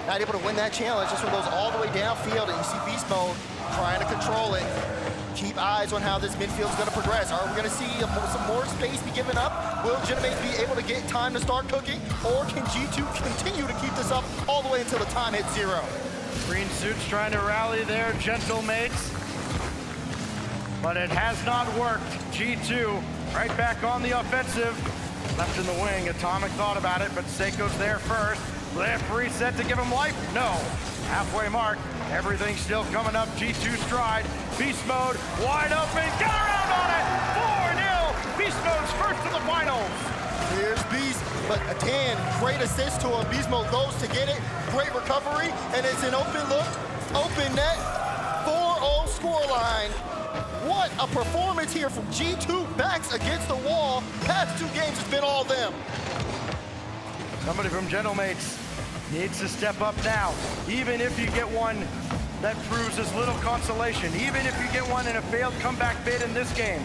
not able to win that challenge. This one goes all the way downfield, and you see Beast Mode trying to control it. Keep eyes on how this midfield is going to progress. Are we going to see some more space be given up? Will Gentlemates be able to get time to start cooking? Or can G2 continue to keep this up all the way until the time hits 0? Green suits trying to rally their Gentlemates, but it has not worked. G2 right back on the offensive. Left in the wing. Atomic thought about it, but Seiko's there first. Left reset to give him life? No. Halfway mark. Everything still coming up. G2 stride. Beast Mode wide open. Get around on it. 4-0. Beast Mode's first to the finals. Here's Beast, but again, great assist to him. Beast Mode goes to get it. Great recovery, and it's an open look, open net, 4-0 scoreline. What a performance here from G2, backs against the wall. Past 2 games, it's been all them. Somebody from Gentlemates needs to step up now. Even if you get one that proves as little consolation, even if you get one in a failed comeback bid in this game,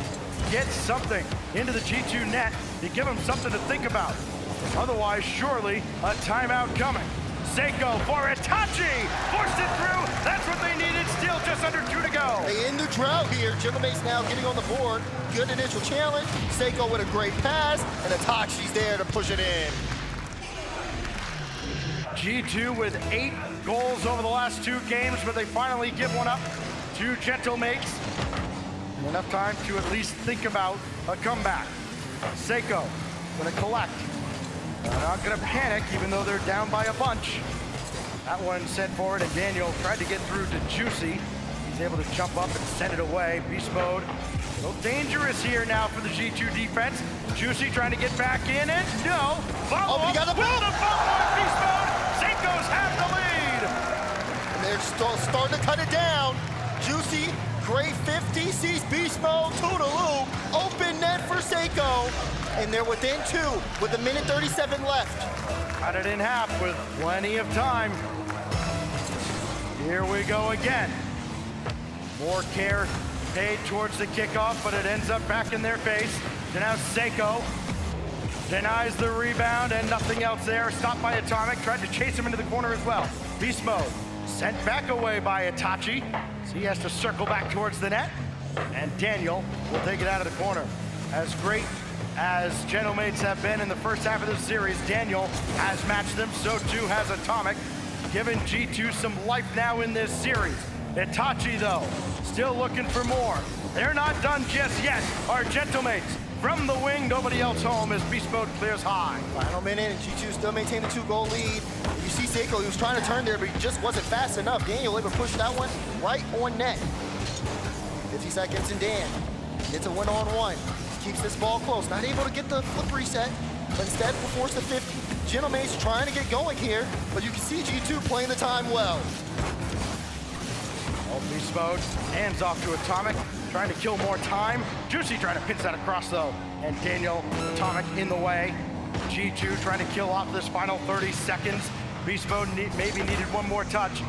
get something into the G2 net to give them something to think about. Otherwise, surely a timeout coming. Seiko for Itachi, forced it through. That's what they needed. Still just under 2 to go. They end the drought here. Gentleman's now getting on the board. Good initial challenge. Seiko with a great pass, and Itachi's there to push it in. G2 with 8 goals over the last 2 games, but they finally give one up to Gentlemates. Enough time to at least think about a comeback. Seiko gonna collect. They're not gonna panic, even though they're down by a bunch. That one sent forward, and Daniel tried to get through to Juicy. He's able to jump up and send it away. Beast mode. A little dangerous here now for the G2 defense. Juicy trying to get back in, and no. Follow up. He got the with the follow-up. Beast mode. Seiko's have the lead. And they're starting to cut it down. Juicy, great 50, sees Beast Mode, toodaloo. Open net for Seiko. And they're within 2 with 1:37 left. Cut it in half with plenty of time. Here we go again. More care paid towards the kickoff, but it ends up back in their face. So now Seiko denies the rebound and nothing else there. Stopped by Atomic, tried to chase him into the corner as well. Beast mode, sent back away by Itachi. So he has to circle back towards the net. And Daniel will take it out of the corner. As great as Gentlemates have been in the first half of this series, Daniel has matched them, so too has Atomic, giving G2 some life now in this series. Itachi, though, still looking for more. They're not done just yet. Our Gentlemates from the wing, nobody else home as Beast Mode clears high. Final minute, and G2 still maintain a 2-goal lead. You see Seiko, he was trying to turn there, but he just wasn't fast enough. Daniel able to push that one right on net. 50 seconds, and Dan gets a one-on-one. Keeps this ball close, not able to get the flip reset, but instead will force the 50. Gentlemates trying to get going here, but you can see G2 playing the time well. Beast mode, hands off to Atomic, trying to kill more time. Juicy trying to pinch that across though, and Daniel, Atomic in the way. G2 trying to kill off this final 30 seconds. Beast mode maybe needed one more touch.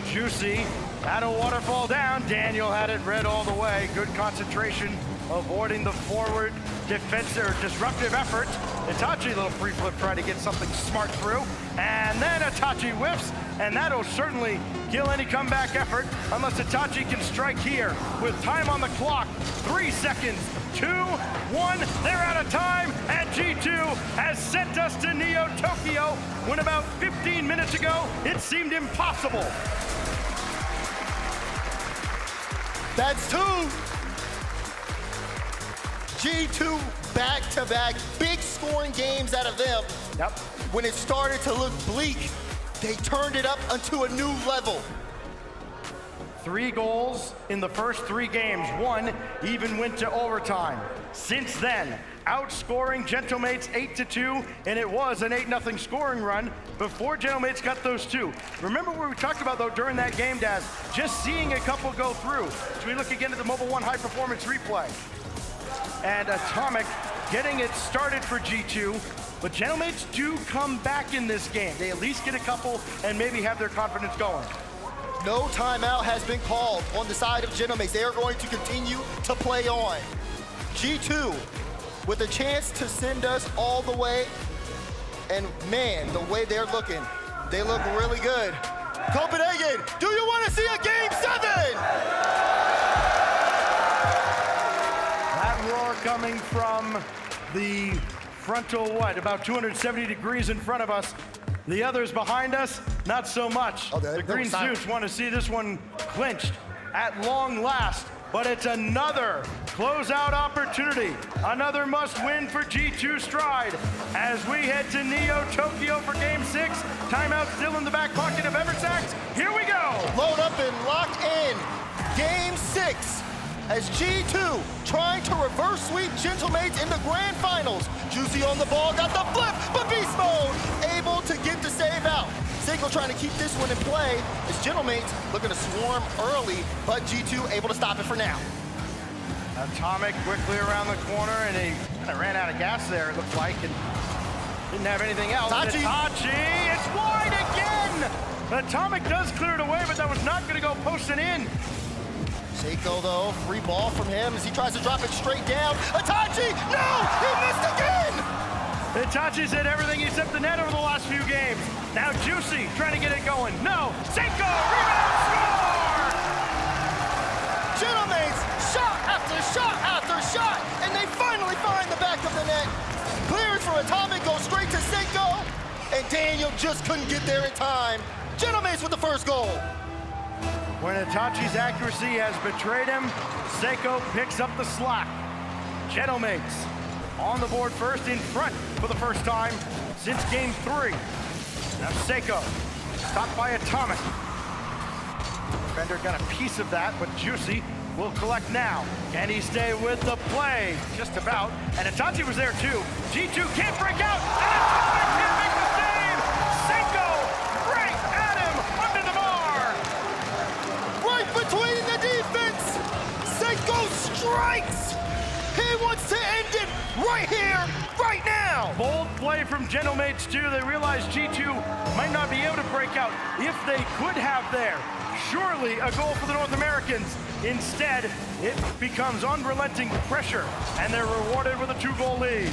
Juicy had a waterfall down. Daniel had it read all the way. Good concentration, avoiding the forward defensive or disruptive effort. Itachi, little free flip, trying to get something smart through. And then Itachi whiffs, and that'll certainly kill any comeback effort unless Itachi can strike here with time on the clock. 3 seconds, 2, 1, they're out of time, and G2 has sent us to Neo Tokyo when about 15 minutes ago it seemed impossible. That's 2. G2 back-to-back big scoring games out of them. Yep. When it started to look bleak, they turned it up onto a new level. 3 goals in the first 3 games. 1 even went to overtime. Since then, outscoring Gentlemates 8-2, and it was an 8-0 scoring run before Gentlemates got those 2. Remember what we talked about though during that game, Daz? Just seeing a couple go through. So we look again at the Mobile One high performance replay. And Atomic getting it started for G2, but Gentlemates do come back in this game. They at least get a couple and maybe have their confidence going. No timeout has been called on the side of Gentlemates. They are going to continue to play on. G2 with a chance to send us all the way. And man, the way they're looking, they look really good. Copenhagen, do you want to see a Game 7? Roar coming from the frontal, about 270 degrees in front of us. The others behind us, not so much. The green suits want to see this one clinched at long last, but it's another closeout opportunity, another must-win for G2 Stride as we head to Neo Tokyo for Game 6. Timeout still in the back pocket of Eversax. Here we go. Load up and lock in. Game 6. As G2 trying to reverse sweep Gentlemates in the grand finals. Juicy on the ball, got the flip, but Beast Mode able to get the save out. Seiko trying to keep this one in play as Gentlemates looking to swarm early, but G2 able to stop it for now. Atomic quickly around the corner, and he kind of ran out of gas there, it looked like. And Didn't have anything else. Itachi. Itachi, it's wide again! Atomic does clear it away, but that was not gonna go posting in. Seiko, though, free ball from him as he tries to drop it straight down. Itachi, no, he missed again! Itachi's hit everything except the net over the last few games. Now Juicy trying to get it going. No, Seiko, rebound, score! Gentlemen's shot after shot after shot, and they finally find the back of the net. Clears for Atomic, goes straight to Seiko, and Daniel just couldn't get there in time. Gentlemen's with the first goal. When Itachi's accuracy has betrayed him, Seiko picks up the slack. Gentlemates on the board first, in front for the first time since game 3. Now Seiko, stopped by Atomic. Defender got a piece of that, but Juicy will collect now. Can he stay with the play? Just about. And Itachi was there too. G2 can't break out, and Atomic can't make the save! Seiko, right at him, under the bar! Right between the defense, Seiko strikes! He wants to end it right here, right now! Bold play from Gentlemates too. They realized G2 might not be able to break out if they could have there. Surely a goal for the North Americans. Instead, it becomes unrelenting pressure, and they're rewarded with a 2-goal lead.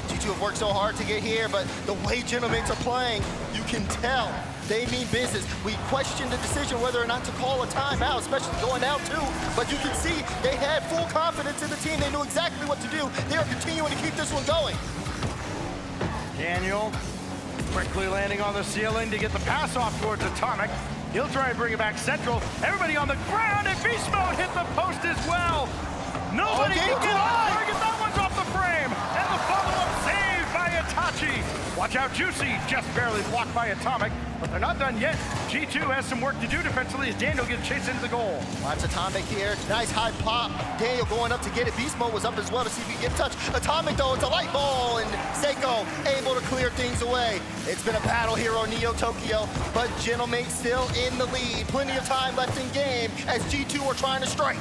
G2 have worked so hard to get here, but the way Gentlemates are playing, you can tell they mean business. We questioned the decision whether or not to call a timeout, especially going down 2, but you can see they had full confidence in the team. They knew exactly what to do. They are continuing to keep this one going. Daniel quickly landing on the ceiling to get the pass off towards Atomic. He'll try and bring it back central. Everybody on the ground, and Beast Mode hit the post as well. Nobody can get on the target. That one's off the frame. And the follow-up saved by Itachi. Watch out, Juicy, just barely blocked by Atomic, but they're not done yet. G2 has some work to do defensively as Daniel gets chased into the goal. Watch Atomic here. Nice high pop. Daniel going up to get it. Beast Mode was up as well to see if he can get touch. Atomic, though, it's a light ball, and Seiko able to clear things away. It's been a battle here on Neo Tokyo, but Gentlemates still in the lead. Plenty of time left in game as G2 are trying to strike.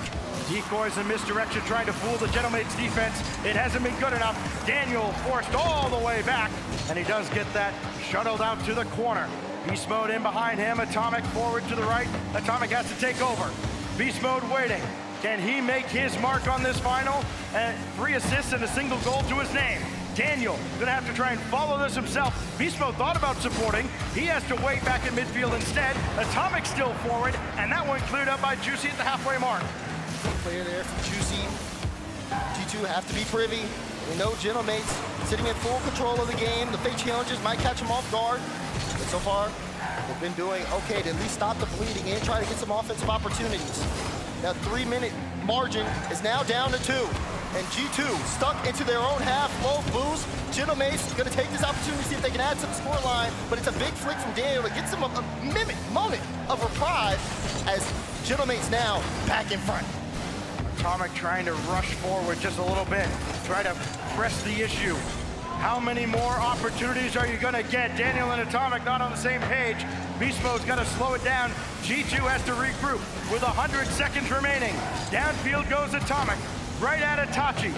Decoys and misdirection trying to fool the Gentlemates defense. It hasn't been good enough. Daniel forced all the way back, and he does get that shuttled out to the corner. Beast Mode in behind him, Atomic forward to the right. Atomic has to take over. Beast Mode waiting. Can he make his mark on this final? 3 assists and a single goal to his name. Daniel gonna have to try and follow this himself. Beast Mode thought about supporting. He has to wait back in midfield instead. Atomic still forward, and that one cleared up by Juicy at the halfway mark. Player there from Juicy. G2 have to be privy. We know Gentlemates sitting in full control of the game. The fake challenges might catch them off guard. But so far, they've been doing okay to at least stop the bleeding and try to get some offensive opportunities. That 3-minute margin is now down to 2. And G2 stuck into their own half, low boost. Gentlemates gonna take this opportunity to see if they can add some score line, but it's a big flick from Daniel to get some moment of reprise as Gentlemates now back in front. Atomic trying to rush forward just a little bit, try to press the issue. How many more opportunities are you gonna get? Daniel and Atomic not on the same page. Beast Mode's gotta slow it down. G2 has to regroup with 100 seconds remaining. Downfield goes Atomic, right at Itachi.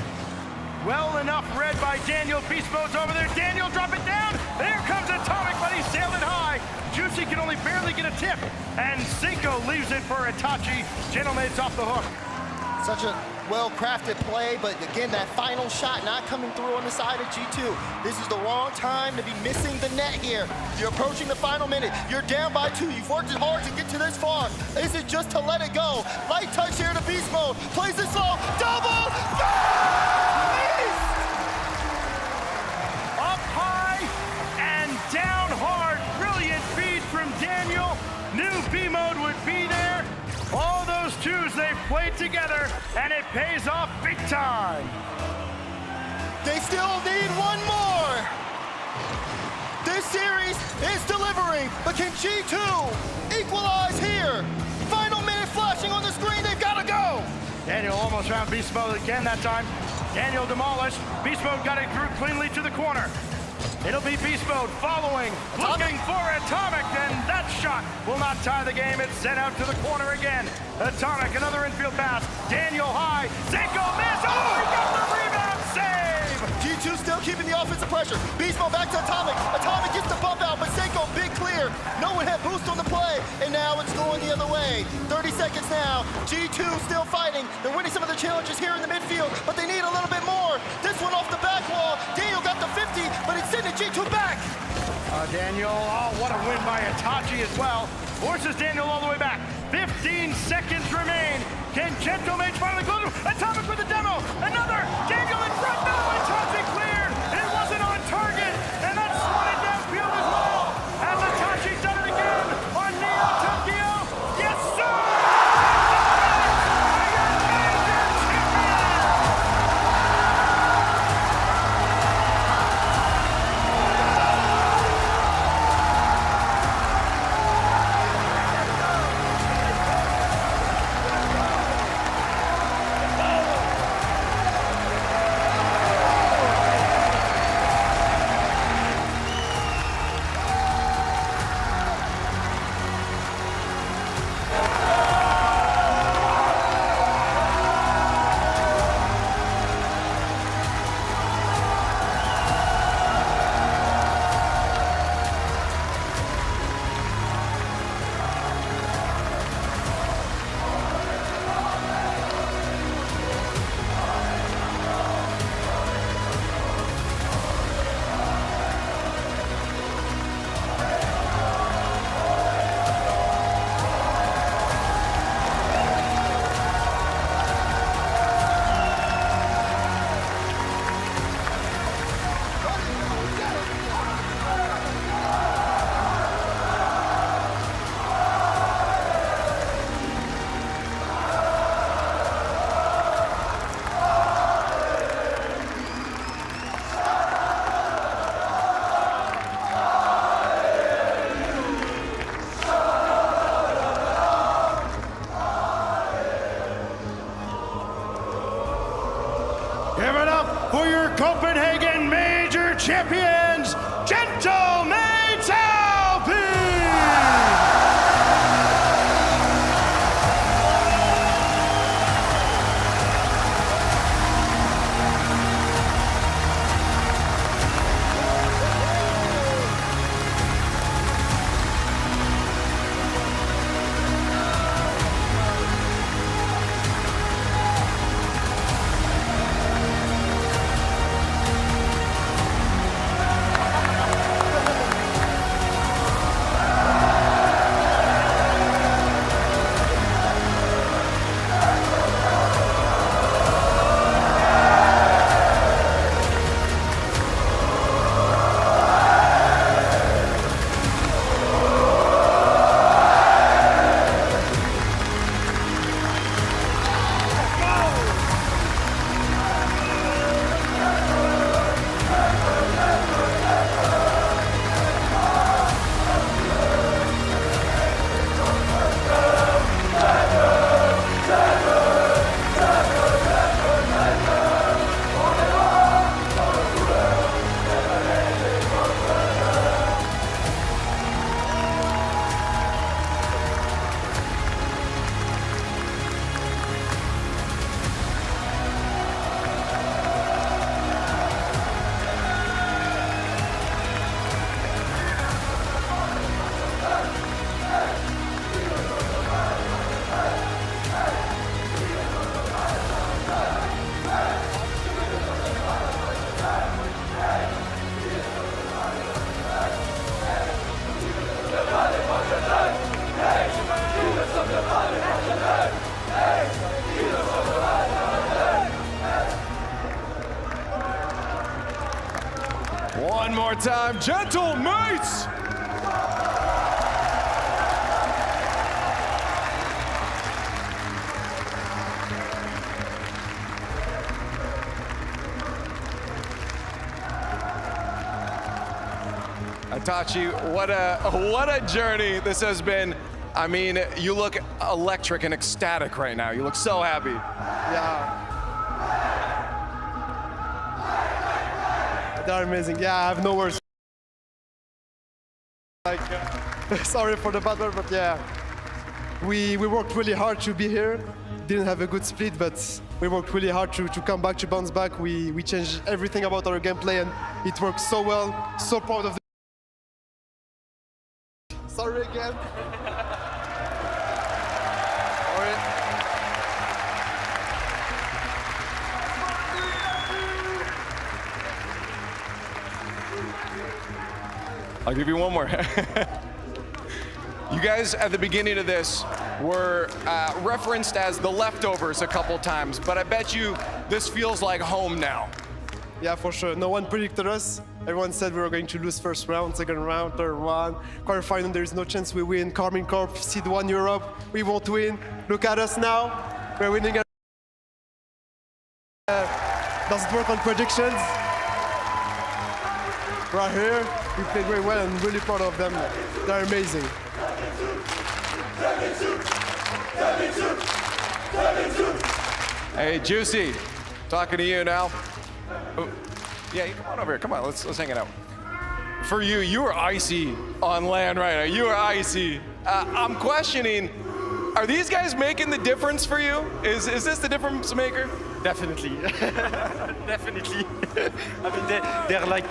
Well enough read by Daniel. Beast Mode's over there. Daniel, drop it down. There comes Atomic, but he's sailing high. Juicy can only barely get a tip, and Seiko leaves it for Itachi. Gentlemates off the hook. Such a well-crafted play, but again, that final shot not coming through on the side of G2. This is the wrong time to be missing the net here. You're approaching the final minute. You're down by 2. You've worked hard to get to this far. Is it just to let it go? Light touch here to Beast Mode. Plays it slow. Double! Up high and down hard. Brilliant feed from Daniel. Knew B-Mode would be there. All those 2s they've played together, and it pays off big time. They still need one more. This series is delivering, but can G2 equalize here? Final minute flashing on the screen, they've got to go. Daniel almost found Beast Mode again that time. Daniel demolished. Beast Mode got it through cleanly to the corner. It'll be Beast Mode following, looking for Atomic, and that shot will not tie the game. It's sent out to the corner again. Atomic, another infield pass. Daniel high. Seiko miss. Oh, he got the rebound save. G2 still keeping the offensive pressure. Beast Mode back to Atomic. Atomic gets the bump out, but Seiko, big clear. No one had boost on the play, and now it's going the other way. 30 seconds now. G2 still fighting. They're winning some of the challenges here in the midfield, but they need a little bit more. This one off the back wall. Daniel got the 50, but it's sending G2 back. Daniel, oh, what a win by Itachi as well. Forces Daniel all the way back. 15 seconds remain. Can Gentlemage finally close him? Atomic with the demo. Another. Daniel in front. No, Itachi cleared. It wasn't on target. And that's slotted downfield as well. Has Itachi done it again on Neo Tokyo? Yes, sir! Give it up for your Copenhagen Major Champions, Gentlemage Alpine! One more time, Gentlemates! Itachi, what a journey this has been. I mean, you look electric and ecstatic right now. You look so happy. Yeah. They're amazing. Yeah, I have no words. Like, sorry for the bad word, but yeah, we worked really hard to be here. didn't have a good split, but we worked really hard to come back, to bounce back. We changed everything about our gameplay, and it worked so well. So proud of the... Sorry again. I'll give you one more. You guys, at the beginning of this, were referenced as the leftovers a couple times, but I bet you this feels like home now. Yeah, for sure. No one predicted us. Everyone said we were going to lose first round, second round, third round. Quarterfinal, there is no chance we win. Carmine Corp, Seed 1 Europe, we won't win. Look at us now. We're winning. Doesn't work on predictions. Right here, we played very well and really proud of them. They're amazing. Hey, Juicy, talking to you now. Oh, yeah, come on over here. Come on, let's hang it out. For you, you were icy on land right now. You were icy. I'm questioning, are these guys making the difference for you? Is this the difference maker? Definitely. Definitely. I mean, they're like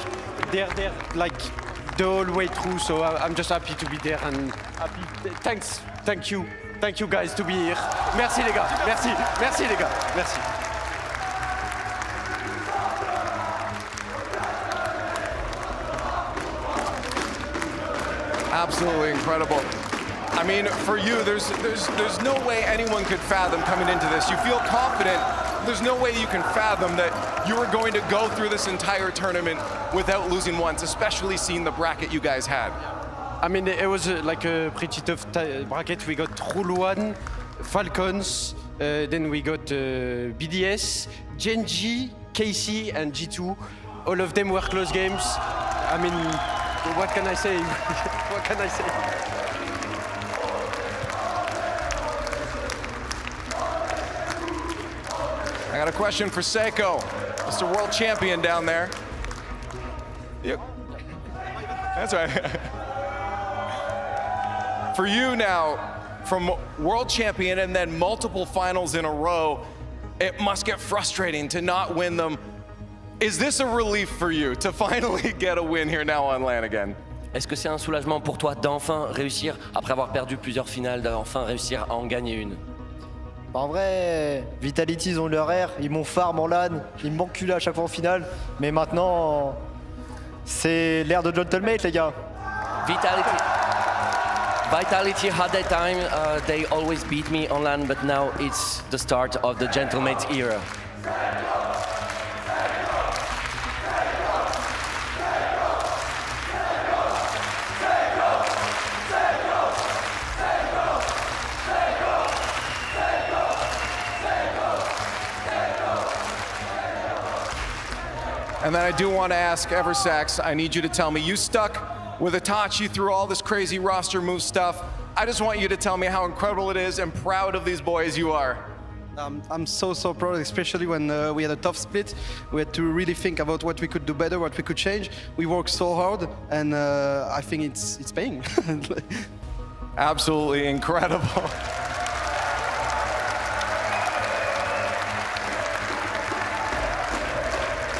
the whole way through, so I'm just happy to be there and happy. Thank you guys to be here. Merci les gars, merci les gars, merci. Absolutely incredible. I mean, for you, there's no way anyone could fathom coming into this. You feel confident. There's no way you can fathom that you were going to go through this entire tournament without losing once, especially seeing the bracket you guys had. I mean, it was like a pretty tough bracket. We got Rule 1, Falcons, then we got BDS, Genji, KC, and G2. All of them were close games. I mean, what can I say? What can I say? I got a question for Seiko, Mr. World Champion down there. Yep. That's right. For you now, from World Champion and then multiple finals in a row, it must get frustrating to not win them. Is this a relief for you to finally get a win here now on LAN again? Est-ce que c'est un soulagement pour toi d'enfin réussir, après avoir perdu plusieurs finales, d'enfin réussir à en gagner une? En vrai, Vitality, ils ont leur air, ils m'ont farm en LAN, ils m'enculaient à chaque fois en finale. Mais maintenant, c'est l'ère de Gentlemate, les gars. Vitality had that time, they always beat me on LAN, but now it's the start of the Gentlemate era. And then I do want to ask Eversax, I need you to tell me, you stuck with Itachi through all this crazy roster move stuff. I just want you to tell me how incredible it is and proud of these boys you are. I'm so proud, especially when we had a tough split. We had to really think about what we could do better, what we could change. We worked so hard, and I think it's paying. Absolutely incredible.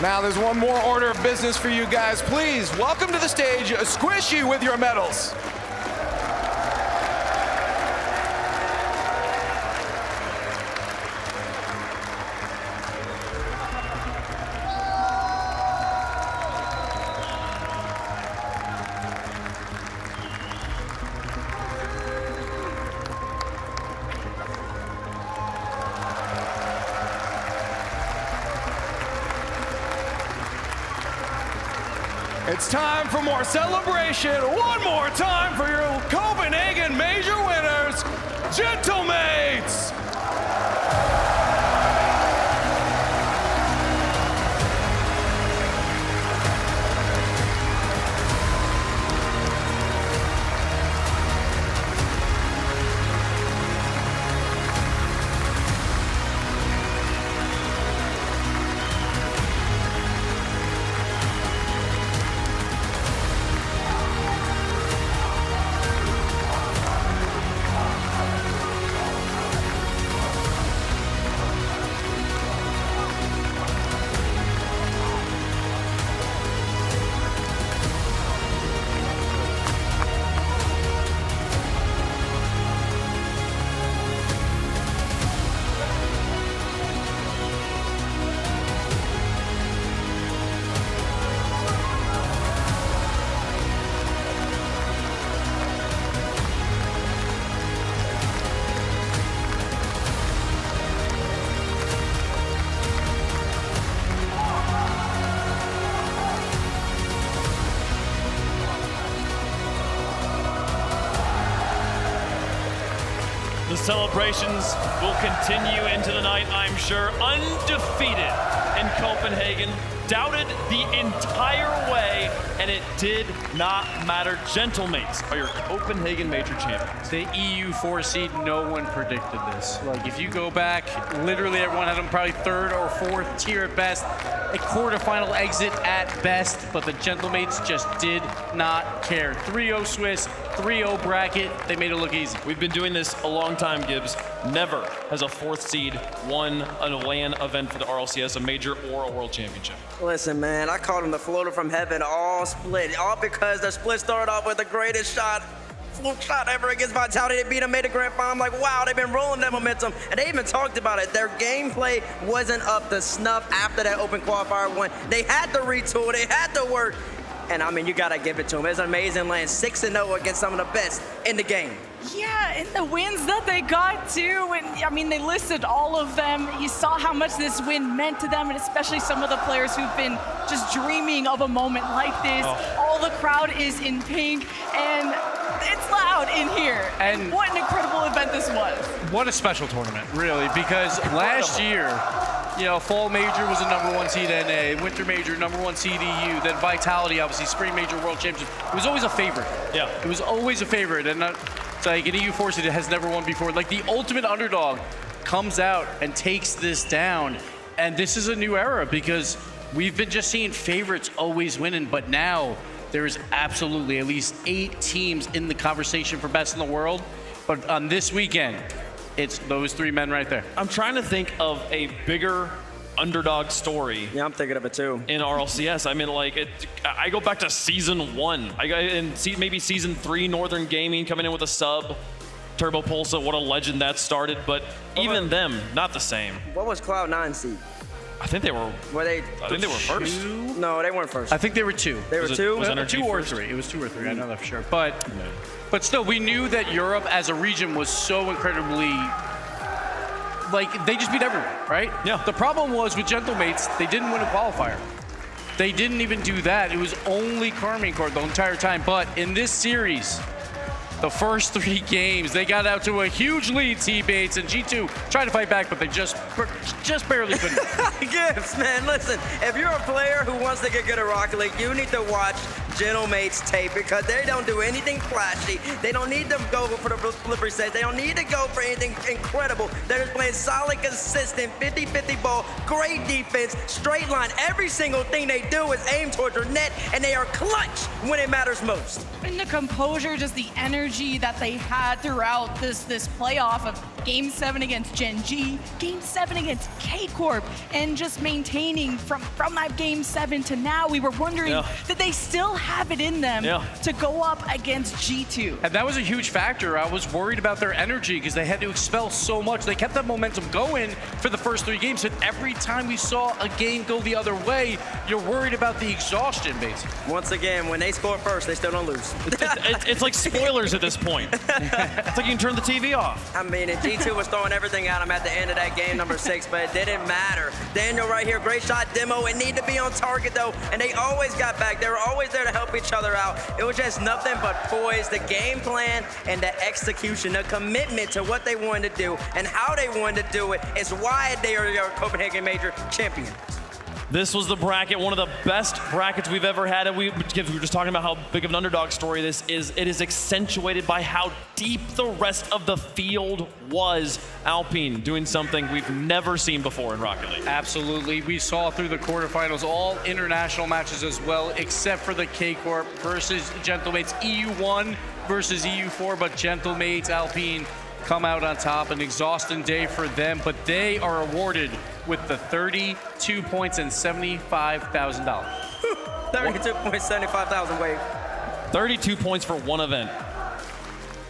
Now there's one more order of business for you guys. Please welcome to the stage Squishy with your medals. It's time for more celebration. One more time for your Copenhagen major winners, Gentlemates. celebrations will continue into the night, I'm sure. Undefeated in Copenhagen, doubted the entire way, and it did not matter. Gentlemates are your Copenhagen Major champions. The EU4 seed, no one predicted this. Like, if you go back, literally everyone had them probably third or fourth tier at best, a quarterfinal exit at best, but the Gentlemates just did not care. 3-0 Swiss, 3-0 bracket, they made it look easy. We've been doing this a long time, Gibbs. Never has a fourth seed won a LAN event for the RLCS, a major or a world championship. Listen, man, I called him the floater from heaven, all split. All because the split started off with the greatest fluke shot ever against Vitality. They beat them, made a grand final. I'm like, wow, they've been rolling that momentum. And they even talked about it. Their gameplay wasn't up to snuff after that open qualifier win. They had to retool, they had to work. And I mean, you gotta give it to them. It's an amazing land, 6-0 against some of the best in the game. Yeah, and the wins that they got too, and I mean, they listed all of them. You saw how much this win meant to them, and especially some of the players who've been just dreaming of a moment like this. All the crowd is in pink, and it's loud in here. And what an incredible event this was. What a special tournament, really, because last year, you know, Fall Major was a #1 seed NA, Winter Major #1 seed EU, then Vitality, obviously, Spring Major World Championship. It was always a favorite. Yeah. It was always a favorite, and it's like an EU4 seed that has never won before. Like, the ultimate underdog comes out and takes this down, and this is a new era because we've been just seeing favorites always winning, but now there is absolutely at least 8 teams in the conversation for best in the world, but on this weekend, it's those 3 men right there. I'm trying to think of a bigger underdog story. Yeah, I'm thinking of it too. In RLCS, I mean, like, I go back to season 1. Maybe season 3, Northern Gaming coming in with a sub. Turbo Pulsa, what a legend that started, but even them, not the same. What was Cloud9 seed? I think they were. Were they? I think they were first. No, they weren't first. I think they were 2. They were 2? Was Energy 2 or first? 3. It was 2 or 3. I know that for sure. But still, we knew that Europe as a region was so incredibly, like, they just beat everyone, right? Yeah. The problem was with Gentlemates, they didn't win a qualifier. They didn't even do that. It was only Karmine Corp the entire time. But in this series, the first 3 games, they got out to a huge lead, teammates, and G2 tried to fight back, but they just barely couldn't. Gibbs, man, listen, if you're a player who wants to get good at Rocket League, you need to watch Gentlemates tape because they don't do anything flashy. They don't need to go for the slippery sets. They don't need to go for anything incredible. They're just playing solid, consistent, 50-50 ball, great defense, straight line. Every single thing they do is aim towards their net, and they are clutch when it matters most. And the composure, just the energy that they had throughout this playoff of Game 7 against Gen G, Game 7 against K-Corp, and just maintaining from that Game 7 to now, we were wondering that they still have it in them to go up against G2. And that was a huge factor. I was worried about their energy because they had to expel so much. They kept that momentum going for the first 3 games, and every time we saw a game go the other way, you're worried about the exhaustion, basically. Once again, when they score first, they still don't lose. It's like spoilers at this point. It's like you can turn the TV off. I mean, and G2 was throwing everything at him at the end of that game number 6, but it didn't matter. Daniel right here, great shot, demo. It needed to be on target, though, and they always got back. They were always there to help each other out. It was just nothing but poise, the game plan, and the execution, the commitment to what they wanted to do and how they wanted to do it is why they are your Copenhagen Major champions. This was the bracket, one of the best brackets we've ever had. And we were just talking about how big of an underdog story this is. It is accentuated by how deep the rest of the field was. Alpine doing something we've never seen before in Rocket League. Absolutely. We saw through the quarterfinals all international matches as well, except for the K-Corp versus Gentlemates. EU1 versus EU4, but Gentlemates, Alpine come out on top. An exhausting day for them, but they are awarded with the 32 points and $75,000. 32.75,000 wave. 32 points for one event.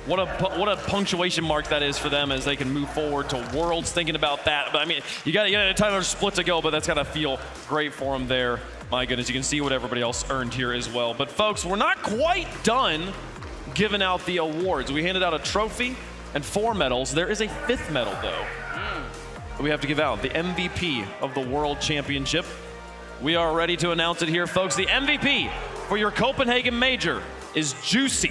What a punctuation mark that is for them as they can move forward to Worlds. Thinking about that, but I mean, you got a time of split to go, but that's gotta feel great for them there. My goodness, you can see what everybody else earned here as well. But folks, we're not quite done giving out the awards. We handed out a trophy and 4 medals. There is a 5th medal though. We have to give out, the MVP of the World Championship. We are ready to announce it here, folks. The MVP for your Copenhagen Major is Juicy.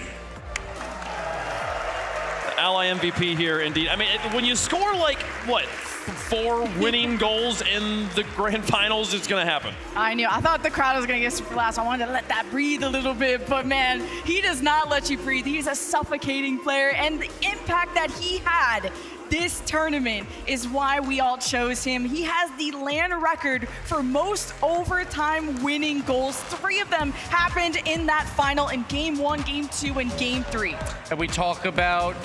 Ally MVP here, indeed. I mean, when you score like, what, 4 winning goals in the grand finals, it's going to happen. I knew. I thought the crowd was going to get super loud, so I wanted to let that breathe a little bit. But, man, he does not let you breathe. He's a suffocating player, and the impact that he had this tournament is why we all chose him. He has the LAN record for most overtime winning goals. 3 of them happened in that final in Game 1, Game 2, and Game 3. And we talk about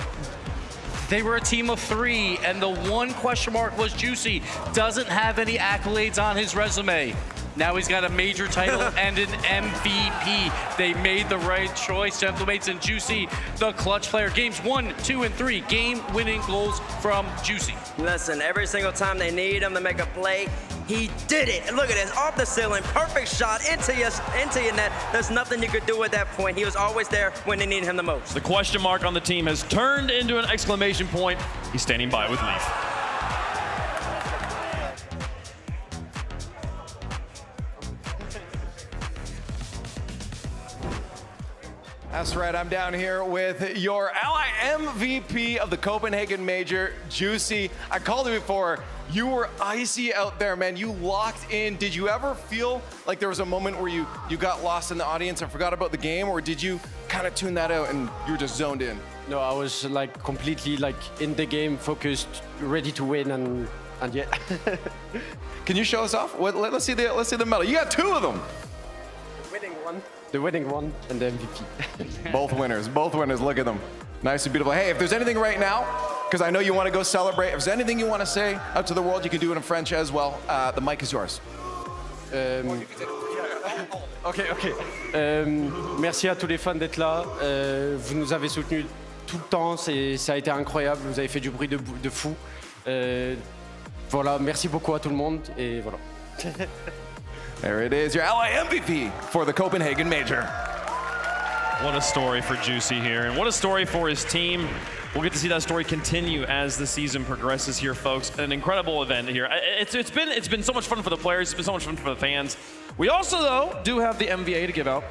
they were a team of 3, and the one question mark was Juicy. Doesn't have any accolades on his resume. Now he's got a major title and an MVP. They made the right choice. Gentlemates and Juicy, the clutch player. Games 1, 2, and 3. Game-winning goals from Juicy. Listen, every single time they need him to make a play, he did it. And look at this, off the ceiling, perfect shot into your net. There's nothing you could do at that point. He was always there when they needed him the most. The question mark on the team has turned into an exclamation point. He's standing by with Leaf. That's right, I'm down here with your Ally MVP of the Copenhagen Major, Juicy. I called it before. You were icy out there, man. You locked in. Did you ever feel like there was a moment where you got lost in the audience and forgot about the game, or did you kind of tune that out and you were just zoned in? No, I was like completely like in the game, focused, ready to win, and yeah. Can you show us off? Let's see the medal. You got 2 of them. The winning one and the MVP. Both winners, look at them. Nice and beautiful. Hey, if there's anything right now, because I know you want to go celebrate, if there's anything you want to say out to the world, you can do it in French as well. The mic is yours. Ok. Merci à tous les fans d'être là. Vous nous avez soutenus tout le temps, ça a été incroyable, vous avez fait du bruit de fou. Voilà, merci beaucoup à tout le monde, et voilà. There it is, your Ally MVP for the Copenhagen Major. What a story for Juicy here, and what a story for his team. We'll get to see that story continue as the season progresses here, folks. An incredible event here. It's been so much fun for the players. It's been so much fun for the fans. We also, though, do have the MVA to give out.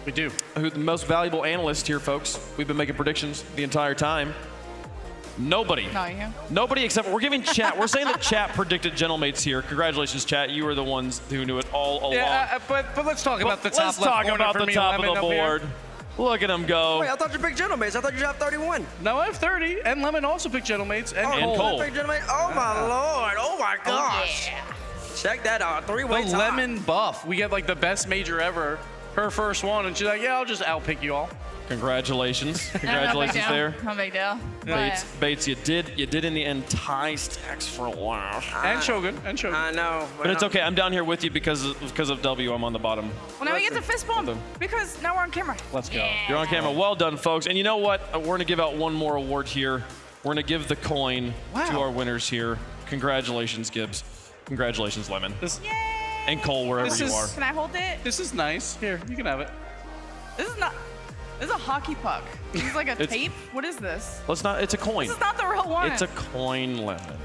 We do. Who's the most valuable analyst here, folks. We've been making predictions the entire time. Nobody. Not you. Nobody except we're giving chat. We're saying that chat predicted Gentlemates here. Congratulations, chat. You were the ones who knew it all along. Yeah, but let's talk about the top left corner. Let's talk about the top of the board. Look at him go. Wait, I thought you picked Gentlemates. I thought you have 31. No, I have 30. And Lemon also picked Gentlemates. And Cole. Oh, my Lord. Oh, my gosh. Oh, yeah. Check that out. 3-way tie. The Lemon buff. We get like the best major ever. Her first one. And she's like, yeah, I'll just outpick you all. Congratulations. Congratulations there. No big deal. Bates, you did in the end tie Stacks for a while. And Shogun. I know. But it's okay. I'm down here with you because of W. I'm on the bottom. Well, now we get the fist bump because now we're on camera. Let's go. Yeah. You're on camera. Well done, folks. And you know what? We're going to give out one more award here. We're going to give the coin to our winners here. Congratulations, Gibbs. Congratulations, Lemon. And Cole, wherever you are. Can I hold it? This is nice. Here, you can have it. This is a hockey puck. This is like a tape. What is this? It's a coin. This is not the real one. It's a coin, Lemon.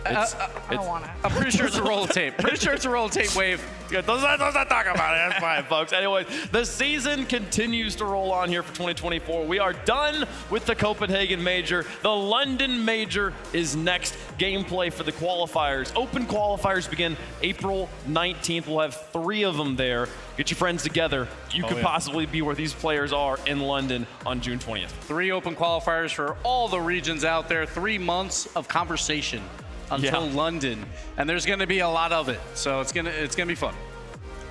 I don't want it. I'm pretty sure it's a roll of tape. Pretty sure it's a roll of tape wave. Let's not talk about it. That's fine, folks. Anyway, the season continues to roll on here for 2024. We are done with the Copenhagen Major. The London Major is next. Gameplay for the qualifiers. Open qualifiers begin April 19th. We'll have 3 of them there. Get your friends together. You could possibly be where these players are in London on June 20th. 3 open qualifiers for all the regions out there. 3 months of conversation until London, and there's going to be a lot of it, so it's gonna be fun.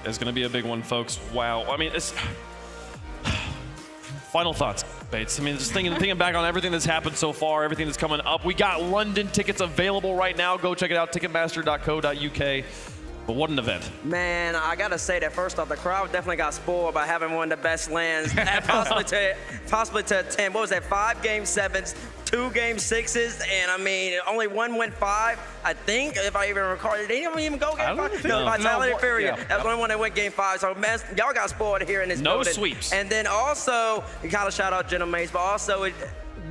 It's going to be a big one, folks. Wow. I mean, it's final thoughts, Bates. I mean, just thinking back on everything that's happened so far, everything that's coming up. We got London tickets available right now. Go check it out, ticketmaster.co.uk. But what an event. Man, I gotta say that first off, the crowd definitely got spoiled by having one of the best lands possibly to attend. What was that, 5 Game 7s, 2 Game 6s, and I mean, only one went 5, I think, if I even recall. Did anyone even go Game 5? No, Vitality Fury. That's the only one that went Game 5. So, man, y'all got spoiled here in this building. No sweeps. And then also, you gotta shout out Gentlemates, but also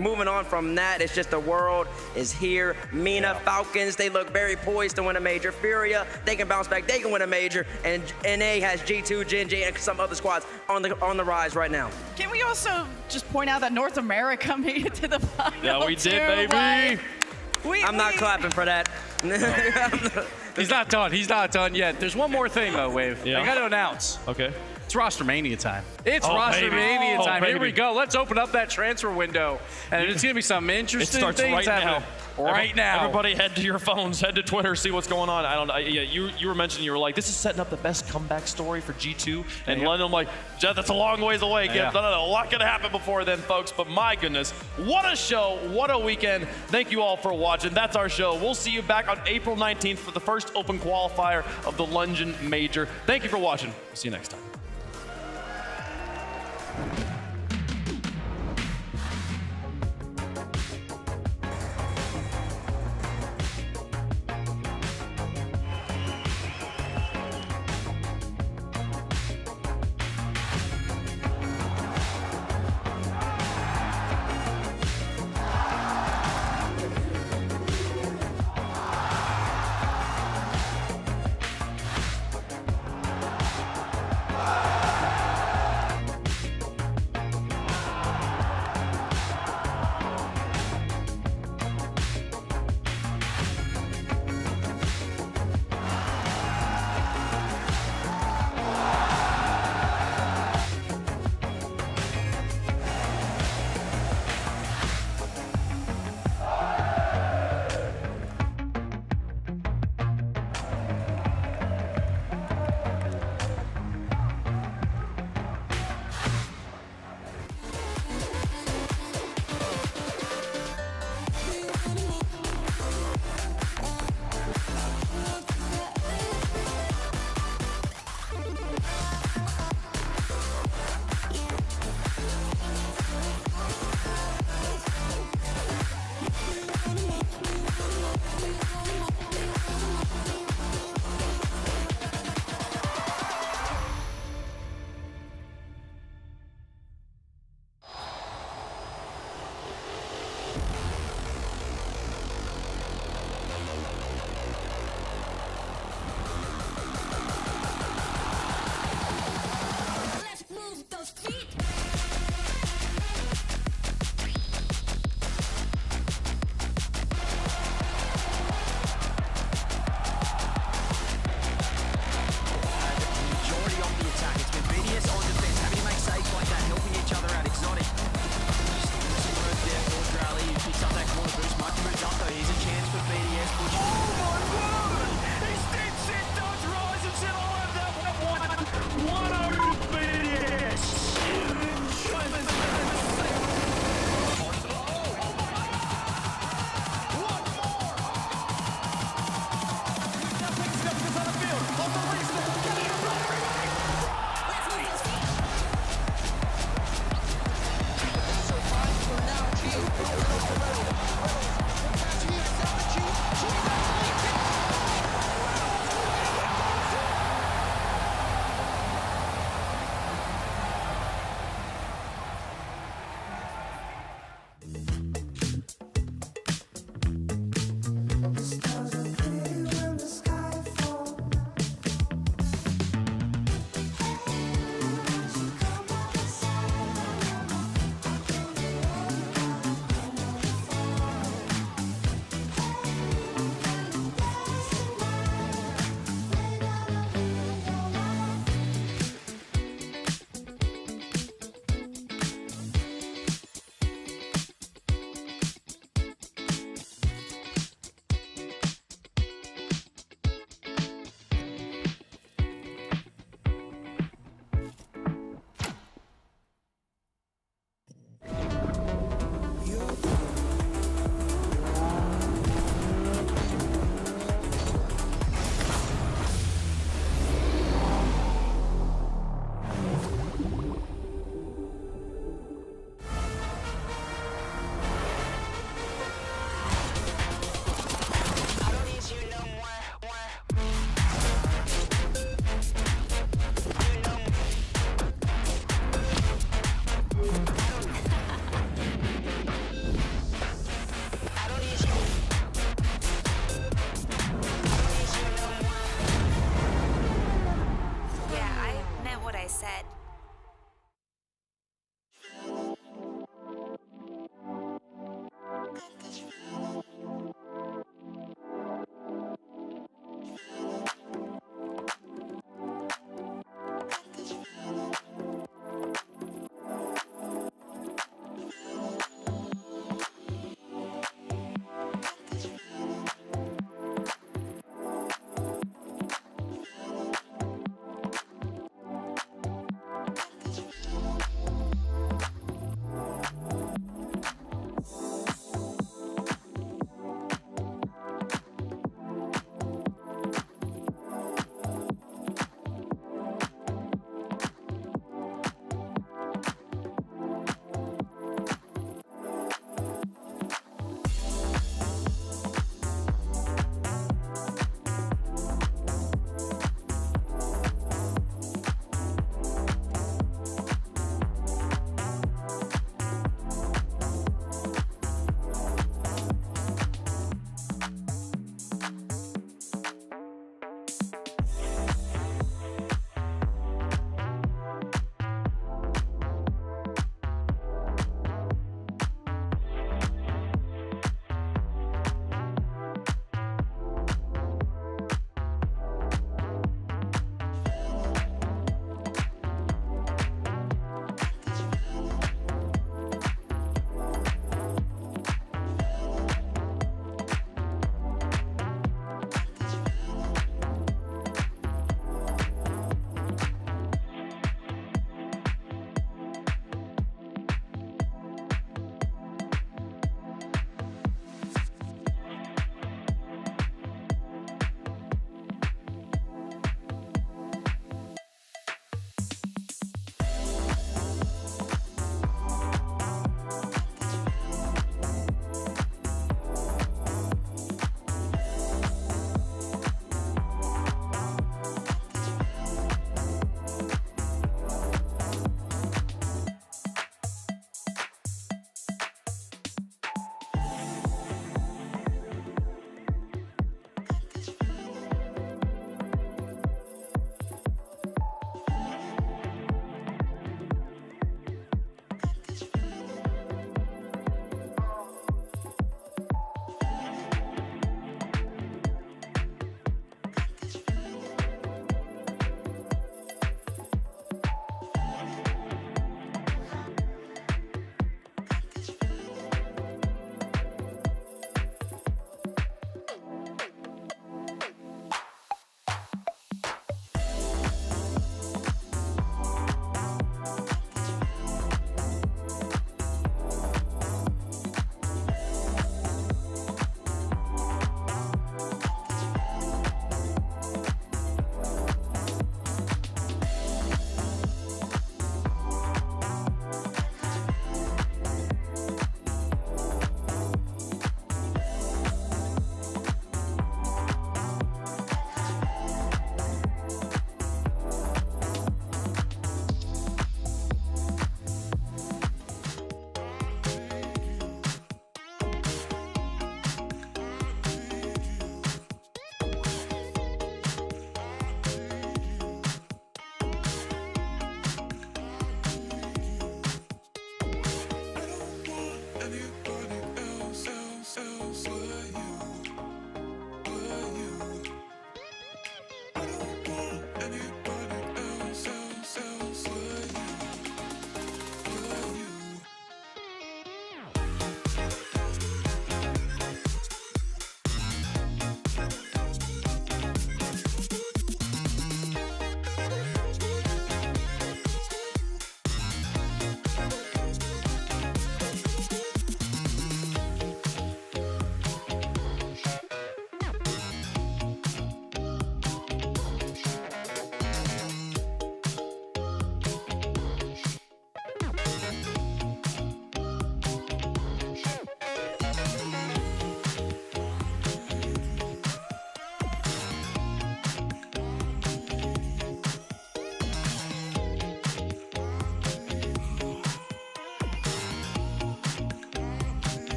moving on from that, it's just the world is here. Mina, Falcons, they look very poised to win a major. Furia, they can bounce back, they can win a major. And NA has G2, Gen G, and some other squads on the rise right now. Can we also just point out that North America made it to the final? Yeah, we did, too, baby. I'm not clapping for that. He's not done. He's not done yet. There's one more thing, though, Wave. Yeah. I got to announce. Okay. It's Roster Mania time. It's Oh, Roster baby. Mania Oh, time. Here baby. we go. Let's open up that transfer window. And it's going to be some interesting It starts things right happening. Right now. Everybody head to your phones, head to Twitter, see what's going on. I don't know. Yeah, you were mentioning, you were like, this is setting up the best comeback story for G2 and London. I'm like, Jeff, that's a long ways away. Yeah. No, a lot going to happen before then, folks. But my goodness, what a show. What a weekend. Thank you all for watching. That's our show. We'll see you back on April 19th for the first open qualifier of the London Major. Thank you for watching. See you next time.